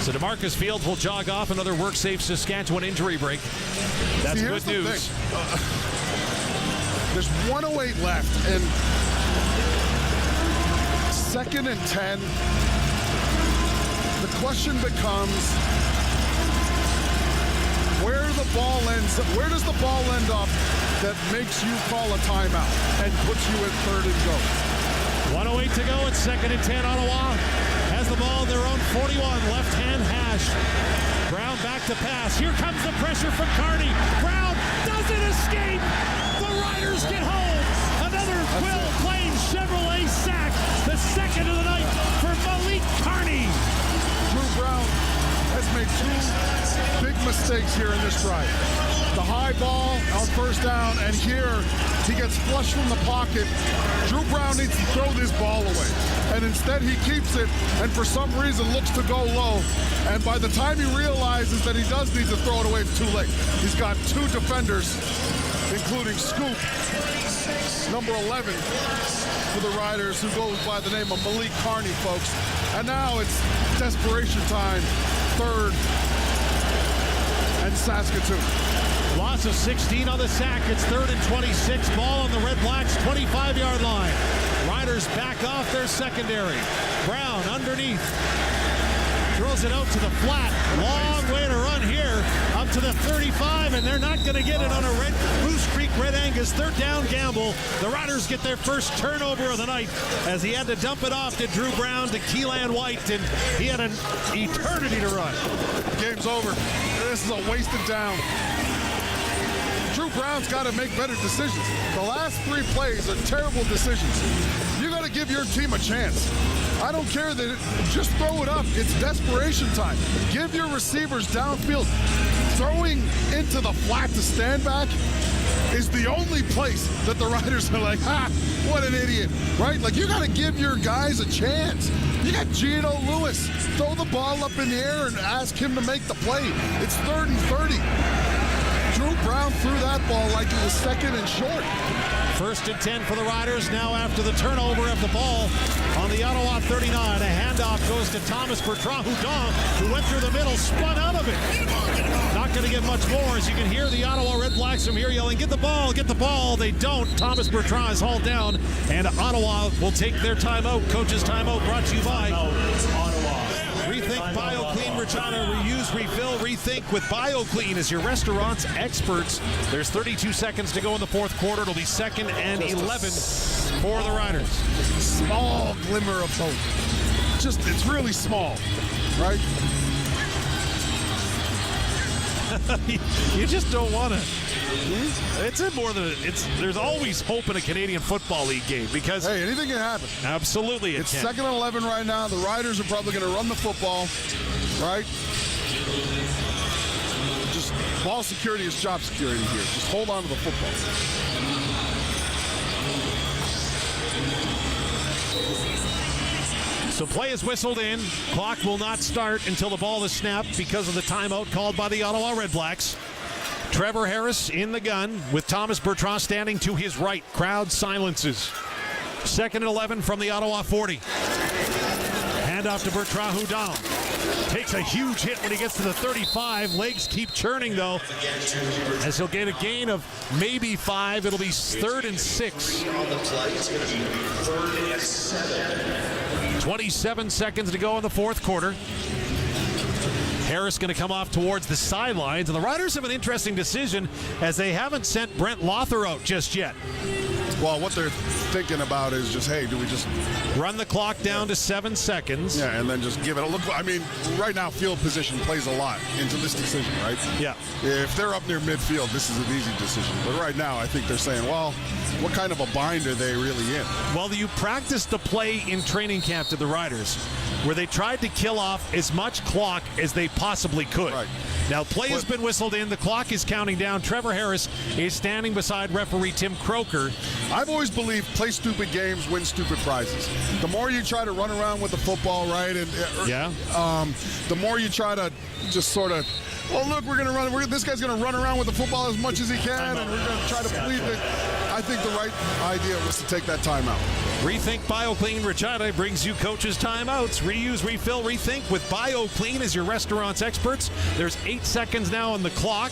So DeMarcus Fields will jog off. Another work-safe Saskatchewan injury break. That's good news. There's 1:08 left, and 2nd and 10. The question becomes, where does the ball end up that makes you call a timeout and puts you in 3rd and go? 1:08 to go. It's 2nd and 10. Ottawa has the ball in their own 41. Left-hand hash. Brown back to pass. Here comes the pressure from Carney. Brown doesn't escape. The Riders get home. Another Will Plain Chevrolet sack. The 2nd of the night for Malik Carney. Drew Brown has made 2 big mistakes here in this drive. The high ball on 1st down, and here he gets flushed from the pocket. Drew Brown needs to throw this ball away, and instead he keeps it, and for some reason looks to go low. And by the time he realizes that he does need to throw it away, it's too late. He's got 2 defenders, including Scoop, number 11 for the Riders, who goes by the name of Malik Carney, folks. And now it's desperation time, 3rd and Saskatoon. Loss of 16 on the sack. It's 3rd and 26. Ball on the Red Blacks' 25-yard line. Riders back off their secondary. Brown underneath. Throws it out to the flat. Long way to run here. Up to the 35, and they're not going to get it on a Moose Creek Red Angus 3rd down gamble. The Riders get their first turnover of the night as he had to dump it off to Drew Brown to Keelan White, and he had an eternity to run. Game's over. This is a wasted down. Drew Brown's got to make better decisions. The last 3 plays are terrible decisions. You got to give your team a chance. I don't care just throw it up. It's desperation time. Give your receivers downfield. Throwing into the flat to stand back is the only place that the Riders are like, what an idiot, right? Like, you got to give your guys a chance. You got Geno Lewis. Throw the ball up in the air and ask him to make the play. It's 3rd and 30. Drew Brown threw that ball like it was 2nd and short. 1st and 10 for the Riders now after the turnover of the ball on the Ottawa 39. A handoff goes to Thomas Bertrand-Hudon, who went through the middle, spun out of it. Not going to get much more, as you can hear the Ottawa Red Blacks from here yelling, get the ball, get the ball. They don't. Thomas Bertrand is hauled down, and Ottawa will take their timeout. Coach's timeout brought to you by Rethink BioClean, Regina, reuse, refill, rethink with BioClean as your restaurant's experts. There's 32 seconds to go in the 4th quarter. It'll be 2nd and 11 for the Riders. Small glimmer of hope. It's really small, right? You just don't want to. It's more than there's always hope in a Canadian Football League game because hey, anything can happen. Absolutely, it's 2nd and 11 right now. The Riders are probably going to run the football, right? Just ball security is job security here. Just hold on to the football. So play is whistled in. Clock will not start until the ball is snapped because of the timeout called by the Ottawa Red Blacks. Trevor Harris in the gun with Thomas Bertrand standing to his right. Crowd silences. 2nd and 11 from the Ottawa 40. Handoff to Bertrand-Hudon. Takes a huge hit when he gets to the 35. Legs keep churning, though, as he'll get a gain of maybe 5. It'll be 3rd and 6. 27 seconds to go in the 4th quarter. Harris going to come off towards the sidelines. And the Riders have an interesting decision as they haven't sent Brent Lother out just yet. Well, what they're thinking about is just, hey, do we just run the clock down to 7 seconds? Yeah, and then just give it a look. I mean, right now, field position plays a lot into this decision, right? Yeah. If they're up near midfield, this is an easy decision. But right now, I think they're saying, well, what kind of a bind are they really in? Well, you practiced the play in training camp to the Riders, where they tried to kill off as much clock as they possibly could. Right. Now, play has been whistled in. The clock is counting down. Trevor Harris is standing beside referee Tim Croker. I've always believed play stupid games, win stupid prizes. The more you try to run around with the football, right, and the more you try to just sort of, well, look, we're going to run. This guy's going to run around with the football as much as he can, and we're going to try to plead it. I think the right idea was to take that timeout. Rethink BioClean Regina brings you coaches' timeouts. Reuse, refill, rethink with BioClean as your restaurant's experts. There's 8 seconds now on the clock.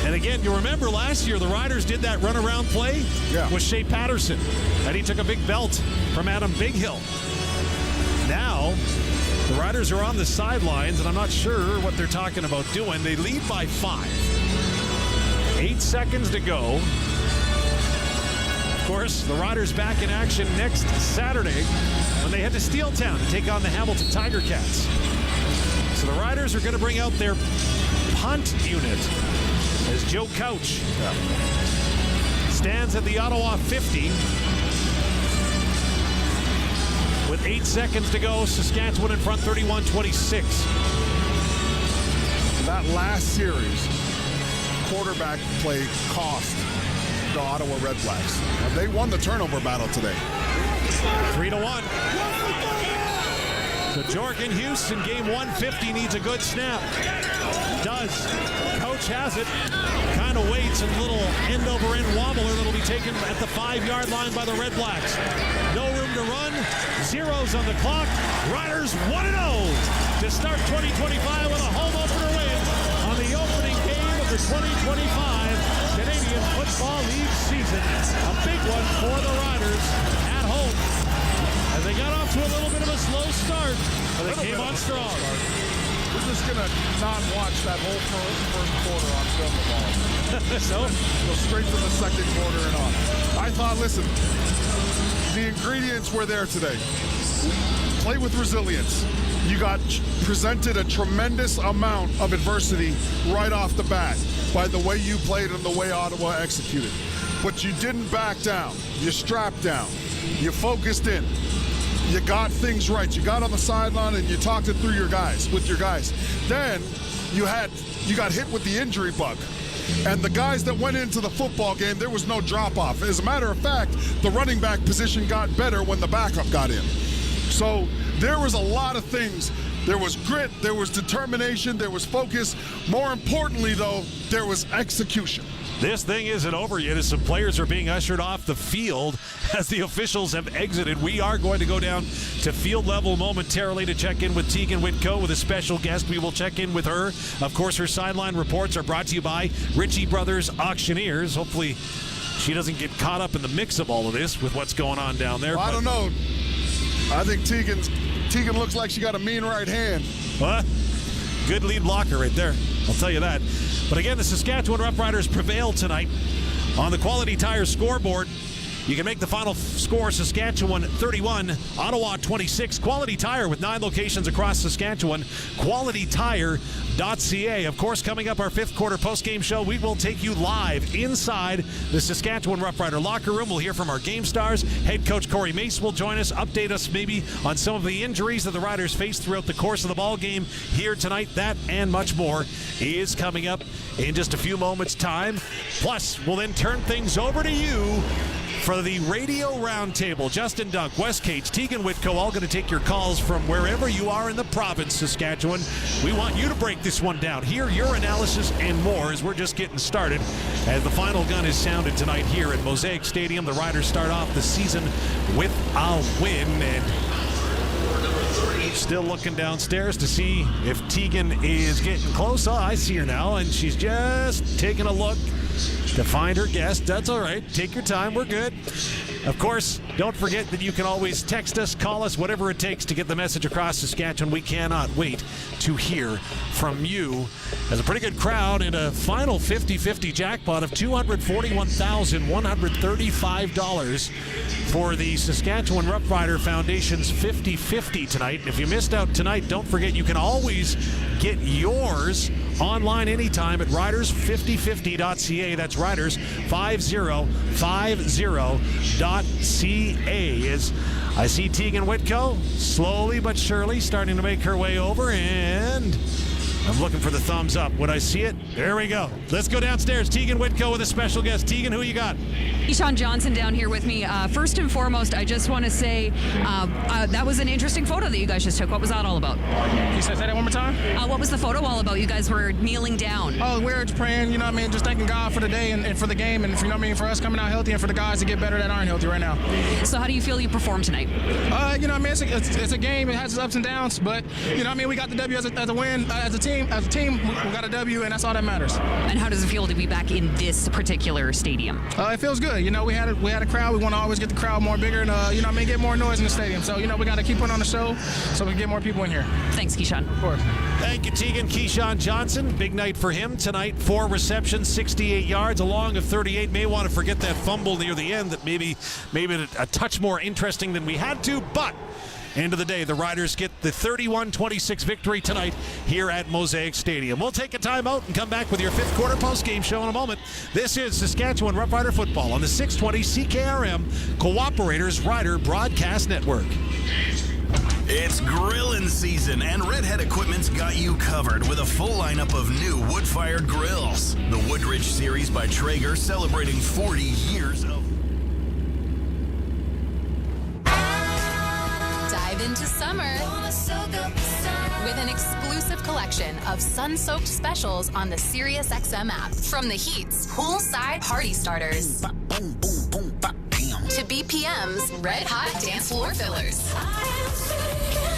And again, you remember last year the Riders did that runaround play with Shea Patterson, and he took a big belt from Adam Bighill. Now, the Riders are on the sidelines, and I'm not sure what they're talking about doing. They lead by 5. 8 seconds to go. Of course, the Riders back in action next Saturday when they head to Steeltown to take on the Hamilton Tiger Cats. So the Riders are going to bring out their punt unit as Joe Couch stands at the Ottawa 50. With 8 seconds to go, Saskatchewan in front 31-26. That last series, quarterback play cost the Ottawa Red Blacks. And they won the turnover battle today. 3-1. So Jorgen Hughes in game 150 needs a good snap. Does. Coach has it. Kind of waits, and little end-over-end wobbler that'll be taken at the 5-yard line by the Red Blacks. No room to run. Zeros on the clock. Riders 1-0 to start 2025 with a home opener win on the opening game of the 2025 Canadian Football League season. A big one for the Riders at home. As they got off to a little bit of a slow start, but they came on strong. We're just going to not watch that whole first quarter on film of all. So? Go straight to the second quarter and on. I thought, listen, the ingredients were there today. Play with resilience. You got presented a tremendous amount of adversity right off the bat by the way you played and the way Ottawa executed. But you didn't back down. You strapped down. You focused in. You got things right. You got on the sideline and you talked it through with your guys. Then you got hit with the injury bug. And the guys that went into the football game, there was no drop-off. As a matter of fact, the running back position got better when the backup got in. So there was a lot of things. There was grit, there was determination, there was focus. More importantly, though, there was execution. This thing isn't over yet as some players are being ushered off the field as the officials have exited. We are going to go down to field level momentarily to check in with Tegan Whitco with a special guest. We will check in with her. Of course, her sideline reports are brought to you by Ritchie Brothers Auctioneers. Hopefully she doesn't get caught up in the mix of all of this with what's going on down there. Well, I don't know. I think Tegan looks like she got a mean right hand. What? Good lead blocker right there. I'll tell you that. But again, the Saskatchewan Roughriders prevailed tonight on the Quality Tire scoreboard. You can make the final score Saskatchewan 31, Ottawa 26. Quality Tire with 9 locations across Saskatchewan. QualityTire.ca. Of course, coming up our 5th quarter postgame show, we will take you live inside the Saskatchewan Roughrider locker room. We'll hear from our game stars. Head coach Corey Mace will join us, update us maybe on some of the injuries that the Riders faced throughout the course of the ball game here tonight. That and much more is coming up in just a few moments' time. Plus, we'll then turn things over to you for the radio roundtable. Justin Dunk, Wes Cates, Tegan Whitco, all going to take your calls from wherever you are in the province, Saskatchewan. We want you to break this one down. Hear your analysis and more as we're just getting started. As the final gun is sounded tonight here at Mosaic Stadium, the Riders start off the season with a win. And still looking downstairs to see if Tegan is getting close. Oh, I see her now, and she's just taking a look to find her guest. That's all right. Take your time. We're good. Of course, don't forget that you can always text us, call us, whatever it takes to get the message across Saskatchewan. We cannot wait to hear from you. There's a pretty good crowd and a final 50-50 jackpot of $241,135 for the Saskatchewan Roughrider Foundation's 50-50 tonight. And if you missed out tonight, don't forget you can always get yours online anytime at riders5050.ca. That's riders5050.ca. As I see Tegan Whitco slowly but surely starting to make her way over, and I'm looking for the thumbs up. Would I see it? There we go. Let's go downstairs. Tegan Whitco with a special guest. Tegan, who you got? Keyshawn Johnson down here with me. First and foremost, I just want to say that was an interesting photo that you guys just took. What was that all about? Can you say that one more time? What was the photo all about? You guys were kneeling down. Oh, we were just praying, you know what I mean, just thanking God for the day and for the game, and, you know what I mean, for us coming out healthy and for the guys to get better that aren't healthy right now. So how do you feel you performed tonight? You know what I mean, it's a game. It has its ups and downs, but, you know what I mean, we got the W as a win. As a team, we got a W, and that's all that matters. And how does it feel to be back in this particular stadium? It feels good. You know, we had a crowd. We want to always get the crowd more bigger and, you know what I mean, get more noise in the stadium. So, you know, we got to keep putting on the show so we can get more people in here. Thanks, Keyshawn. Of course. Thank you, Tegan. Keyshawn Johnson, big night for him tonight. 4 receptions, 68 yards, a long of 38. May want to forget that fumble near the end that maybe a touch more interesting than we had to, but end of the day, the Riders get the 31-26 victory tonight here at Mosaic Stadium. We'll take a timeout and come back with your 5th quarter postgame show in a moment. This is Saskatchewan Roughrider football on the 620 CKRM Cooperators Rider Broadcast Network. It's grilling season, and Redhead Equipment's got you covered with a full lineup of new wood-fired grills. The Woodridge series by Traeger, celebrating 40 years of... Dive into summer with an exclusive collection of sun-soaked specials on the SiriusXM app. From the Heat's poolside party starters to BPM's red hot dance floor fillers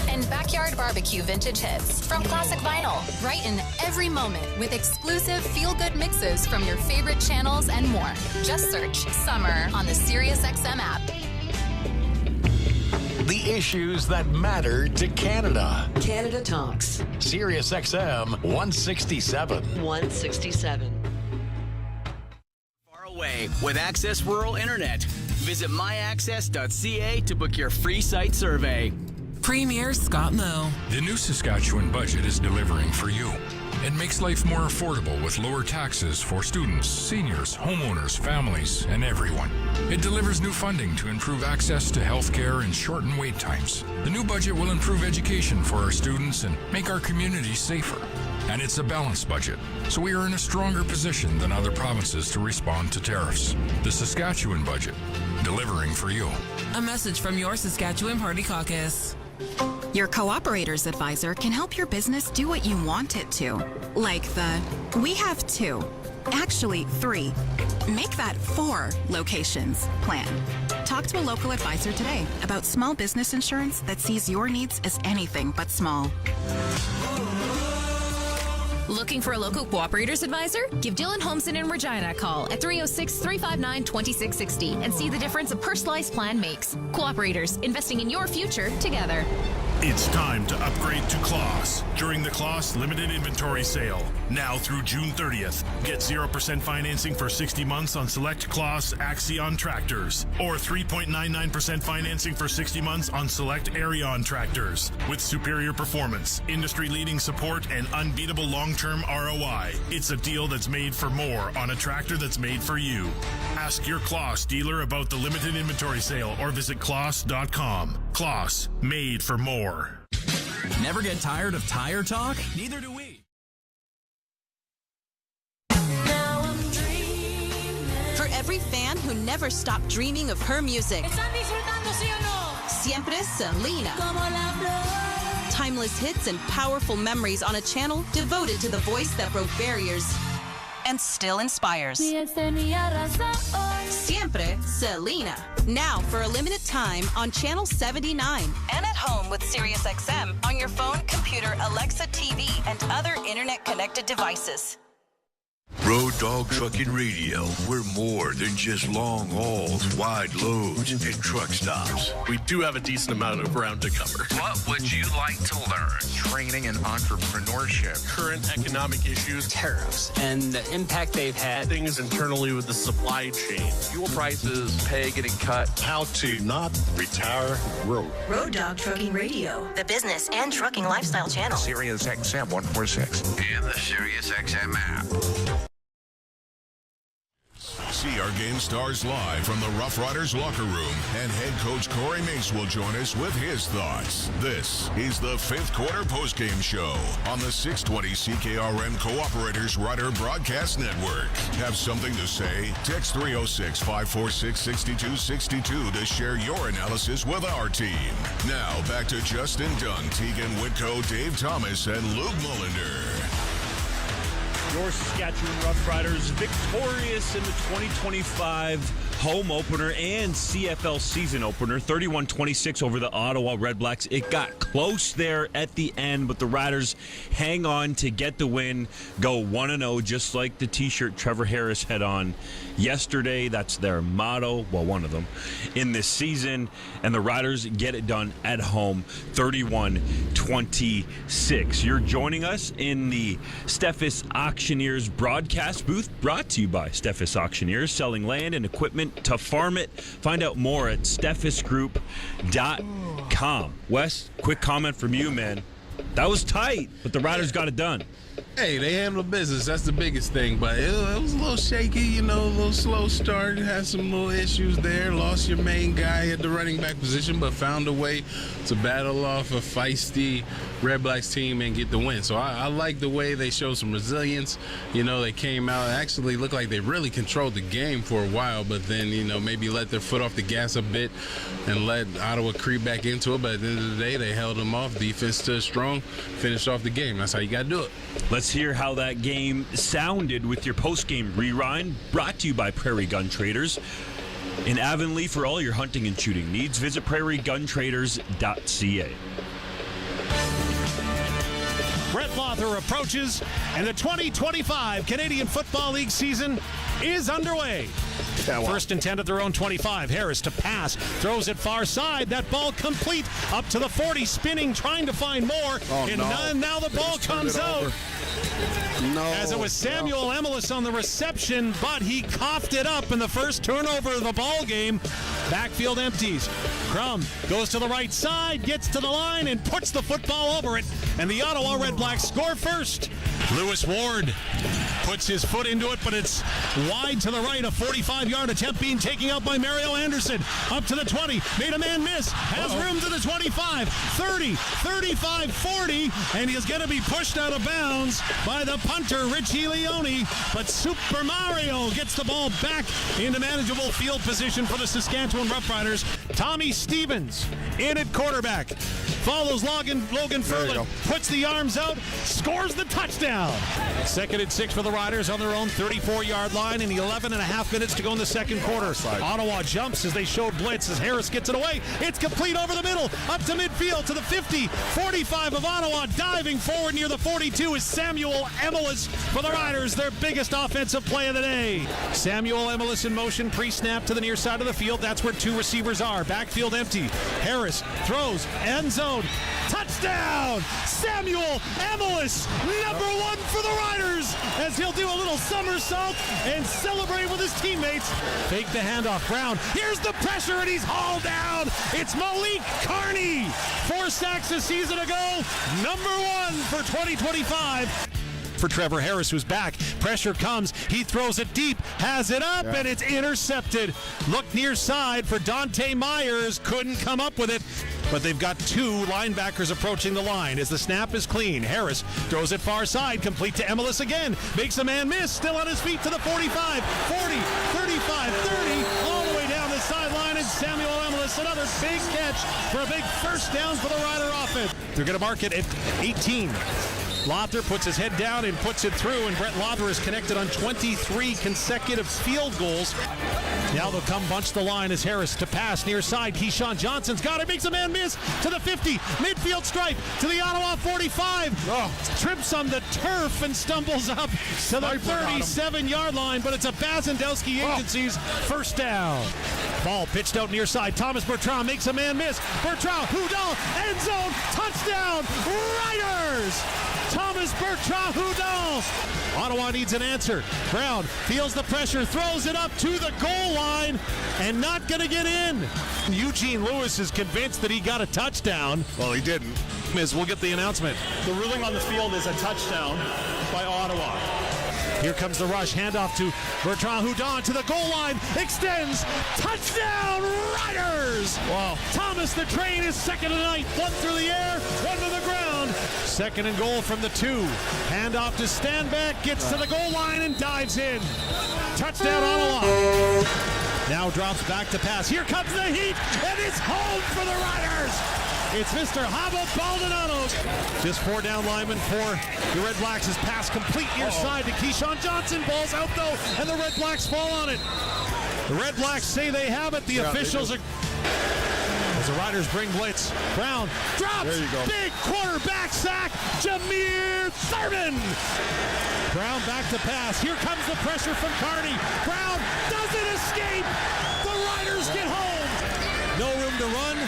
and backyard barbecue vintage hits from classic vinyl. Brighten every moment with exclusive feel-good mixes from your favorite channels and more. Just search Summer on the SiriusXM app. The issues that matter to Canada. Canada Talks. Sirius XM 167. 167. Far away with Access Rural Internet. Visit myaccess.ca to book your free site survey. Premier Scott Moe. The new Saskatchewan budget is delivering for you. It makes life more affordable with lower taxes for students, seniors, homeowners, families, and everyone. It delivers new funding to improve access to health care and shorten wait times. The new budget will improve education for our students and make our communities safer. And it's a balanced budget, so we are in a stronger position than other provinces to respond to tariffs. The Saskatchewan budget, delivering for you. A message from your Saskatchewan Party Caucus. Your Cooperators Advisor can help your business do what you want it to. Like we have 2, actually 3, make that 4 locations plan. Talk to a local advisor today about small business insurance that sees your needs as anything but small. Looking for a local Cooperators Advisor? Give Dylan Holmson in Regina a call at 306-359-2660 and see the difference a personalized plan makes. Cooperators, investing in your future together. It's time to upgrade to Kloss during the Kloss limited inventory sale. Now through June 30th. Get 0% financing for 60 months on select Kloss Axion tractors or 3.99% financing for 60 months on select Arion tractors. With superior performance, industry-leading support, and unbeatable long-term ROI, it's a deal that's made for more on a tractor that's made for you. Ask your Kloss dealer about the limited inventory sale or visit Kloss.com. Kloss, made for more. Never get tired of tire talk? Neither do we. For every fan who never stopped dreaming of her music. Siempre Selena. Timeless hits and powerful memories on a channel devoted to the voice that broke barriers and still inspires. Siempre Selena. Now for a limited time on Channel 79 and at home with SiriusXM on your phone, computer, Alexa, TV, and other internet-connected devices. Road Dog Trucking Radio. We're more than just long hauls, wide loads, and truck stops. We do have a decent amount of ground to cover. What would you like to learn? Training and entrepreneurship. Current economic issues, tariffs, and the impact they've had. Things internally with the supply chain. Fuel prices, pay getting cut. How to not retire broke. Road Dog Trucking Radio, the business and trucking lifestyle channel. Sirius XM 146. And the Sirius XM app. See our game stars live from the Rough Riders locker room, and head coach Corey Mace will join us with his thoughts. This is the 5th quarter postgame show on the 620 CKRM Cooperators Rider Broadcast Network. Have something to say? Text 306-546-6262 to share your analysis with our team. Now back to Justin Dunn, Tegan Whitco, Dave Thomas, and Luke Mullender. Your Saskatchewan Roughriders victorious in the 2025 home opener and CFL season opener, 31-26 over the Ottawa Redblacks. It got close there at the end, but the Riders hang on to get the win, go 1-0, just like the T-shirt Trevor Harris had on yesterday. That's their motto, well, one of them, in this season. And the Riders get it done at home, 31-26. You're joining us in the Steffes Auctioneers broadcast booth, brought to you by Steffes Auctioneers, selling land and equipment to farm it. Find out more at steffesgroup.com. Wes, quick comment from you, man. That was tight, but the Riders got it done. Hey, they handle business. That's the biggest thing. But it was a little shaky, a little slow start. Had some little issues there. Lost your main guy at the running back position, but found a way to battle off a feisty Red Blacks team and get the win. So I like the way they showed some resilience. They came out. It actually looked like they really controlled the game for a while, but then, maybe let their foot off the gas a bit and let Ottawa creep back into it. But at the end of the day, they held them off. Defense stood strong, finished off the game. That's how you got to do it. Let's hear how that game sounded with your post-game rewind, brought to you by Prairie Gun Traders. In Avonlea, for all your hunting and shooting needs, visit prairieguntraders.ca. Brett Lawther approaches, and the 2025 Canadian Football League season is underway. First and 10 at their own 25. Harris to pass. Throws it far side. That ball complete up to the 40. Spinning, trying to find more. Now the ball comes out. As it was Samuel Emelis on the reception, but he coughed it up in the first turnover of the ball game. Backfield empties. Crum goes to the right side, gets to the line, and puts the football over it. And the Ottawa Red Blacks score first. Lewis Ward puts his foot into it, but it's wide to the right. A 45-yard attempt being taken out by Mario Anderson. Up to the 20. Made a man miss. Has room to the 25, 30, 35, 40. And he is going to be pushed out of bounds by the punter, Richie Leone. But Super Mario gets the ball back into manageable field position for the Saskatchewan Roughriders. Tommy Stevens in at quarterback. Follows Logan Ferland. Puts the arms out. Scores the touchdown. 2nd and 6 for the Riders on their own 34-yard line, and 11 and a half minutes to go in the second quarter. Ottawa jumps as they show blitz as Harris gets it away. It's complete over the middle, up to midfield to the 50, 45 of Ottawa. Diving forward near the 42 is Samuel Emelis for the Riders, their biggest offensive play of the day. Samuel Emelis in motion, pre-snap to the near side of the field. That's where two receivers are. Backfield empty. Harris throws, end zone. Touchdown! Samuel Emelis, number 1 for the Riders, as he'll do a little somersault and celebrate with his teammates. Fake the handoff. Brown, here's the pressure, and he's hauled down. It's Malik Carney. 4 sacks a season ago, number 1 for 2025. For Trevor Harris, who's back. Pressure comes. He throws it deep. Has it up, and it's intercepted. Look near side for Dante Myers. Couldn't come up with it. But they've got 2 linebackers approaching the line as the snap is clean. Harris throws it far side, complete to Emelis again. Makes a man miss. Still on his feet to the 45, 40, 35, 30. All the way down the sideline, and Samuel Emelis, another big catch for a big first down for the Rider offense. They're going to mark it at 18. Lother puts his head down and puts it through, and Brett Lother is connected on 23 consecutive field goals. Now they'll come bunch the line as Harris to pass near side. Keyshawn Johnson's got it, makes a man miss to the 50. Midfield stripe to the Ottawa 45. Trips on the turf and stumbles up to the 37-yard line, but it's a Bazandowski agency's first down. Ball pitched out near side. Thomas Bertrand makes a man miss. Bertrand, Houdon, end zone, touchdown, Riders! Thomas Bertrand Houdon. Ottawa needs an answer. Brown feels the pressure, throws it up to the goal line, and not going to get in. Eugene Lewis is convinced that he got a touchdown. Well, he didn't. We'll get the announcement. The ruling on the field is a touchdown by Ottawa. Here comes the rush, handoff to Bertrand Houdon to the goal line, extends, touchdown Riders! Wow. Thomas the Train is second tonight, 1 through the air, 1 to the ground. 2nd and goal from the 2. Handoff to Stanback, gets to the goal line and dives in. Touchdown Ottawa. Now drops back to pass. Here comes the heat, and it's home for the Riders! It's Mr. Habo Baldonado. This 4-down lineman for the Red Blacks is pass complete near side to Keyshawn Johnson. Ball's out though, and the Red Blacks fall on it. The Red Blacks say they have it. The officials are... As the Riders bring blitz. Brown drops. There you go. Big quarterback sack. Jameer Thurman. Brown back to pass. Here comes the pressure from Carney. Brown doesn't escape. The Riders get home. No room to run.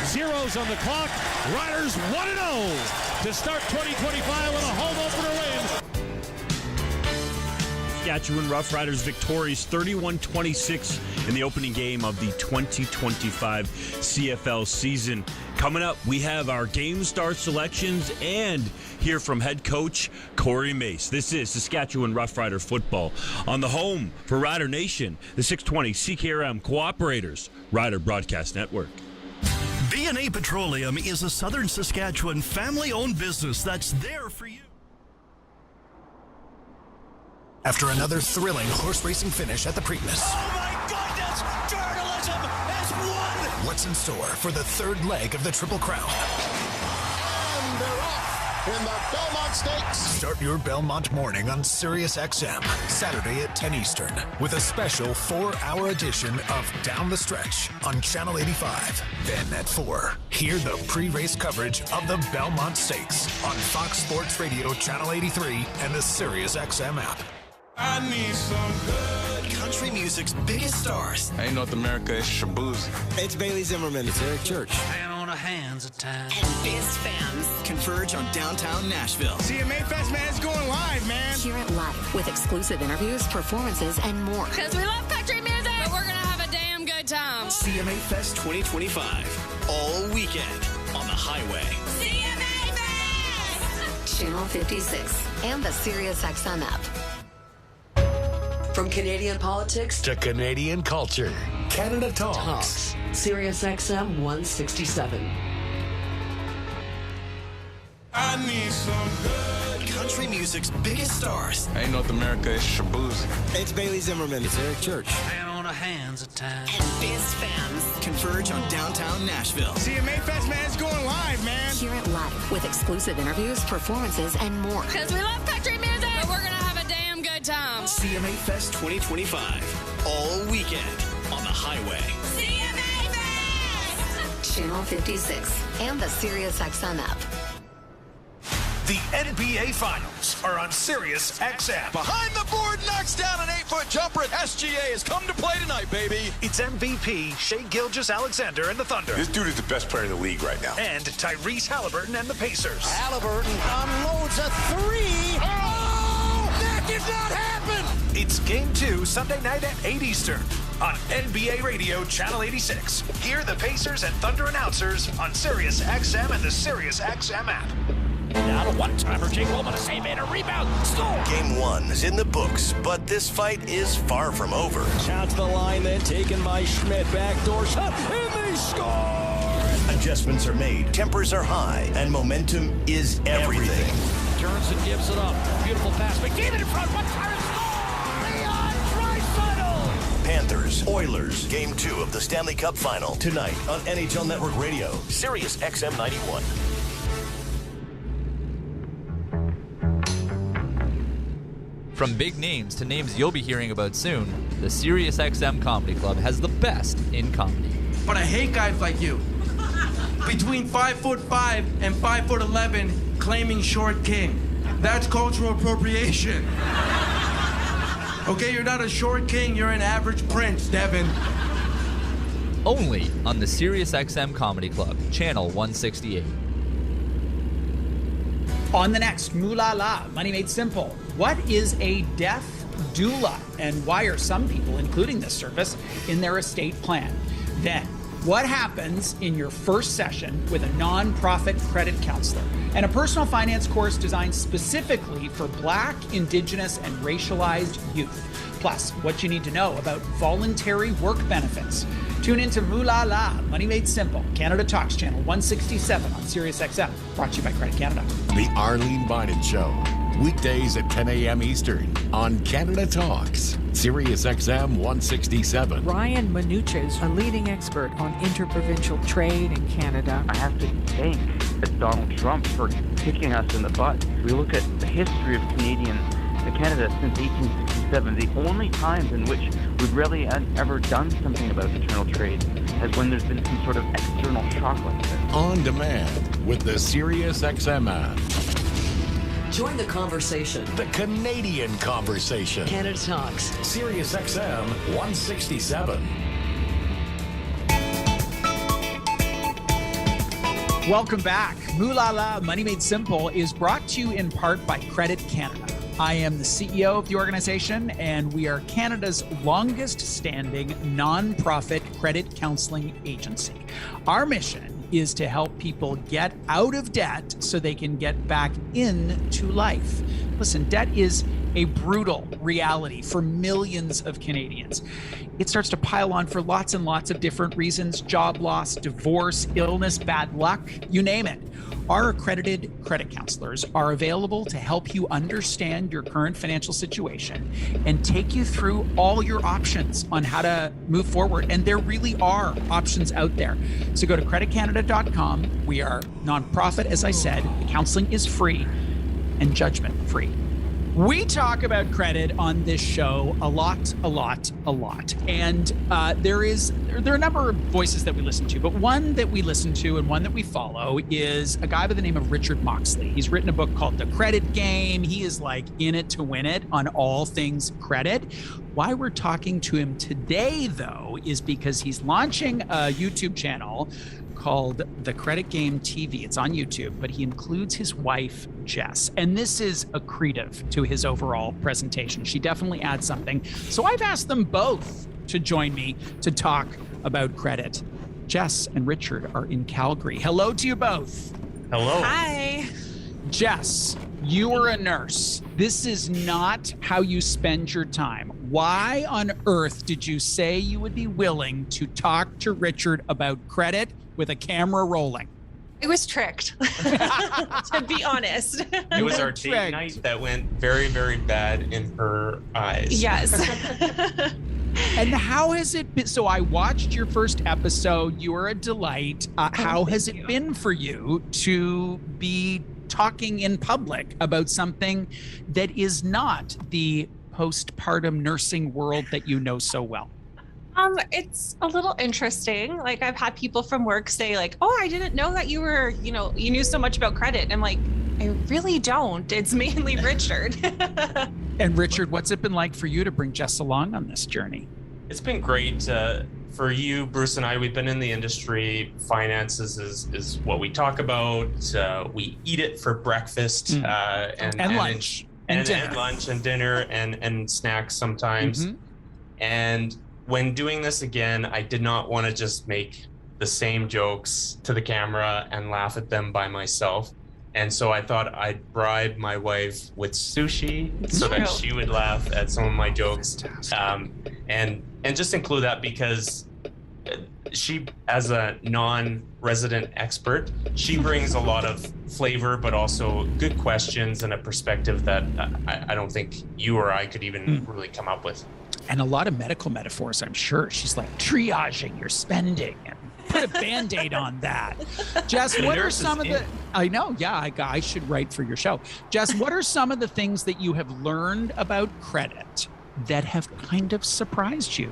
Zeros on the clock. Riders 1-0 to start 2025 with a home opener win. Saskatchewan Roughriders victorious 31-26 in the opening game of the 2025 CFL season. Coming up, we have our game star selections and hear from head coach Corey Mace. This is Saskatchewan Roughrider football on the home for Rider Nation, the 620 CKRM Cooperators Rider Broadcast Network. B&A Petroleum is a Southern Saskatchewan family-owned business that's there for you. After another thrilling horse racing finish at the Preakness. Oh my goodness! Journalism has won! What's in store for the 3rd leg of the Triple Crown? And they're off in the Belmont Stakes. Start your Belmont morning on Sirius XM, Saturday at 10 Eastern, with a special 4-hour edition of Down the Stretch on Channel 85. Then at 4, hear the pre-race coverage of the Belmont Stakes on Fox Sports Radio Channel 83 and the Sirius XM app. I need some good country music's biggest stars. Hey, North America, it's Shaboozey. It's Bailey Zimmerman. It's Eric Church. Hand on a hands of time. And biggest fans Converge on downtown Nashville. CMA Fest, man, it's going live, man. Hear it live with exclusive interviews, performances, and more. Because we love country music, but we're going to have a damn good time. CMA Fest 2025. All weekend on the highway. CMA Fest! Channel 56 and the SiriusXM app. From Canadian politics to Canadian culture, Canada Talks. SiriusXM 167. I need some good country music's biggest stars. Hey, North America, it's Shaboozey. It's Bailey Zimmerman. It's Eric Church. Down on the hands of time. And Biz Fams. Converge on downtown Nashville. CMA Fest, man, it's going live, man. Hear it live with exclusive interviews, performances, and more. Because we love country music, but we're going to have a damn good time. CMA Fest 2025. All weekend on the highway. CMA Fest! Channel 56 and the SiriusXM app. The NBA Finals are on SiriusXM. Behind the board, knocks down an 8-foot jumper. SGA has come to play tonight, baby. It's MVP Shai Gilgeous-Alexander and the Thunder. This dude is the best player in the league right now. And Tyrese Halliburton and the Pacers. Halliburton unloads a three. Oh, that did not happen. It's Game 2 Sunday night at 8 Eastern on NBA Radio Channel 86. Hear the Pacers and Thunder announcers on SiriusXM and the SiriusXM app. Now to one-timer, Jake Woolman, a save and a rebound, score! Game 1 is in the books, but this fight is far from over. Shot to the line, then taken by Schmidt. Backdoor shot, and they score! Adjustments are made, tempers are high, and momentum is everything. Turns and gives it up. Beautiful pass. McDavid in front. One-timer, score! Leon Draisaitl! Panthers, Oilers, Game 2 of the Stanley Cup Final. Tonight on NHL Network Radio, SiriusXM 91. From big names to names you'll be hearing about soon, the SiriusXM Comedy Club has the best in comedy. But I hate guys like you. Between 5'5" and 5'11", claiming short king. That's cultural appropriation. Okay, you're not a short king, you're an average prince, Devin. Only on the SiriusXM Comedy Club, Channel 168. On the next, Moolah La, Money Made Simple. What is a death doula, and why are some people, including this service, in their estate plan? Then, what happens in your first session with a nonprofit credit counselor, and a personal finance course designed specifically for Black, Indigenous, and racialized youth. Plus, what you need to know about voluntary work benefits. Tune into Moolah La, Money Made Simple, Canada Talks Channel 167 on SiriusXM, brought to you by Credit Canada. The Arlene Bynum Show, weekdays at 10 a.m. Eastern on Canada Talks, SiriusXM 167. Ryan Mnuchin, a leading expert on interprovincial trade in Canada. I have to thank Donald Trump for kicking us in the butt. We look at the history of Canada since 1867. The only times in which we've really ever done something about internal trade is when there's been some sort of external shock like this. On demand with the SiriusXM app. Join the conversation. The Canadian conversation. Canada Talks. SiriusXM 167. Welcome back. Moolah La, Money Made Simple is brought to you in part by Credit Canada. I am the CEO of the organization, and we are Canada's longest-standing nonprofit credit counseling agency. Our mission is to help people get out of debt so they can get back into life. Listen, debt is a brutal reality for millions of Canadians. It starts to pile on for lots and lots of different reasons: job loss, divorce, illness, bad luck, you name it. Our accredited credit counselors are available to help you understand your current financial situation and take you through all your options on how to move forward. And there really are options out there. So go to creditcanada.com. We are nonprofit, as I said. Counseling is free and judgment free. We talk about credit on this show a lot. And there are a number of voices that we listen to, but one that we listen to and one that we follow is a guy by the name of Richard Moxley. He's written a book called The Credit Game. He is like in it to win it on all things credit. Why we're talking to him today, though, is because he's launching a YouTube channel called The Credit Game TV. It's on YouTube, but he includes his wife, Jess. And this is accretive to his overall presentation. She definitely adds something. So I've asked them both to join me to talk about credit. Jess and Richard are in Calgary. Hello to you both. Hello. Hi. Jess, you are a nurse. This is not how you spend your time. Why on earth did you say you would be willing to talk to Richard about credit with a camera rolling? I was tricked, to be honest. It was our date night that went very, very bad in her eyes. Yes. And how has it been? So I watched your first episode. You are a delight. How has it been for you to be talking in public about something that is not the postpartum nursing world that you know so well? It's a little interesting. Like, I've had people from work say like, oh, I didn't know that you were, you knew so much about credit. I'm like, I really don't. It's mainly Richard. And Richard, what's it been like for you to bring Jess along on this journey? It's been great. For you, Bruce and I, we've been in the industry. Finances is what we talk about. We eat it for breakfast and lunch. And lunch and dinner and snacks sometimes. Mm-hmm. And when doing this again, I did not want to just make the same jokes to the camera and laugh at them by myself. And so I thought I'd bribe my wife with sushi so that she would laugh at some of my jokes. And just include that because she, as a non-resident expert, she brings a lot of flavor, but also good questions and a perspective that I don't think you or I could even really come up with. And a lot of medical metaphors, I'm sure. She's like triaging your spending and put a Band-Aid on that. Jess, what are some of the... I know, yeah, I should write for your show. Jess, what are some of the things that you have learned about credit that have kind of surprised you?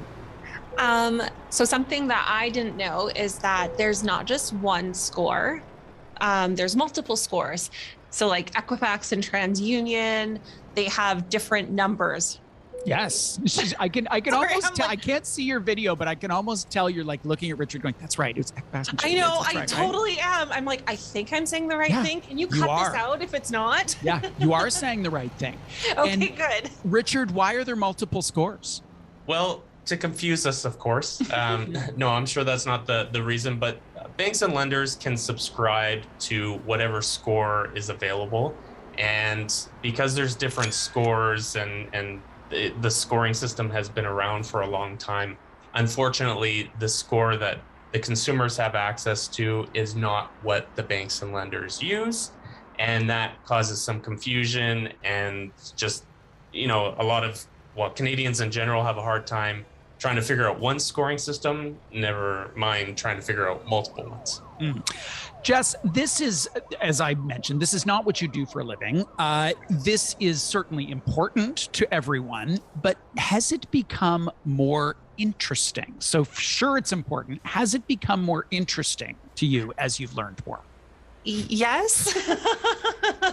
So something that I didn't know is that there's not just one score. There's multiple scores. So like Equifax and TransUnion, they have different numbers. Yes, I can almost tell. I can't see your video, but I can almost tell you're like looking at Richard going, that's right. It's Equifax and TransUnion. I know, I totally am. I'm like, I think I'm saying the right thing. Can you cut this out if it's not? Yeah, you are saying the right thing. Okay, good. Richard, why are there multiple scores? Well, to confuse us, of course. No, I'm sure that's not the reason, but banks and lenders can subscribe to whatever score is available. And because there's different scores and the scoring system has been around for a long time, unfortunately, the score that the consumers have access to is not what the banks and lenders use. And that causes some confusion and just, a lot of, Canadians in general have a hard time trying to figure out one scoring system, never mind trying to figure out multiple ones. Jess, this is, as I mentioned, this is not what you do for a living. This is certainly important to everyone, but has it become more interesting? So sure, it's important. Has it become more interesting to you as you've learned more? Yes.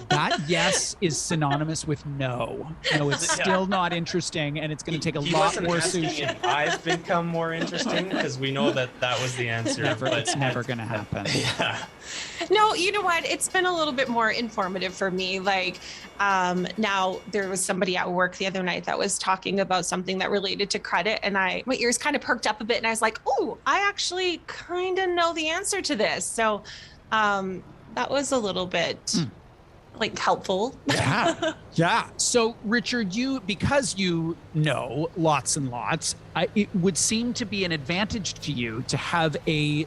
That yes is synonymous with no. No, it's still not interesting, and it's going to take a lot more sushi. If I've become more interesting because we know that was the answer. It's never going to happen. Yeah. No, you know what? It's been a little bit more informative for me. Like now there was somebody at work the other night that was talking about something that related to credit, and my ears kind of perked up a bit, and I was like, oh, I actually kind of know the answer to this. So that was a little bit helpful. Yeah. So Richard, because you know lots and lots, it would seem to be an advantage to you to have a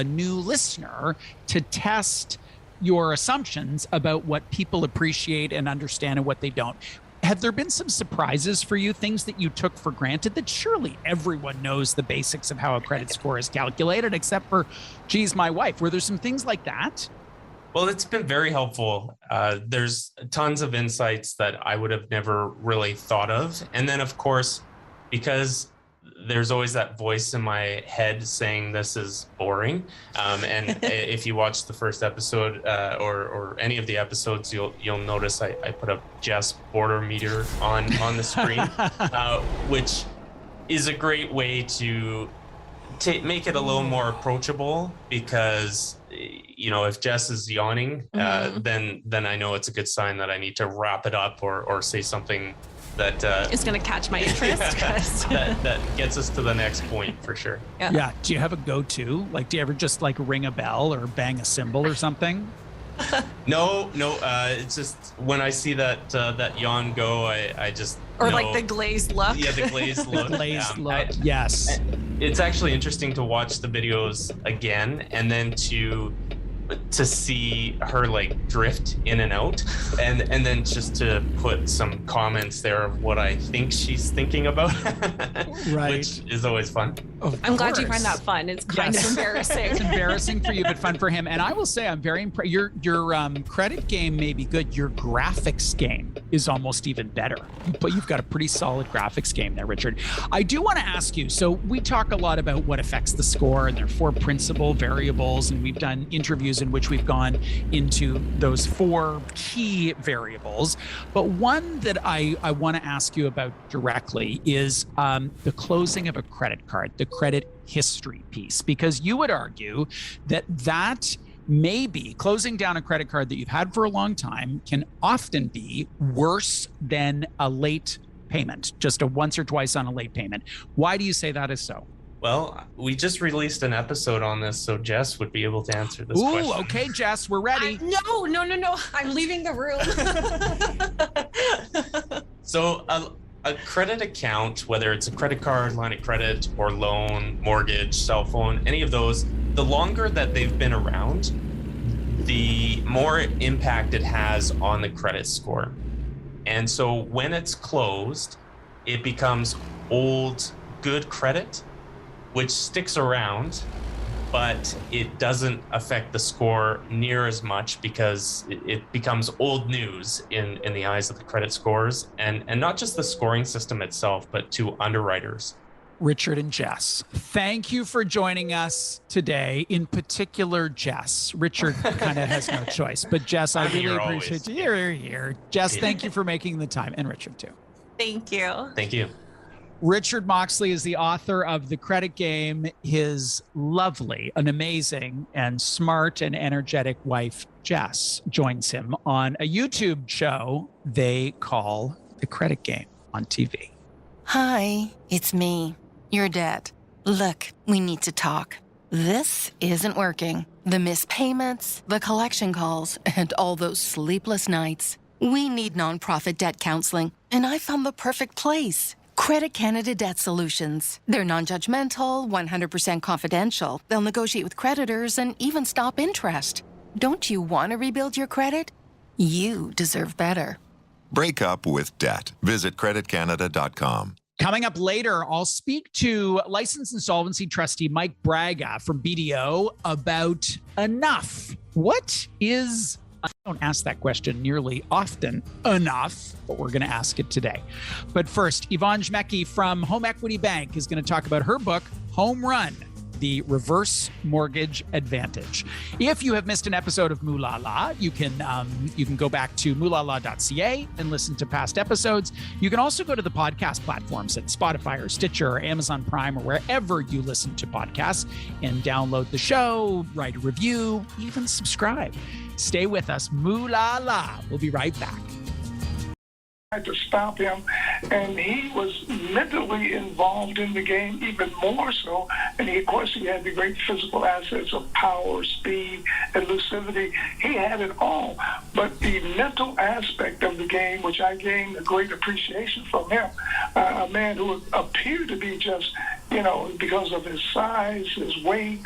new listener to test your assumptions about what people appreciate and understand and what they don't. Have there been some surprises for you, things that you took for granted that surely everyone knows the basics of how a credit score is calculated, except for, geez, my wife? Were there some things like that? Well, it's been very helpful. There's tons of insights that I would have never really thought of. And then, of course, because there's always that voice in my head saying this is boring. And if you watch the first episode or any of the episodes, you'll notice I put a Jess border meter on the screen, which is a great way to make it a little more approachable because, if Jess is yawning, then I know it's a good sign that I need to wrap it up or say something that It's going to catch my interest. that gets us to the next point for sure. Yeah. Do you have a go-to? Like, do you ever just like ring a bell or bang a cymbal or something? No. It's just when I see that yawn go, I just like the glazed look. Yeah, the glazed look. Glazed look. Yes. It's actually interesting to watch the videos again, and then to see her like drift in and out, and then just to put some comments there of what I think she's thinking about, right? Which is always fun. I'm glad you find that fun. It's kind of embarrassing. It's embarrassing for you, but fun for him. And I will say, I'm very impressed. Your credit game may be good. Your graphics game is almost even better. But you've got a pretty solid graphics game there, Richard. I do want to ask you. So we talk a lot about what affects the score, and there are 4 principal variables, and we've done interviews in which we've gone into those 4 key variables. But one that I want to ask you about directly is the closing of a credit card, the credit history piece, because you would argue that maybe closing down a credit card that you've had for a long time can often be worse than a late payment, just a once or twice on a late payment. Why do you say that is so? Well, we just released an episode on this, so Jess would be able to answer this question. Okay, Jess, we're ready. No. I'm leaving the room. So a credit account, whether it's a credit card, line of credit, or loan, mortgage, cell phone, any of those, the longer that they've been around, the more impact it has on the credit score. And so when it's closed, it becomes old, good credit, which sticks around, but it doesn't affect the score near as much because it becomes old news in the eyes of the credit scores, and not just the scoring system itself, but to underwriters. Richard and Jess, thank you for joining us today. In particular, Jess. Richard kind of has no choice, but Jess, I really appreciate you. You're here. Jess, thank you for making the time, and Richard too. Thank you. Thank you. Richard Moxley is the author of The Credit Game. His lovely, an amazing, and smart and energetic wife, Jess, joins him on a YouTube show they call The Credit Game on TV. Hi, it's me, your dad. Look, we need to talk. This isn't working. The missed payments, the collection calls, and all those sleepless nights. We need nonprofit debt counseling, and I found the perfect place. Credit Canada Debt Solutions. They're non-judgmental, 100% confidential. They'll negotiate with creditors and even stop interest. Don't you want to rebuild your credit? You deserve better. Break up with debt. Visit creditcanada.com. Coming up later, I'll speak to licensed insolvency trustee Mike Braga from BDO about enough. What is... I don't ask that question nearly often enough, but we're going to ask it today. But first, Yvonne Jmecki from Home Equity Bank is going to talk about her book, Home Run, the Reverse Mortgage Advantage. If you have missed an episode of Moolah La, you can go back to moolahla.ca and listen to past episodes. You can also go to the podcast platforms at Spotify or Stitcher or Amazon Prime or wherever you listen to podcasts and download the show, write a review, even subscribe. Stay with us. Moolah La. We'll be right back. To stop him, and he was mentally involved in the game even more so, and of course he had the great physical assets of power, speed, and lucidity. He had it all, but the mental aspect of the game, which I gained a great appreciation from him, a man who appeared to be just, because of his size, his weight,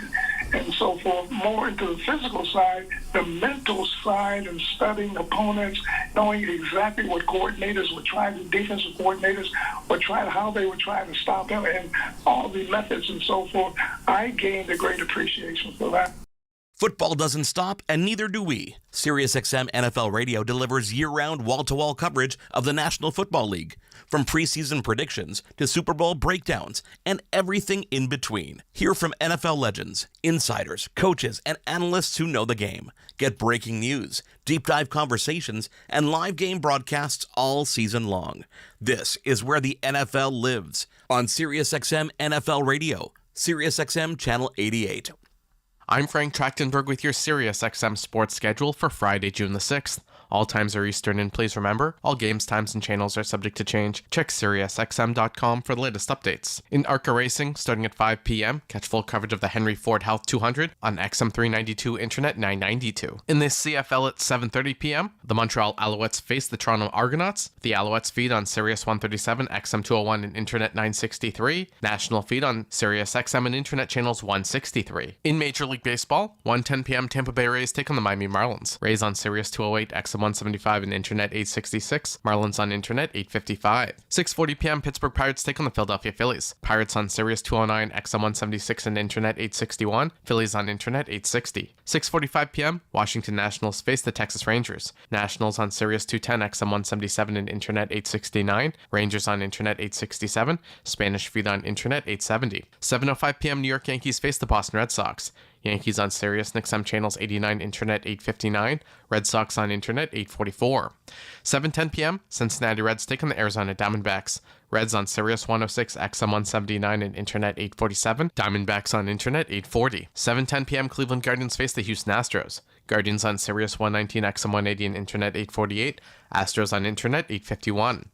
and so forth, more into the physical side, the mental side, and studying opponents, knowing exactly what coordinators would try, the defensive coordinators would try, how they would try to stop him, and all the methods and so forth. I gained a great appreciation for that. Football doesn't stop, and neither do we. SiriusXM NFL Radio delivers year-round wall-to-wall coverage of the National Football League. From preseason predictions to Super Bowl breakdowns and everything in between. Hear from NFL legends, insiders, coaches, and analysts who know the game. Get breaking news, deep dive conversations, and live game broadcasts all season long. This is where the NFL lives on SiriusXM NFL Radio, SiriusXM Channel 88. I'm Frank Trachtenberg with your SiriusXM sports schedule for Friday, June the 6th. All times are Eastern, and please remember, all games, times, and channels are subject to change. Check SiriusXM.com for the latest updates. In ARCA Racing, starting at 5 p.m., catch full coverage of the Henry Ford Health 200 on XM392 Internet 992. In the CFL at 7:30 p.m., the Montreal Alouettes face the Toronto Argonauts. The Alouettes feed on Sirius 137, XM201, and Internet 963. National feed on SiriusXM and Internet channels 163. In Major League Baseball, 1:10 p.m., Tampa Bay Rays take on the Miami Marlins. Rays on Sirius 208, XM175, and Internet 866. Marlins on Internet 855. 6:40 p.m., Pittsburgh Pirates take on the Philadelphia Phillies. Pirates on Sirius 209, XM176, and Internet 861. Phillies on Internet 860. 6:45 p.m., Washington Nationals face the Texas Rangers. Nationals on Sirius 210, XM177, and Internet 869. Rangers on Internet 867. Spanish feed on Internet 870. 7:05 p.m., New York Yankees face the Boston Red Sox. Yankees on Sirius and XM channels 89, Internet 859. Red Sox on Internet 844. 7:10 p.m., Cincinnati Reds take on the Arizona Diamondbacks. Reds on Sirius 106, XM179, and Internet 847. Diamondbacks on Internet 840. 7:10 p.m., Cleveland Guardians face the Houston Astros. Guardians on Sirius 119, XM180, and Internet 848. Astros on Internet 851.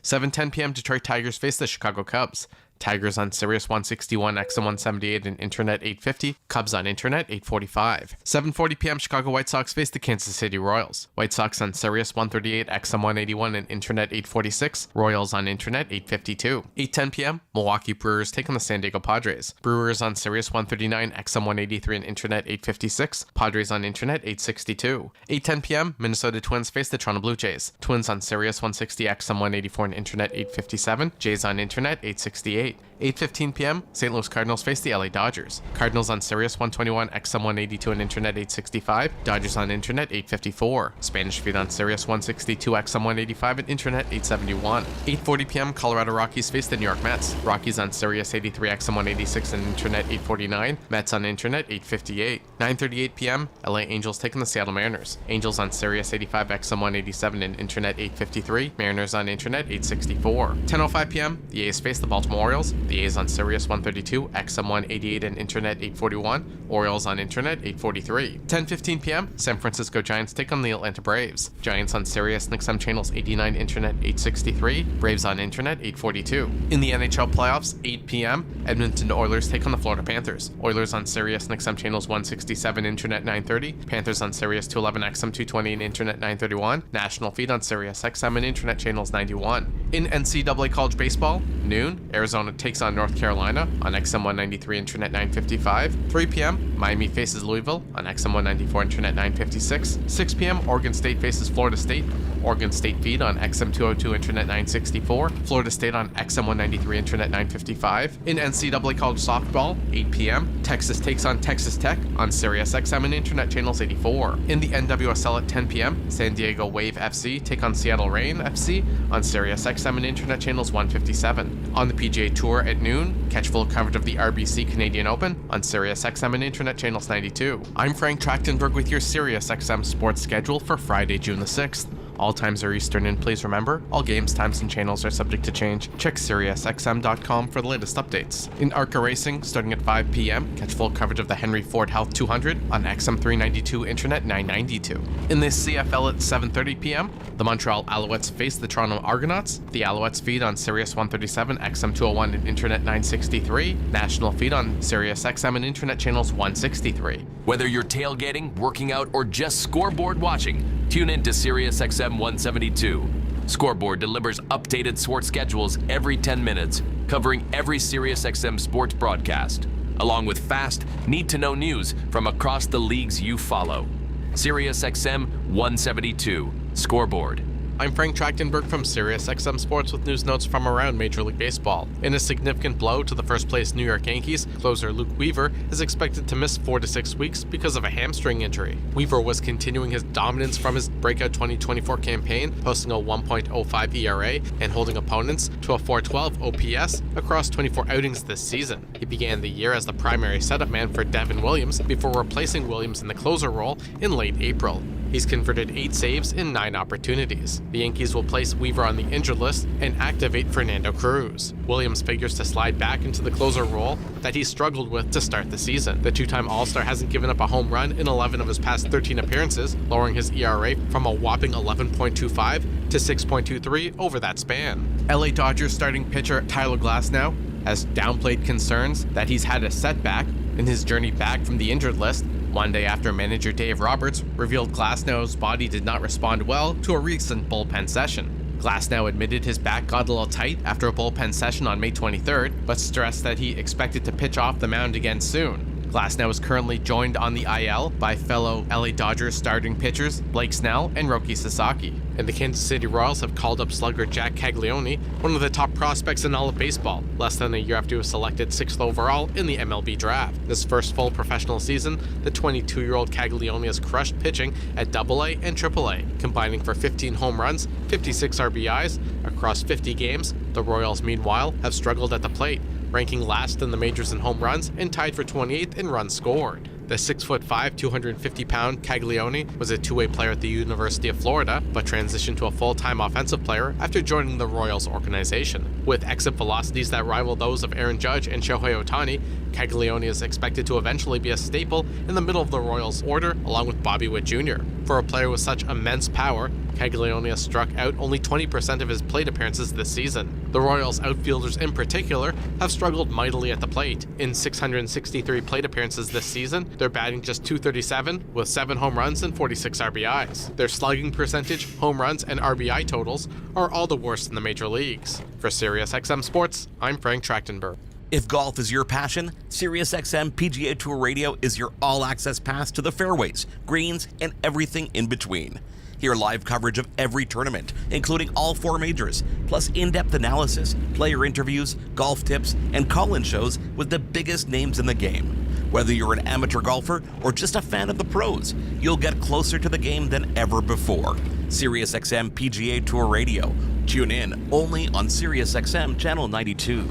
7:10 p.m., Detroit Tigers face the Chicago Cubs. Tigers on Sirius 161, XM178, and Internet 850. Cubs on Internet 845. 7:40 p.m. Chicago White Sox face the Kansas City Royals. White Sox on Sirius 138, XM181, and Internet 846. Royals on Internet 852. 8:10 p.m. Milwaukee Brewers take on the San Diego Padres. Brewers on Sirius 139, XM183, and Internet 856. Padres on Internet 862. 8:10 p.m. Minnesota Twins face the Toronto Blue Jays. Twins on Sirius 160, XM184, and Internet 857. Jays on Internet 868. 8:15 p.m., St. Louis Cardinals face the LA Dodgers. Cardinals on Sirius 121, XM182, and Internet 865. Dodgers on Internet 854. Spanish feed on Sirius 162, XM185, and Internet 871. 8:40 p.m., Colorado Rockies face the New York Mets. Rockies on Sirius 83, XM186, and Internet 849. Mets on Internet 858. 9:38 p.m., LA Angels take on the Seattle Mariners. Angels on Sirius 85, XM187, and Internet 853. Mariners on Internet 864. 10:05 p.m., the A's face the Baltimore Orioles. The A's on Sirius 132, XM188, and Internet 841. Orioles on Internet 843. 10:15 p.m., San Francisco Giants take on the Atlanta Braves. Giants on Sirius and XM channels 89, Internet 863. Braves on Internet 842. In the NHL playoffs, 8 p.m., Edmonton Oilers take on the Florida Panthers. Oilers on Sirius and XM channels 167, Internet 930. Panthers on Sirius 211, XM 220, and Internet 931. National feed on Sirius XM and Internet channels 91. In NCAA college baseball, noon, Arizona takes on North Carolina on XM193, Internet 955. 3 p.m., Miami faces Louisville on XM194, Internet 956. 6 p.m., Oregon State faces Florida State. Oregon State feed on XM202, Internet 964. Florida State on XM193, Internet 955. In NCAA college softball, 8 p.m., Texas takes on Texas Tech on Sirius XM and Internet channels 84. In the NWSL at 10 p.m., San Diego Wave FC take on Seattle Reign FC on Sirius XM and Internet channels 157. On the PGA Tour at noon, catch full coverage of the RBC Canadian Open on Sirius XM and Internet channels 92. I'm Frank Trachtenberg with your Sirius XM sports schedule for Friday, June the 6th. All times are Eastern, and please remember, all games, times, and channels are subject to change. Check SiriusXM.com for the latest updates. In ARCA Racing, starting at 5 p.m., catch full coverage of the Henry Ford Health 200 on XM392, Internet 992. In the CFL at 7:30 p.m., the Montreal Alouettes face the Toronto Argonauts. The Alouettes feed on Sirius 137, XM201, and Internet 963. National feed on Sirius XM and Internet channels 163. Whether you're tailgating, working out, or just scoreboard watching, tune in to Sirius XM 172. Scoreboard delivers updated sports schedules every 10 minutes, covering every Sirius XM sports broadcast, along with fast, need-to-know news from across the leagues you follow. Sirius XM 172. Scoreboard. I'm Frank Trachtenberg from SiriusXM Sports with news notes from around Major League Baseball. In a significant blow to the first-place New York Yankees, closer Luke Weaver is expected to miss 4 to 6 weeks because of a hamstring injury. Weaver was continuing his dominance from his breakout 2024 campaign, posting a 1.05 ERA and holding opponents to a 4.12 OPS across 24 outings this season. He began the year as the primary setup man for Devin Williams before replacing Williams in the closer role in late April. He's converted 8 saves in 9 opportunities. The Yankees will place Weaver on the injured list and activate Fernando Cruz. Williams figures to slide back into the closer role that he struggled with to start the season. The two-time All-Star hasn't given up a home run in 11 of his past 13 appearances, lowering his ERA from a whopping 11.25 to 6.23 over that span. LA Dodgers starting pitcher Tyler Glasnow has downplayed concerns that he's had a setback in his journey back from the injured list, one day after manager Dave Roberts revealed Glasnow's body did not respond well to a recent bullpen session. Glasnow admitted his back got a little tight after a bullpen session on May 23rd, but stressed that he expected to pitch off the mound again soon. Glasnow is currently joined on the IL by fellow LA Dodgers starting pitchers Blake Snell and Roki Sasaki. And the Kansas City Royals have called up slugger Jack Caglione, one of the top prospects in all of baseball, less than a year after he was selected 6th overall in the MLB draft. This first full professional season, the 22-year-old Caglione has crushed pitching at AA and AAA, combining for 15 home runs, 56 RBIs across 50 games. The Royals, meanwhile, have struggled at the plate, ranking last in the majors in home runs and tied for 28th in runs scored. The 6'5", 250-pound Caglione was a two-way player at the University of Florida, but transitioned to a full-time offensive player after joining the Royals organization. With exit velocities that rival those of Aaron Judge and Shohei Ohtani, Caglione is expected to eventually be a staple in the middle of the Royals' order, along with Bobby Witt Jr. For a player with such immense power, Caglione has struck out only 20% of his plate appearances this season. The Royals' outfielders in particular have struggled mightily at the plate. In 663 plate appearances this season, they're batting just .237 with 7 home runs and 46 RBIs. Their slugging percentage, home runs, and RBI totals are all the worst in the major leagues. For SiriusXM Sports, I'm Frank Trachtenberg. If golf is your passion, SiriusXM PGA Tour Radio is your all-access pass to the fairways, greens, and everything in between. Hear live coverage of every tournament, including all 4 majors, plus in-depth analysis, player interviews, golf tips, and call-in shows with the biggest names in the game. Whether you're an amateur golfer or just a fan of the pros, you'll get closer to the game than ever before. SiriusXM PGA Tour Radio. Tune in only on SiriusXM Channel 92.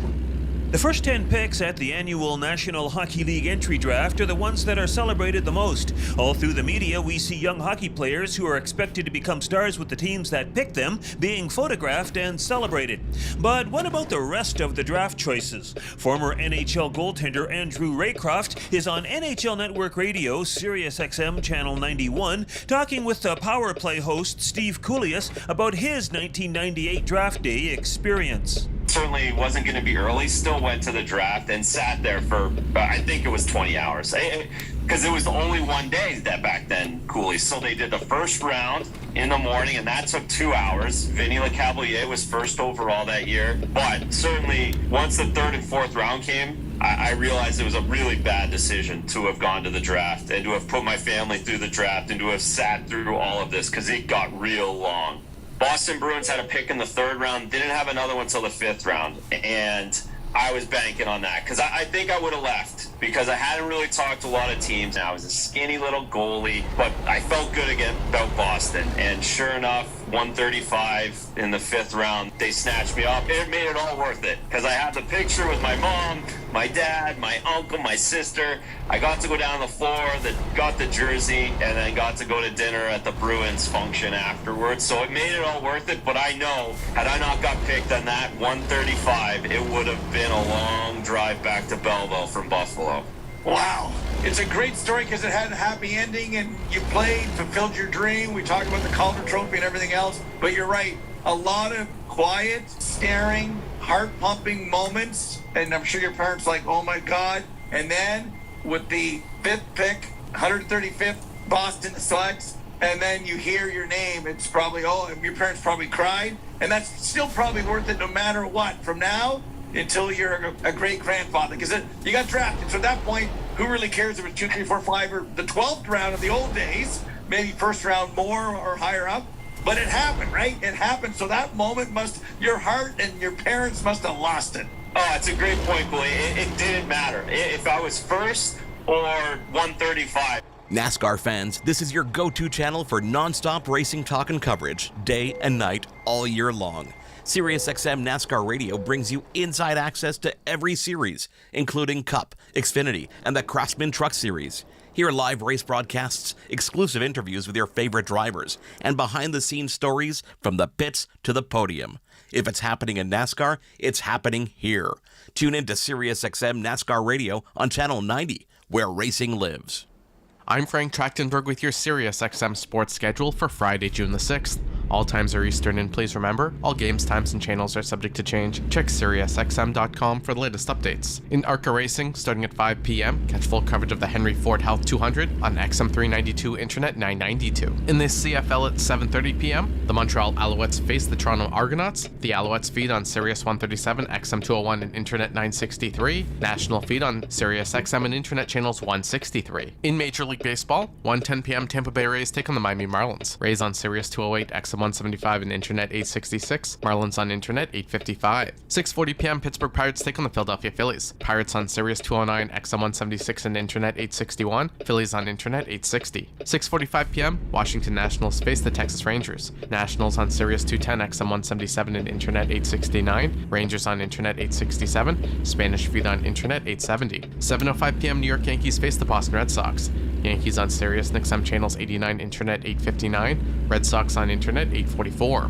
The first 10 picks at the annual National Hockey League entry draft are the ones that are celebrated the most. All through the media, we see young hockey players who are expected to become stars with the teams that picked them being photographed and celebrated. But what about the rest of the draft choices? Former NHL goaltender Andrew Raycroft is on NHL Network Radio, SiriusXM Channel 91, talking with the Power Play host Steve Kouleas about his 1998 draft day experience. Certainly wasn't going to be early, still went to the draft and sat there for, I think it was 20 hours. Because it was only one day that back then, Cooley. So they did the first round in the morning, and that took 2 hours. Vinny Lecavalier was first overall that year. But certainly, once the 3rd and 4th round came, I realized it was a really bad decision to have gone to the draft and to have put my family through the draft and to have sat through all of this, because it got real long. Boston Bruins had a pick in the 3rd round, didn't have another one until the 5th round, and I was banking on that because I think I would have left because I hadn't really talked to a lot of teams. I was a skinny little goalie, but I felt good again about Boston, and sure enough, 135 in the 5th round, they snatched me up. It made it all worth it because I had the picture with my mom, my dad, my uncle, my sister. I got to go down the floor, got the jersey, and then got to go to dinner at the Bruins function afterwards. So it made it all worth it, but I know, had I not got picked on that 135, it would have been a long drive back to Belleville from Buffalo. Wow. It's a great story because it had a happy ending and you played, fulfilled your dream. We talked about the Calder Trophy and everything else, but you're right. A lot of quiet, staring, heart-pumping moments, and I'm sure your parents like, oh my God. And then with the 5th pick, 135th, Boston selects, and then you hear your name, it's probably, your parents probably cried, and that's still probably worth it no matter what. From now until you're a great-grandfather, because you got drafted. So at that point, who really cares if it's 2, 3, 4, 5, or the 12th round of the old days, maybe first round more or higher up. But it happened, right? It happened. So that moment your heart and your parents must have lost it. Oh, it's a great point, Billy. It didn't matter if I was first or 135. NASCAR fans, this is your go-to channel for non-stop racing talk and coverage, day and night, all year long. SiriusXM NASCAR Radio brings you inside access to every series, including Cup, Xfinity, and the Craftsman Truck Series. Hear live race broadcasts, exclusive interviews with your favorite drivers, and behind-the-scenes stories from the pits to the podium. If it's happening in NASCAR, it's happening here. Tune in to SiriusXM NASCAR Radio on Channel 90, where racing lives. I'm Frank Trachtenberg with your SiriusXM sports schedule for Friday, June the 6th. All times are Eastern, and please remember, all games, times, and channels are subject to change. Check SiriusXM.com for the latest updates. In ARCA Racing, starting at 5 p.m., catch full coverage of the Henry Ford Health 200 on XM392 Internet 992. In the CFL at 7:30 p.m., the Montreal Alouettes face the Toronto Argonauts. The Alouettes feed on Sirius 137, XM201, and Internet 963. National feed on SiriusXM and Internet channels 163. In Major League Baseball, 1:10 p.m. Tampa Bay Rays take on the Miami Marlins. Rays on Sirius 208, XM 175 and Internet 866. Marlins on Internet 855. 6:40 p.m. Pittsburgh Pirates take on the Philadelphia Phillies. Pirates on Sirius 209, XM 176 and Internet 861. Phillies on Internet 860. 6:45 p.m. Washington Nationals face the Texas Rangers. Nationals on Sirius 210, XM 177 and Internet 869. Rangers on Internet 867. Spanish feed on Internet 870. 7:05 p.m. New York Yankees face the Boston Red Sox. Yankees on Sirius and XM channels 89, Internet 859. Red Sox on Internet 844.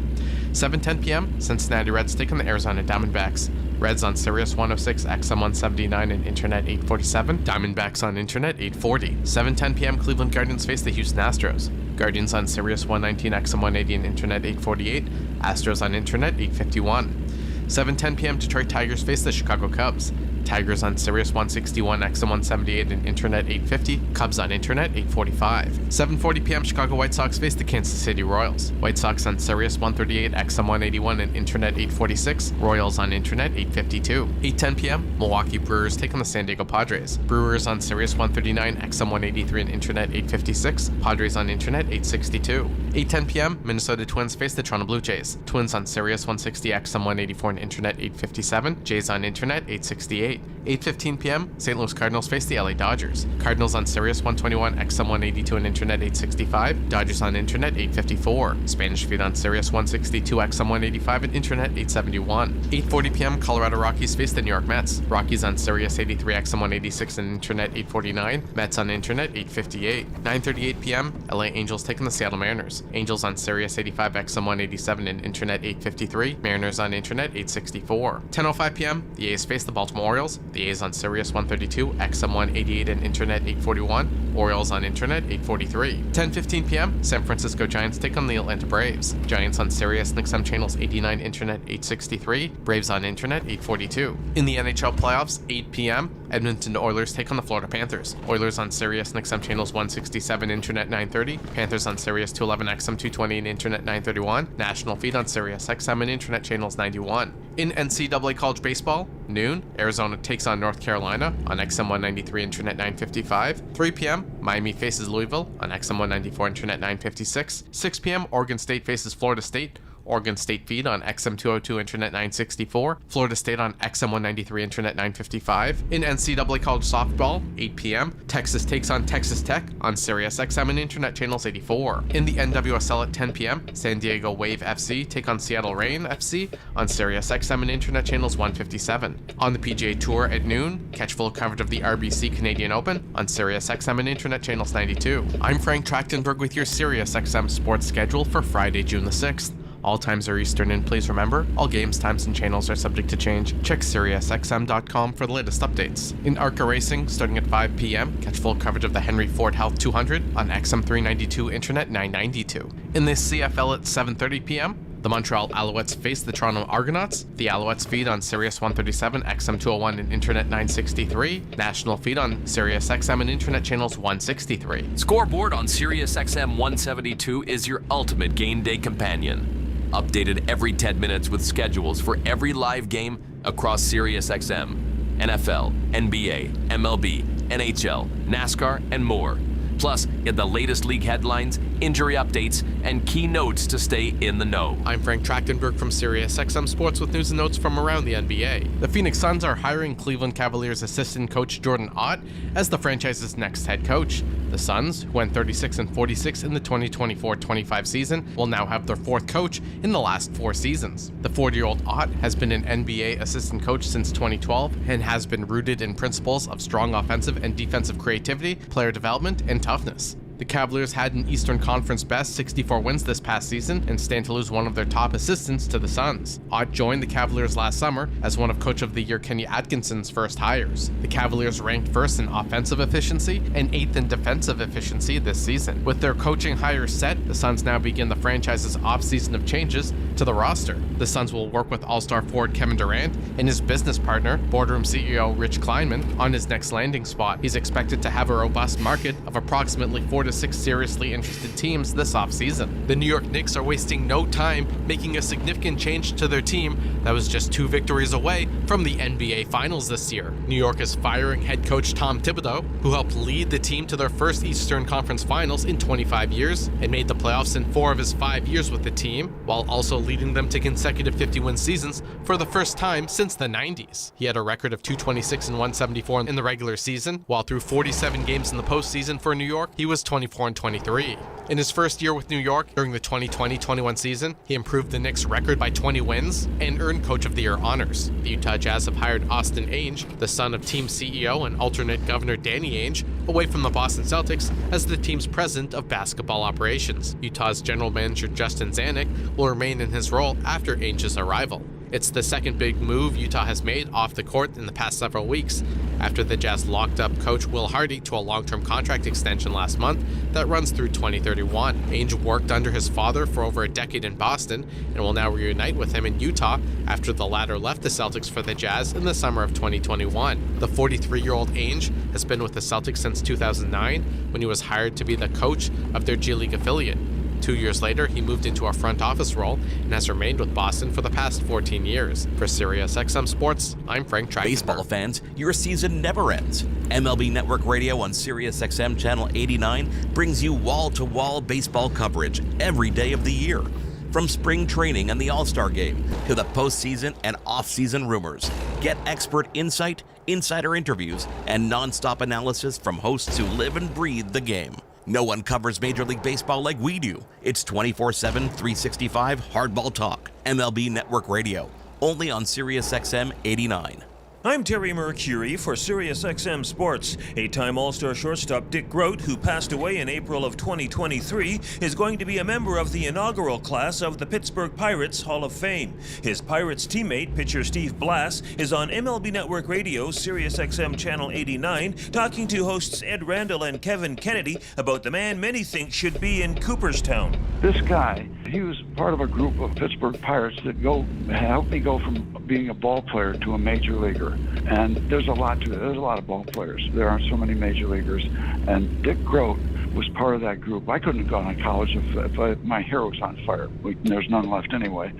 7:10 p.m. Cincinnati Reds take on the Arizona Diamondbacks. Reds on Sirius 106, XM 179 and Internet 847. Diamondbacks on Internet 840. 7:10 p.m. Cleveland Guardians face the Houston Astros. Guardians on Sirius 119, XM 180 and Internet 848. Astros on Internet 851. 7:10 p.m. Detroit Tigers face the Chicago Cubs. Tigers on Sirius 161, XM 178 and Internet 850. Cubs on Internet 845. 7:40 p.m. Chicago White Sox face the Kansas City Royals. White Sox on Sirius 138, XM 181 and Internet 846. Royals on Internet 852. 8:10 p.m. Milwaukee Brewers take on the San Diego Padres. Brewers on Sirius 139, XM 183 and Internet 856. Padres on Internet 862. 8:10 p.m. Minnesota Twins face the Toronto Blue Jays. Twins on Sirius 160, XM 184 and Internet 857. Jays on Internet 868. 8:15 p.m. St. Louis Cardinals face the LA Dodgers. Cardinals on Sirius 121, XM 182 and Internet 865. Dodgers on Internet 854. Spanish feed on Sirius 162, XM 185 and Internet 871. 8:40 p.m. Colorado Rockies face the New York Mets. Rockies on Sirius 83, XM 186 and Internet 849. Mets on Internet 858. 9:38 p.m. LA Angels take on the Seattle Mariners. Angels on Sirius 85, XM 187 and Internet 853. Mariners on Internet 864. 10:05 p.m. The A's face the Baltimore Orioles. The A's on Sirius 132, XM 188 and Internet 841. Orioles on Internet 843. 10:15 p.m. San Francisco Giants take on the Atlanta Braves. Giants on Sirius and XM channels 89, Internet 863. Braves on Internet 842. In the NHL playoffs, 8 p.m. Edmonton Oilers take on the Florida Panthers. Oilers on Sirius and XM channels 167, Internet 930. Panthers on Sirius 211, XM 220 and Internet 931. National feed on Sirius XM and Internet channels 91. In NCAA college baseball, noon, Arizona takes on North Carolina on XM 193, Internet 955. 3 p.m., Miami faces Louisville on XM 194, Internet 956. 6 p.m., Oregon State faces Florida State. Oregon State feed on XM 202, Internet 964. Florida State on XM 193, Internet 955. In NCAA college softball, 8 p.m., Texas takes on Texas Tech on Sirius XM and Internet channels 84. In the NWSL at 10 p.m., San Diego Wave FC take on Seattle Reign FC on Sirius XM and Internet channels 157. On the PGA Tour at noon, catch full coverage of the RBC Canadian Open on Sirius XM and Internet channels 92. I'm Frank Trachtenberg with your Sirius XM sports schedule for Friday, June the 6th. All times are Eastern, and please remember, all games, times, and channels are subject to change. Check SiriusXM.com for the latest updates. In ARCA Racing, starting at 5 p.m., catch full coverage of the Henry Ford Health 200 on XM392 Internet 992. In the CFL at 7:30 p.m., the Montreal Alouettes face the Toronto Argonauts. The Alouettes feed on Sirius 137, XM 201 and Internet 963. National feed on Sirius XM and Internet channels 163. Scoreboard on Sirius XM 172 is your ultimate game day companion. Updated every 10 minutes with schedules for every live game across Sirius XM, NFL, NBA, MLB, NHL, NASCAR, and more. Plus, get the latest league headlines, injury updates, and key notes to stay in the know. I'm Frank Trachtenberg from SiriusXM Sports with news and notes from around the NBA. The Phoenix Suns are hiring Cleveland Cavaliers assistant coach Jordan Ott as the franchise's next head coach. The Suns, who went 36-46 in the 2024-25 season, will now have their fourth coach in the last 4 seasons. The 40-year-old Ott has been an NBA assistant coach since 2012 and has been rooted in principles of strong offensive and defensive creativity, player development, and toughness. The Cavaliers had an Eastern Conference best 64 wins this past season and stand to lose one of their top assistants to the Suns. Ott joined the Cavaliers last summer as one of Coach of the Year Kenny Atkinson's first hires. The Cavaliers ranked first in offensive efficiency and 8th in defensive efficiency this season. With their coaching hires set, the Suns now begin the franchise's offseason of changes to the roster. The Suns will work with All-Star forward Kevin Durant and his business partner, Boardroom CEO Rich Kleinman, on his next landing spot. He's expected to have a robust market of approximately 4 to 6 seriously interested teams this offseason. The New York Knicks are wasting no time making a significant change to their team that was just 2 victories away from the NBA Finals this year. New York is firing head coach Tom Thibodeau, who helped lead the team to their first Eastern Conference Finals in 25 years and made the playoffs in 4 of his 5 years with the team, while also leading them to consecutive 50-win seasons for the first time since the 90s. He had a record of 226 and 174 in the regular season, while through 47 games in the postseason for New York, he was 24-23. In his first year with New York, during the 2020-21 season, he improved the Knicks' record by 20 wins and earned Coach of the Year honors. The Utah Jazz have hired Austin Ainge, the son of team CEO and alternate governor Danny Ainge, away from the Boston Celtics as the team's president of basketball operations. Utah's general manager Justin Zanuck will remain in his role after Ainge's arrival. It's the second big move Utah has made off the court in the past several weeks, after the Jazz locked up coach Will Hardy to a long-term contract extension last month that runs through 2031. Ainge worked under his father for over a decade in Boston and will now reunite with him in Utah after the latter left the Celtics for the Jazz in the summer of 2021. The 43-year-old Ainge has been with the Celtics since 2009, when he was hired to be the coach of their G League affiliate. 2 years later, he moved into a front office role and has remained with Boston for the past 14 years. For SiriusXM Sports, I'm Frank Trachtenberg. Baseball fans, your season never ends. MLB Network Radio on SiriusXM Channel 89 brings you wall-to-wall baseball coverage every day of the year. From spring training and the All-Star Game to the postseason and off-season rumors, get expert insight, insider interviews, and non-stop analysis from hosts who live and breathe the game. No one covers Major League Baseball like we do. It's 24/7, 365 hardball talk. MLB Network Radio, only on SiriusXM 89. I'm Terry Mercury for SiriusXM Sports. 8-time All-Star shortstop Dick Groat, who passed away in April of 2023, is going to be a member of the inaugural class of the Pittsburgh Pirates Hall of Fame. His Pirates teammate, pitcher Steve Blass, is on MLB Network Radio, SiriusXM Channel 89, talking to hosts Ed Randall and Kevin Kennedy about the man many think should be in Cooperstown. This guy, he was part of a group of Pittsburgh Pirates that helped me go from being a ball player to a major leaguer. And there's a lot to it. There's a lot of ball players. There aren't so many major leaguers. And Dick Groat was part of that group. I couldn't have gone to college if my hair was on fire. There's none left anyway.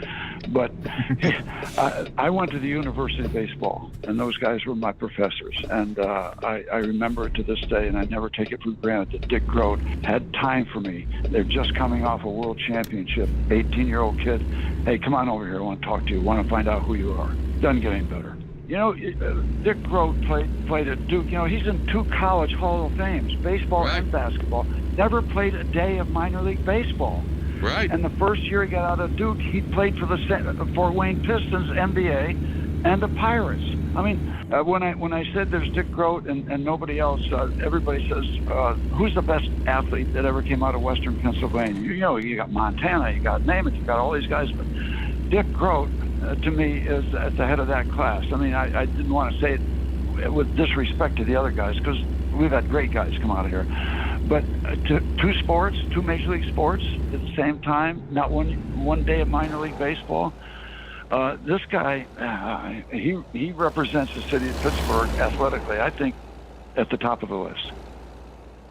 But I went to the University of Baseball, and those guys were my professors. And I remember it to this day, and I never take it for granted that Dick Groat had time for me. They're just coming off a world championship. 18-year-old kid. Hey, come on over here. I want to talk to you. I want to find out who you are. Doesn't get any better. You know, Dick Groat played at Duke. You know, he's in 2 college Hall of Fames, baseball and basketball. Never played a day of minor league baseball. Right. And the first year he got out of Duke, he played for the Fort Wayne Pistons, NBA, and the Pirates. I mean, when I said there's Dick Groat and nobody else, everybody says, who's the best athlete that ever came out of Western Pennsylvania? You know, you got Montana, you got Namath, you got all these guys, but Dick Groat, to me, is at the head of that class. I mean, I didn't want to say it with disrespect to the other guys, because we've had great guys come out of here. But 2 major league sports at the same time, not one day of minor league baseball. This guy, he represents the city of Pittsburgh athletically, I think, at the top of the list.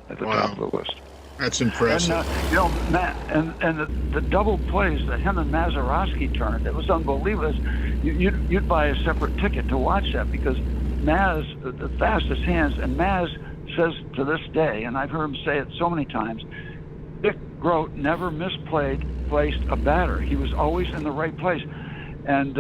At the top of the list. That's impressive. And, you know, Matt, and the double plays that him and Mazeroski turned, it was unbelievable. You'd buy a separate ticket to watch that, because Maz, the fastest hands, and Maz says to this day, and I've heard him say it so many times, Dick Groat never placed a batter. He was always in the right place. And,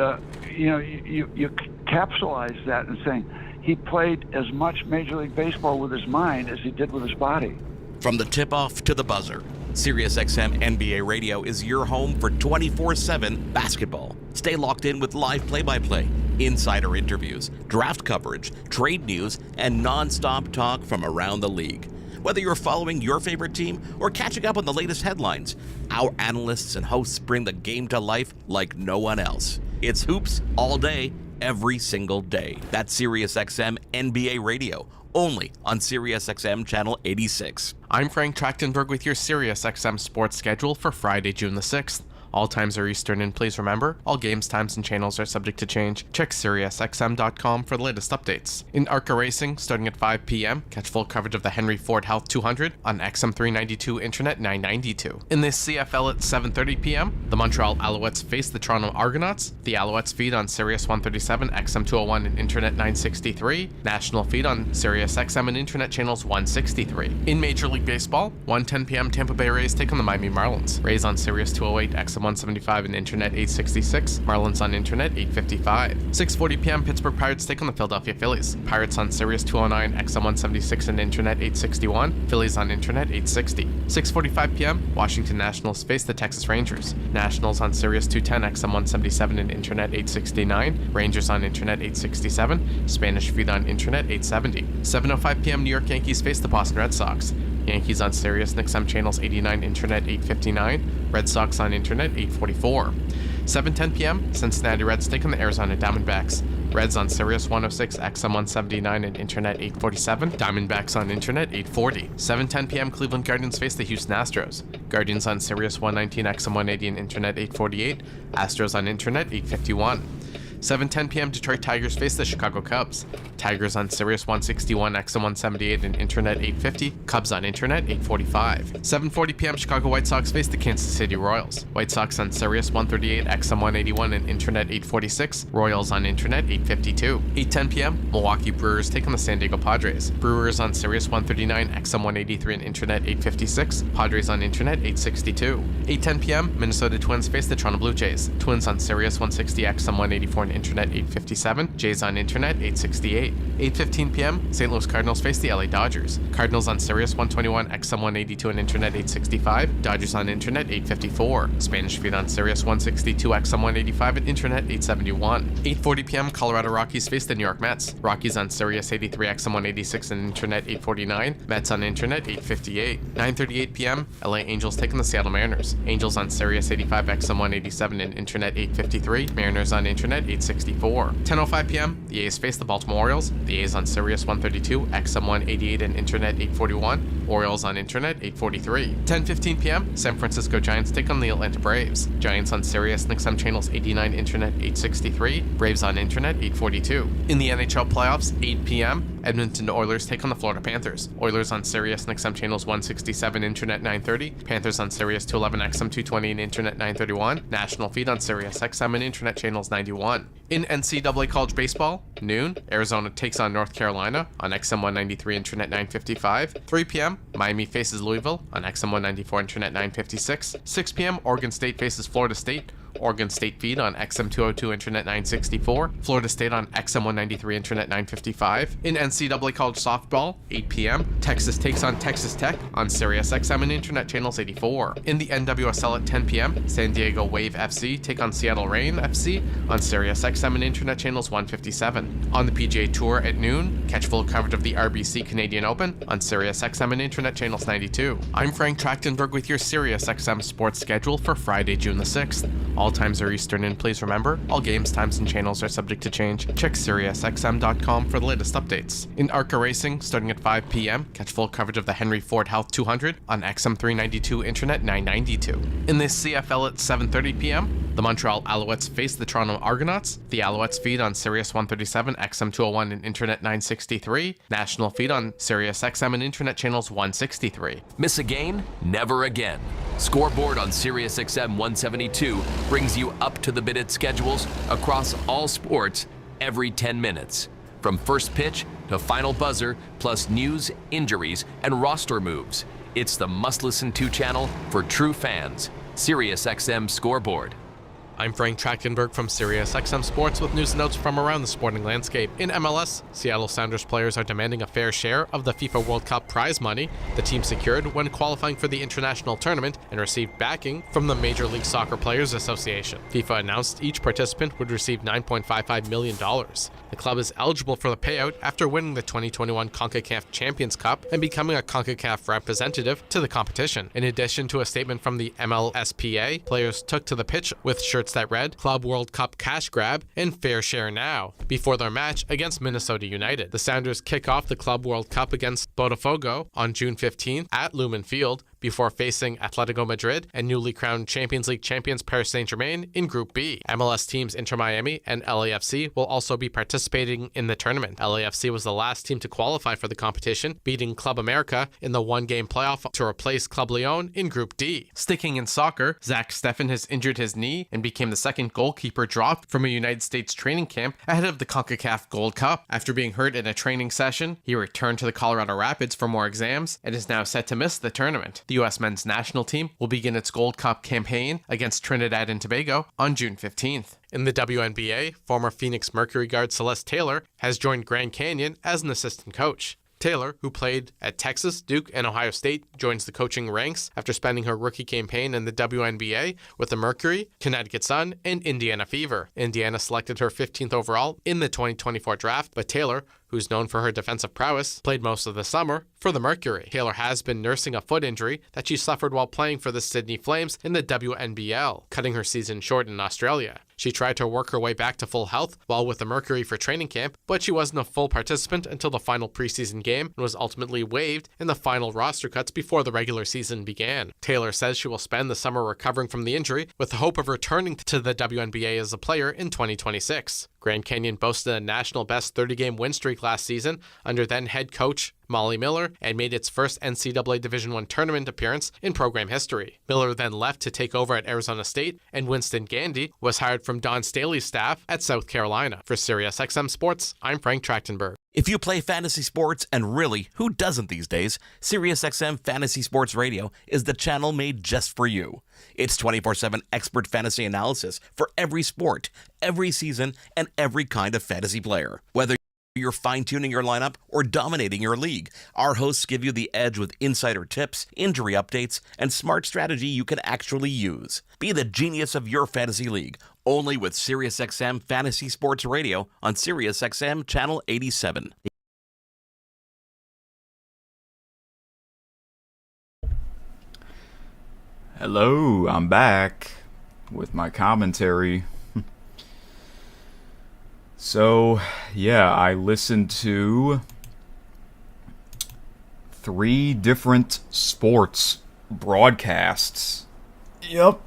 you capsulize that in saying he played as much Major League Baseball with his mind as he did with his body. From the tip-off to the buzzer, SiriusXM NBA Radio is your home for 24/7 basketball. Stay locked in with live play-by-play, insider interviews, draft coverage, trade news, and non-stop talk from around the league. Whether you're following your favorite team or catching up on the latest headlines, our analysts and hosts bring the game to life like no one else. It's hoops all day, every single day. That's SiriusXM NBA Radio, only on SiriusXM Channel 86. I'm Frank Trachtenberg with your SiriusXM sports schedule for Friday, June the 6th. All times are Eastern, and please remember, all games, times, and channels are subject to change. Check SiriusXM.com for the latest updates. In ARCA Racing, starting at 5 p.m., catch full coverage of the Henry Ford Health 200 on XM 392 Internet 992. In this CFL at 7:30 p.m., the Montreal Alouettes face the Toronto Argonauts. The Alouettes feed on Sirius 137, XM 201, and Internet 963. National feed on Sirius XM and Internet channels 163. In Major League Baseball, 1:10 p.m., Tampa Bay Rays take on the Miami Marlins. Rays on Sirius 208, XM 175 and Internet 866. Marlins on Internet 855. 6:40 p.m. Pittsburgh Pirates take on the Philadelphia Phillies. Pirates on Sirius 209, XM 176 and Internet 861. Phillies on Internet 860. 6:45 p.m. Washington Nationals face the Texas Rangers. Nationals on Sirius 210, XM 177 and Internet 869. Rangers on Internet 867. Spanish feed on Internet 870. 7:05 p.m. New York Yankees face the Boston Red Sox. Yankees on Sirius and XM channels 89, Internet 859. Red Sox on Internet 844. 7:10 p.m. Cincinnati Reds take on the Arizona Diamondbacks. Reds on Sirius 106, XM 179 and Internet 847. Diamondbacks on Internet 840. 7:10 p.m. Cleveland Guardians face the Houston Astros. Guardians on Sirius 119, XM 180 and Internet 848. Astros on Internet 851. 7:10 p.m. Detroit Tigers face the Chicago Cubs. Tigers on Sirius 161, XM 178 and Internet 850. Cubs on Internet 845. 7:40 p.m. Chicago White Sox face the Kansas City Royals. White Sox on Sirius 138, XM 181 and Internet 846. Royals on Internet 852. 8:10 p.m. Milwaukee Brewers take on the San Diego Padres. Brewers on Sirius 139, XM 183 and Internet 856. Padres on Internet 862. 8:10 p.m. Minnesota Twins face the Toronto Blue Jays. Twins on Sirius 160, XM 184 and Internet 857. Jays on Internet 868. 8:15 p.m. St. Louis Cardinals face the LA Dodgers. Cardinals on Sirius 121, XM 182 and Internet 865. Dodgers on Internet 854. Spanish feed on Sirius 162, XM 185 and Internet 871. 8:40 p.m. Colorado Rockies face the New York Mets. Rockies on Sirius 83, XM 186 and Internet 849. Mets on Internet 858. 9:38 p.m. LA Angels take on the Seattle Mariners. Angels on Sirius 85, XM 187 and Internet 853. Mariners on Internet 864. 10:05 p.m. The A's face the Baltimore Orioles. The A's on Sirius 132, XM 188 and Internet 841. Orioles on Internet 843. 10:15 p.m. San Francisco Giants take on the Atlanta Braves. Giants on Sirius and XM channels 89, Internet 863. Braves on Internet 842. In the NHL playoffs, 8 p.m. Edmonton Oilers take on the Florida Panthers. Oilers on Sirius and XM channels 167, Internet 930. Panthers on Sirius 211, XM 220 and Internet 931. National feed on Sirius XM and Internet channels 91. In NCAA college baseball, noon, Arizona takes on North Carolina on XM 193, Internet 955. 3 p.m., Miami faces Louisville on XM 194, Internet 956. 6 p.m., Oregon State faces Florida State. Oregon State feed on XM 202, Internet 964. Florida State on XM 193, Internet 955. In NCAA college softball, 8 p.m., Texas takes on Texas Tech on Sirius XM and Internet channels 84. In the NWSL at 10 p.m., San Diego Wave FC take on Seattle Reign FC on Sirius XM and Internet channels 157. On the PGA Tour at noon, catch full coverage of the RBC Canadian Open on Sirius XM and Internet channels 92. I'm Frank Trachtenberg with your Sirius XM sports schedule for Friday, June the 6th. All times are Eastern, and please remember, all games, times, and channels are subject to change. Check SiriusXM.com for the latest updates. In ARCA Racing, starting at 5 p.m., catch full coverage of the Henry Ford Health 200 on XM 392, Internet 992. In this CFL at 7:30 p.m., the Montreal Alouettes face the Toronto Argonauts. The Alouettes feed on Sirius 137, XM 201 and Internet 963. National feed on Sirius XM and Internet channels 163. Miss a game? Never again. Scoreboard on Sirius XM 172 brings you up-to-the-minute schedules across all sports every 10 minutes. From first pitch to final buzzer, plus news, injuries, and roster moves. It's the must-listen to channel for true fans. SiriusXM Scoreboard. I'm Frank Trachtenberg from SiriusXM Sports with news and notes from around the sporting landscape. In MLS, Seattle Sounders players are demanding a fair share of the FIFA World Cup prize money the team secured when qualifying for the international tournament and received backing from the Major League Soccer Players Association. FIFA announced each participant would receive $9.55 million. The club is eligible for the payout after winning the 2021 CONCACAF Champions Cup and becoming a CONCACAF representative to the competition. In addition to a statement from the MLSPA, players took to the pitch with shirts that read Club World Cup cash grab and fair share now before their match against Minnesota United. The Sounders kick off the Club World Cup against Botafogo on June 15th at Lumen Field before facing Atletico Madrid and newly crowned Champions League champions Paris Saint-Germain in Group B. MLS teams Inter Miami and LAFC will also be participating in the tournament. LAFC was the last team to qualify for the competition, beating Club America in the one-game playoff to replace Club Leon in Group D. Sticking in soccer, Zach Steffen has injured his knee and became the second goalkeeper dropped from a United States training camp ahead of the CONCACAF Gold Cup. After being hurt in a training session, he returned to the Colorado Rapids for more exams and is now set to miss the tournament. The U.S. men's national team will begin its Gold Cup campaign against Trinidad and Tobago on June 15th. In the WNBA, former Phoenix Mercury guard Celeste Taylor has joined Grand Canyon as an assistant coach. Taylor, who played at Texas, Duke, and Ohio State, joins the coaching ranks after spending her rookie campaign in the WNBA with the Mercury, Connecticut Sun, and Indiana Fever. Indiana selected her 15th overall in the 2024 draft, but Taylor, who's known for her defensive prowess, played most of the summer for the Mercury. Taylor has been nursing a foot injury that she suffered while playing for the Sydney Flames in the WNBL, cutting her season short in Australia. She tried to work her way back to full health while with the Mercury for training camp, but she wasn't a full participant until the final preseason game and was ultimately waived in the final roster cuts before the regular season began. Taylor says she will spend the summer recovering from the injury with the hope of returning to the WNBA as a player in 2026. Grand Canyon boasted a national best 30-game win streak last season under then head coach Molly Miller and made its first NCAA Division I tournament appearance in program history. Miller then left to take over at Arizona State, and Winston Gandy was hired from Don Staley's staff at South Carolina. For SiriusXM Sports, I'm Frank Trachtenberg. If you play fantasy sports, and really, who doesn't these days, SiriusXM Fantasy Sports Radio is the channel made just for you. It's 24/7 expert fantasy analysis for every sport, every season, and every kind of fantasy player. Whether you're fine-tuning your lineup or dominating your league, our hosts give you the edge with insider tips, injury updates, and smart strategy you can actually use. Be the genius of your fantasy league, only with SiriusXM Fantasy Sports Radio on SiriusXM Channel 87. Hello, I'm back with my commentary. So, yeah, I listened to 3 different sports broadcasts. Yep.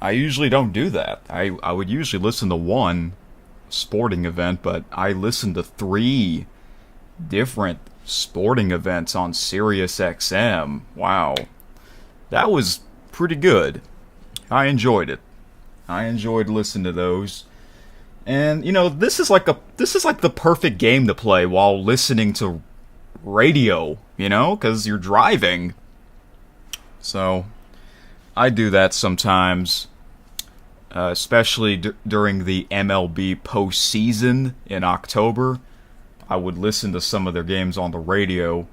I usually don't do that. I would usually listen to one sporting event, but I listened to 3 different sporting events on SiriusXM. Wow. That was pretty good. I enjoyed it. I enjoyed listening to those. And you know, this is like the perfect game to play while listening to radio, you know, cuz you're driving. So, I do that sometimes, especially during the MLB postseason in October. I would listen to some of their games on the radio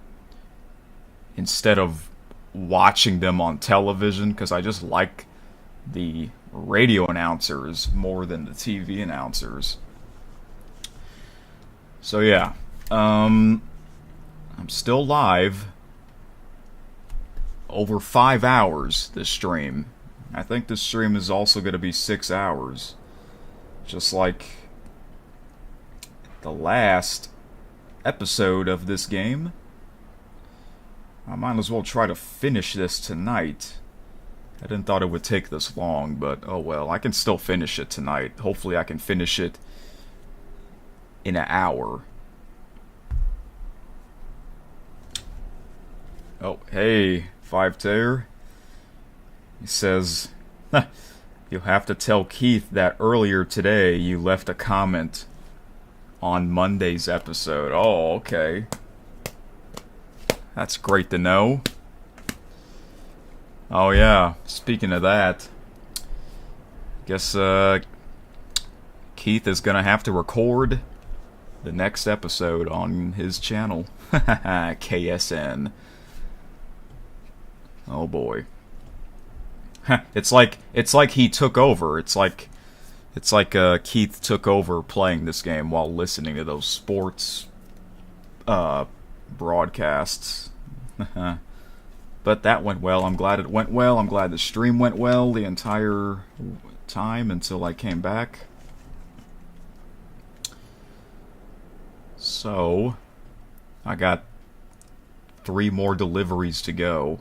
instead of watching them on television, because I just like the radio announcers more than the TV announcers. So yeah, I'm still live. Over 5 hours this stream. I think this stream is also going to be 6 hours. Just like the last episode of this game. I might as well try to finish this tonight. I didn't thought it would take this long, but oh well, I can still finish it tonight. Hopefully I can finish it in an hour. Oh, hey, 5-Tayer. He says, you'll have to tell Keith that earlier today you left a comment on Monday's episode. Oh, okay. That's great to know. Oh yeah, speaking of that, guess Keith is gonna have to record the next episode on his channel. KSN. Oh boy. It's like he took over. It's like Keith took over playing this game while listening to those sports broadcasts. But that went well. I'm glad it went well. I'm glad the stream went well the entire time until I came back. So, I got 3 more deliveries to go.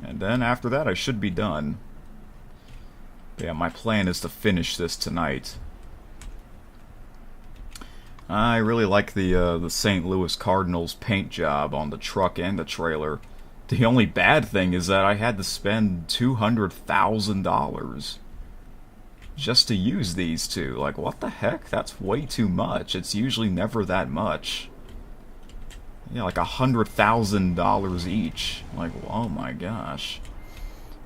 And then after that, I should be done. But yeah, my plan is to finish this tonight. I really like the St. Louis Cardinals paint job on the truck and the trailer. The only bad thing is that I had to spend $200,000 just to use these two. Like, what the heck? That's way too much. It's usually never that much. Yeah, like $100,000 each. Like, oh my gosh.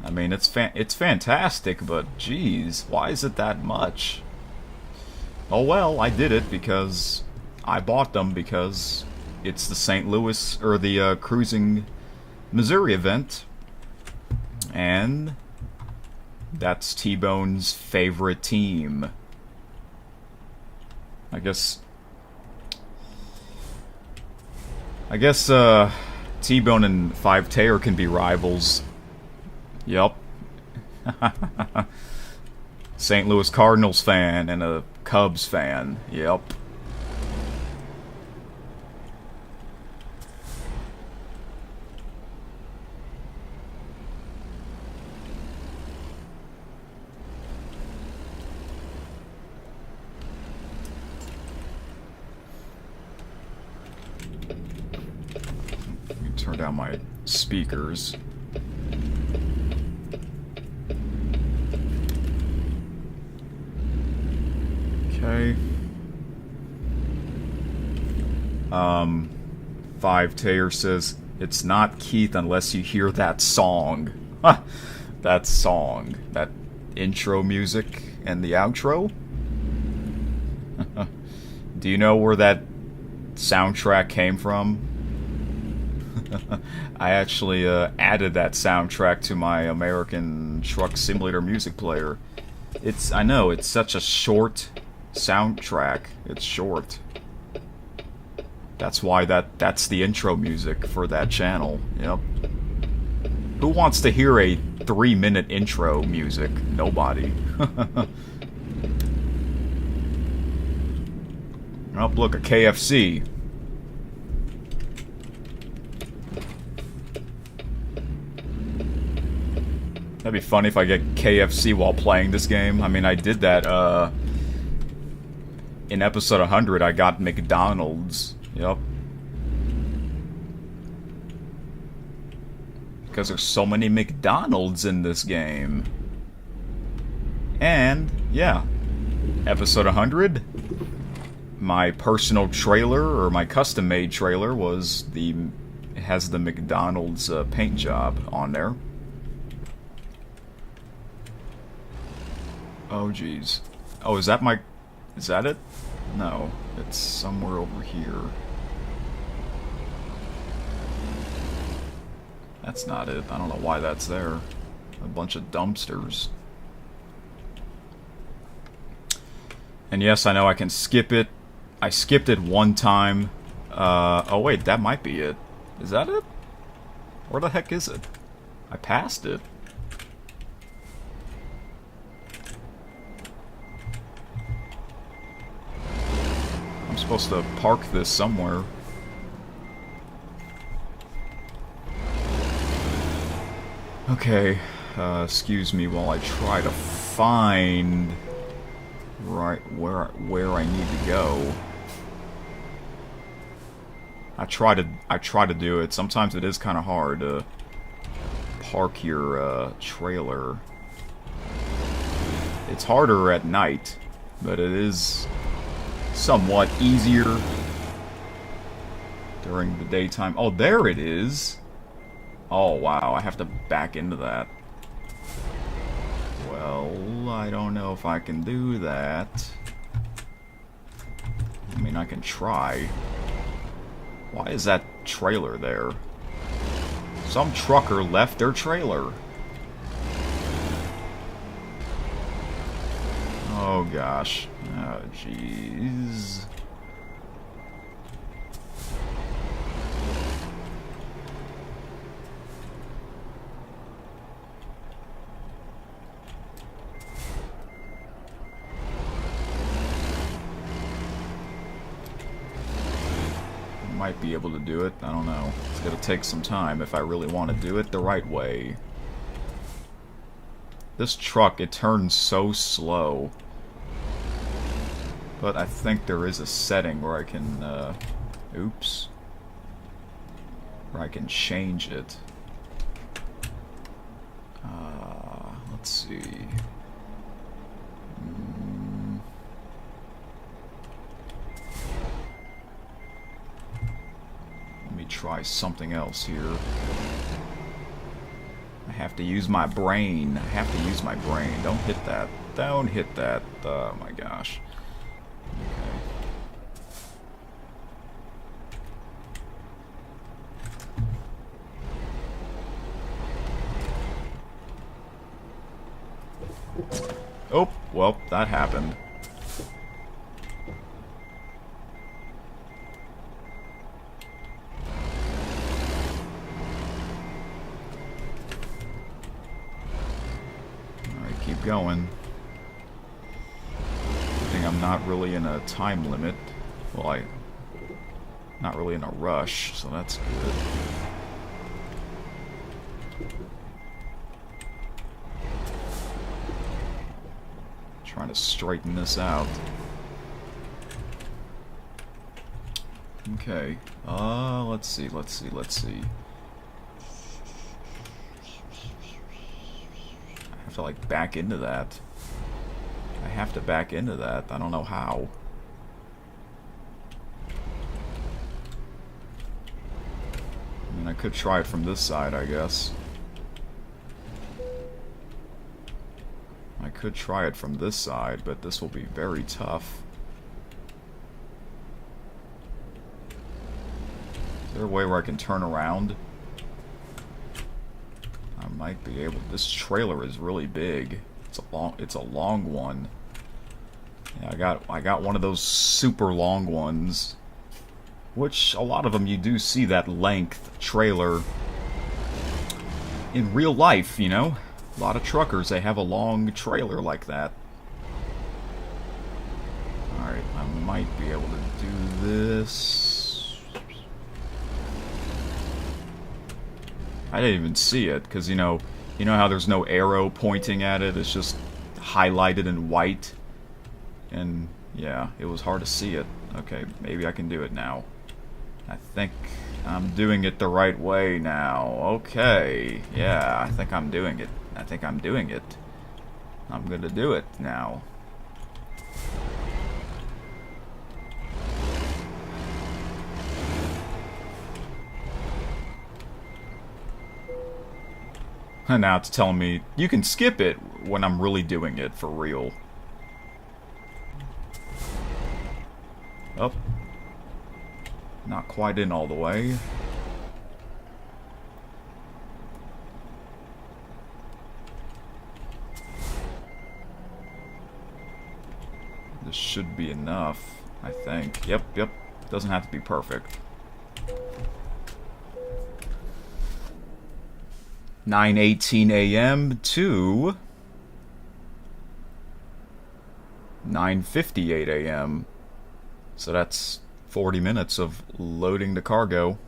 I mean, it's fantastic, but geez, why is it that much? Oh well, I did it because I bought them because it's the St. Louis, or the Cruising Missouri event, and that's T-Bone's favorite team. I guess T-Bone and Five Taylor can be rivals. Yup. St. Louis Cardinals fan and a Cubs fan. Yep. Let me turn down my speakers. Okay. Five Taylor says, it's not Keith unless you hear that song. That song. That intro music and the outro? Do you know where that soundtrack came from? I actually added that soundtrack to my American Truck Simulator music player. I know, it's such a short soundtrack. It's short. That's why that's the intro music for that channel. Yep. Who wants to hear a 3-minute intro music? Nobody. Oh, look, a KFC. That'd be funny if I get KFC while playing this game. I mean, I did that, in episode 100, I got McDonald's. Yep. Because there's so many McDonald's in this game. And, yeah. Episode 100, my personal trailer, or my custom-made trailer, has the McDonald's paint job on there. Oh, jeez. Oh, is that it? No, it's somewhere over here. That's not it. I don't know why that's there. A bunch of dumpsters. And yes, I know I can skip it. I skipped it one time. Oh wait, that might be it. Is that it? Where the heck is it? I passed it. I'm supposed to park this somewhere. Okay, excuse me while I try to find right where I need to go. I try to do it. Sometimes it is kind of hard to park your trailer. It's harder at night, but it is somewhat easier during the daytime. Oh, there it is. Oh, wow, I have to back into that. Well, I don't know if I can do that. I mean, I can try. Why is that trailer there? Some trucker left their trailer. Oh gosh. Oh jeez. Might be able to do it. I don't know. It's gonna take some time if I really want to do it the right way. This truck, it turns so slow. But I think there is a setting where I can, oops. Where I can change it. Let's see. Let me try something else here. I have to use my brain. I have to use my brain. Don't hit that. Don't hit that. Oh my gosh. Okay. Oh, well, that happened. Alright, keep going. I think I'm not really in a time limit. Well, not really in a rush, so that's good. Trying to straighten this out. Okay. Let's see. I have to, like, back into that. I have to back into that. I don't know how. I mean, I could try it from this side, I guess. I could try it from this side, but this will be very tough. Is there a way where I can turn around? I might be able. This trailer is really big. It's a long one. Yeah, I got one of those super long ones. Which a lot of them you do see that length trailer in real life, you know? A lot of truckers, they have a long trailer like that. Alright, I might be able to do this. I didn't even see it, because, you know how there's no arrow pointing at it? It's just highlighted in white. And, yeah, it was hard to see it. Okay, maybe I can do it now. I think I'm doing it the right way now. Okay, yeah, I think I'm doing it. I'm gonna do it now. And now it's telling me you can skip it when I'm really doing it for real. Oh. Not quite in all the way. This should be enough, I think. Yep. Doesn't have to be perfect. 9:18 a.m. to 9:58 a.m. So that's 40 minutes of loading the cargo.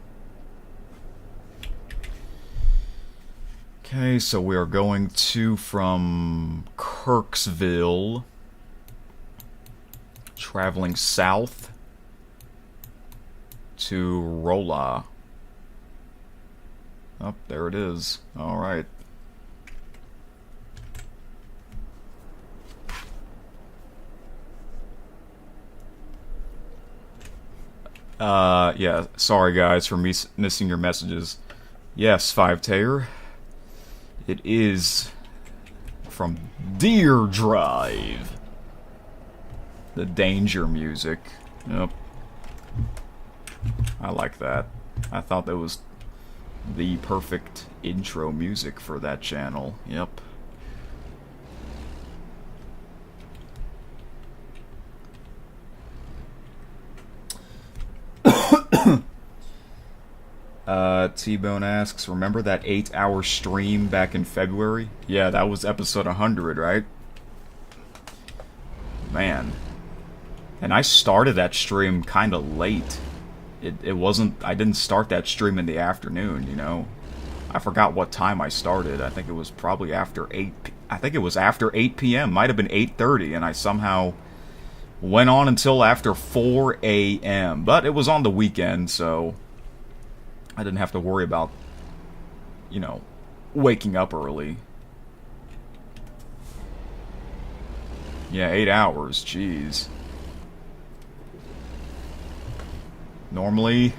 Okay, so we are going from Kirksville, traveling south to Rolla. Oh, there it is. Alright. Yeah, sorry guys for missing your messages. Yes, 5-Tayer. It is from Deer Drive. The Danger music. Yep. I like that. I thought that was the perfect intro music for that channel. Yep. T-Bone asks, remember that 8-hour stream back in February? Yeah, that was episode 100, right? Man. And I started that stream kind of late. It wasn't... I didn't start that stream in the afternoon, you know? I forgot what time I started. I think it was probably after 8... I think it was after 8 p.m. Might have been 8:30, and I somehow went on until after 4 a.m. But it was on the weekend, so I didn't have to worry about, you know, waking up early. Yeah, 8 hours, jeez. Normally,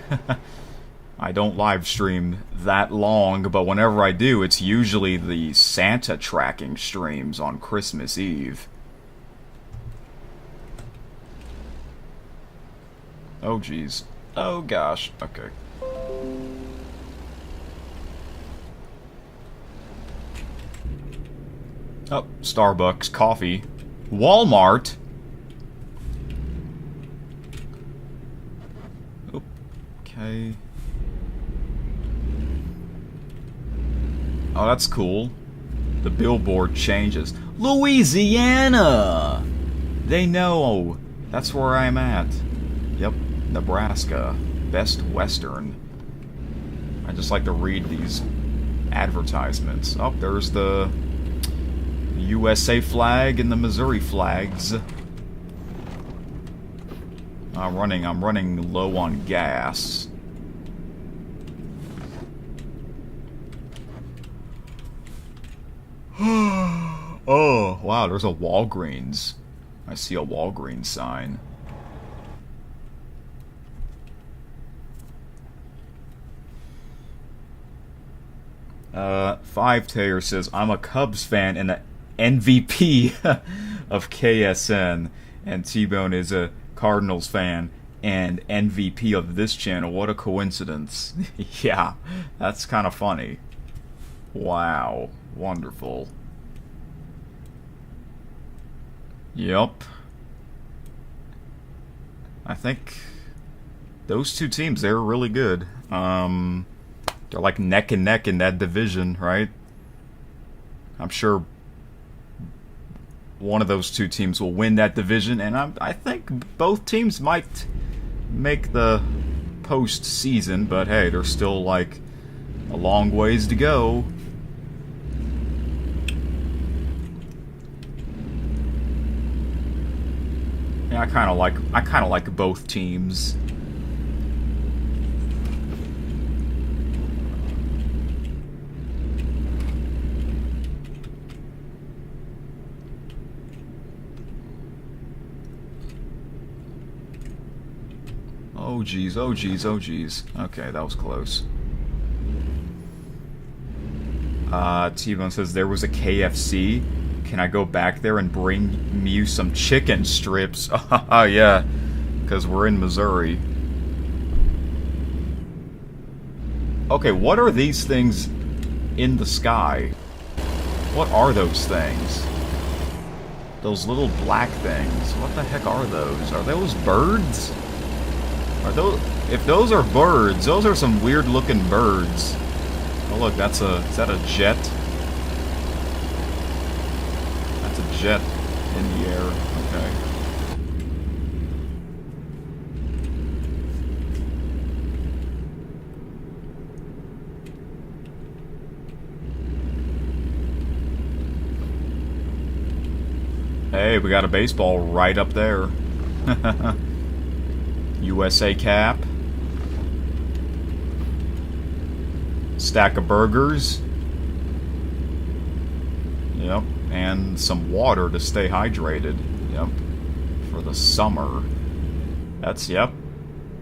I don't live stream that long, but whenever I do, it's usually the Santa tracking streams on Christmas Eve. Oh, jeez. Oh, gosh. Okay. Oh, Starbucks, coffee, Walmart. Okay. Oh, that's cool. The billboard changes. Louisiana! They know. That's where I'm at. Yep, Nebraska. Best Western. I just like to read these advertisements. Oh, there's the USA flag and the Missouri flags. I'm running low on gas. Oh, wow, there's a Walgreens. I see a Walgreens sign. Five Tayer says, I'm a Cubs fan and the MVP of KSN, and T-Bone is a Cardinals fan and MVP of this channel. What a coincidence. Yeah, that's kind of funny. Wow, wonderful. Yep. I think those two teams, they're really good. They're like neck and neck in that division, right? I'm sure one of those two teams will win that division, and I think both teams might make the postseason, but hey, there's still like a long ways to go. Yeah, I kind of like both teams. Oh geez, oh geez, oh geez. Okay, that was close. T-Bone says there was a KFC. Can I go back there and bring you some chicken strips? Oh yeah, because we're in Missouri. Okay, what are these things in the sky? What are those things? Those little black things. What the heck are those? Are those birds? Are those? If those are birds, those are some weird looking birds. Oh look, that's a, is that a jet? That's a jet in the air, okay. Hey, we got a baseball right up there. USA cap. Stack of burgers. Yep. And some water to stay hydrated. Yep. For the summer. That's, yep.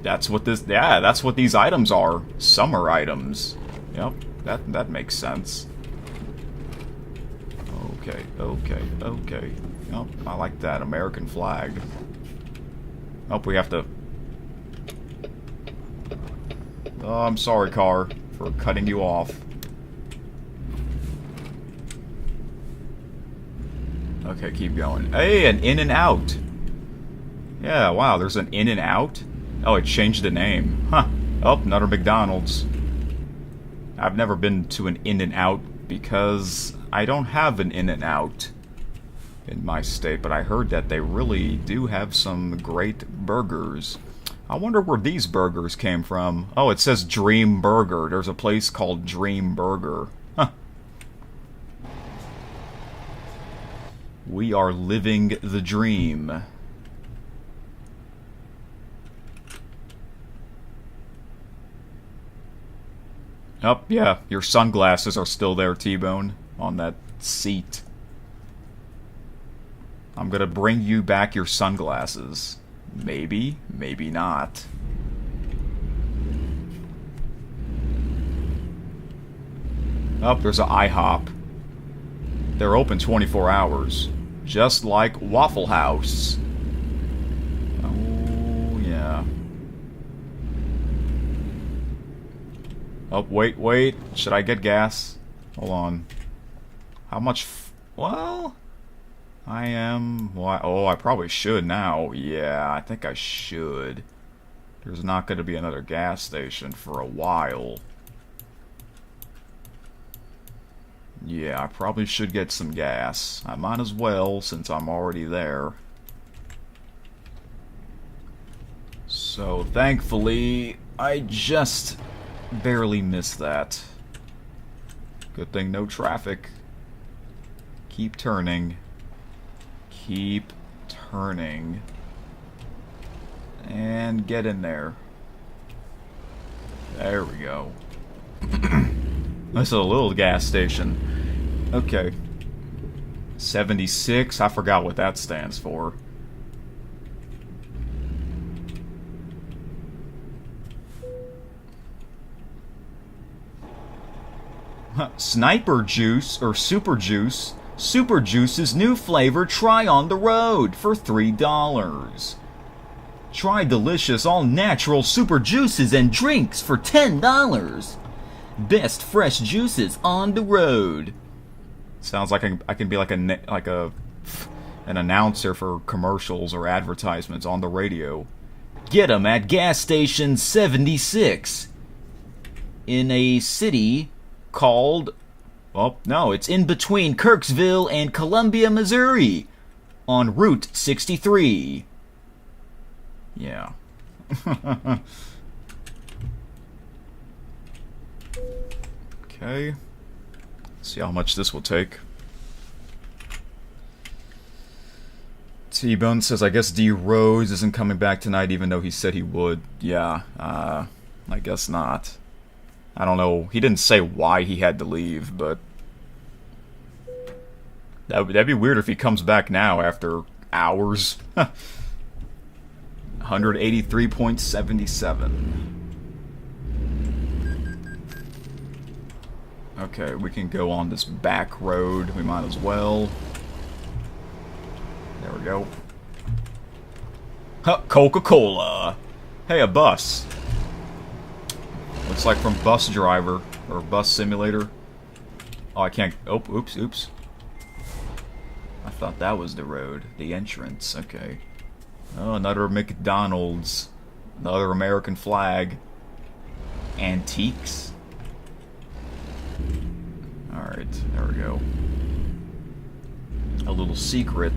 That's what this... Yeah, that's what these items are. Summer items. Yep, that makes sense. Okay. Oh, I like that American flag. Oh, we have to... Oh, I'm sorry, car, for cutting you off. Okay, keep going. Hey, an In-N-Out. Yeah, wow, there's an In-N-Out? Oh, it changed the name. Huh. Oh, another McDonald's. I've never been to an In-N-Out because I don't have an In-N-Out in my state, but I heard that they really do have some great burgers. I wonder where these burgers came from. Oh, it says Dream Burger. There's a place called Dream Burger. Huh. We are living the dream. Oh, yeah, your sunglasses are still there, T-Bone, on that seat. I'm gonna bring you back your sunglasses. Maybe, maybe not. Oh, there's an IHOP. They're open 24 hours. Just like Waffle House. Oh, yeah. Oh, wait. Should I get gas? Hold on. How much... Well... I am... Why? Oh, I probably should now. Yeah, I think I should. There's not going to be another gas station for a while. Yeah, I probably should get some gas. I might as well, since I'm already there. So, thankfully, I just barely missed that. Good thing no traffic. Keep turning. Keep turning. And get in there. There we go. This is a little gas station. Okay. 76. I forgot what that stands for. Sniper Juice, or Super Juice. Super Juice's new flavor, try on the road for $3. Try delicious all-natural super juices and drinks for $10. Best fresh juices on the road. Sounds like I can be like an announcer for commercials or advertisements on the radio. Get 'em at gas station 76 in a city called... Oh, no, it's in between Kirksville and Columbia, Missouri, on Route 63. Yeah. Okay. See how much this will take. T-Bone says, I guess D. Rose isn't coming back tonight, even though he said he would. Yeah, I guess not. I don't know. He didn't say why he had to leave, but... That'd be weird if he comes back now after hours. 183.77. Okay, we can go on this back road. We might as well. There we go. Huh, Coca-Cola. Hey, a bus. Looks like from Bus Driver, or Bus Simulator. Oh, I can't... Oh, oops. I thought that was the road. The entrance. Okay. Oh, another McDonald's. Another American flag. Antiques. Alright, there we go. A little secret.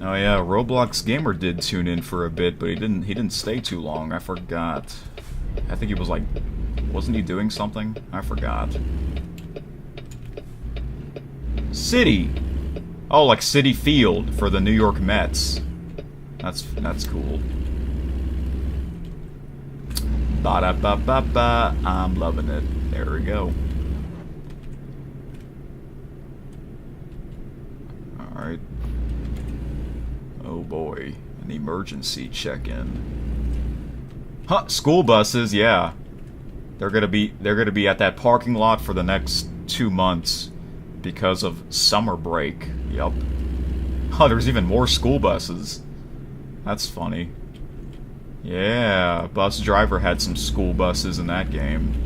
Oh yeah, Roblox Gamer did tune in for a bit, but he didn't stay too long. I forgot. I think he was like... Wasn't he doing something? I forgot. City! Oh, like Citi Field for the New York Mets. That's cool. Ba-da-ba-ba-ba. I'm loving it. There we go. Alright. Oh. boy, an emergency check-in. Huh, school buses, yeah. They're gonna be at that parking lot for the next 2 months because of summer break. Yup. Oh, there's even more school buses. That's funny. Yeah, bus driver had some school buses in that game.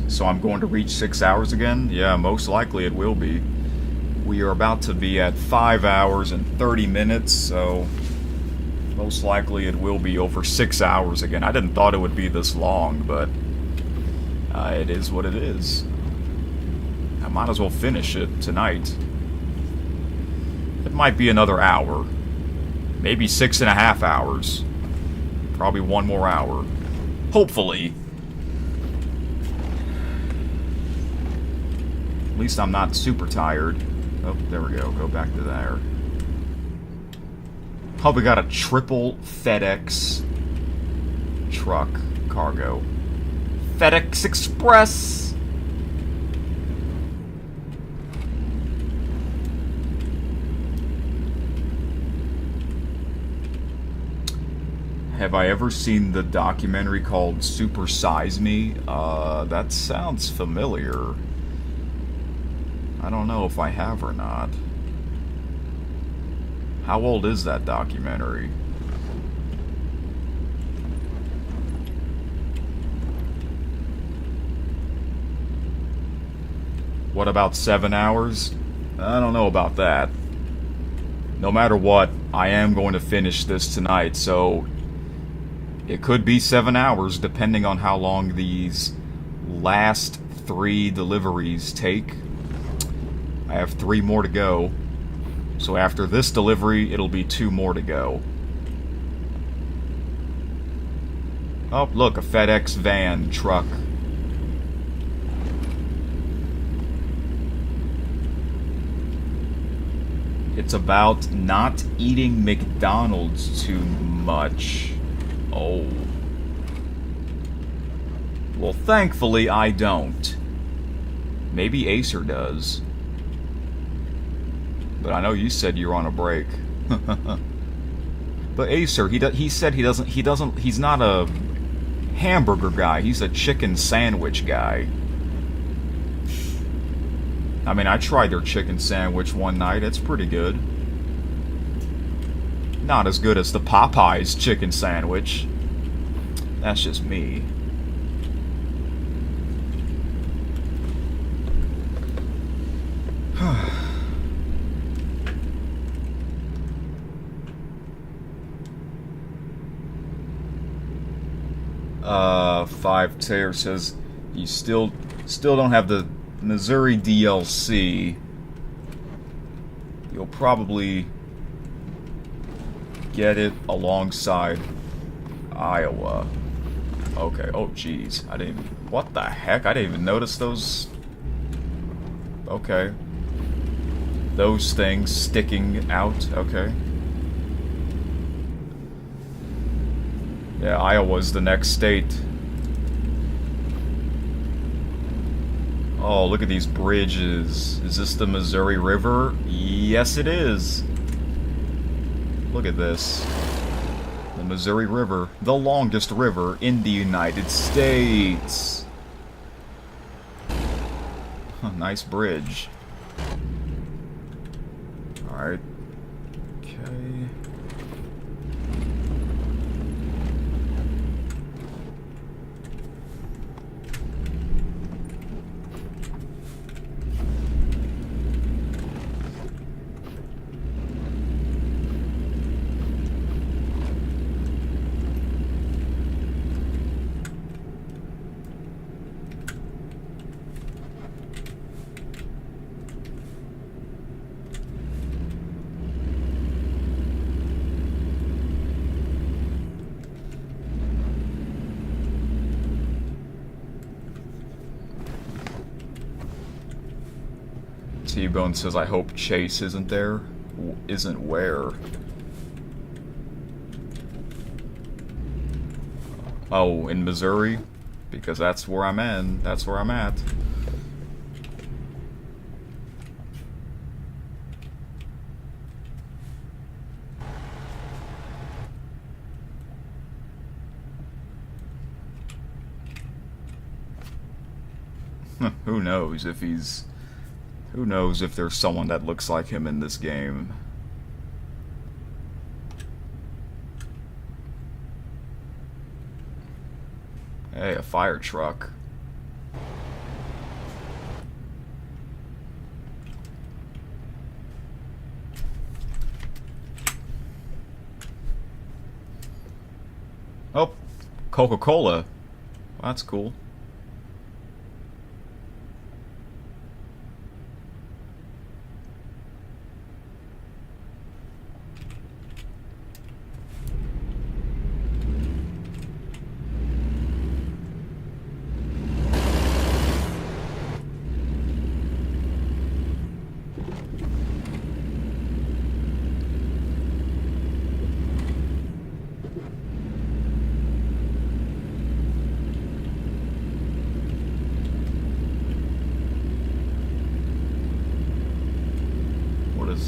So I'm going to reach 6 hours again? Yeah, most likely it will be. We are about to be at 5 hours and 30 minutes, so most likely it will be over 6 hours again. I didn't thought it would be this long, but it is what it is. I might as well finish it tonight. It might be another hour. Maybe 6.5 hours. Probably 1 more hour. Hopefully. At least I'm not super tired. Oh, there we go. Go back to there. Oh, we got a triple FedEx truck cargo. FedEx Express! Have I ever seen the documentary called Super Size Me? That sounds familiar. I don't know if I have or not. How old is that documentary? What about 7 hours? I don't know about that. No matter what, I am going to finish this tonight, so it could be 7 hours depending on how long these last 3 deliveries take. I have 3 more to go. So after this delivery, it'll be 2 more to go. Oh, look, a FedEx van truck. It's about not eating McDonald's too much. Oh. Well, thankfully I don't. Maybe Acer does. But I know you said you're on a break. But Acer, he said he's not a hamburger guy, he's a chicken sandwich guy. I mean, I tried their chicken sandwich one night, it's pretty good. Not as good as the Popeyes chicken sandwich. That's just me. Five Taylor says you still don't have the Missouri DLC. You'll probably get it alongside Iowa. Okay. Oh, jeez. I didn't even... What the heck? I didn't even notice those... Okay. Those things sticking out. Okay. Yeah, Iowa's the next state. Oh, look at these bridges. Is this the Missouri River? Yes, it is. Look at this. The Missouri River, the longest river in the United States. Huh, nice bridge. Alright. Okay. T-Bone says, I hope Chase isn't there. Isn't where? Oh, in Missouri? Because that's where I'm in. That's where I'm at. Who knows if he's... Who knows if there's someone that looks like him in this game. Hey, a fire truck. Oh, Coca-Cola. Well, that's cool.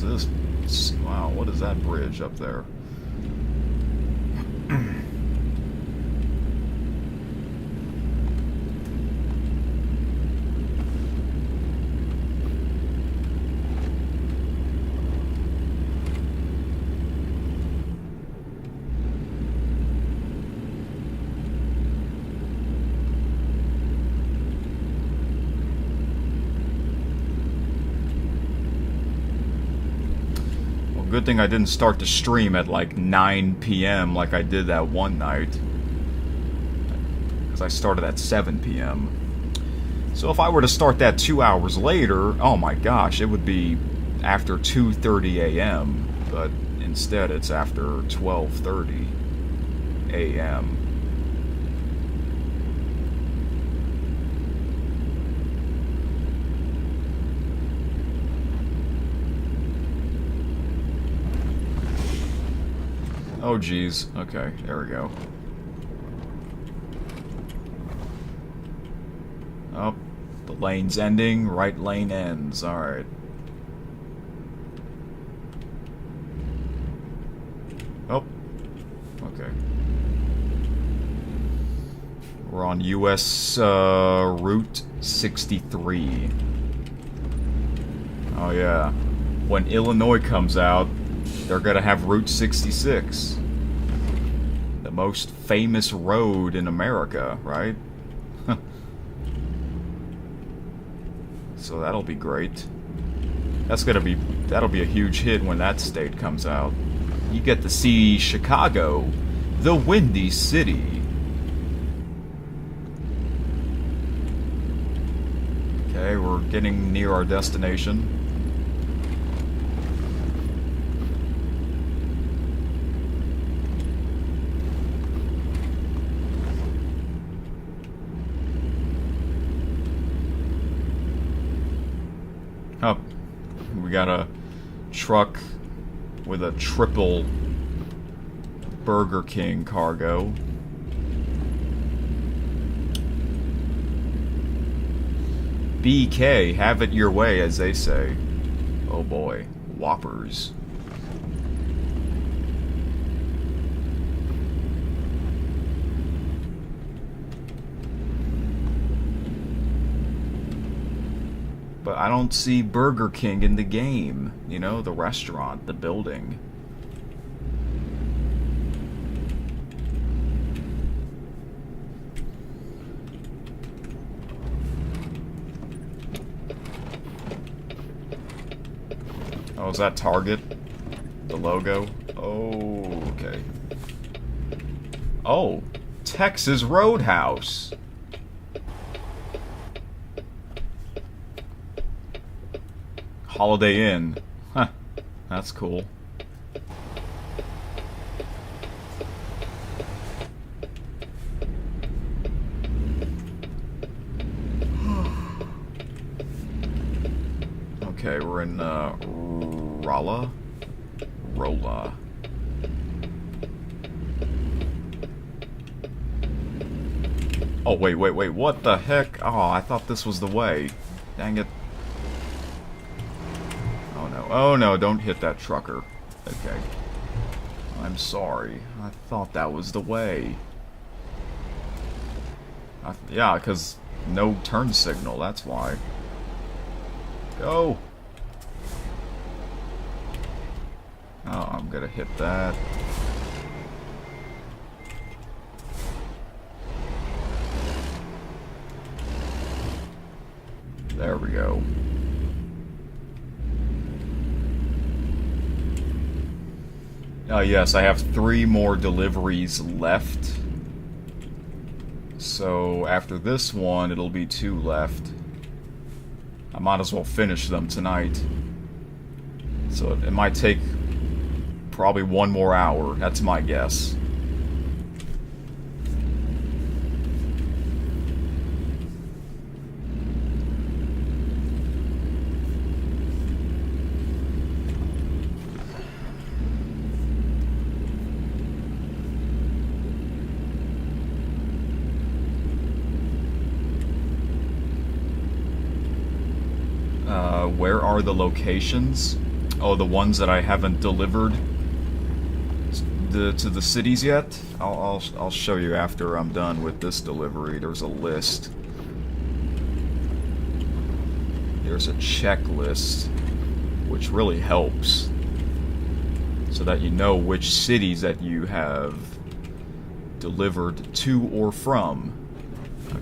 This? Wow, what is that bridge up there? Good thing I didn't start the stream at like 9 p.m. like I did that one night. Because I started at 7 p.m. So if I were to start that 2 hours later, oh my gosh, it would be after 2:30 a.m. But instead it's after 12:30 a.m. Oh geez, okay, there we go. Oh, the lane's ending, right lane ends, alright. Oh, okay. We're on US Route 63. Oh yeah, when Illinois comes out, they're gonna have Route 66. The most famous road in America, right? So that'll be great. That'll be a huge hit when that state comes out. You get to see Chicago, the Windy City. Okay, we're getting near our destination. Oh, we got a truck with a triple Burger King cargo. BK, have it your way, as they say. Oh boy, Whoppers. But I don't see Burger King in the game. You know, the restaurant, the building. Oh, is that Target? The logo? Oh, okay. Oh, Texas Roadhouse. Holiday Inn. Huh. That's cool. Okay, we're in Rolla. Oh, wait, what the heck? Oh, I thought this was the way. Dang it. Oh no, don't hit that trucker. Okay. I'm sorry. I thought that was the way. Yeah, because no turn signal, that's why. Go! Oh, I'm gonna hit that. There we go. Yes, I have 3 more deliveries left. So after this one, it'll be 2 left. I might as well finish them tonight. So it might take probably 1 more hour. That's my guess. Where are the locations? Oh, the ones that I haven't delivered to the cities yet? I'll show you after I'm done with this delivery. There's a list. There's a checklist, which really helps, so that you know which cities that you have delivered to or from.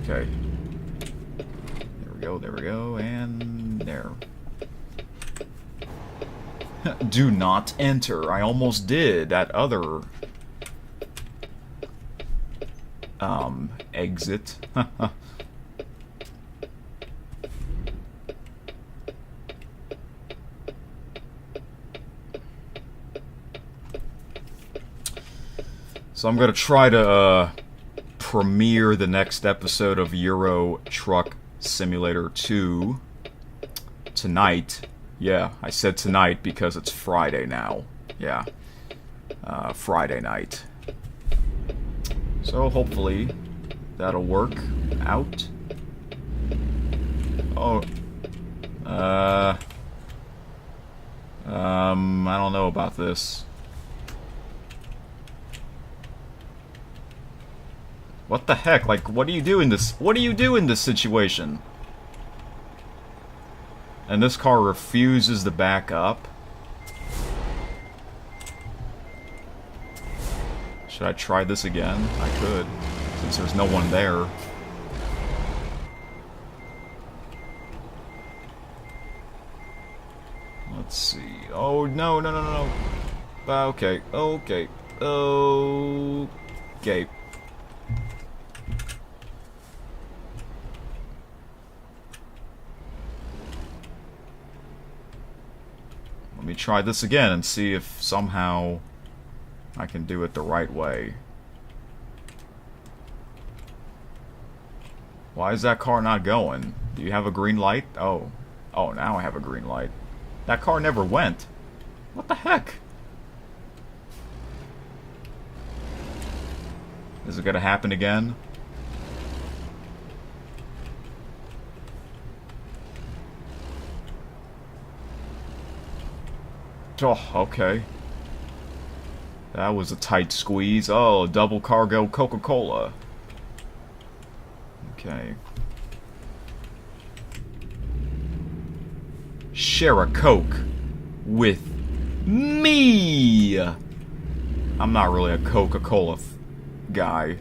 Okay. There we go, and there. Do not enter. I almost did that other exit. So I'm gonna try to premiere the next episode of Euro Truck Simulator 2 tonight. Yeah, I said tonight because it's Friday now. Yeah. Friday night. So hopefully that'll work out. Oh. I don't know about this. What the heck? Like, what do you do in this? What do you do in this situation? And this car refuses to back up. Should I try this again? I could, since there's no one there. Let's see. Oh, no. Okay. Okay. Let me try this again and see if somehow I can do it the right way. Why is that car not going? Do you have a green light? Oh. Oh, now I have a green light. That car never went. What the heck? Is it gonna happen again? Oh, okay. That was a tight squeeze. Oh, double cargo Coca-Cola. Okay. Share a Coke with me. I'm not really a Coca-Cola guy.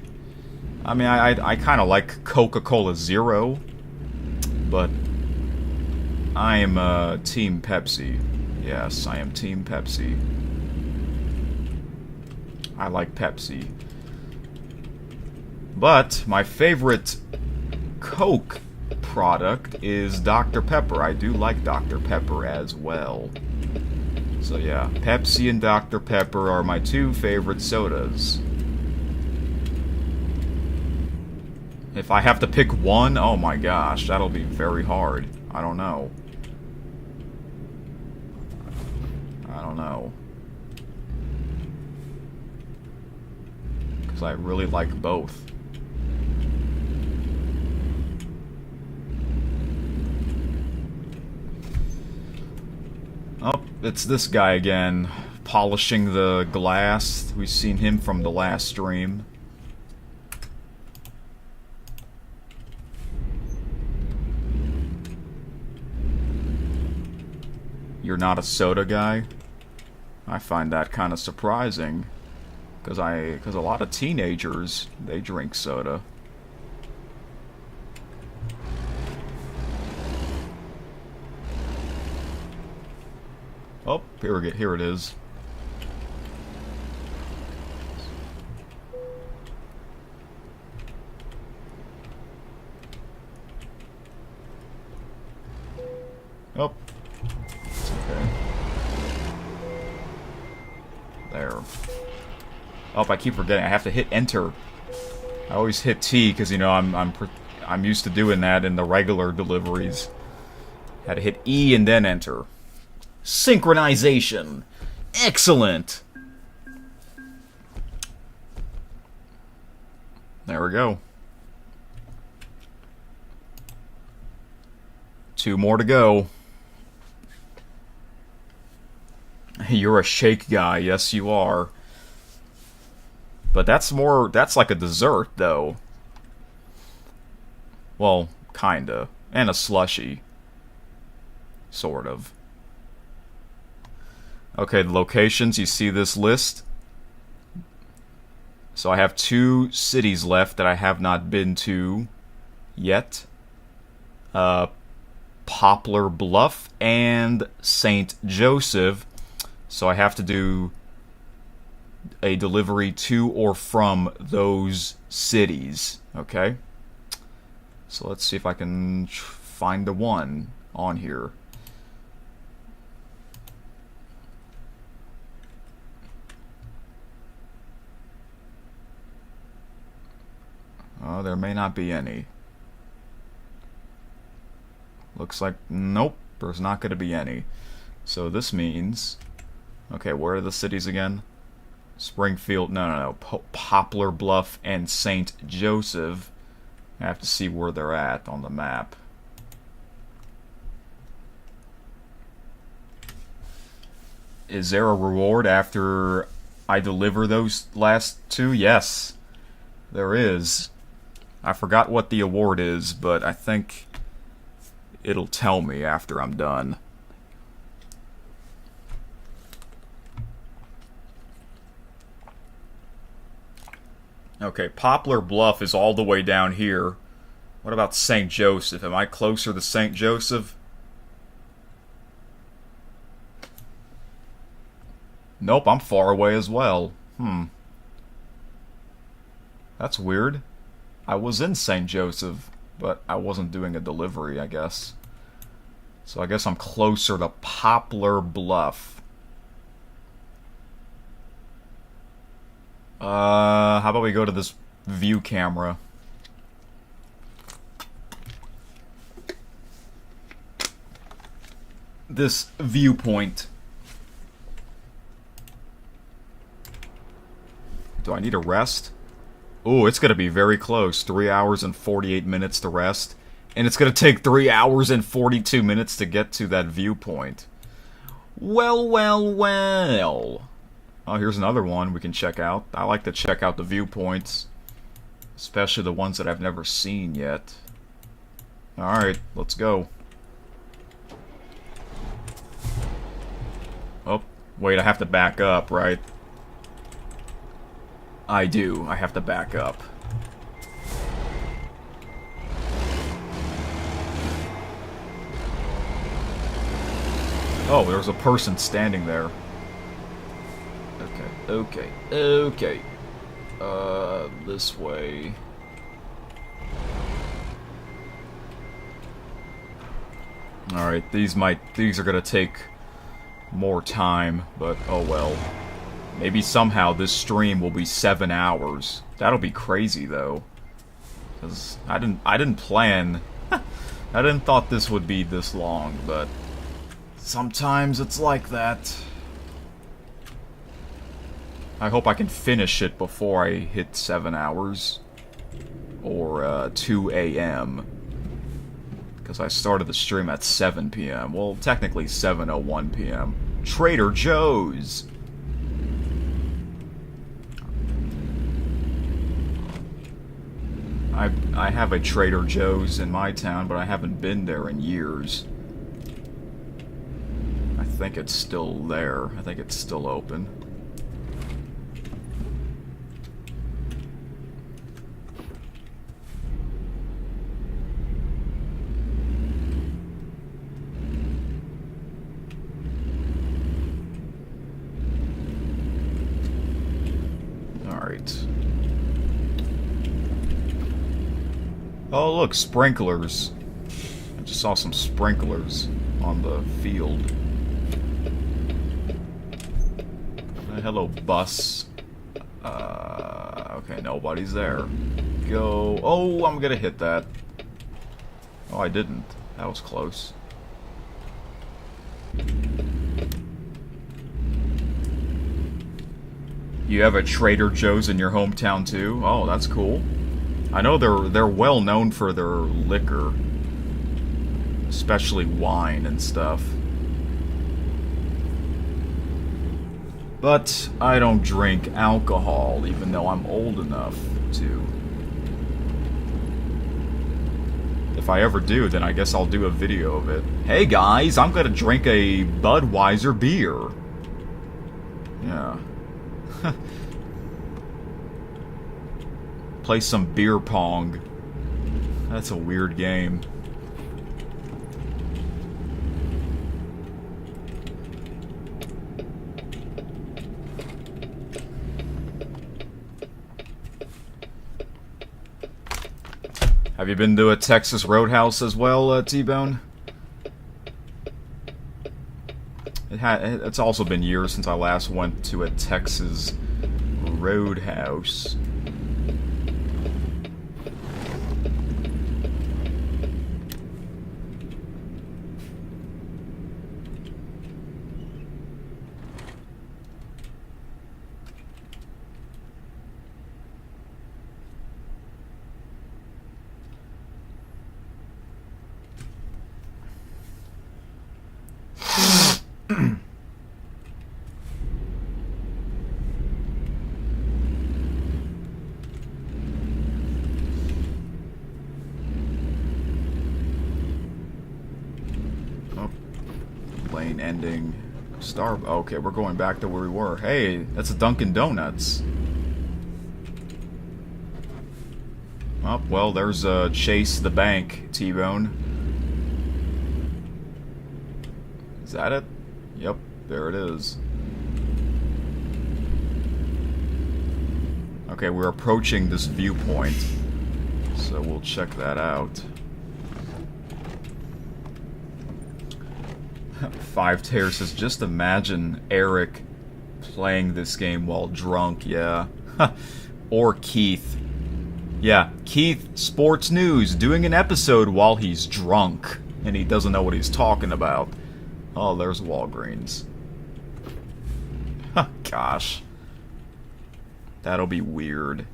I mean, I kind of like Coca-Cola Zero, but I am Team Pepsi. Yes, I am Team Pepsi. I like Pepsi. But my favorite Coke product is Dr. Pepper. I do like Dr. Pepper as well. So yeah, Pepsi and Dr. Pepper are my 2 favorite sodas. If I have to pick one, oh my gosh, that'll be very hard. I don't know. Because I really like both. It's this guy again, polishing the glass. We've seen him from the last stream. You're not a soda guy? I find that kind of surprising. Because a lot of teenagers, they drink soda. Oh, here it is. Oh. It's okay. There. Oh, I keep forgetting. I have to hit enter. I always hit T because, you know, I'm used to doing that in the regular deliveries. Had to hit E and then enter. Synchronization. Excellent. There we go. 2 more to go. You're a shake guy. Yes, you are. But that's like a dessert, though. Well, kinda. And a slushie. Sort of. Okay, the locations, you see this list? So I have 2 cities left that I have not been to yet. Poplar Bluff and St. Joseph. So I have to do a delivery to or from those cities. Okay? So let's see if I can find the one on here. Oh, there may not be any. Looks like, nope, there's not going to be any. So this means, okay, where are the cities again? Springfield, no. Poplar Bluff and St. Joseph. I have to see where they're at on the map. Is there a reward after I deliver those last 2? Yes, there is. I forgot what the award is, but I think it'll tell me after I'm done. Okay, Poplar Bluff is all the way down here. What about St. Joseph? Am I closer to St. Joseph? Nope, I'm far away as well. That's weird. I was in St. Joseph, but I wasn't doing a delivery, I guess. So I guess I'm closer to Poplar Bluff. How about we go to this view camera? This viewpoint. Do I need a rest? Ooh, it's gonna be very close. 3 hours and 48 minutes to rest. And it's gonna take 3 hours and 42 minutes to get to that viewpoint. Well. Oh, here's another one we can check out. I like to check out the viewpoints. Especially the ones that I've never seen yet. Alright, let's go. Oh, wait, I have to back up, right? I do. I have to back up. Oh, there's a person standing there. Okay. This way. Alright, these are gonna take more time, but oh well. Maybe somehow this stream will be 7 hours. That'll be crazy though. 'Cause I didn't plan. I didn't thought this would be this long, but sometimes it's like that. I hope I can finish it before I hit 7 hours. Or 2 a.m. Because I started the stream at 7 p.m. Well, technically 7:01 p.m. Trader Joe's. I have a Trader Joe's in my town, but I haven't been there in years. I think it's still there. I think it's still open. Alright. Oh, look, sprinklers. I just saw some sprinklers on the field. Hello, bus. Okay, nobody's there. Go. Oh, I'm gonna hit that. Oh, I didn't. That was close. You have a Trader Joe's in your hometown too? Oh, that's cool. I know they're well known for their liquor, especially wine and stuff. But I don't drink alcohol, even though I'm old enough to. If I ever do, then I guess I'll do a video of it. Hey guys, I'm gonna drink a Budweiser beer. Yeah. Play some beer pong. That's a weird game. Have you been to a Texas Roadhouse as well, T-Bone? It's also been years since I last went to a Texas Roadhouse. Ending. Okay, we're going back to where we were. Hey, that's a Dunkin' Donuts. Oh, well, there's Chase the Bank, T-Bone. Is that it? Yep, there it is. Okay, we're approaching this viewpoint, so we'll check that out. 5 Tears says, just imagine Eric playing this game while drunk, yeah. Or Keith. Yeah, Keith, Sports News, doing an episode while he's drunk, and he doesn't know what he's talking about. Oh, there's Walgreens. Gosh. That'll be weird.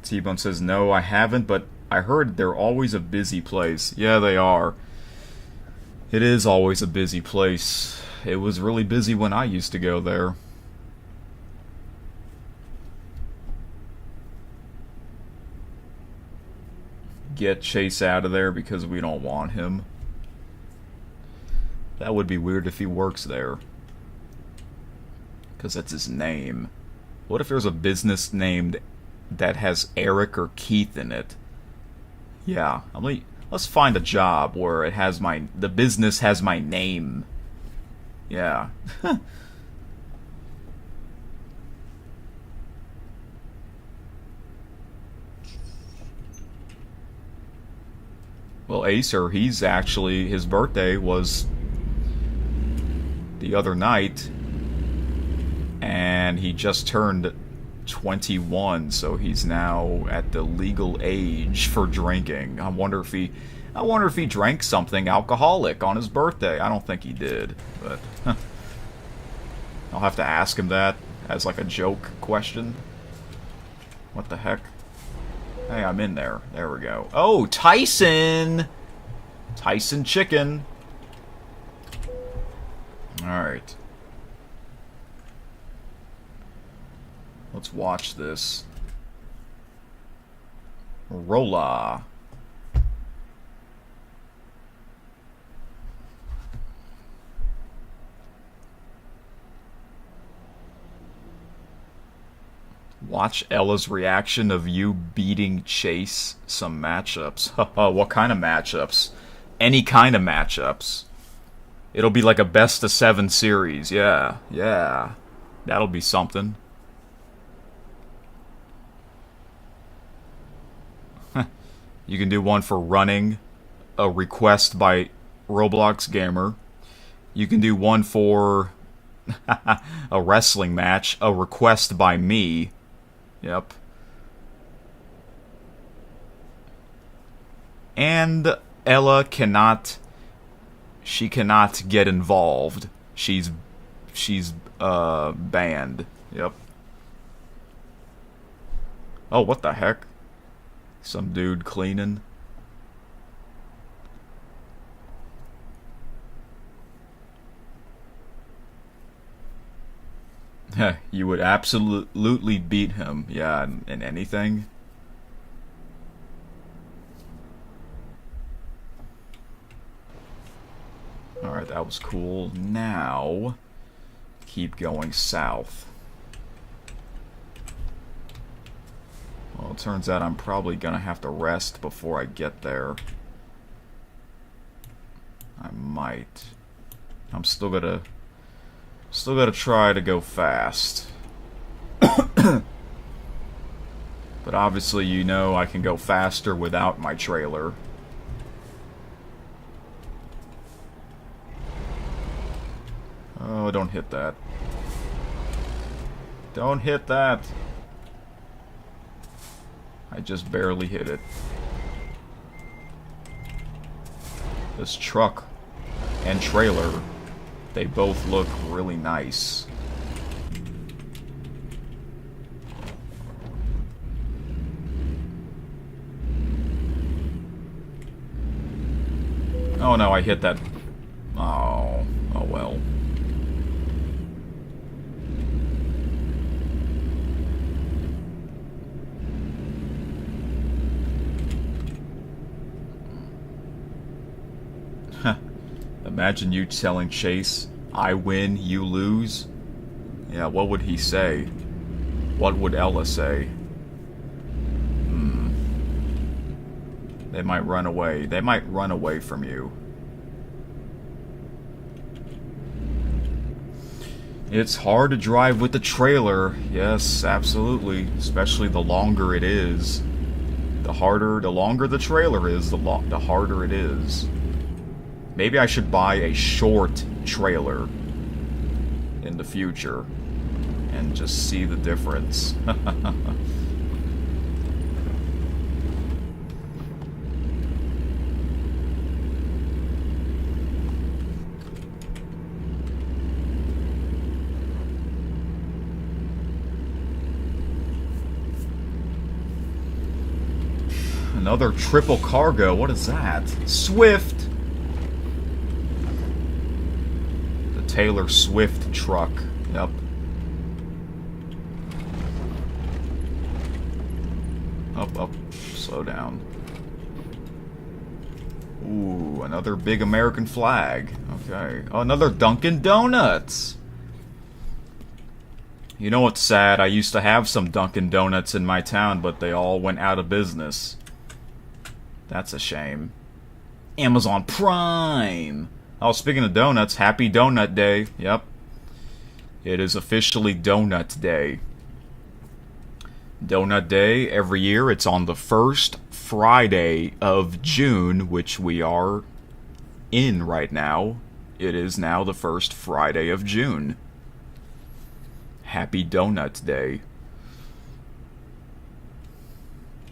T-Bone says, no, I haven't, but I heard they're always a busy place. Yeah, they are. It is always a busy place. It was really busy when I used to go there. Get Chase out of there because we don't want him. That would be weird if he works there. Because that's his name. What if there's a business named that has Eric or Keith in it? Yeah, let's find a job where it has the business has my name. Yeah. Well, Acer, his birthday was the other night, and he just turned 21, so he's now at the legal age for drinking. I wonder if he drank something alcoholic on his birthday. I don't think he did, but I'll have to ask him that as like a joke question. What the heck? Hey, I'm in there. There we go. Oh, Tyson! Tyson Chicken. Alright. Let's watch this. Rolla. Watch Ella's reaction of you beating Chase some matchups. What kind of matchups? Any kind of matchups. It'll be like a best-of-7 series. Yeah, yeah. That'll be something. You can do one for running, a request by Roblox Gamer. You can do one for a wrestling match, a request by me. Yep. And Ella cannot... She cannot get involved. She's banned. Yep. Oh, what the heck? Some dude cleaning. You would absolutely beat him, yeah, in anything. Alright, that was cool. Now, keep going south. Well, it turns out I'm probably gonna have to rest before I get there. I might. I'm still gonna try to go fast. But obviously, you know, I can go faster without my trailer. Oh, don't hit that. Don't hit that. I just barely hit it. This truck and trailer, they both look really nice. Oh no, I hit that. Oh well. Imagine you telling Chase, I win, you lose. Yeah, what would he say? What would Ella say? They might run away. They might run away from you. It's hard to drive with the trailer. Yes, absolutely. Especially the longer it is. The longer the trailer is, the harder it is. Maybe I should buy a short trailer in the future and just see the difference. Another triple cargo. What is that? Swift. Taylor Swift truck. Yep. Up. Slow down. Ooh, another big American flag. Okay. Oh, another Dunkin' Donuts. You know what's sad? I used to have some Dunkin' Donuts in my town, but they all went out of business. That's a shame. Amazon Prime. Oh, speaking of donuts, happy Donut Day. Yep. It is officially Donut Day. Donut Day, every year, it's on the first Friday of June, which we are in right now. It is now the first Friday of June. Happy Donut Day.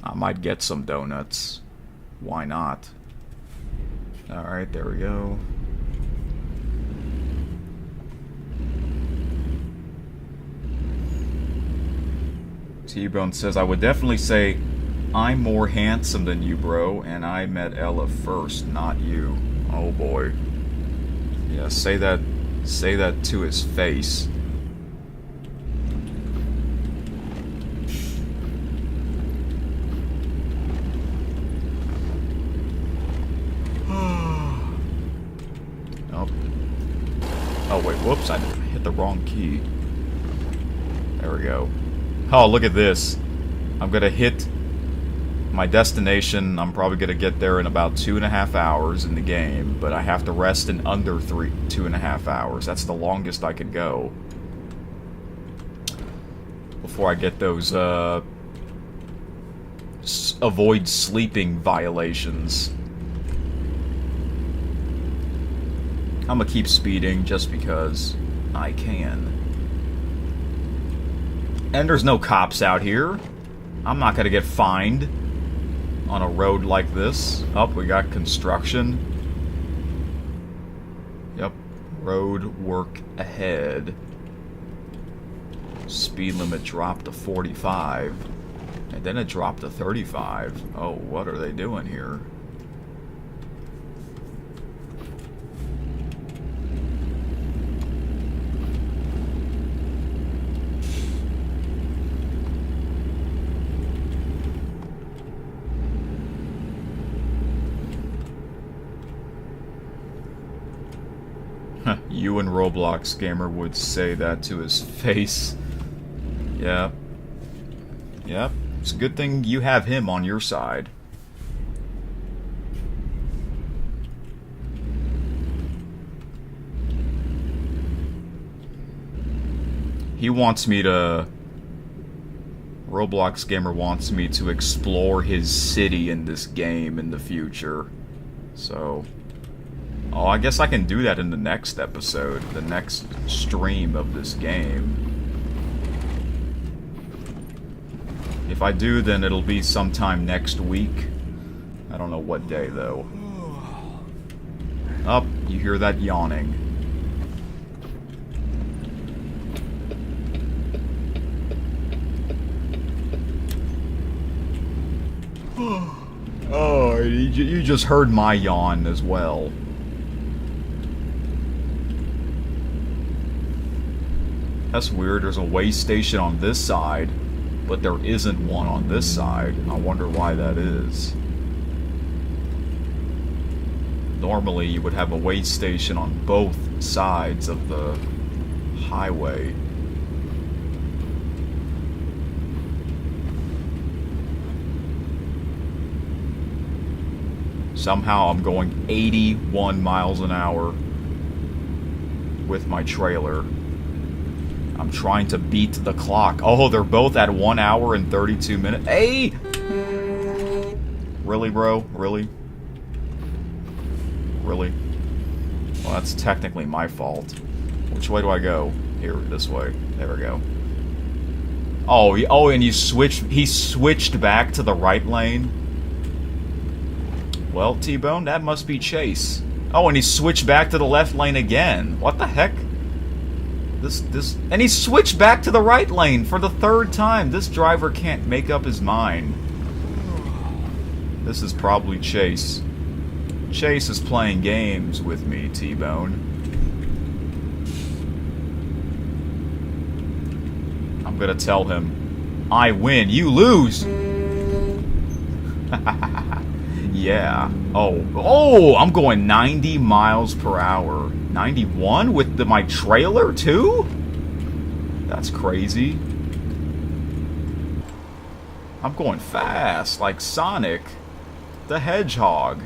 I might get some donuts. Why not? Alright, there we go. T-Bone says, I would definitely say I'm more handsome than you, bro, and I met Ella first, not you. Oh boy. Yeah, say that to his face. Oh wait, whoops, I hit the wrong key. There we go. Oh, look at this. I'm gonna hit my destination. I'm probably gonna get there in about 2.5 hours in the game, but I have to rest in under 2.5 hours. That's the longest I could go before I get those avoid sleeping violations. I'm gonna keep speeding just because I can. And there's no cops out here. I'm not gonna get fined on a road like this. Oh, we got construction. Yep. Road work ahead. Speed limit dropped to 45. And then it dropped to 35. Oh, what are they doing here? You and Roblox Gamer would say that to his face. Yeah. Yep. It's a good thing you have him on your side. He wants me to... Roblox Gamer wants me to explore his city in this game in the future. So... Oh, I guess I can do that in the next episode, the next stream of this game. If I do, then it'll be sometime next week. I don't know what day, though. Up, you hear that yawning. Oh, you just heard my yawn as well. That's weird, there's a way station on this side, but there isn't one on this side. I wonder why that is. Normally you would have a way station on both sides of the highway. Somehow I'm going 81 miles an hour with my trailer. I'm trying to beat the clock. Oh, they're both at 1 hour and 32 minutes. Hey! Really, bro? Really? Really? Well, that's technically my fault. Which way do I go? Here, this way. There we go. Oh, and he switched back to the right lane? Well, T-Bone, that must be Chase. Oh, and he switched back to the left lane again. What the heck? And he switched back to the right lane for the third time. This driver can't make up his mind. This is probably Chase. Chase is playing games with me, T-Bone. I'm gonna tell him, I win, you lose! Yeah. Oh, I'm going 90 miles per hour. 91 with my trailer too? That's crazy. I'm going fast, like Sonic the Hedgehog.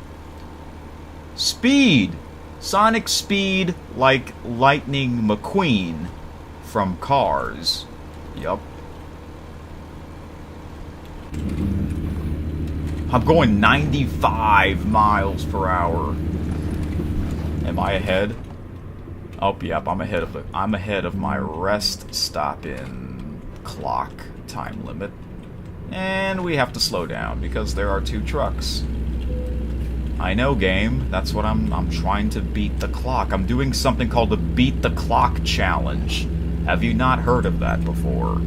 Speed! Sonic speed like Lightning McQueen from Cars. Yup. I'm going 95 miles per hour. Am I ahead? Oh, yep, I'm ahead of my rest stop-in clock time limit. And we have to slow down because there are 2 trucks. I know, game. That's what I'm trying to beat the clock. I'm doing something called the Beat the Clock Challenge. Have you not heard of that before?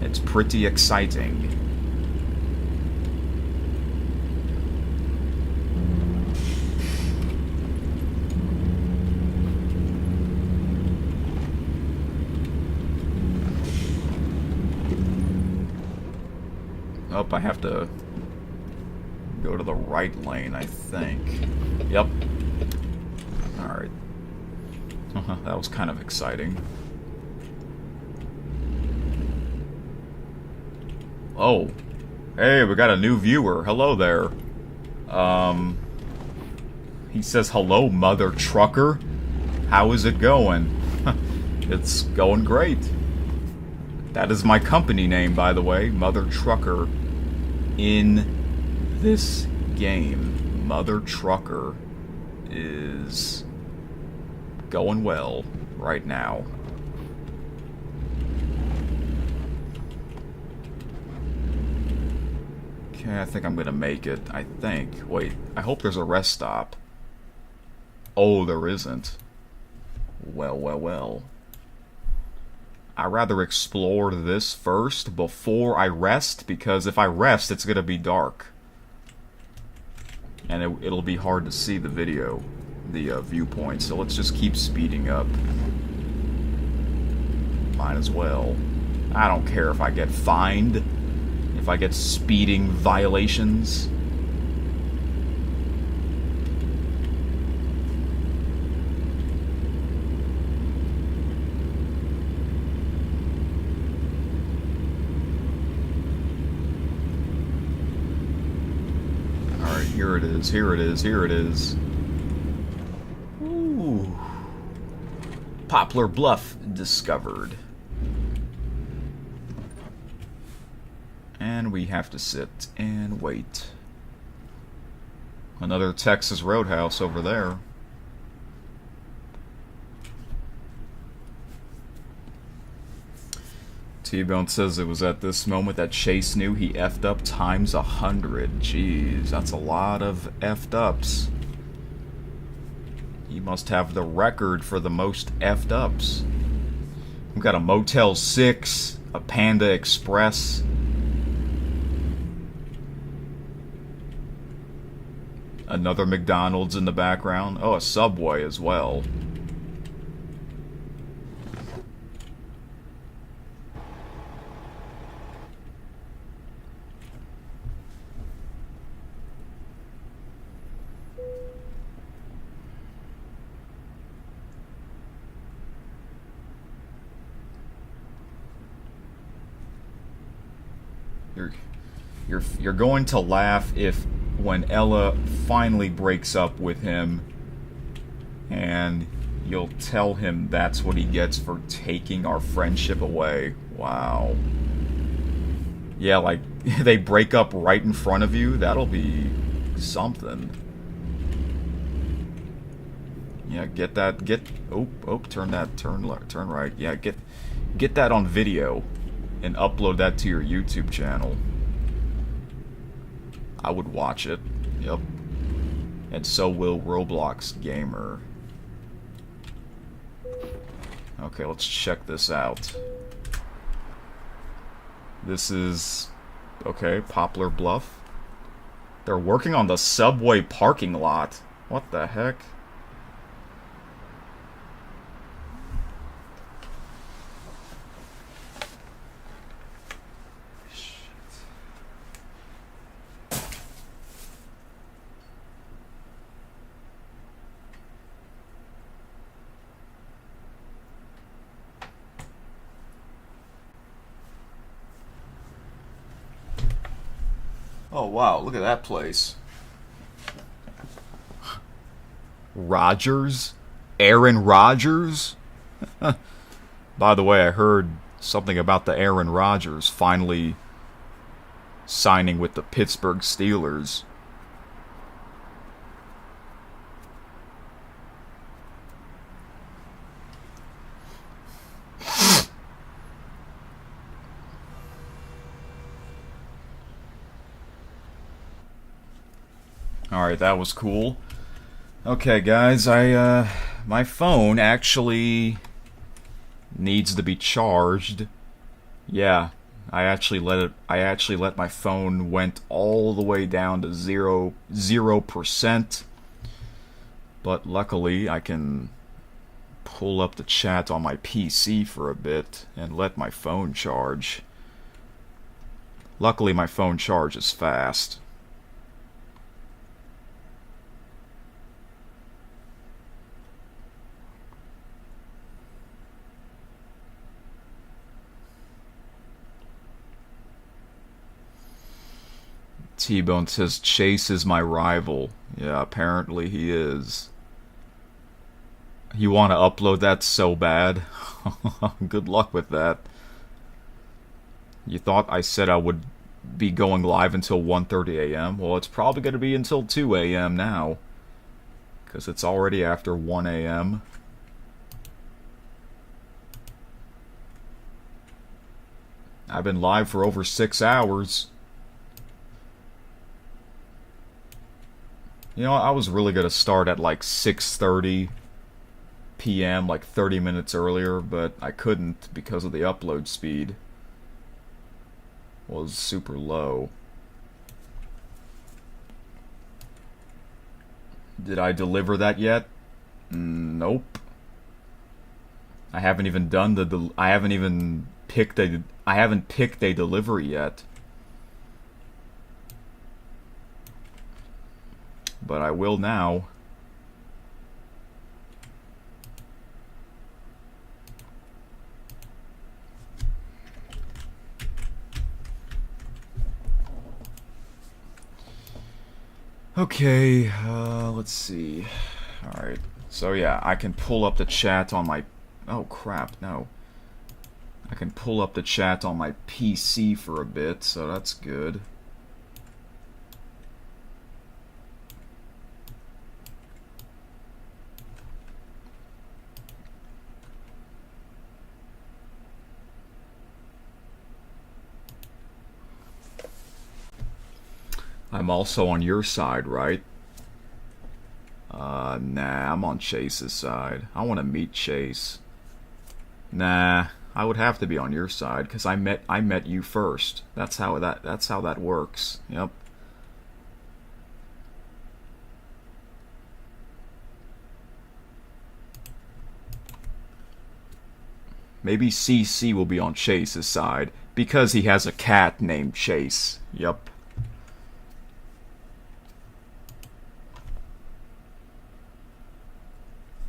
It's pretty exciting. I have to go to the right lane, I think. Yep. Alright. That was kind of exciting. Oh. Hey, we got a new viewer. Hello there. He says, hello, mother trucker. How is it going? It's going great. That is my company name, by the way. Mother Trucker. In this game, Mother Trucker is going well right now. Okay, I think I'm gonna make it. I think. Wait, I hope there's a rest stop. Oh, there isn't. Well, well, well. I'd rather explore this first before I rest, because if I rest, it's gonna be dark. And it'll be hard to see the video, the viewpoint, so let's just keep speeding up. Might as well. I don't care if I get fined, if I get speeding violations. Here it is, here it is, here it is. Ooh. Poplar Bluff discovered. And we have to sit and wait. Another Texas Roadhouse over there. T-Bone says it was at this moment that Chase knew he effed up times 100. Jeez, that's a lot of effed ups. He must have the record for the most effed ups. We've got a Motel 6, a Panda Express. Another McDonald's in the background. Oh, a Subway as well. You're going to laugh if when Ella finally breaks up with him and you'll tell him that's what he gets for taking our friendship away. Wow. Yeah, like they break up right in front of you. That'll be something. Yeah, get that. Turn right. Yeah, get that on video and upload that to your YouTube channel. I would watch it. Yep. And so will Roblox Gamer. Okay, let's check this out. This is... okay, Poplar Bluff. They're working on the Subway parking lot. What the heck? Oh wow, look at that place. Rodgers? Aaron Rodgers? By the way, I heard something about the Aaron Rodgers finally signing with the Pittsburgh Steelers. Alright, that was cool. Okay, guys, my phone actually needs to be charged. Yeah, I actually let my phone went all the way down to 0%. But luckily, I can pull up the chat on my PC for a bit and let my phone charge. Luckily, my phone charges fast. T-Bone says Chase is my rival. Yeah, apparently he is. You want to upload that so bad? Good luck with that. You thought I said I would be going live until 1:30 a.m.? Well, it's probably going to be until 2 a.m. now. Because it's already after 1 a.m. I've been live for over 6 hours. You know, I was really going to start at like 6:30 p.m., like 30 minutes earlier, but I couldn't because of the upload speed. Was super low. Did I deliver that yet? Nope. I haven't even done the I haven't picked a delivery yet. But I will now. Okay, let's see. Alright, so yeah, I can pull up the chat on my... Oh crap, no. I can pull up the chat on my PC for a bit, so that's good. I'm also on your side, right? Nah, I'm on Chase's side. I want to meet Chase. Nah, I would have to be on your side because I met you first. That's how that works. Yep. Maybe CC will be on Chase's side because he has a cat named Chase. Yep.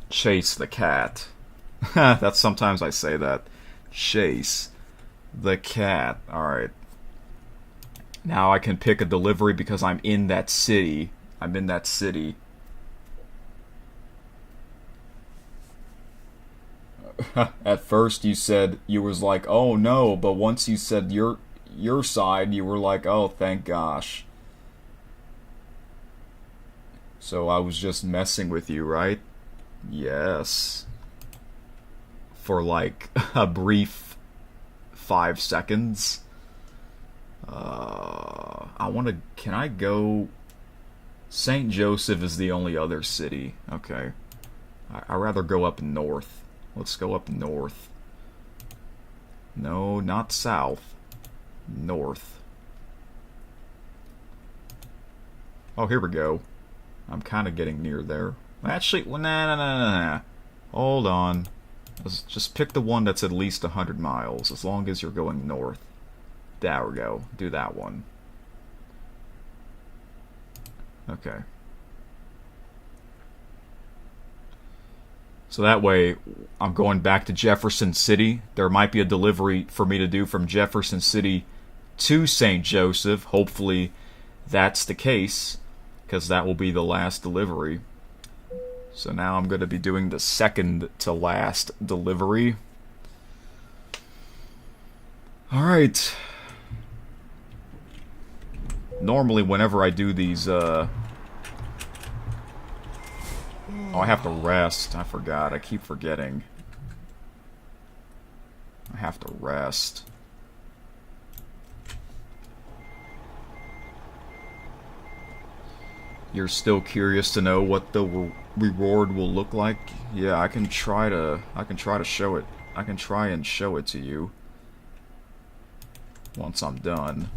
Chase the cat. That's sometimes I say that. Chase the cat. Alright. Now I can pick a delivery because I'm in that city. I'm in that city. At first you said, you was like, oh no, but once you said your side, you were like, oh thank gosh. So I was just messing with you, right? Yes. For like a brief 5 seconds. Can I go... St. Joseph is the only other city. Okay. I'd rather go up north. Let's go up north. No, not south. North. Oh, here we go. I'm kind of getting near there. Actually, nah. Hold on. Let's just pick the one that's at least 100 miles, as long as you're going north. There we go. Do that one. Okay. So that way, I'm going back to Jefferson City. There might be a delivery for me to do from Jefferson City to St. Joseph. Hopefully, that's the case, because that will be the last delivery. So now I'm going to be doing the second to last delivery. Alright. Normally whenever I do these, Oh, I have to rest. I forgot. I keep forgetting. I have to rest. You're still curious to know what the reward will look like? Yeah, I can try to show it. I can try and show it to you once I'm done.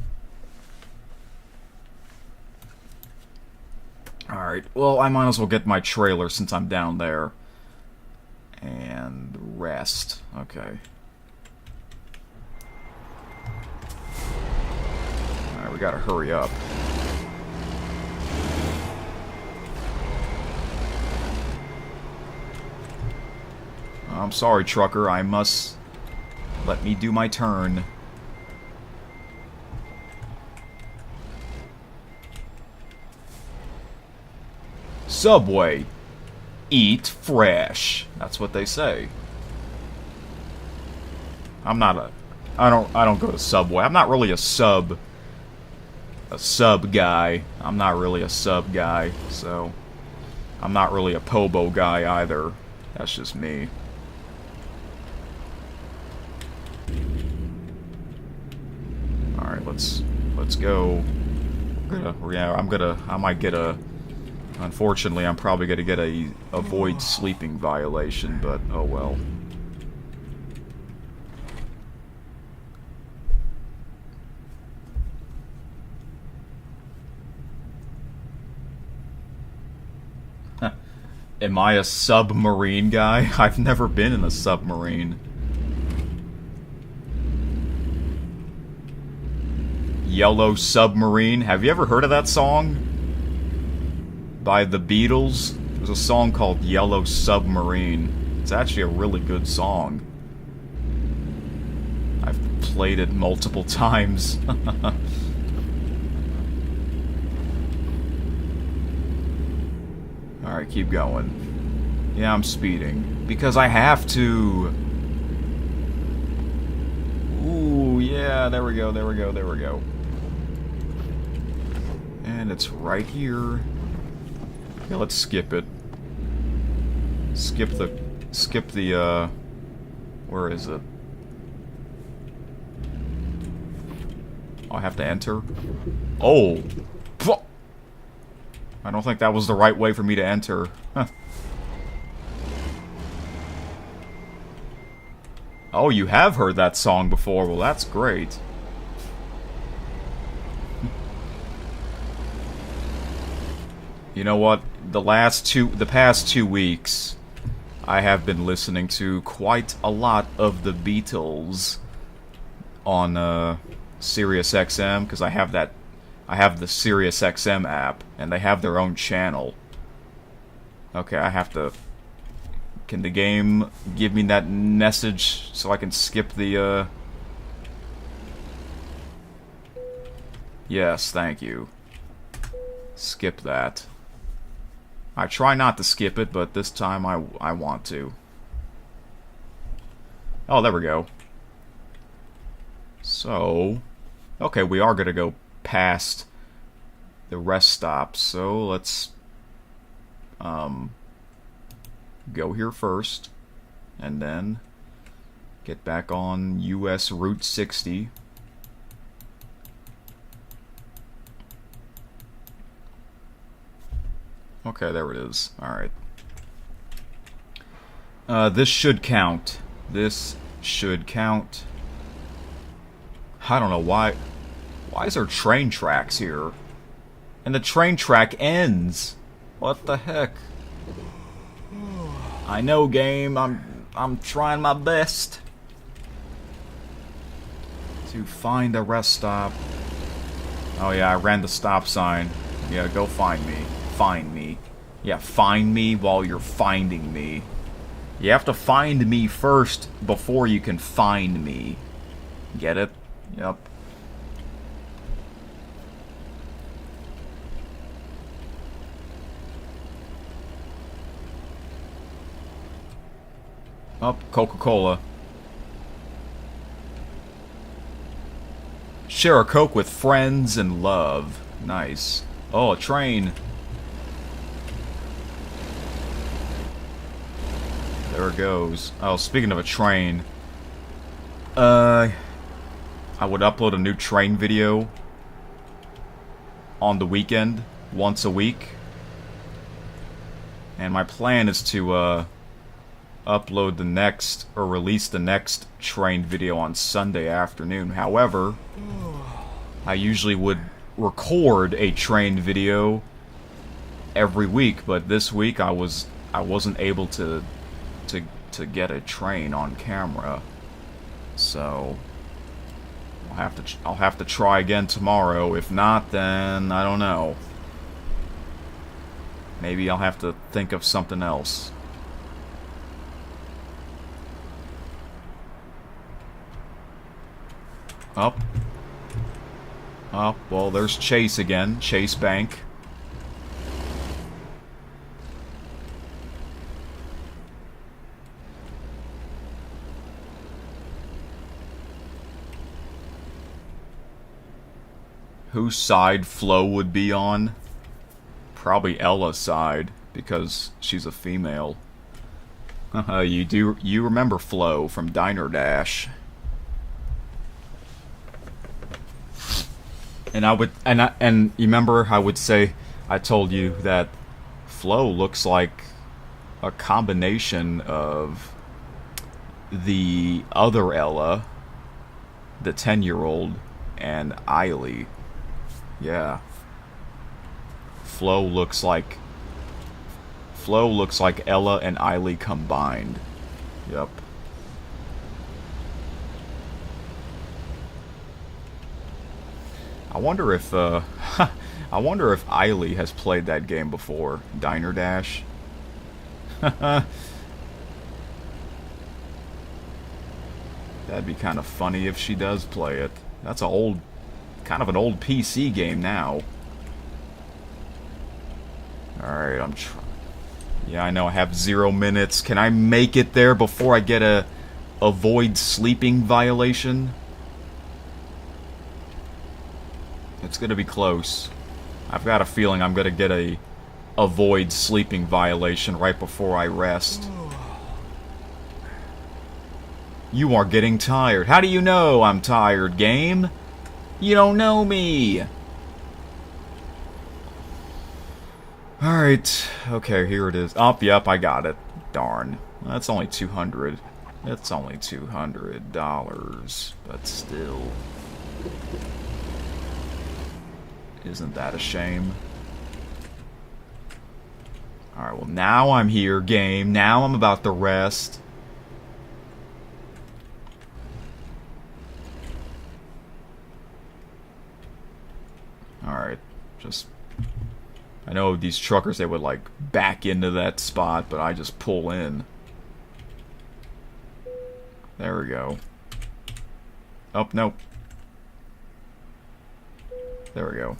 Alright, well, I might as well get my trailer since I'm down there. And rest. Okay. gotta hurry up. I'm sorry, trucker. I must... Let me do my turn. Subway. Eat fresh. That's what they say. I'm not a... I don't go to Subway. I'm not really a sub guy. I'm not really a sub guy, so... I'm not really a Pobo guy either. That's just me. Alright, let's go. I might get a... Unfortunately, I'm probably gonna get a avoid sleeping violation, but oh well. Am I a submarine guy? I've never been in a submarine. Yellow Submarine. Have you ever heard of that song? By the Beatles? There's a song called Yellow Submarine. It's actually a really good song. I've played it multiple times. Alright, keep going. Yeah, I'm speeding. Because I have to. Ooh, yeah, there we go, there we go, there we go. And it's right here. Yeah, let's skip it. Skip the, where is it? Oh, I have to enter? Oh! I don't think that was the right way for me to enter. Huh. Oh, you have heard that song before. Well, that's great. You know what? The past 2 weeks, I have been listening to quite a lot of the Beatles on Sirius XM because I have the Sirius XM app and they have their own channel. Okay, I have to. Can the game give me that message so I can skip the? Yes, thank you. Skip that. I try not to skip it, but this time I want to. Oh, there we go. So, okay, we are gonna go past the rest stops, so let's go here first, and then get back on US Route 60. Okay, there it is. Alright. This should count. This should count. I don't know why. Why is there train tracks here? And the train track ends. What the heck? I know, game. I'm trying my best to find a rest stop. Oh yeah, I ran the stop sign. Yeah, go find me. Find me. Yeah, find me while you're finding me. You have to find me first before you can find me. Get it? Yep. Oh, Coca-Cola. Share a Coke with friends and love. Nice. Oh, a train. There it goes. Oh, speaking of a train. I would upload a new train video on the weekend, once a week. And my plan is to, upload the next, or release the next train video on Sunday afternoon. However, I usually would record a train video every week, but this week I wasn't able to get a train on camera. So I'll have to try again tomorrow. If not, then I don't know. Maybe I'll have to think of something else. Up. Oh, well, there's Chase again. Chase Bank. Whose side Flo would be on? Probably Ella's side, because she's a female. You remember Flo from Diner Dash. And and you remember I would say, I told you that Flo looks like a combination of the other Ella, the 10-year-old, and Eiley. Yeah. Flo looks like Ella and Eiley combined. Yep. I wonder if Eiley has played that game before, Diner Dash. That'd be kind of funny if she does play it. That's kind of an old PC game now. Alright, yeah, I know I have 0 minutes. Can I make it there before I get a avoid sleeping violation? It's gonna be close. I've got a feeling I'm gonna get a avoid sleeping violation right before I rest. You are getting tired. How do you know I'm tired, game? You don't know me. Alright. Okay, here it is. Oh, yep, I got it. Darn. That's only $200. It's only $200, but still. Isn't that a shame? Alright, well now I'm here, game. Now I'm about to rest. Alright, just... I know these truckers, they would like back into that spot, but I just pull in. There we go. Oh, nope. There we go.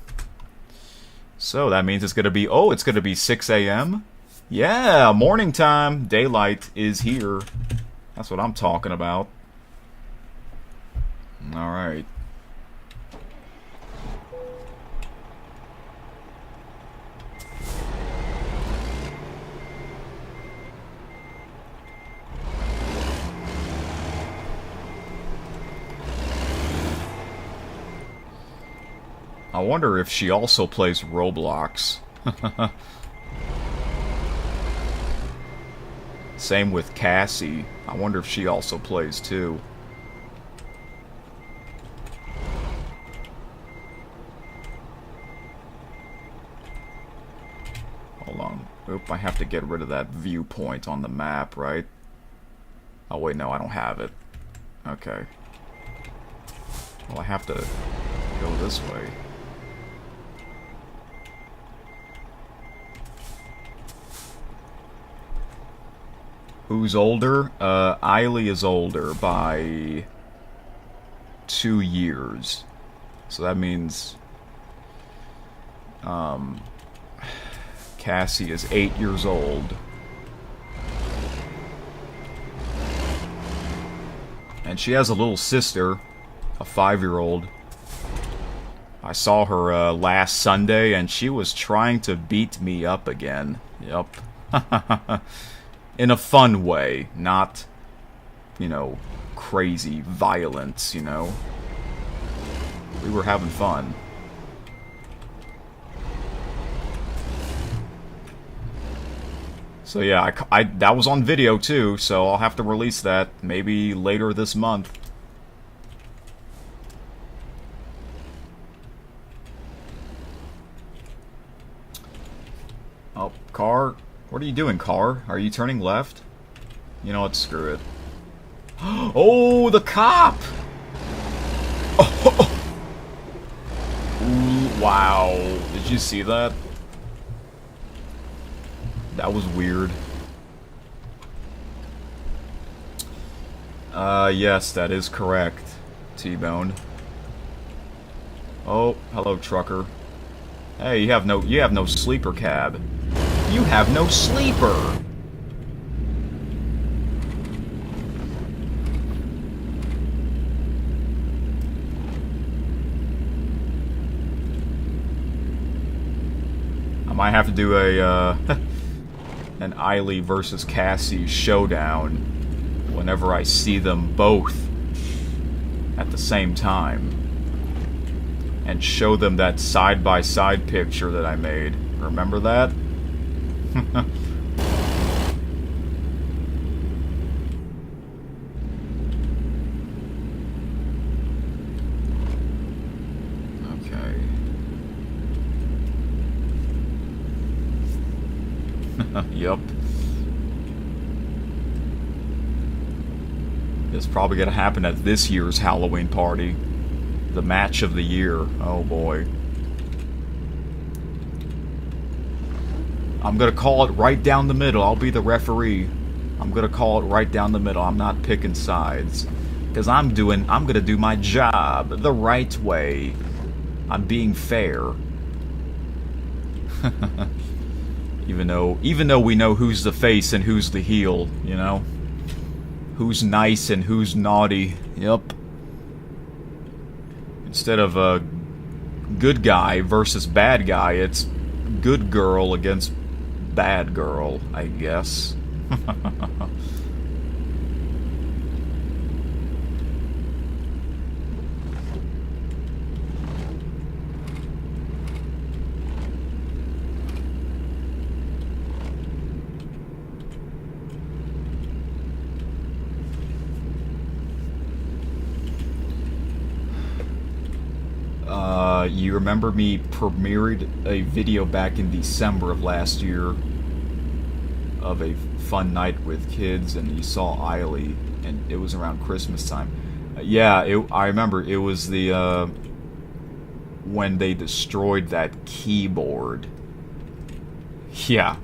So that means it's gonna be, oh, it's gonna be 6 a.m. Yeah, morning time. Daylight is here. That's what I'm talking about. Alright. I wonder if she also plays Roblox. Same with Cassie. I wonder if she also plays too. Hold on. Oop, I have to get rid of that viewpoint on the map, right? Oh wait, no, I don't have it. Okay. Well, I have to go this way. Who's older? Eiley is older by 2 years. So that means Cassie is 8 years old. And she has a little sister, a 5-year-old. I saw her last Sunday and she was trying to beat me up again. Yep. In a fun way, not, you know, crazy violence, you know. We were having fun. So yeah, I that was on video too, so I'll have to release that maybe later this month. Oh, car. What are you doing, car? Are you turning left? You know what, screw it. Oh, the cop! Ooh, wow. Did you see that? That was weird. Yes, that is correct. T-boned. Oh, hello, trucker. Hey, you have no sleeper cab. You have no sleeper. I might have to do a an Eiley versus Cassie showdown whenever I see them both at the same time, and show them that side-by-side picture that I made. Remember that? Okay. Yep. It's probably gonna happen at this year's Halloween party. The match of the year. Oh boy. I'm gonna call it right down the middle. I'll be the referee. I'm gonna call it right down the middle. I'm not picking sides. Because I'm gonna do my job the right way. I'm being fair. Even though we know who's the face and who's the heel, you know? Who's nice and who's naughty. Yep. Instead of a good guy versus bad guy, it's good girl against bad girl, I guess. You remember me premiered a video back in December of last year of a fun night with kids, and you saw Eiley, and it was around Christmas time. I remember. It was the when they destroyed that keyboard. Yeah.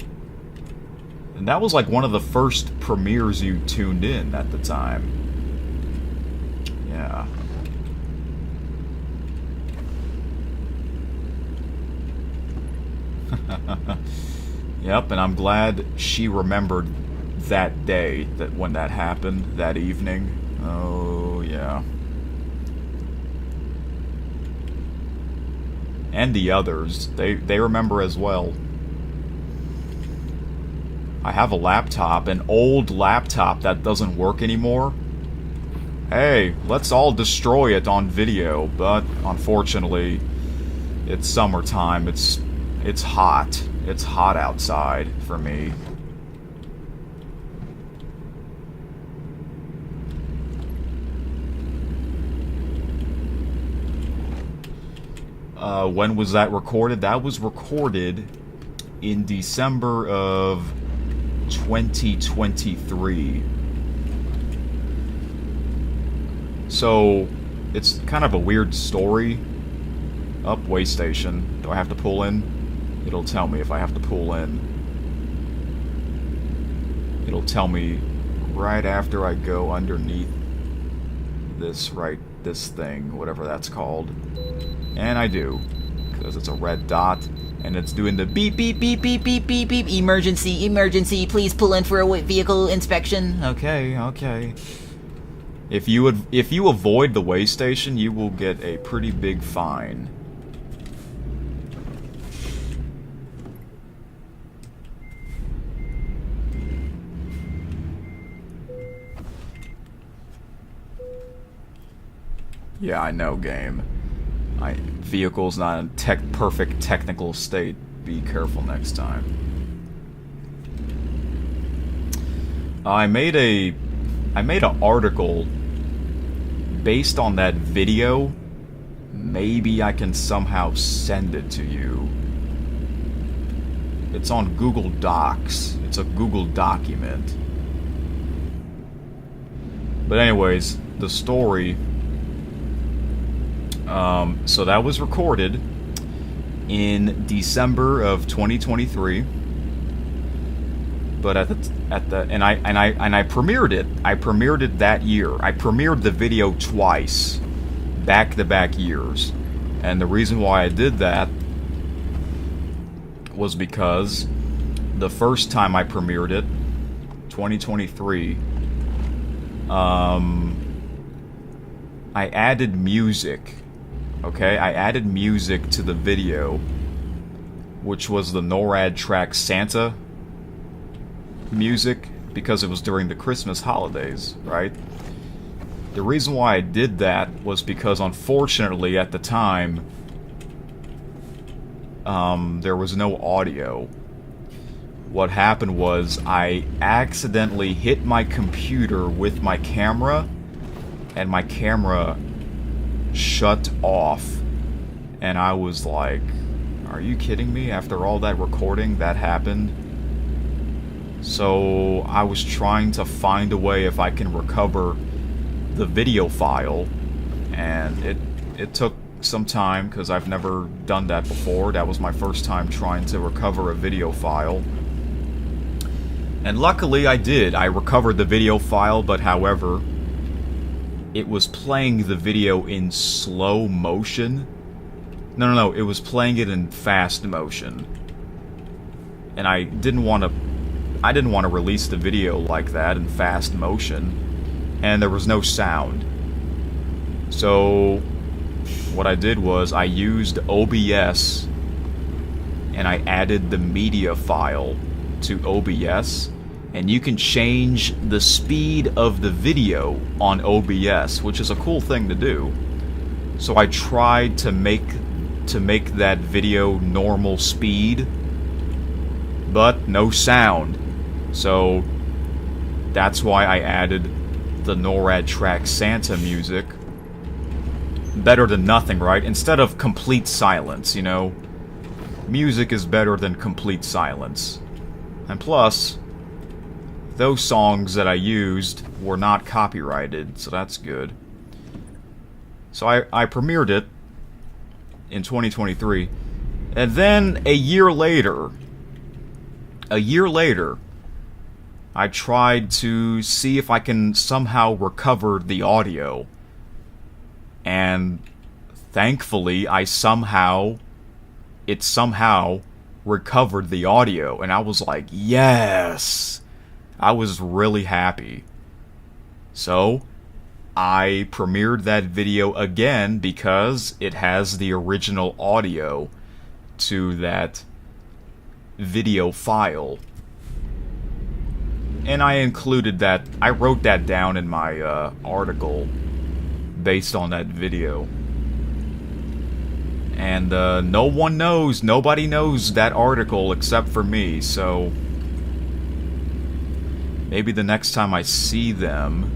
And that was like one of the first premieres you tuned in at the time. Yeah. Yep, and I'm glad she remembered that day, that when that happened, that evening. Oh, yeah. And the others, they remember as well. I have a laptop, an old laptop that doesn't work anymore. Hey, let's all destroy it on video, but unfortunately, it's summertime, it's hot. It's hot outside for me. When was that recorded? That was recorded in December of 2023. So, it's kind of a weird story. Up, way station. Do I have to pull in? It'll tell me if I have to pull in. It'll tell me right after I go underneath this thing, whatever that's called. And I do, because it's a red dot, and it's doing the beep, beep, beep, beep, beep, beep, beep, emergency, emergency, please pull in for a vehicle inspection. Okay, okay. If you avoid the way station, you will get a pretty big fine. Yeah, I know, game. Vehicle's not in perfect technical state. Be careful next time. I made an article based on that video. Maybe I can somehow send it to you. It's on Google Docs. It's a Google document. But anyways, the story So that was recorded in December of 2023. But I premiered it. I premiered it that year. I premiered the video twice, back-to-back years. And the reason why I did that was because the first time I premiered it, 2023, I added music. Okay, I added music to the video, which was the NORAD track Santa music, because it was during the Christmas holidays, right? The reason why I did that was because, unfortunately, at the time, there was no audio. What happened was I accidentally hit my computer with my camera, and my camera shut off. And I was like, are you kidding me? After all that recording, that happened? So I was trying to find a way if I can recover the video file, and it took some time because I've never done that before. That was my first time trying to recover a video file. And luckily I did. I recovered the video file, but however, it was playing the video in slow motion. No, it was playing it in fast motion. And I didn't want to release the video like that in fast motion, and there was no sound. So what I did was I used OBS and I added the media file to OBS, and you can change the speed of the video on OBS, which is a cool thing to do. So I tried to make that video normal speed, but no sound. So that's why I added the NORAD track Santa music. Better than nothing, right? Instead of complete silence, you know? Music is better than complete silence. And plus, those songs that I used were not copyrighted, so that's good. So I premiered it in 2023, and then a year later, I tried to see if I can somehow recover the audio, and thankfully it somehow recovered the audio, and I was like, yes! I was really happy. So I premiered that video again because it has the original audio to that video file. And I included that, I wrote that down in my article based on that video. And nobody knows that article except for me, so maybe the next time I see them,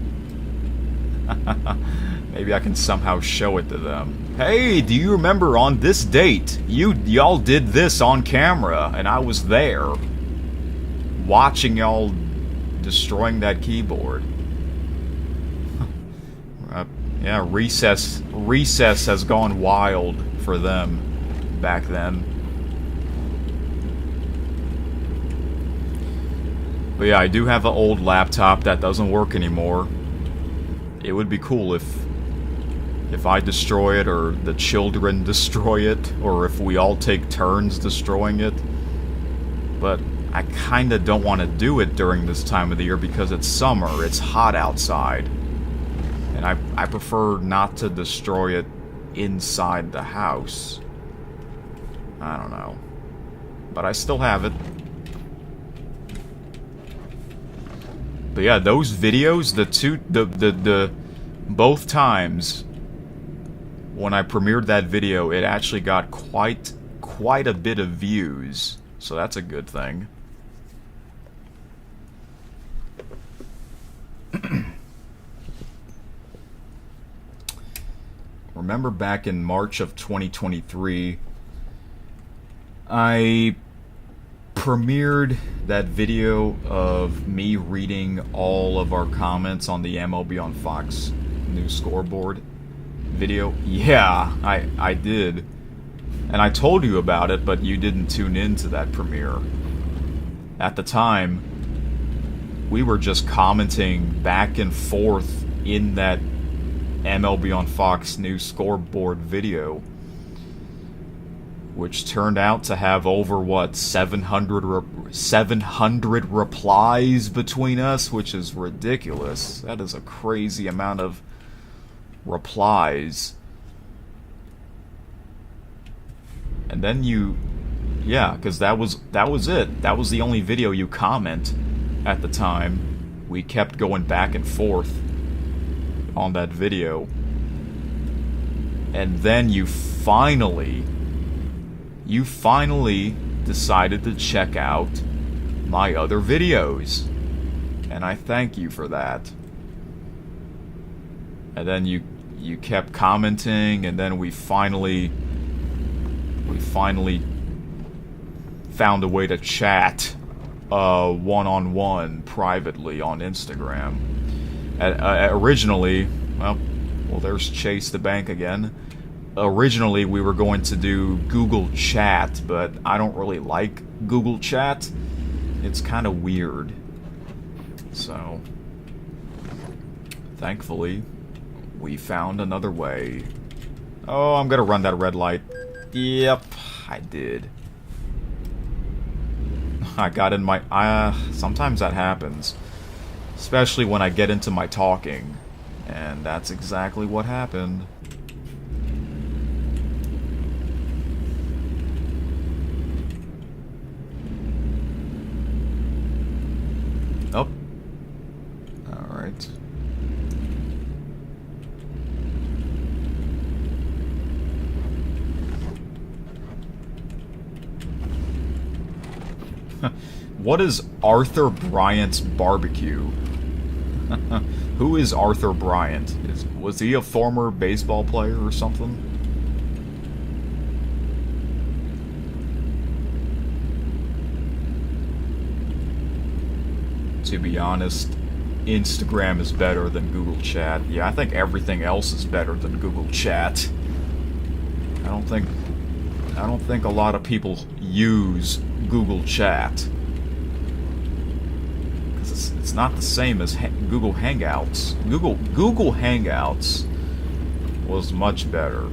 maybe I can somehow show it to them. Hey, do you remember on this date, y'all did this on camera, and I was there, watching y'all destroying that keyboard. Yeah, Recess has gone wild for them back then. But yeah, I do have an old laptop that doesn't work anymore. It would be cool if I destroy it, or the children destroy it, or if we all take turns destroying it. But I kinda don't want to do it during this time of the year because it's summer, it's hot outside. And I prefer not to destroy it inside the house. I don't know. But I still have it. But yeah, those videos, the both times when I premiered that video, it actually got quite a bit of views. So that's a good thing. Remember back in March of 2023, I premiered that video of me reading all of our comments on the MLB on Fox news scoreboard. video? Yeah, I did. And I told you about it, but you didn't tune in to that premiere. At the time, we were just commenting back and forth in that MLB on Fox News scoreboard video, which turned out to have over, what, 700 replies between us, which is ridiculous. That is a crazy amount of replies. And then yeah, because that was it. That was the only video you comment at the time. We kept going back and forth on that video. And then you finally decided to check out my other videos. And I thank you for that. And then you kept commenting, and then we finally found a way to chat one-on-one privately on Instagram. Originally, well, there's Chase the Bank again. Originally, we were going to do Google Chat, but I don't really like Google Chat. It's kind of weird. So, thankfully, we found another way. Oh, I'm gonna run that red light. Yep, I did. I got in my... sometimes that happens. Especially when I get into my talking. And that's exactly what happened. Oh. Alright. What is Arthur Bryant's barbecue? Who is Arthur Bryant? Was he a former baseball player or something? To be honest, Instagram is better than Google Chat. Yeah, I think everything else is better than Google Chat. I don't think a lot of people use Google Chat. Because it's not the same as Google Hangouts. Google Hangouts was much better.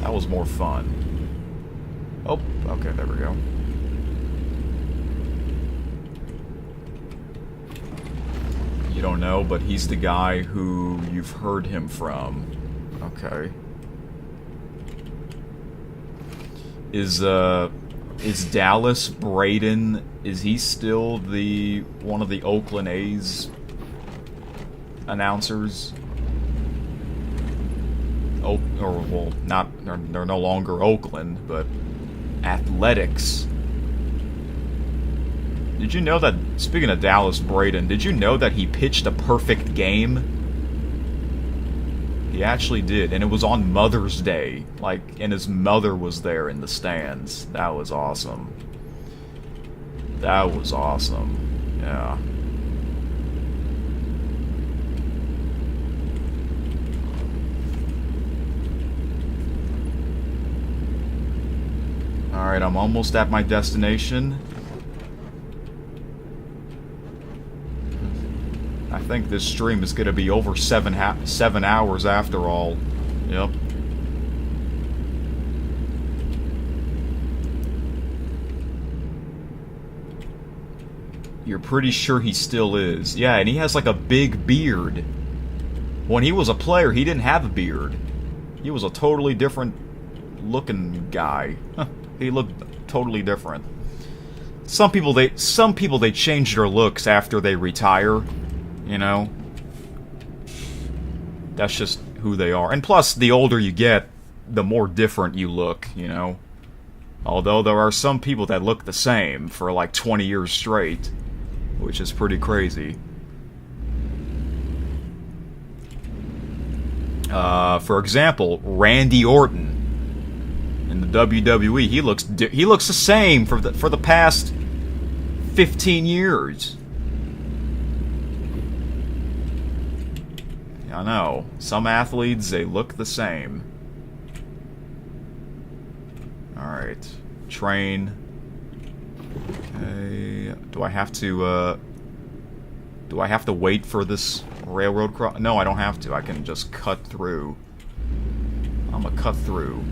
That was more fun. Oh, okay, there we go. You don't know, but he's the guy who you've heard him from. Okay. Is Dallas Braden, is he still one of the Oakland A's announcers? Oh, or well, they're no longer Oakland, but Athletics. Did you know that, speaking of Dallas Braden, did you know that he pitched a perfect game? He actually did, and it was on Mother's Day, and his mother was there in the stands. That was awesome. That was awesome. Yeah. Alright, I'm almost at my destination. I think this stream is going to be over 7 hours after all. Yep. You're pretty sure he still is. Yeah, and he has like a big beard. When he was a player, he didn't have a beard. He was a totally different looking guy. He looked totally different. Some people they change their looks after they retire. You know? That's just who they are. And plus, the older you get, the more different you look, you know? Although there are some people that look the same for like 20 years straight, which is pretty crazy. For example, Randy Orton in the WWE, he looks the same for the past 15 years. I know. Some athletes, they look the same. Alright. Train. Okay. Do I have to wait for this railroad cross? No, I don't have to. I can just cut through. I'm gonna cut through.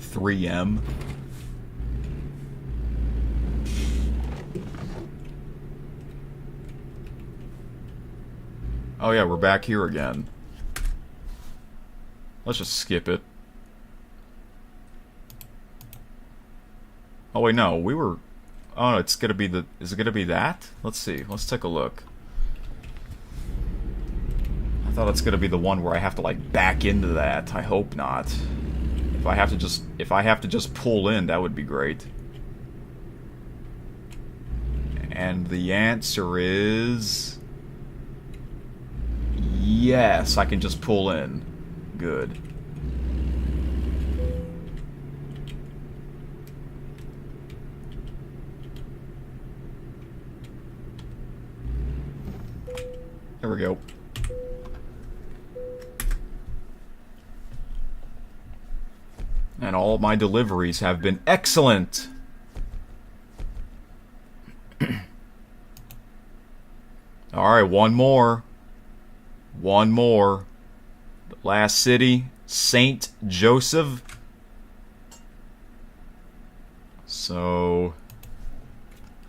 $3M. Oh yeah, we're back here again. Let's just skip it. Oh wait, no, we were... Oh, it's gonna be the... Is it gonna be that? Let's see, let's take a look. I thought it's gonna be the one where I have to, like, back into that. I hope not. If I have to just pull in, that would be great. And the answer is... Yes, I can just pull in. Good. There we go. And all of my deliveries have been excellent. Alright, one more. One more. The last city, St. Joseph. So,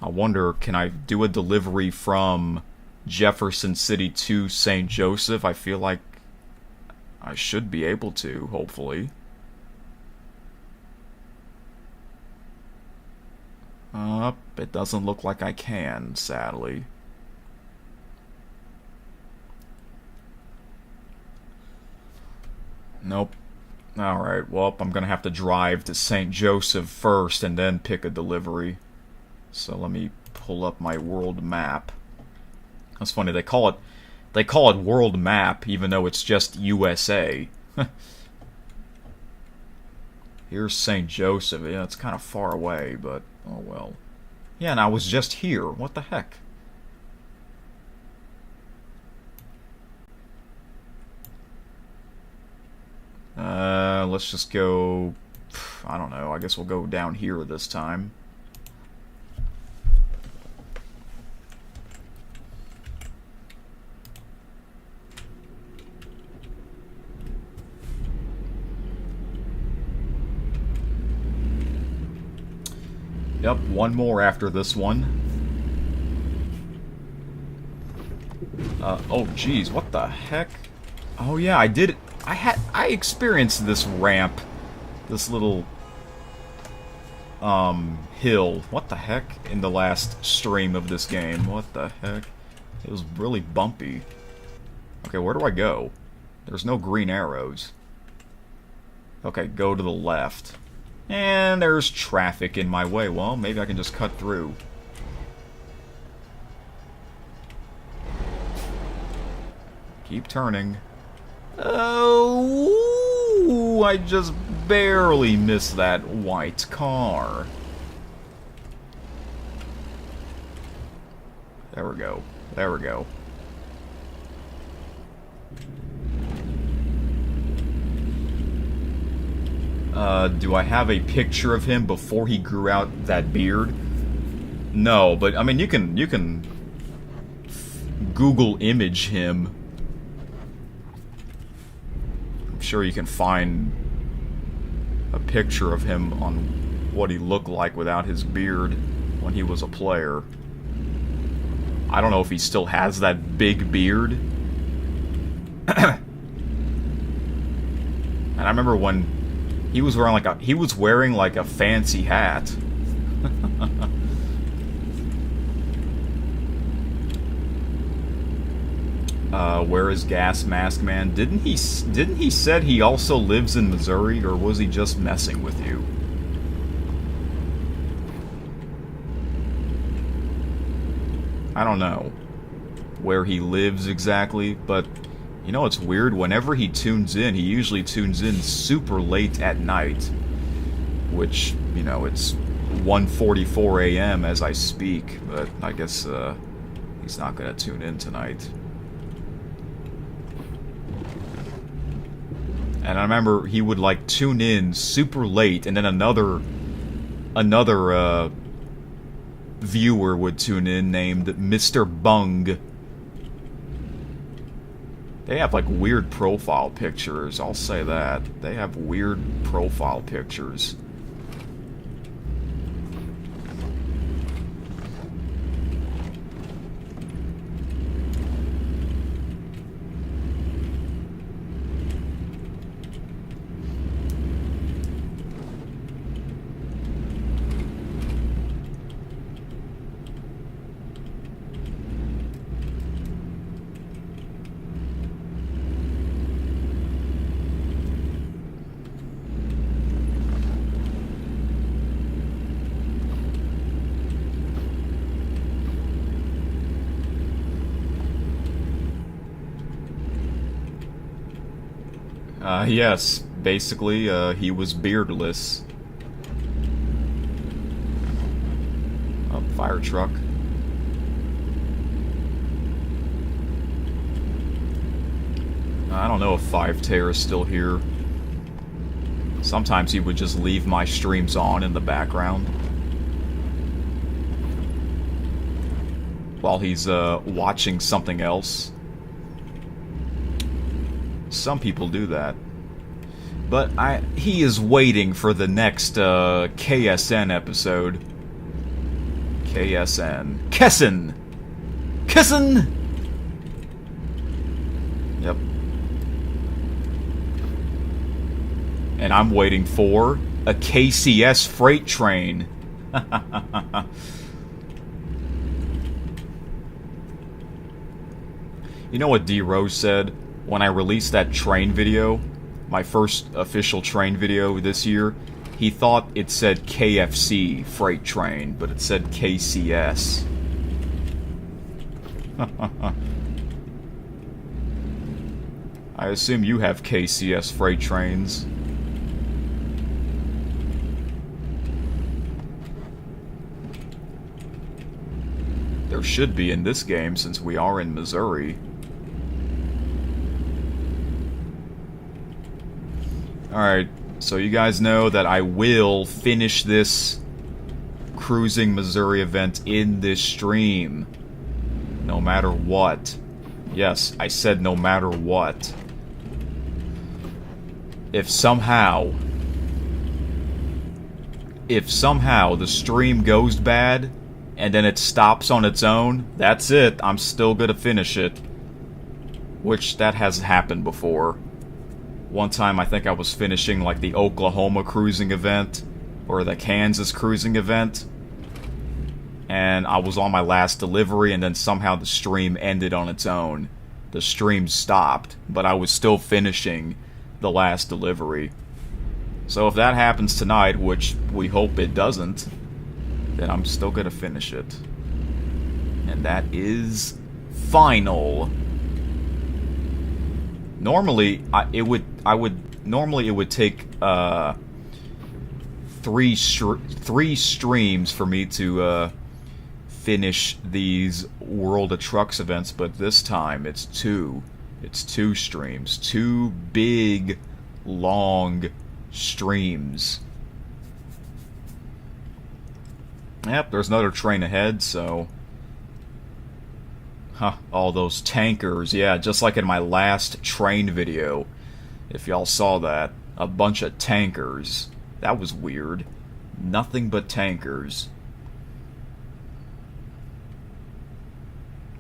I wonder, can I do a delivery from Jefferson City to St. Joseph? I feel like I should be able to, hopefully. It doesn't look like I can, sadly. Nope. Alright, well, I'm gonna have to drive to St. Joseph first and then pick a delivery. So let me pull up my world map. That's funny, they call it world map even though it's just USA. Here's St. Joseph. Yeah, it's kind of far away, but oh well. Yeah, and I was just here. What the heck? Let's just go... I don't know. I guess we'll go down here this time. Yep, one more after this one. Oh geez, what the heck? Oh yeah, I did... I experienced this ramp. This little... hill. What the heck? In the last stream of this game. What the heck? It was really bumpy. Okay, where do I go? There's no green arrows. Okay, go to the left. And there's traffic in my way. Well, maybe I can just cut through. Keep turning. Oh, I just barely missed that white car. There we go. There we go. Do I have a picture of him before he grew out that beard? No, but I mean you can Google image him. I'm sure you can find a picture of him on what he looked like without his beard when he was a player. I don't know if he still has that big beard. And I remember when he was wearing like a fancy hat. Where is Gas Mask Man? Didn't he said he also lives in Missouri, or was he just messing with you? I don't know where he lives exactly, but You know, it's weird. Whenever he tunes in, he usually tunes in super late at night. Which, you know, it's 1:44 a.m. as I speak. But I guess he's not going to tune in tonight. And I remember he would, like, tune in super late, and then another viewer would tune in named Mr. Bung. They have, like, weird profile pictures, I'll say that. They have weird profile pictures. Yes, basically, he was beardless. Oh, fire truck. I don't know if 5Ter is still here. Sometimes he would just leave my streams on in the background while he's watching something else. Some people do that. But he is waiting for the next KSN episode. KSN. Kessen! Kessen! Yep. And I'm waiting for a KCS freight train. You know what D. Rose said when I released that train video? My first official train video this year, he thought it said KFC freight train, but it said KCS. I assume you have KCS freight trains. There should be in this game since we are in Missouri. Alright, so you guys know that I will finish this Cruising Missouri event in this stream. No matter what. Yes, I said no matter what. If somehow the stream goes bad, and then it stops on its own, that's it. I'm still gonna finish it. Which, that has happened before. One time I think I was finishing like the Oklahoma cruising event, or the Kansas cruising event, and I was on my last delivery and then somehow the stream ended on its own. The stream stopped, but I was still finishing the last delivery. So if that happens tonight, which we hope it doesn't, then I'm still gonna finish it. And that is final. Normally, it would take 3 streams for me to finish these World of Trucks events, but this time it's 2. It's 2 streams, 2 big, long streams. Yep, there's another train ahead, so... Huh, all those tankers, yeah, just like in my last train video. If y'all saw that. A bunch of tankers. That was weird. Nothing but tankers.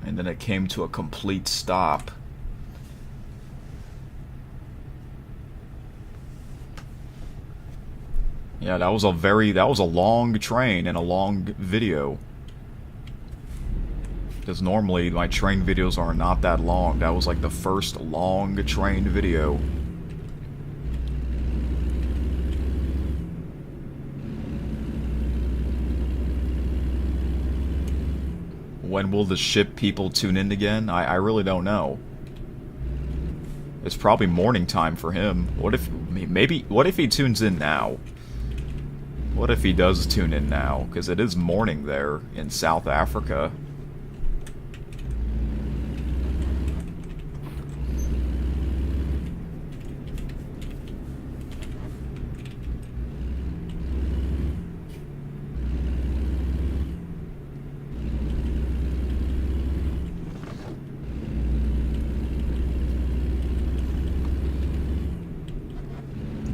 And then it came to a complete stop. Yeah, that was a long train and a long video. Because normally my train videos are not that long. That was like the first long train video. When will the ship people tune in again? I really don't know. It's probably morning time for him. What if he tunes in now? What if he does tune in now? Because it is morning there in South Africa.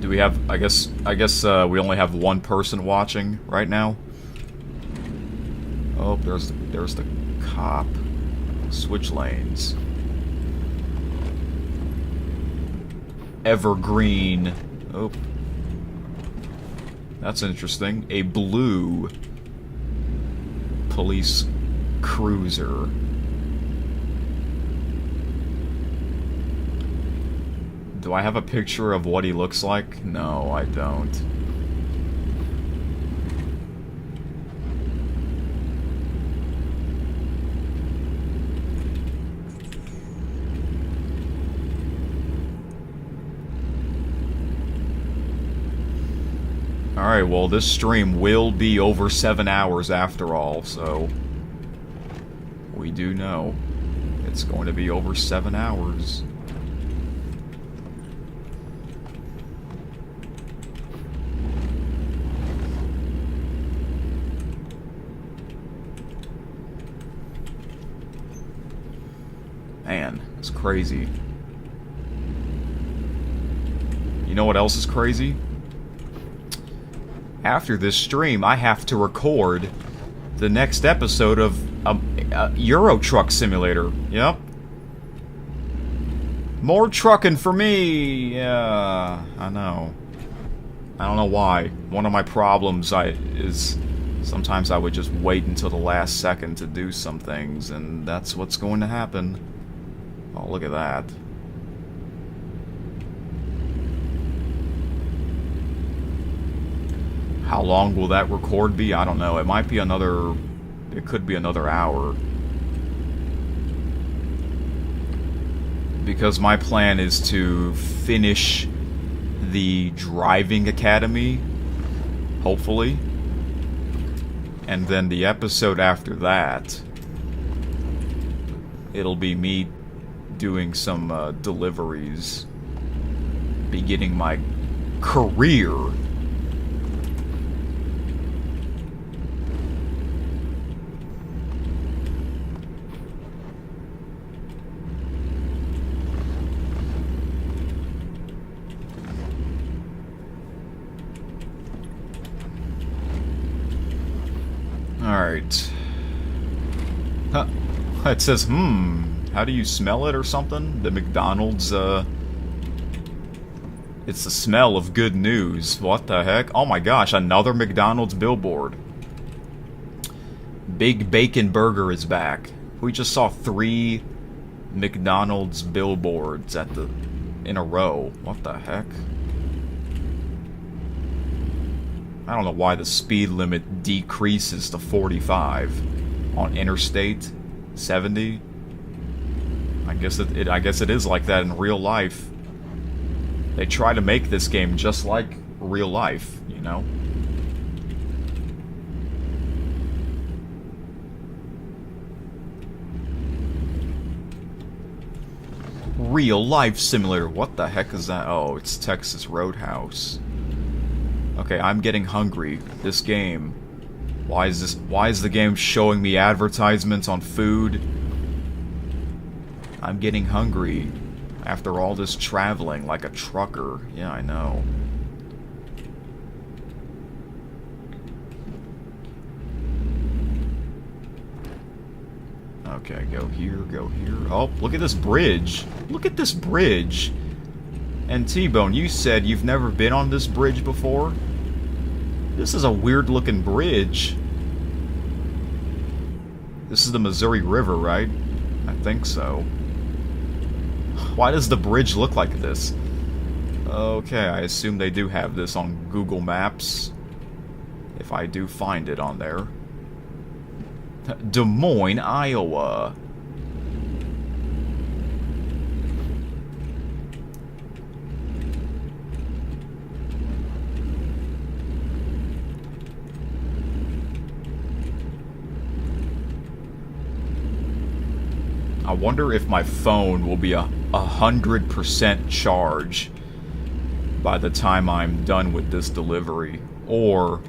Do we have, I guess we only have one person watching right now. Oh, there's the cop. Switch lanes. Evergreen. Oh. That's interesting. A blue police cruiser. Do I have a picture of what he looks like? No, I don't. Alright, well, this stream will be over 7 hours after all, so we do know it's going to be over 7 hours. Man, it's crazy. You know what else is crazy? After this stream, I have to record the next episode of Euro Truck Simulator. Yep. More trucking for me! Yeah, I know. I don't know why. One of my problems is sometimes I would just wait until the last second to do some things, and that's what's going to happen. Oh, look at that. How long will that record be? I don't know. It might be another... It could be another hour. Because my plan is to finish the driving academy, hopefully. And then the episode after that, it'll be me doing some deliveries, beginning my career. Alright. Huh. It says, how do you smell it or something? The McDonald's, it's the smell of good news. What the heck? Oh my gosh, another McDonald's billboard. Big Bacon Burger is back. We just saw 3 McDonald's billboards in a row. What the heck? I don't know why the speed limit decreases to 45 on Interstate 70. I guess it is like that in real life. They try to make this game just like real life, you know? Real life simulator. What the heck is that? Oh, it's Texas Roadhouse. Okay, I'm getting hungry. This game. Why is the game showing me advertisements on food? I'm getting hungry after all this traveling like a trucker. Yeah, I know. Okay, go here, go here. Oh, look at this bridge. Look at this bridge. And T-Bone, you said you've never been on this bridge before? This is a weird-looking bridge. This is the Missouri River, right? I think so. Why does the bridge look like this? Okay, I assume they do have this on Google Maps. If I do find it on there. Des Moines, Iowa. I wonder if my phone will be 100% charge by the time I'm done with this delivery, or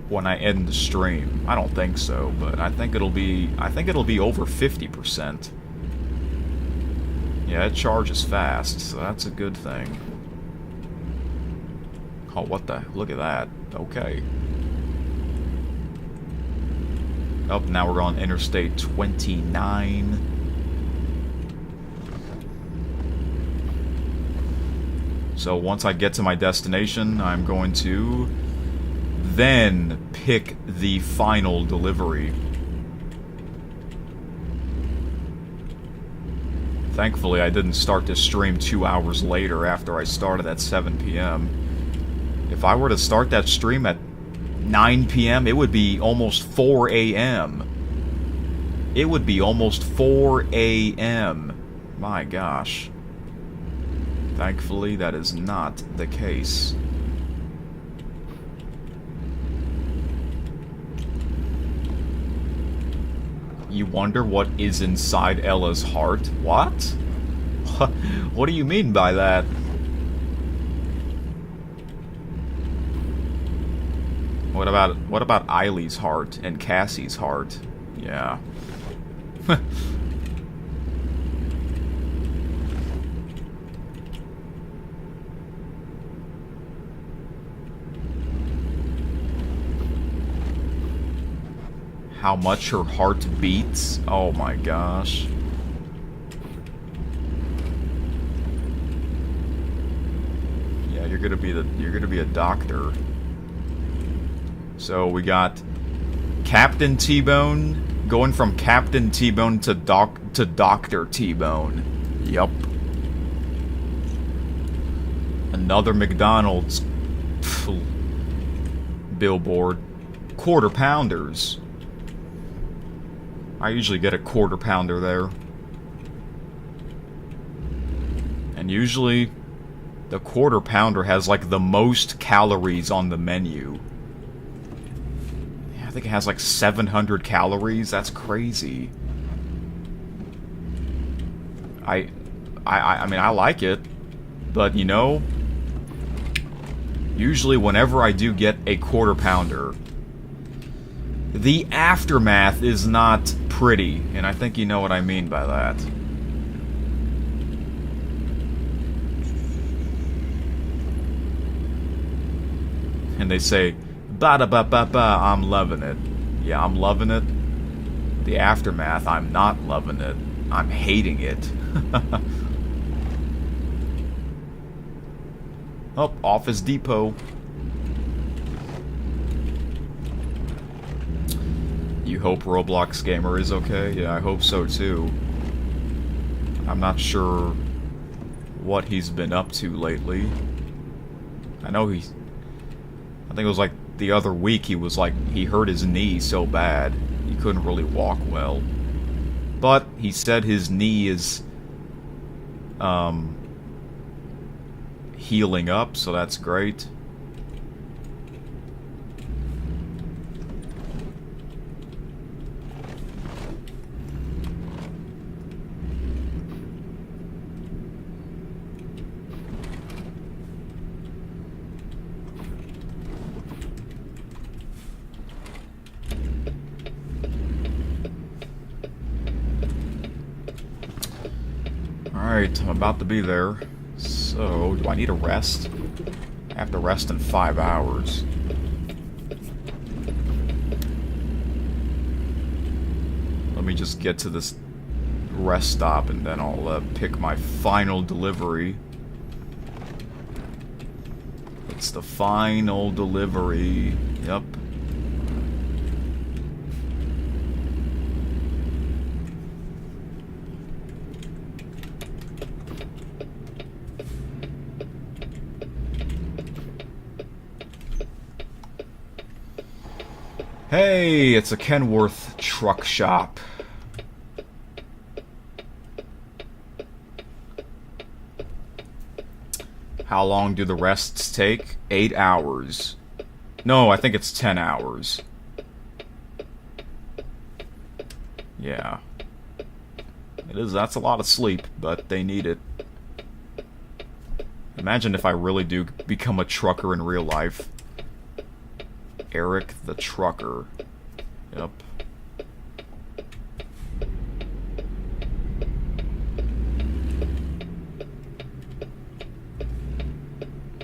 when I end the stream. I don't think so, but I think it'll be over 50%. Yeah, it charges fast, so that's a good thing. Oh, what the? Look at that. Okay. Oh, now we're on Interstate 29. So once I get to my destination, I'm going to then pick the final delivery. Thankfully, I didn't start this stream 2 hours later after I started at 7 p.m. If I were to start that stream at 9 p.m., it would be almost 4 a.m. It would be almost 4 a.m. My gosh. Thankfully, that is not the case. You wonder what is inside Ella's heart? What? What do you mean by that? What about Eileen's heart and Cassie's heart? Yeah. How much her heart beats? Oh my gosh. Yeah, you're gonna be a doctor. So we got Captain T-Bone going from Captain T-Bone to Dr. T-Bone. Yup. Another McDonald's billboard. Quarter Pounders. I usually get a quarter pounder there. And usually the quarter pounder has like the most calories on the menu. I think it has like 700 calories. That's crazy. I mean, I like it, but you know, usually whenever I do get a quarter pounder, the aftermath is not pretty, and I think you know what I mean by that. And they say, ba-da-ba-ba-ba, I'm loving it. Yeah, I'm loving it. The aftermath, I'm not loving it. I'm hating it. Oh, Office Depot. You hope Roblox Gamer is okay? Yeah, I hope so too. I'm not sure what he's been up to lately. I know I think it was like the other week he hurt his knee so bad he couldn't really walk well. But he said his knee is healing up, so that's great. Alright, I'm about to be there. So, do I need a rest? I have to rest in 5 hours. Let me just get to this rest stop and then I'll pick my final delivery. It's the final delivery. Yep. Hey, it's a Kenworth truck shop. How long do the rests take? 8 hours. No, I think it's 10 hours. Yeah. That's a lot of sleep, but they need it. Imagine if I really do become a trucker in real life. Eric the Trucker. Yep.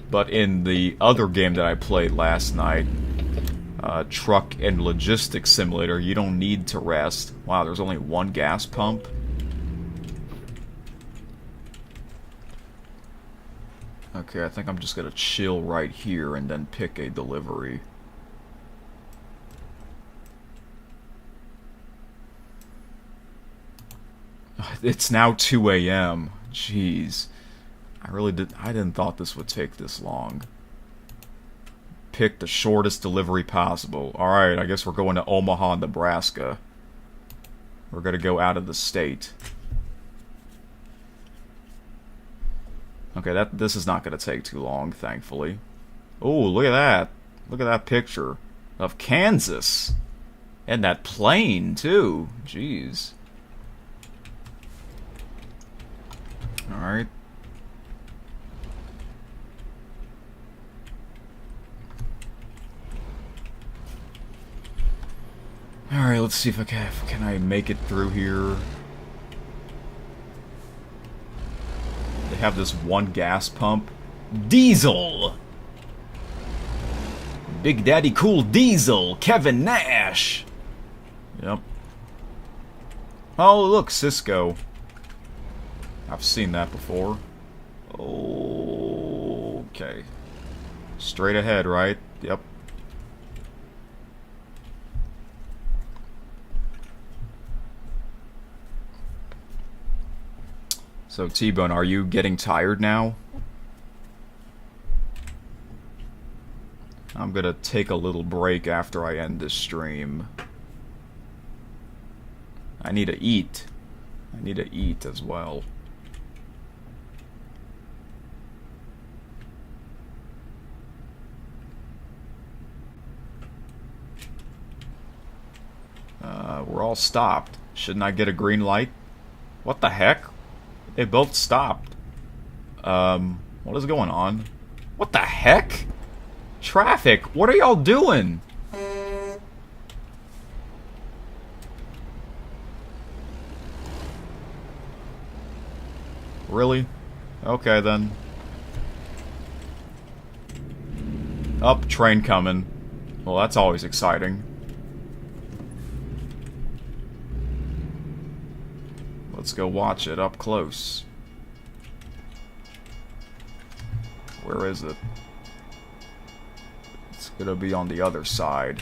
But in the other game that I played last night, Truck and Logistics Simulator, you don't need to rest. Wow, there's only one gas pump? Okay, I think I'm just gonna chill right here and then pick a delivery. It's now 2 a.m. Jeez. I didn't thought this would take this long. Pick the shortest delivery possible. Alright, I guess we're going to Omaha, Nebraska. We're gonna go out of the state. Okay, this is not gonna take too long, thankfully. Oh, look at that. Look at that picture of Kansas. And that plane, too. Jeez. Alright. Alright, let's see if I can I make it through here. They have this one gas pump. Diesel! Big Daddy Cool Diesel, Kevin Nash! Yep. Oh, look, Cisco. I've seen that before. Okay. Straight ahead, right? Yep. So, T-Bone, are you getting tired now? I'm gonna take a little break after I end this stream. I need to eat. I need to eat as well. We're all stopped. Shouldn't I get a green light? What the heck? They both stopped. What is going on? What the heck? Traffic, what are y'all doing? Really? Okay then. Up, train coming. Well, that's always exciting. Let's go watch it up close. Where is it? It's gonna be on the other side.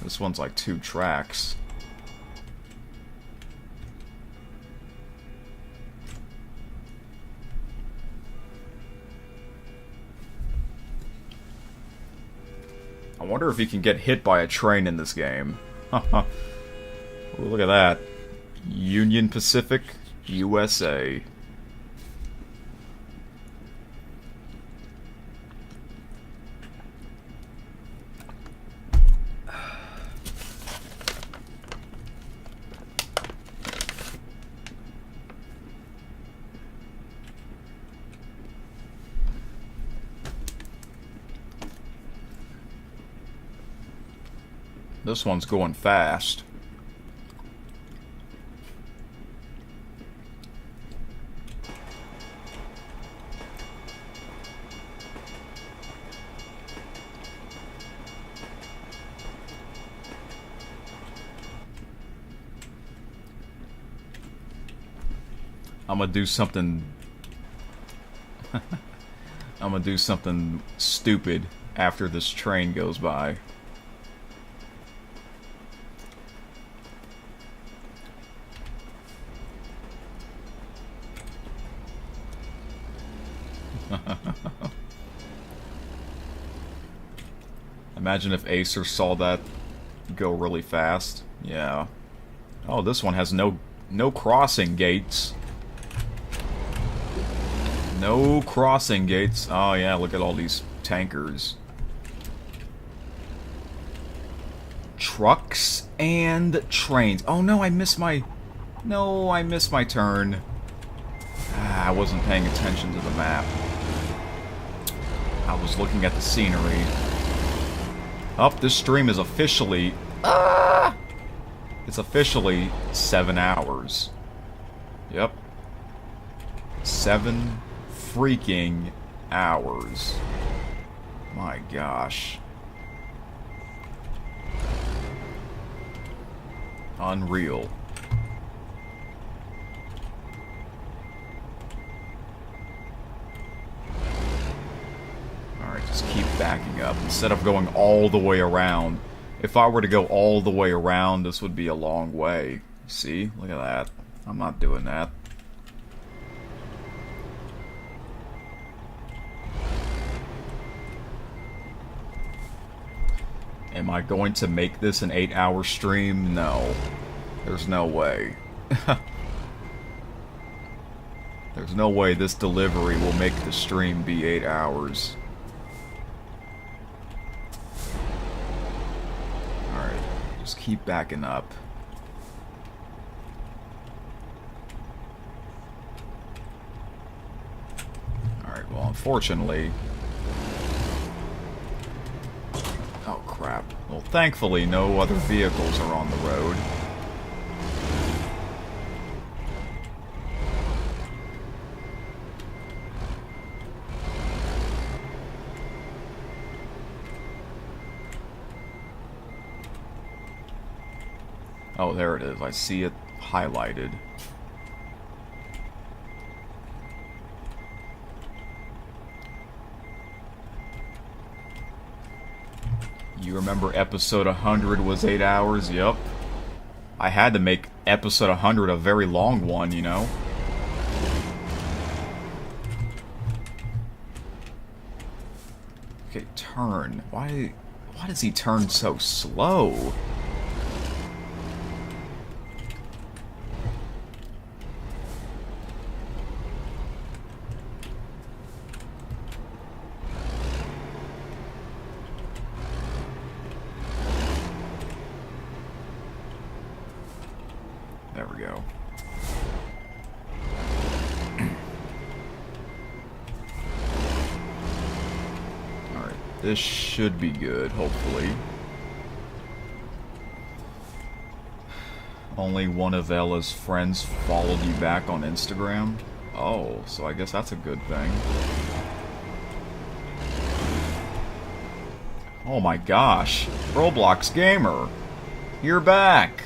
This one's like 2 tracks. I wonder if you can get hit by a train in this game. Haha. Ooh, look at that. Union Pacific, USA. This one's going fast. I'm gonna do something I'm gonna do something stupid after this train goes by. Imagine if Acer saw that go really fast. Yeah. Oh, this one has no crossing gates. No crossing gates. Oh yeah, look at all these tankers. trucks and trains. Oh no, I missed my... No, I missed my turn. I wasn't paying attention to the map. I was looking at the scenery. This stream is officially... It's officially 7 hours. Yep. 7 freaking hours. My gosh. Unreal. Alright, just keep backing up. Instead of going all the way around. If I were to go all the way around, this would be a long way. See? Look at that. I'm not doing that. Am I going to make this an 8-hour stream? No. There's no way. There's no way this delivery will make the stream be 8 hours. Alright, just keep backing up. Alright, well, unfortunately... Oh, crap. Well, thankfully, no other vehicles are on the road. Oh, there it is. I see it highlighted. You remember episode 100 was 8 hours? Yep. I had to make episode 100 a very long one, you know? Okay, turn. Why does he turn so slow? There we go. Alright, this should be good, hopefully. Only one of Ella's friends followed you back on Instagram? Oh, so I guess that's a good thing. Oh my gosh, Roblox Gamer, you're back!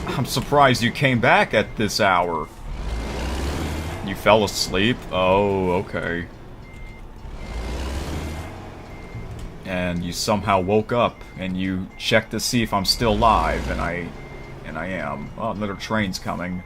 I'm surprised you came back at this hour. You fell asleep? Oh, okay. And you somehow woke up and you checked to see if I'm still live, and I am. Oh, another train's coming.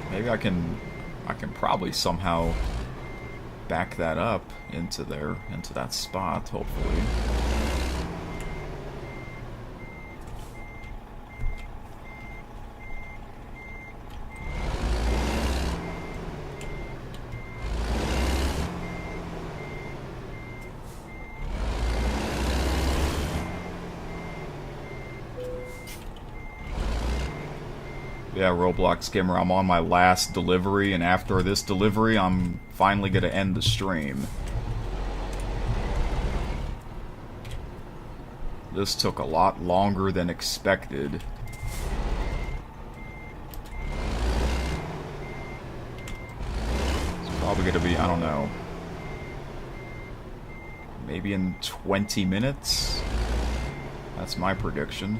Maybe I can probably somehow back that up into that spot, hopefully. Yeah, Roblox Gamer, I'm on my last delivery, and after this delivery, I'm finally gonna end the stream. This took a lot longer than expected. It's probably gonna be, I don't know, maybe in 20 minutes? That's my prediction.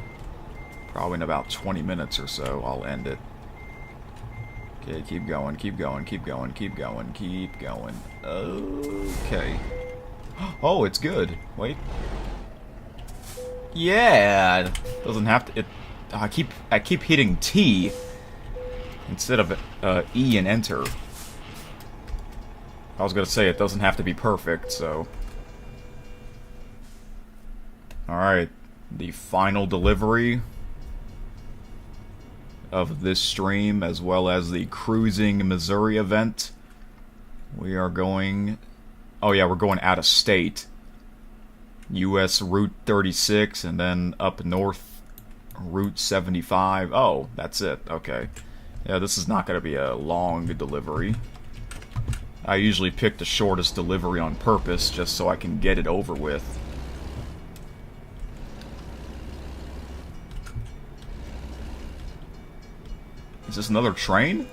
Probably in about 20 minutes or so, I'll end it. Okay, keep going, keep going, keep going, keep going, keep going. Okay. Oh, it's good. Wait. Yeah, it doesn't have to. I keep hitting T instead of E and enter. I was gonna say it doesn't have to be perfect, so. Alright, the final delivery of this stream, as well as the Cruising Missouri event. We are going... Oh yeah, we're going out of state. US Route 36, and then up north, Route 75. Oh, that's it. Okay. Yeah, this is not going to be a long delivery. I usually pick the shortest delivery on purpose, just so I can get it over with. Is this another train?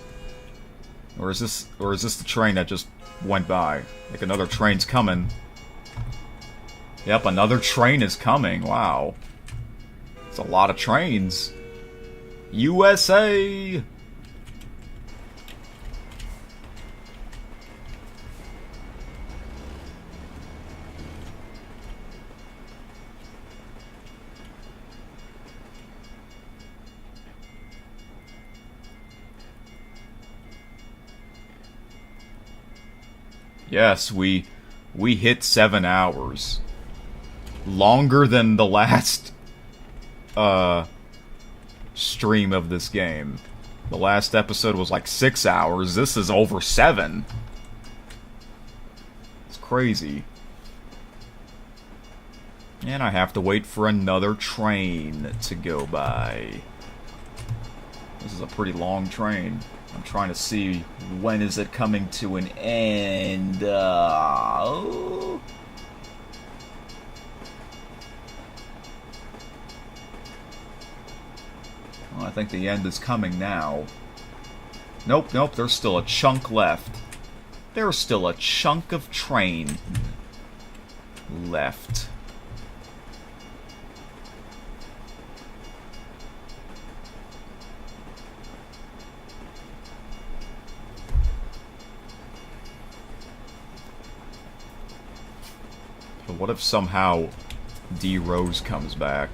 Or is this the train that just went by? Like another train's coming. Yep, another train is coming. Wow. It's a lot of trains. USA! Yes, we hit 7 hours. Longer than the last stream of this game. The last episode was like 6 hours. This is over 7. It's crazy. And I have to wait for another train to go by. This is a pretty long train. I'm trying to see when is it coming to an end. Well, I think the end is coming now. Nope, there's still a chunk left. There's still a chunk of train left. But what if somehow D. Rose comes back?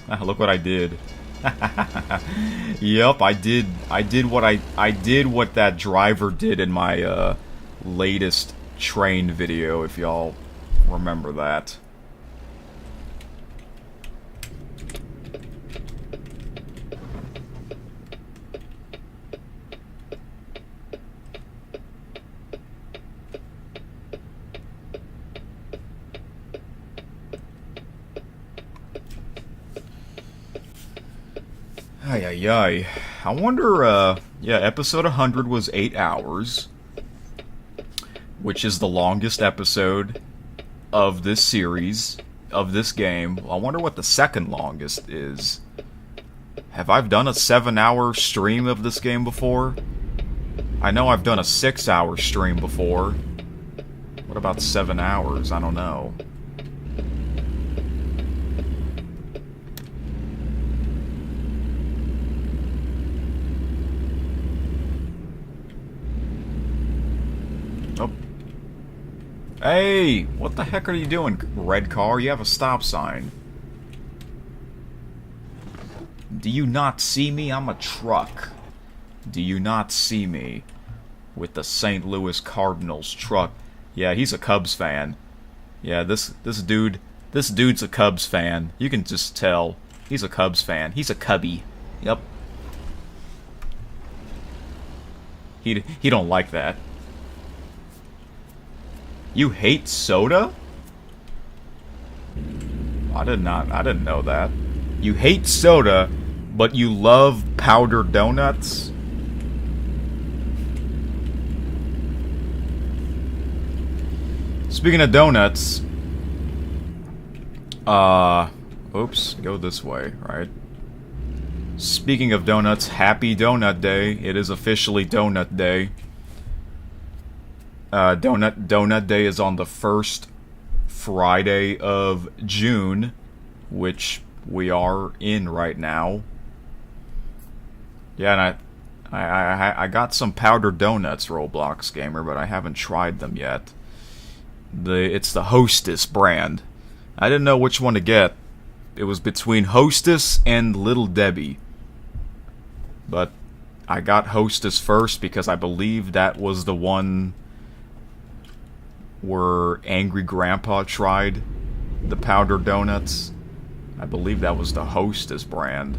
Ah, look what I did. Yep, I did what that driver did in my latest train video, if y'all remember that. Ay. I wonder, yeah, episode 100 was 8 hours, which is the longest episode of this series, of this game. I wonder what the second longest is. Have I done a 7-hour stream of this game before? I know I've done a 6-hour stream before. What about 7 hours? I don't know. Hey, what the heck are you doing, red car? You have a stop sign. Do you not see me? I'm a truck. Do you not see me? With the St. Louis Cardinals truck. Yeah, he's a Cubs fan. Yeah, this dude's a Cubs fan. You can just tell. He's a Cubs fan. He's a Cubby. Yep. He don't like that. You hate soda? I didn't know that. You hate soda, but you love powdered donuts? Speaking of donuts, oops, go this way, right? Speaking of donuts, happy Donut Day. It is officially Donut Day. Donut Day is on the first Friday of June, which we are in right now. Yeah, and I got some powdered donuts, Roblox Gamer, but I haven't tried them yet. It's the Hostess brand. I didn't know which one to get. It was between Hostess and Little Debbie. But I got Hostess first because I believe that was the one where Angry Grandpa tried the powdered donuts. I believe that was the Hostess brand.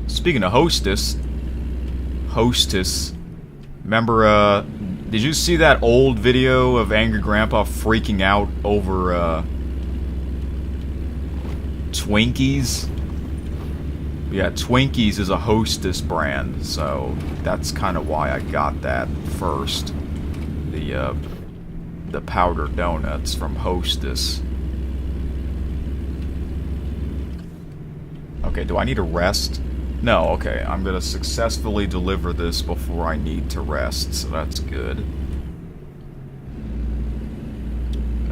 Speaking of Hostess, remember, did you see that old video of Angry Grandpa freaking out over, Twinkies? Yeah, Twinkies is a Hostess brand, so that's kind of why I got that first. The powdered donuts from Hostess. Okay, do I need to rest? No, okay, I'm gonna successfully deliver this before I need to rest, so that's good.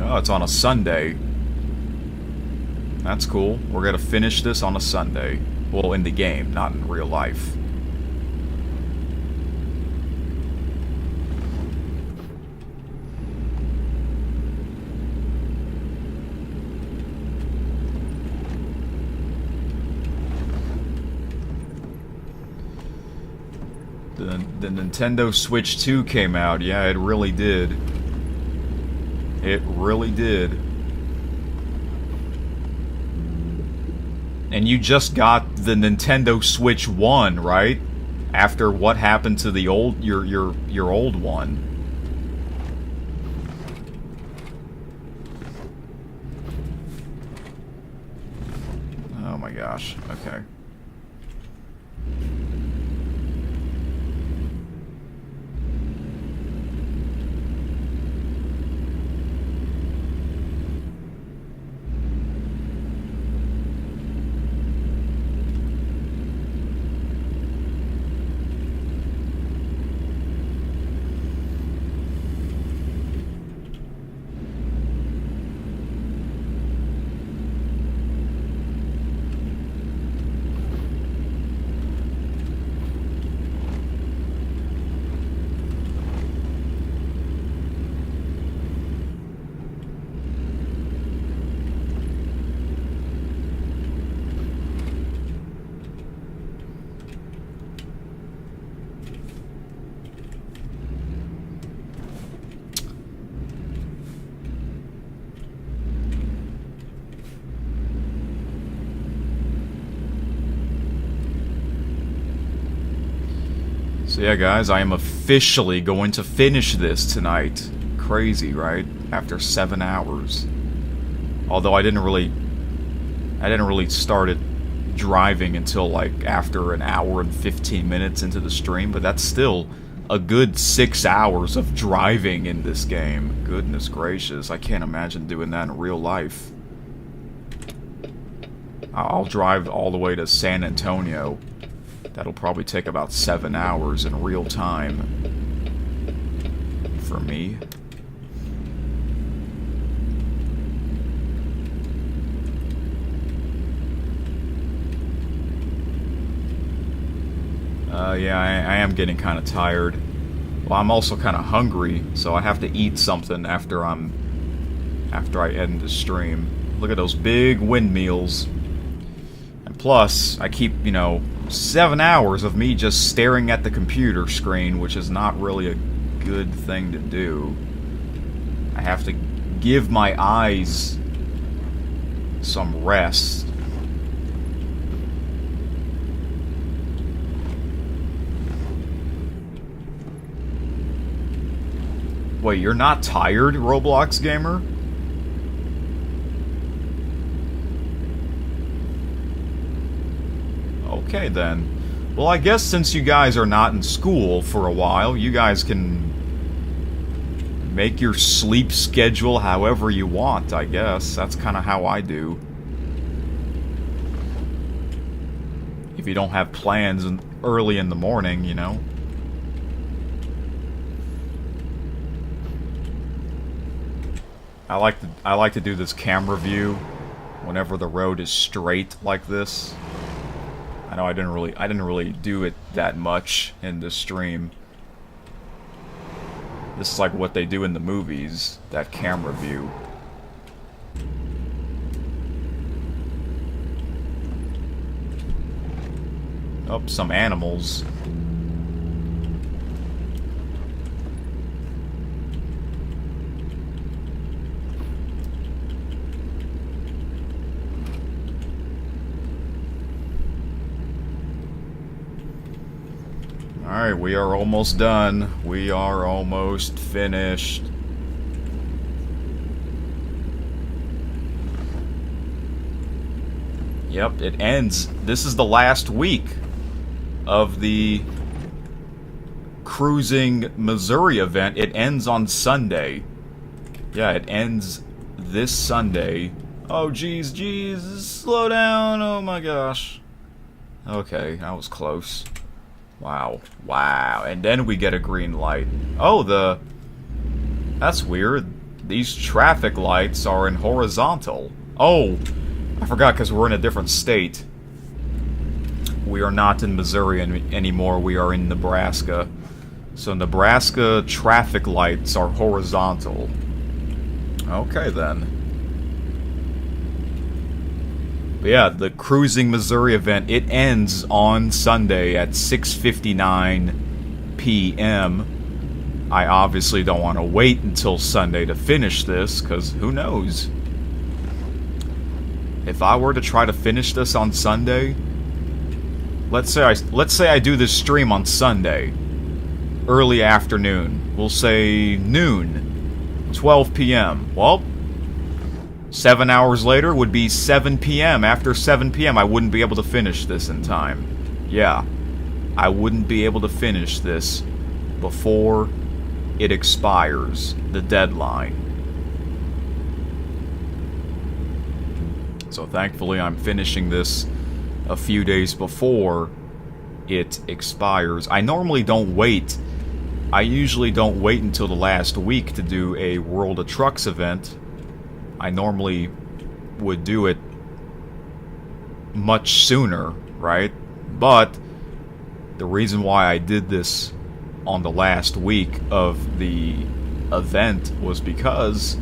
Oh, it's on a Sunday. That's cool. We're gonna finish this on a Sunday. Well, in the game, not in real life. The Nintendo Switch 2 came out. Yeah, it really did. It really did. And you just got the Nintendo Switch 1, right? After what happened to the old your old one. Oh my gosh. Okay. So yeah, guys, I am officially going to finish this tonight. Crazy, right? After 7 hours. Although I didn't really start it driving until like after an hour and 15 minutes into the stream, but that's still a good 6 hours of driving in this game. Goodness gracious, I can't imagine doing that in real life. I'll drive all the way to San Antonio. That'll probably take about 7 hours in real time for me. Yeah, I am getting kind of tired. Well, I'm also kind of hungry, so I have to eat something after I end the stream. Look at those big windmills. And plus, I keep, 7 hours of me just staring at the computer screen, which is not really a good thing to do. I have to give my eyes some rest. Wait, you're not tired, Roblox gamer? Okay then. Well, I guess since you guys are not in school for a while, you guys can make your sleep schedule however you want, I guess. That's kind of how I do. If you don't have plans early in the morning, I like to do this camera view whenever the road is straight like this. I know I didn't really do it that much in this stream. This is like what they do in the movies, that camera view. Oh, some animals. Alright, we are almost done. We are almost finished. Yep, it ends. This is the last week of the Cruising Missouri event. It ends on Sunday. Yeah, it ends this Sunday. Oh, jeez, slow down. Oh my gosh. Okay, that was close. Wow. And then we get a green light. Oh, that's weird. These traffic lights are in horizontal. Oh, I forgot because we're in a different state. We are not in Missouri anymore. We are in Nebraska. So Nebraska traffic lights are horizontal. Okay, then. But yeah, the Cruising Missouri event, it ends on Sunday at 6:59 p.m. I obviously don't want to wait until Sunday to finish this, because who knows? If I were to try to finish this on Sunday, let's say I do this stream on Sunday, early afternoon, we'll say noon, 12 p.m. Well, 7 hours later would be 7 p.m. After 7 p.m. I wouldn't be able to finish this in time. Yeah, I wouldn't be able to finish this before it expires, the deadline. So thankfully I'm finishing this a few days before it expires. I normally don't wait. I usually don't wait until the last week to do a World of Trucks event. I normally would do it much sooner, right? But the reason why I did this on the last week of the event was because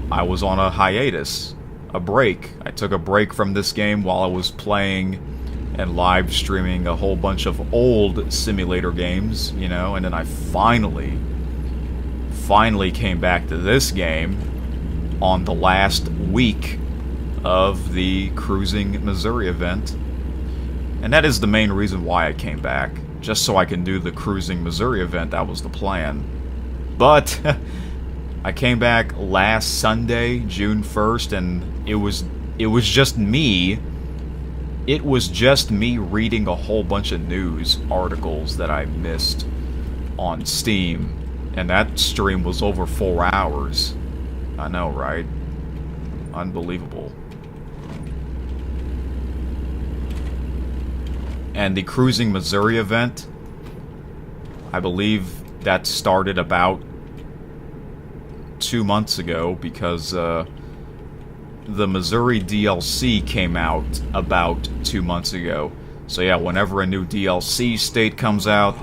I was on a hiatus, a break. I took a break from this game while I was playing and live streaming a whole bunch of old simulator games, you know, and then I finally came back to this game on the last week of the Cruising Missouri event. And that is the main reason why I came back. Just so I can do the Cruising Missouri event, that was the plan. But I came back last Sunday, June 1st, and it was just me. It was just me reading a whole bunch of news articles that I missed on Steam. And that stream was over 4 hours. I know, right? Unbelievable. And the Cruising Missouri event, I believe that started about 2 months ago because the Missouri DLC came out about 2 months ago. So yeah, whenever a new DLC state comes out,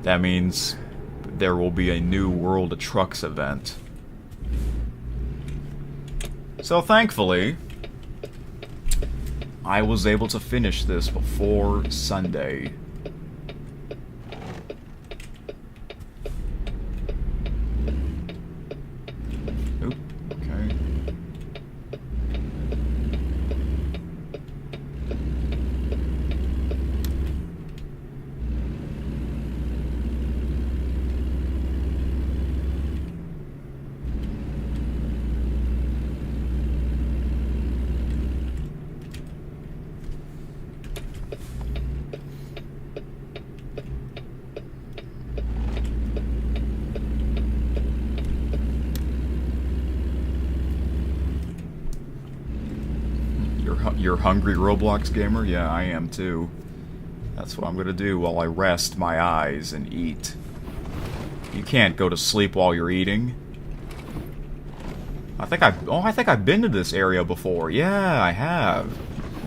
that means there will be a new World of Trucks event. So thankfully, I was able to finish this before Sunday. Oop, okay. You're hungry, Roblox gamer? Yeah, I am too. That's what I'm gonna do while I rest my eyes and eat. You can't go to sleep while you're eating. I think I've been to this area before. Yeah, I have.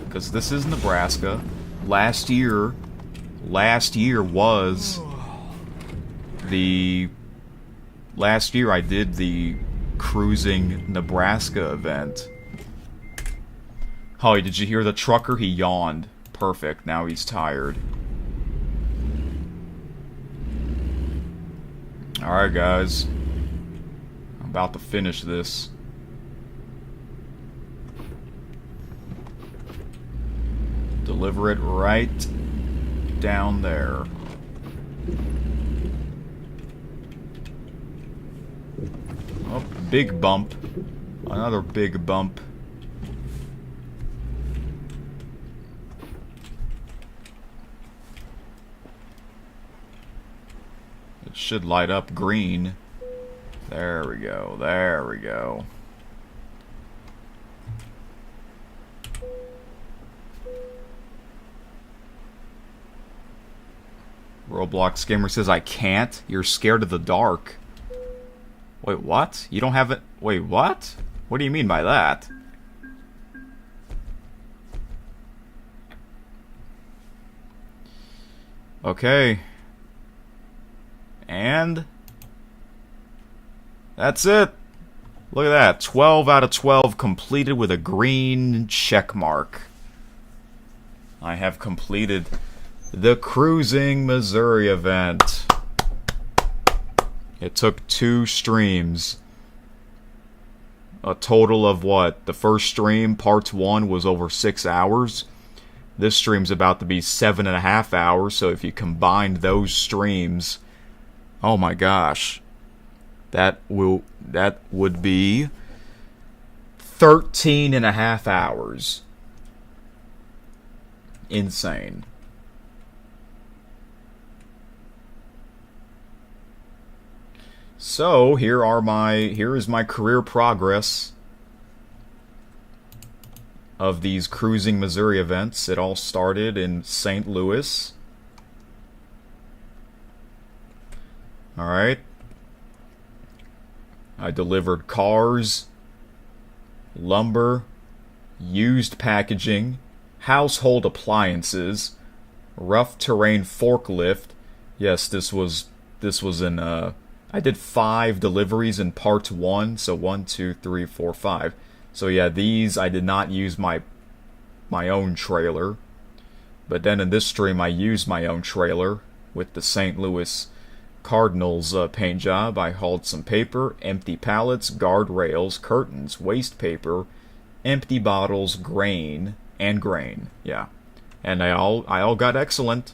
Because this is Nebraska. Last year was the last year I did the Cruising Nebraska event. Oh, did you hear the trucker? He yawned. Perfect. Now he's tired. Alright, guys. I'm about to finish this. Deliver it right down there. Oh, big bump. Another big bump. It should light up green. There we go. There we go. Roblox Gamer says, I can't. You're scared of the dark. Wait, what? You don't have it? Wait, what? What do you mean by that? Okay. And that's it. Look at that. 12 out of 12 completed with a green check mark. I have completed the Cruising Missouri event. It took 2 streams. A total of what? The first stream, part 1, was over 6 hours. This stream's about to be 7.5 hours, so if you combine those streams, oh my gosh. That would be 13.5 hours. Insane. So here is my career progress of these Cruising Missouri events. It all started in St. Louis. Alright. I delivered cars, lumber, used packaging, household appliances, rough terrain forklift. Yes, this was in I did 5 deliveries in part 1, so 1, 2, 3, 4, 5. So yeah, these I did not use my own trailer. But then in this stream I used my own trailer with the St. Louis Cardinals paint job. I hauled some paper, empty pallets, guardrails, curtains, waste paper, empty bottles, grain, yeah. And I all got excellent.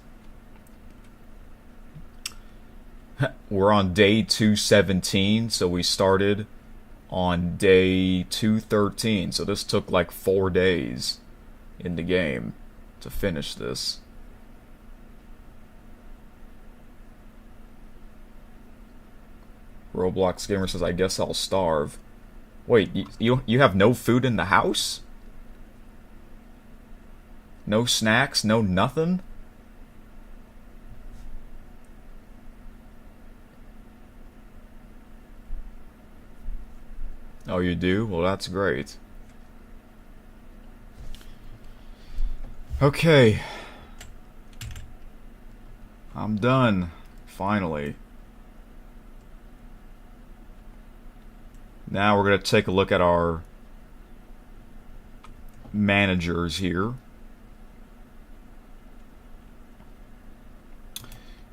We're on day 217, so we started on day 213. So this took like 4 days in the game to finish this. Roblox Gamer says, I guess I'll starve. Wait, you have no food in the house? No snacks? No nothing? Oh, you do? Well, that's great. Okay. I'm done. Finally. Now we're going to take a look at our managers here.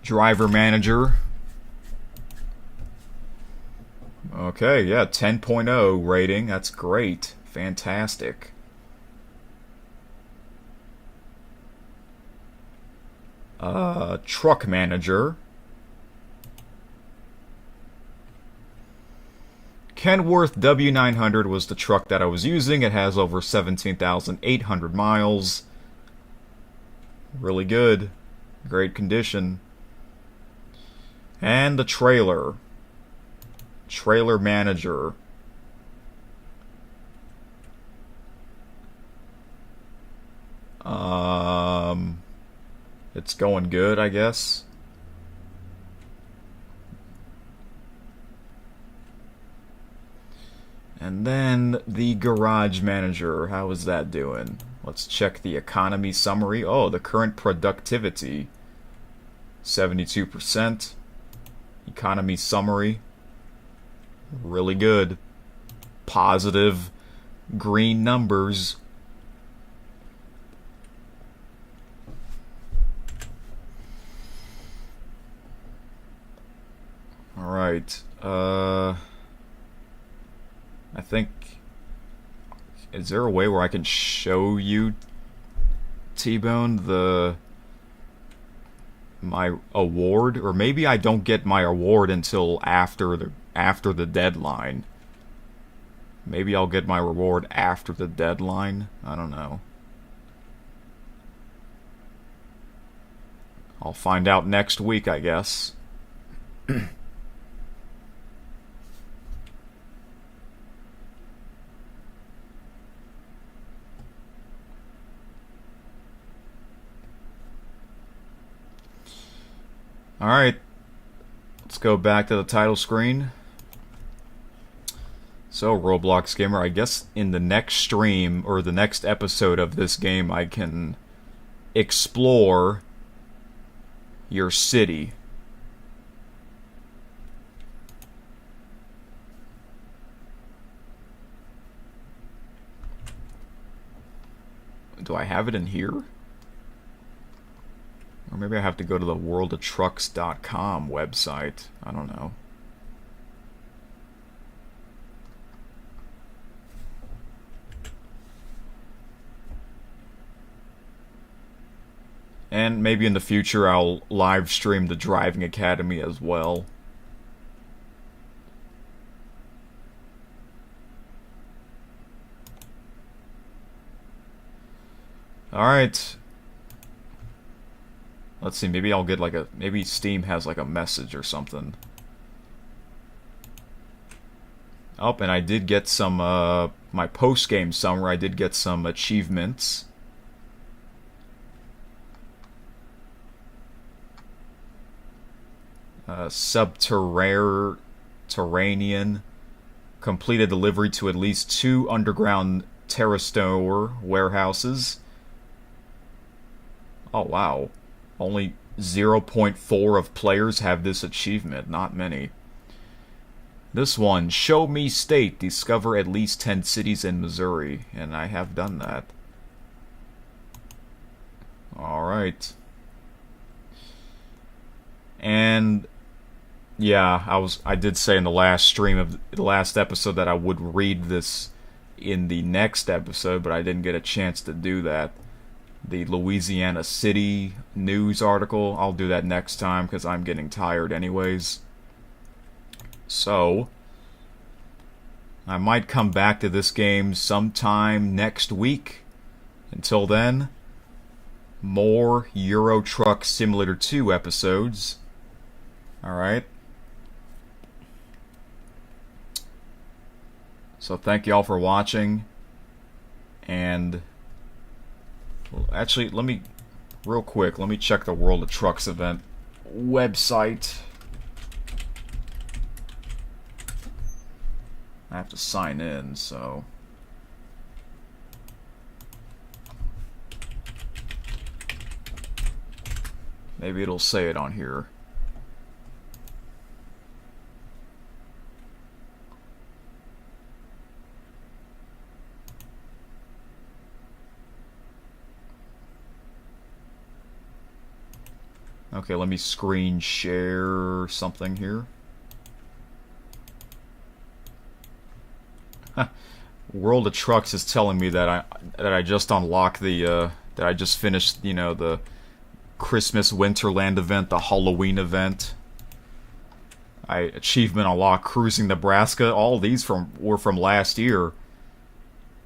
Driver manager. Okay, yeah, 10.0 rating. That's great. Fantastic. Truck manager. Kenworth W900 was the truck that I was using. It has over 17,800 miles. Really good. Great condition. And the trailer. Trailer manager. It's going good, I guess. And then the garage manager. How is that doing? Let's check the economy summary. Oh, the current productivity. 72%. Economy summary. Really good. Positive green numbers. Alright. I think... Is there a way where I can show you, T-Bone, my award? Or maybe I don't get my award until after the deadline. Maybe I'll get my reward after the deadline? I don't know. I'll find out next week, I guess. Alright, let's go back to the title screen. So, Roblox Gamer, I guess in the next stream, or the next episode of this game, I can explore your city. Do I have it in here? Or maybe I have to go to the worldoftrucks.com website. I don't know. And maybe in the future I'll live stream the Driving Academy as well. Alright. Let's see, maybe I'll get like maybe Steam has like a message or something. Oh, and I did get some, my post-game summary, I did get some achievements. Subterranean. Completed delivery to at least 2 underground TerraStore warehouses. Oh, wow. Only 0.4 of players have this achievement. Not many. This one, Show Me State. Discover at least 10 cities in Missouri. And I have done that. Alright. And... yeah, I did say in the last stream of the last episode that I would read this in the next episode, but I didn't get a chance to do that. The Louisiana City news article, I'll do that next time because I'm getting tired anyways. So, I might come back to this game sometime next week. Until then, more Euro Truck Simulator 2 episodes. Alright. So thank you all for watching, and actually, real quick, let me check the World of Trucks event website. I have to sign in, so... maybe it'll say it on here. Okay, let me screen share something here. World of Trucks is telling me that I just unlocked the that I just finished, you know, the Christmas Winterland event, the Halloween event. Achievement unlocked Cruising Nebraska. All these were from last year.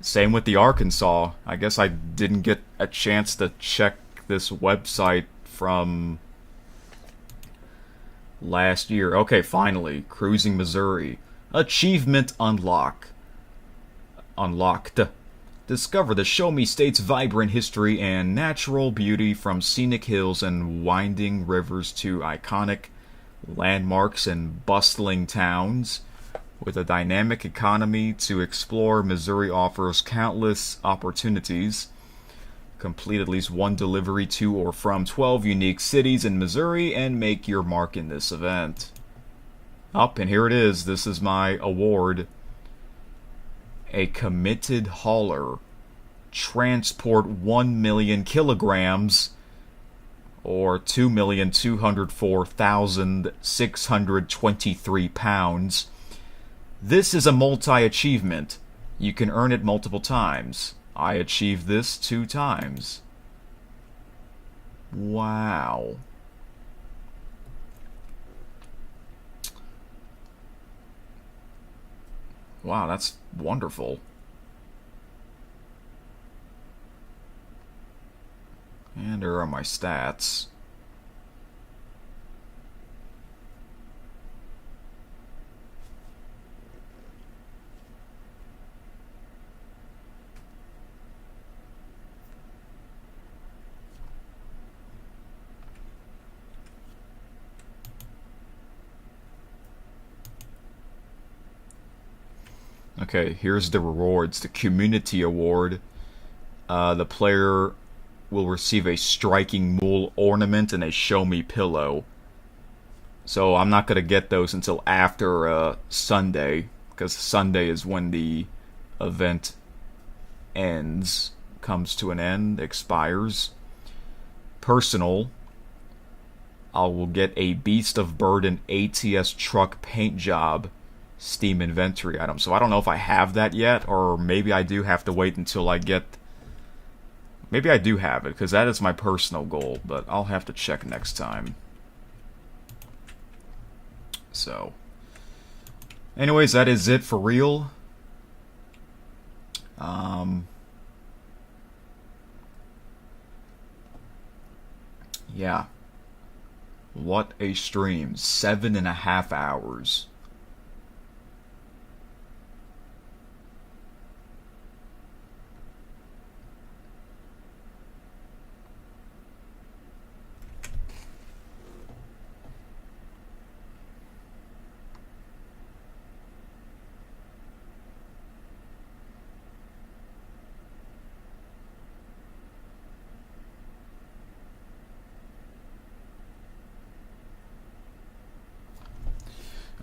Same with the Arkansas. I guess I didn't get a chance to check this website from last year. Okay, finally. Cruising Missouri. Achievement unlocked. Discover the Show Me State's vibrant history and natural beauty, from scenic hills and winding rivers to iconic landmarks and bustling towns. With a dynamic economy to explore, Missouri offers countless opportunities. Complete at least one delivery to or from 12 unique cities in Missouri and make your mark in this event. Up, and here it is. This is my award. A committed hauler. Transport 1 million kilograms or 2,204,623 pounds. This is a multi-achievement. You can earn it multiple times. I achieved this 2 times. Wow. Wow, that's wonderful. And there are my stats. Okay, here's the rewards. The Community Award. The player will receive a striking mule ornament and a show me pillow. So I'm not going to get those until after Sunday, because Sunday is when the event ends, comes to an end, expires. Personal, I will get a Beast of Burden ATS truck paint job Steam inventory item. So I don't know if I have that yet, or maybe I do have to wait until I get... Maybe I do have it, because that is my personal goal, but I'll have to check next time. So, anyways, that is it for real. Yeah. What a stream. 7.5 hours.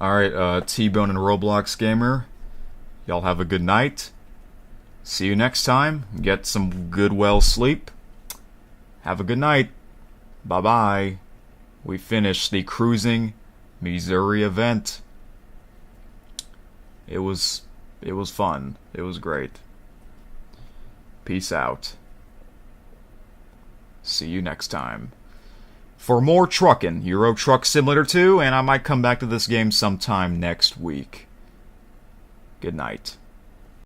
Alright, T-Bone and Roblox Gamer, y'all have a good night. See you next time. Get some good, well sleep. Have a good night. Bye-bye. We finished the Cruising Missouri event. It was fun. It was great. Peace out. See you next time. For more truckin', Euro Truck Simulator 2, and I might come back to this game sometime next week. Good night.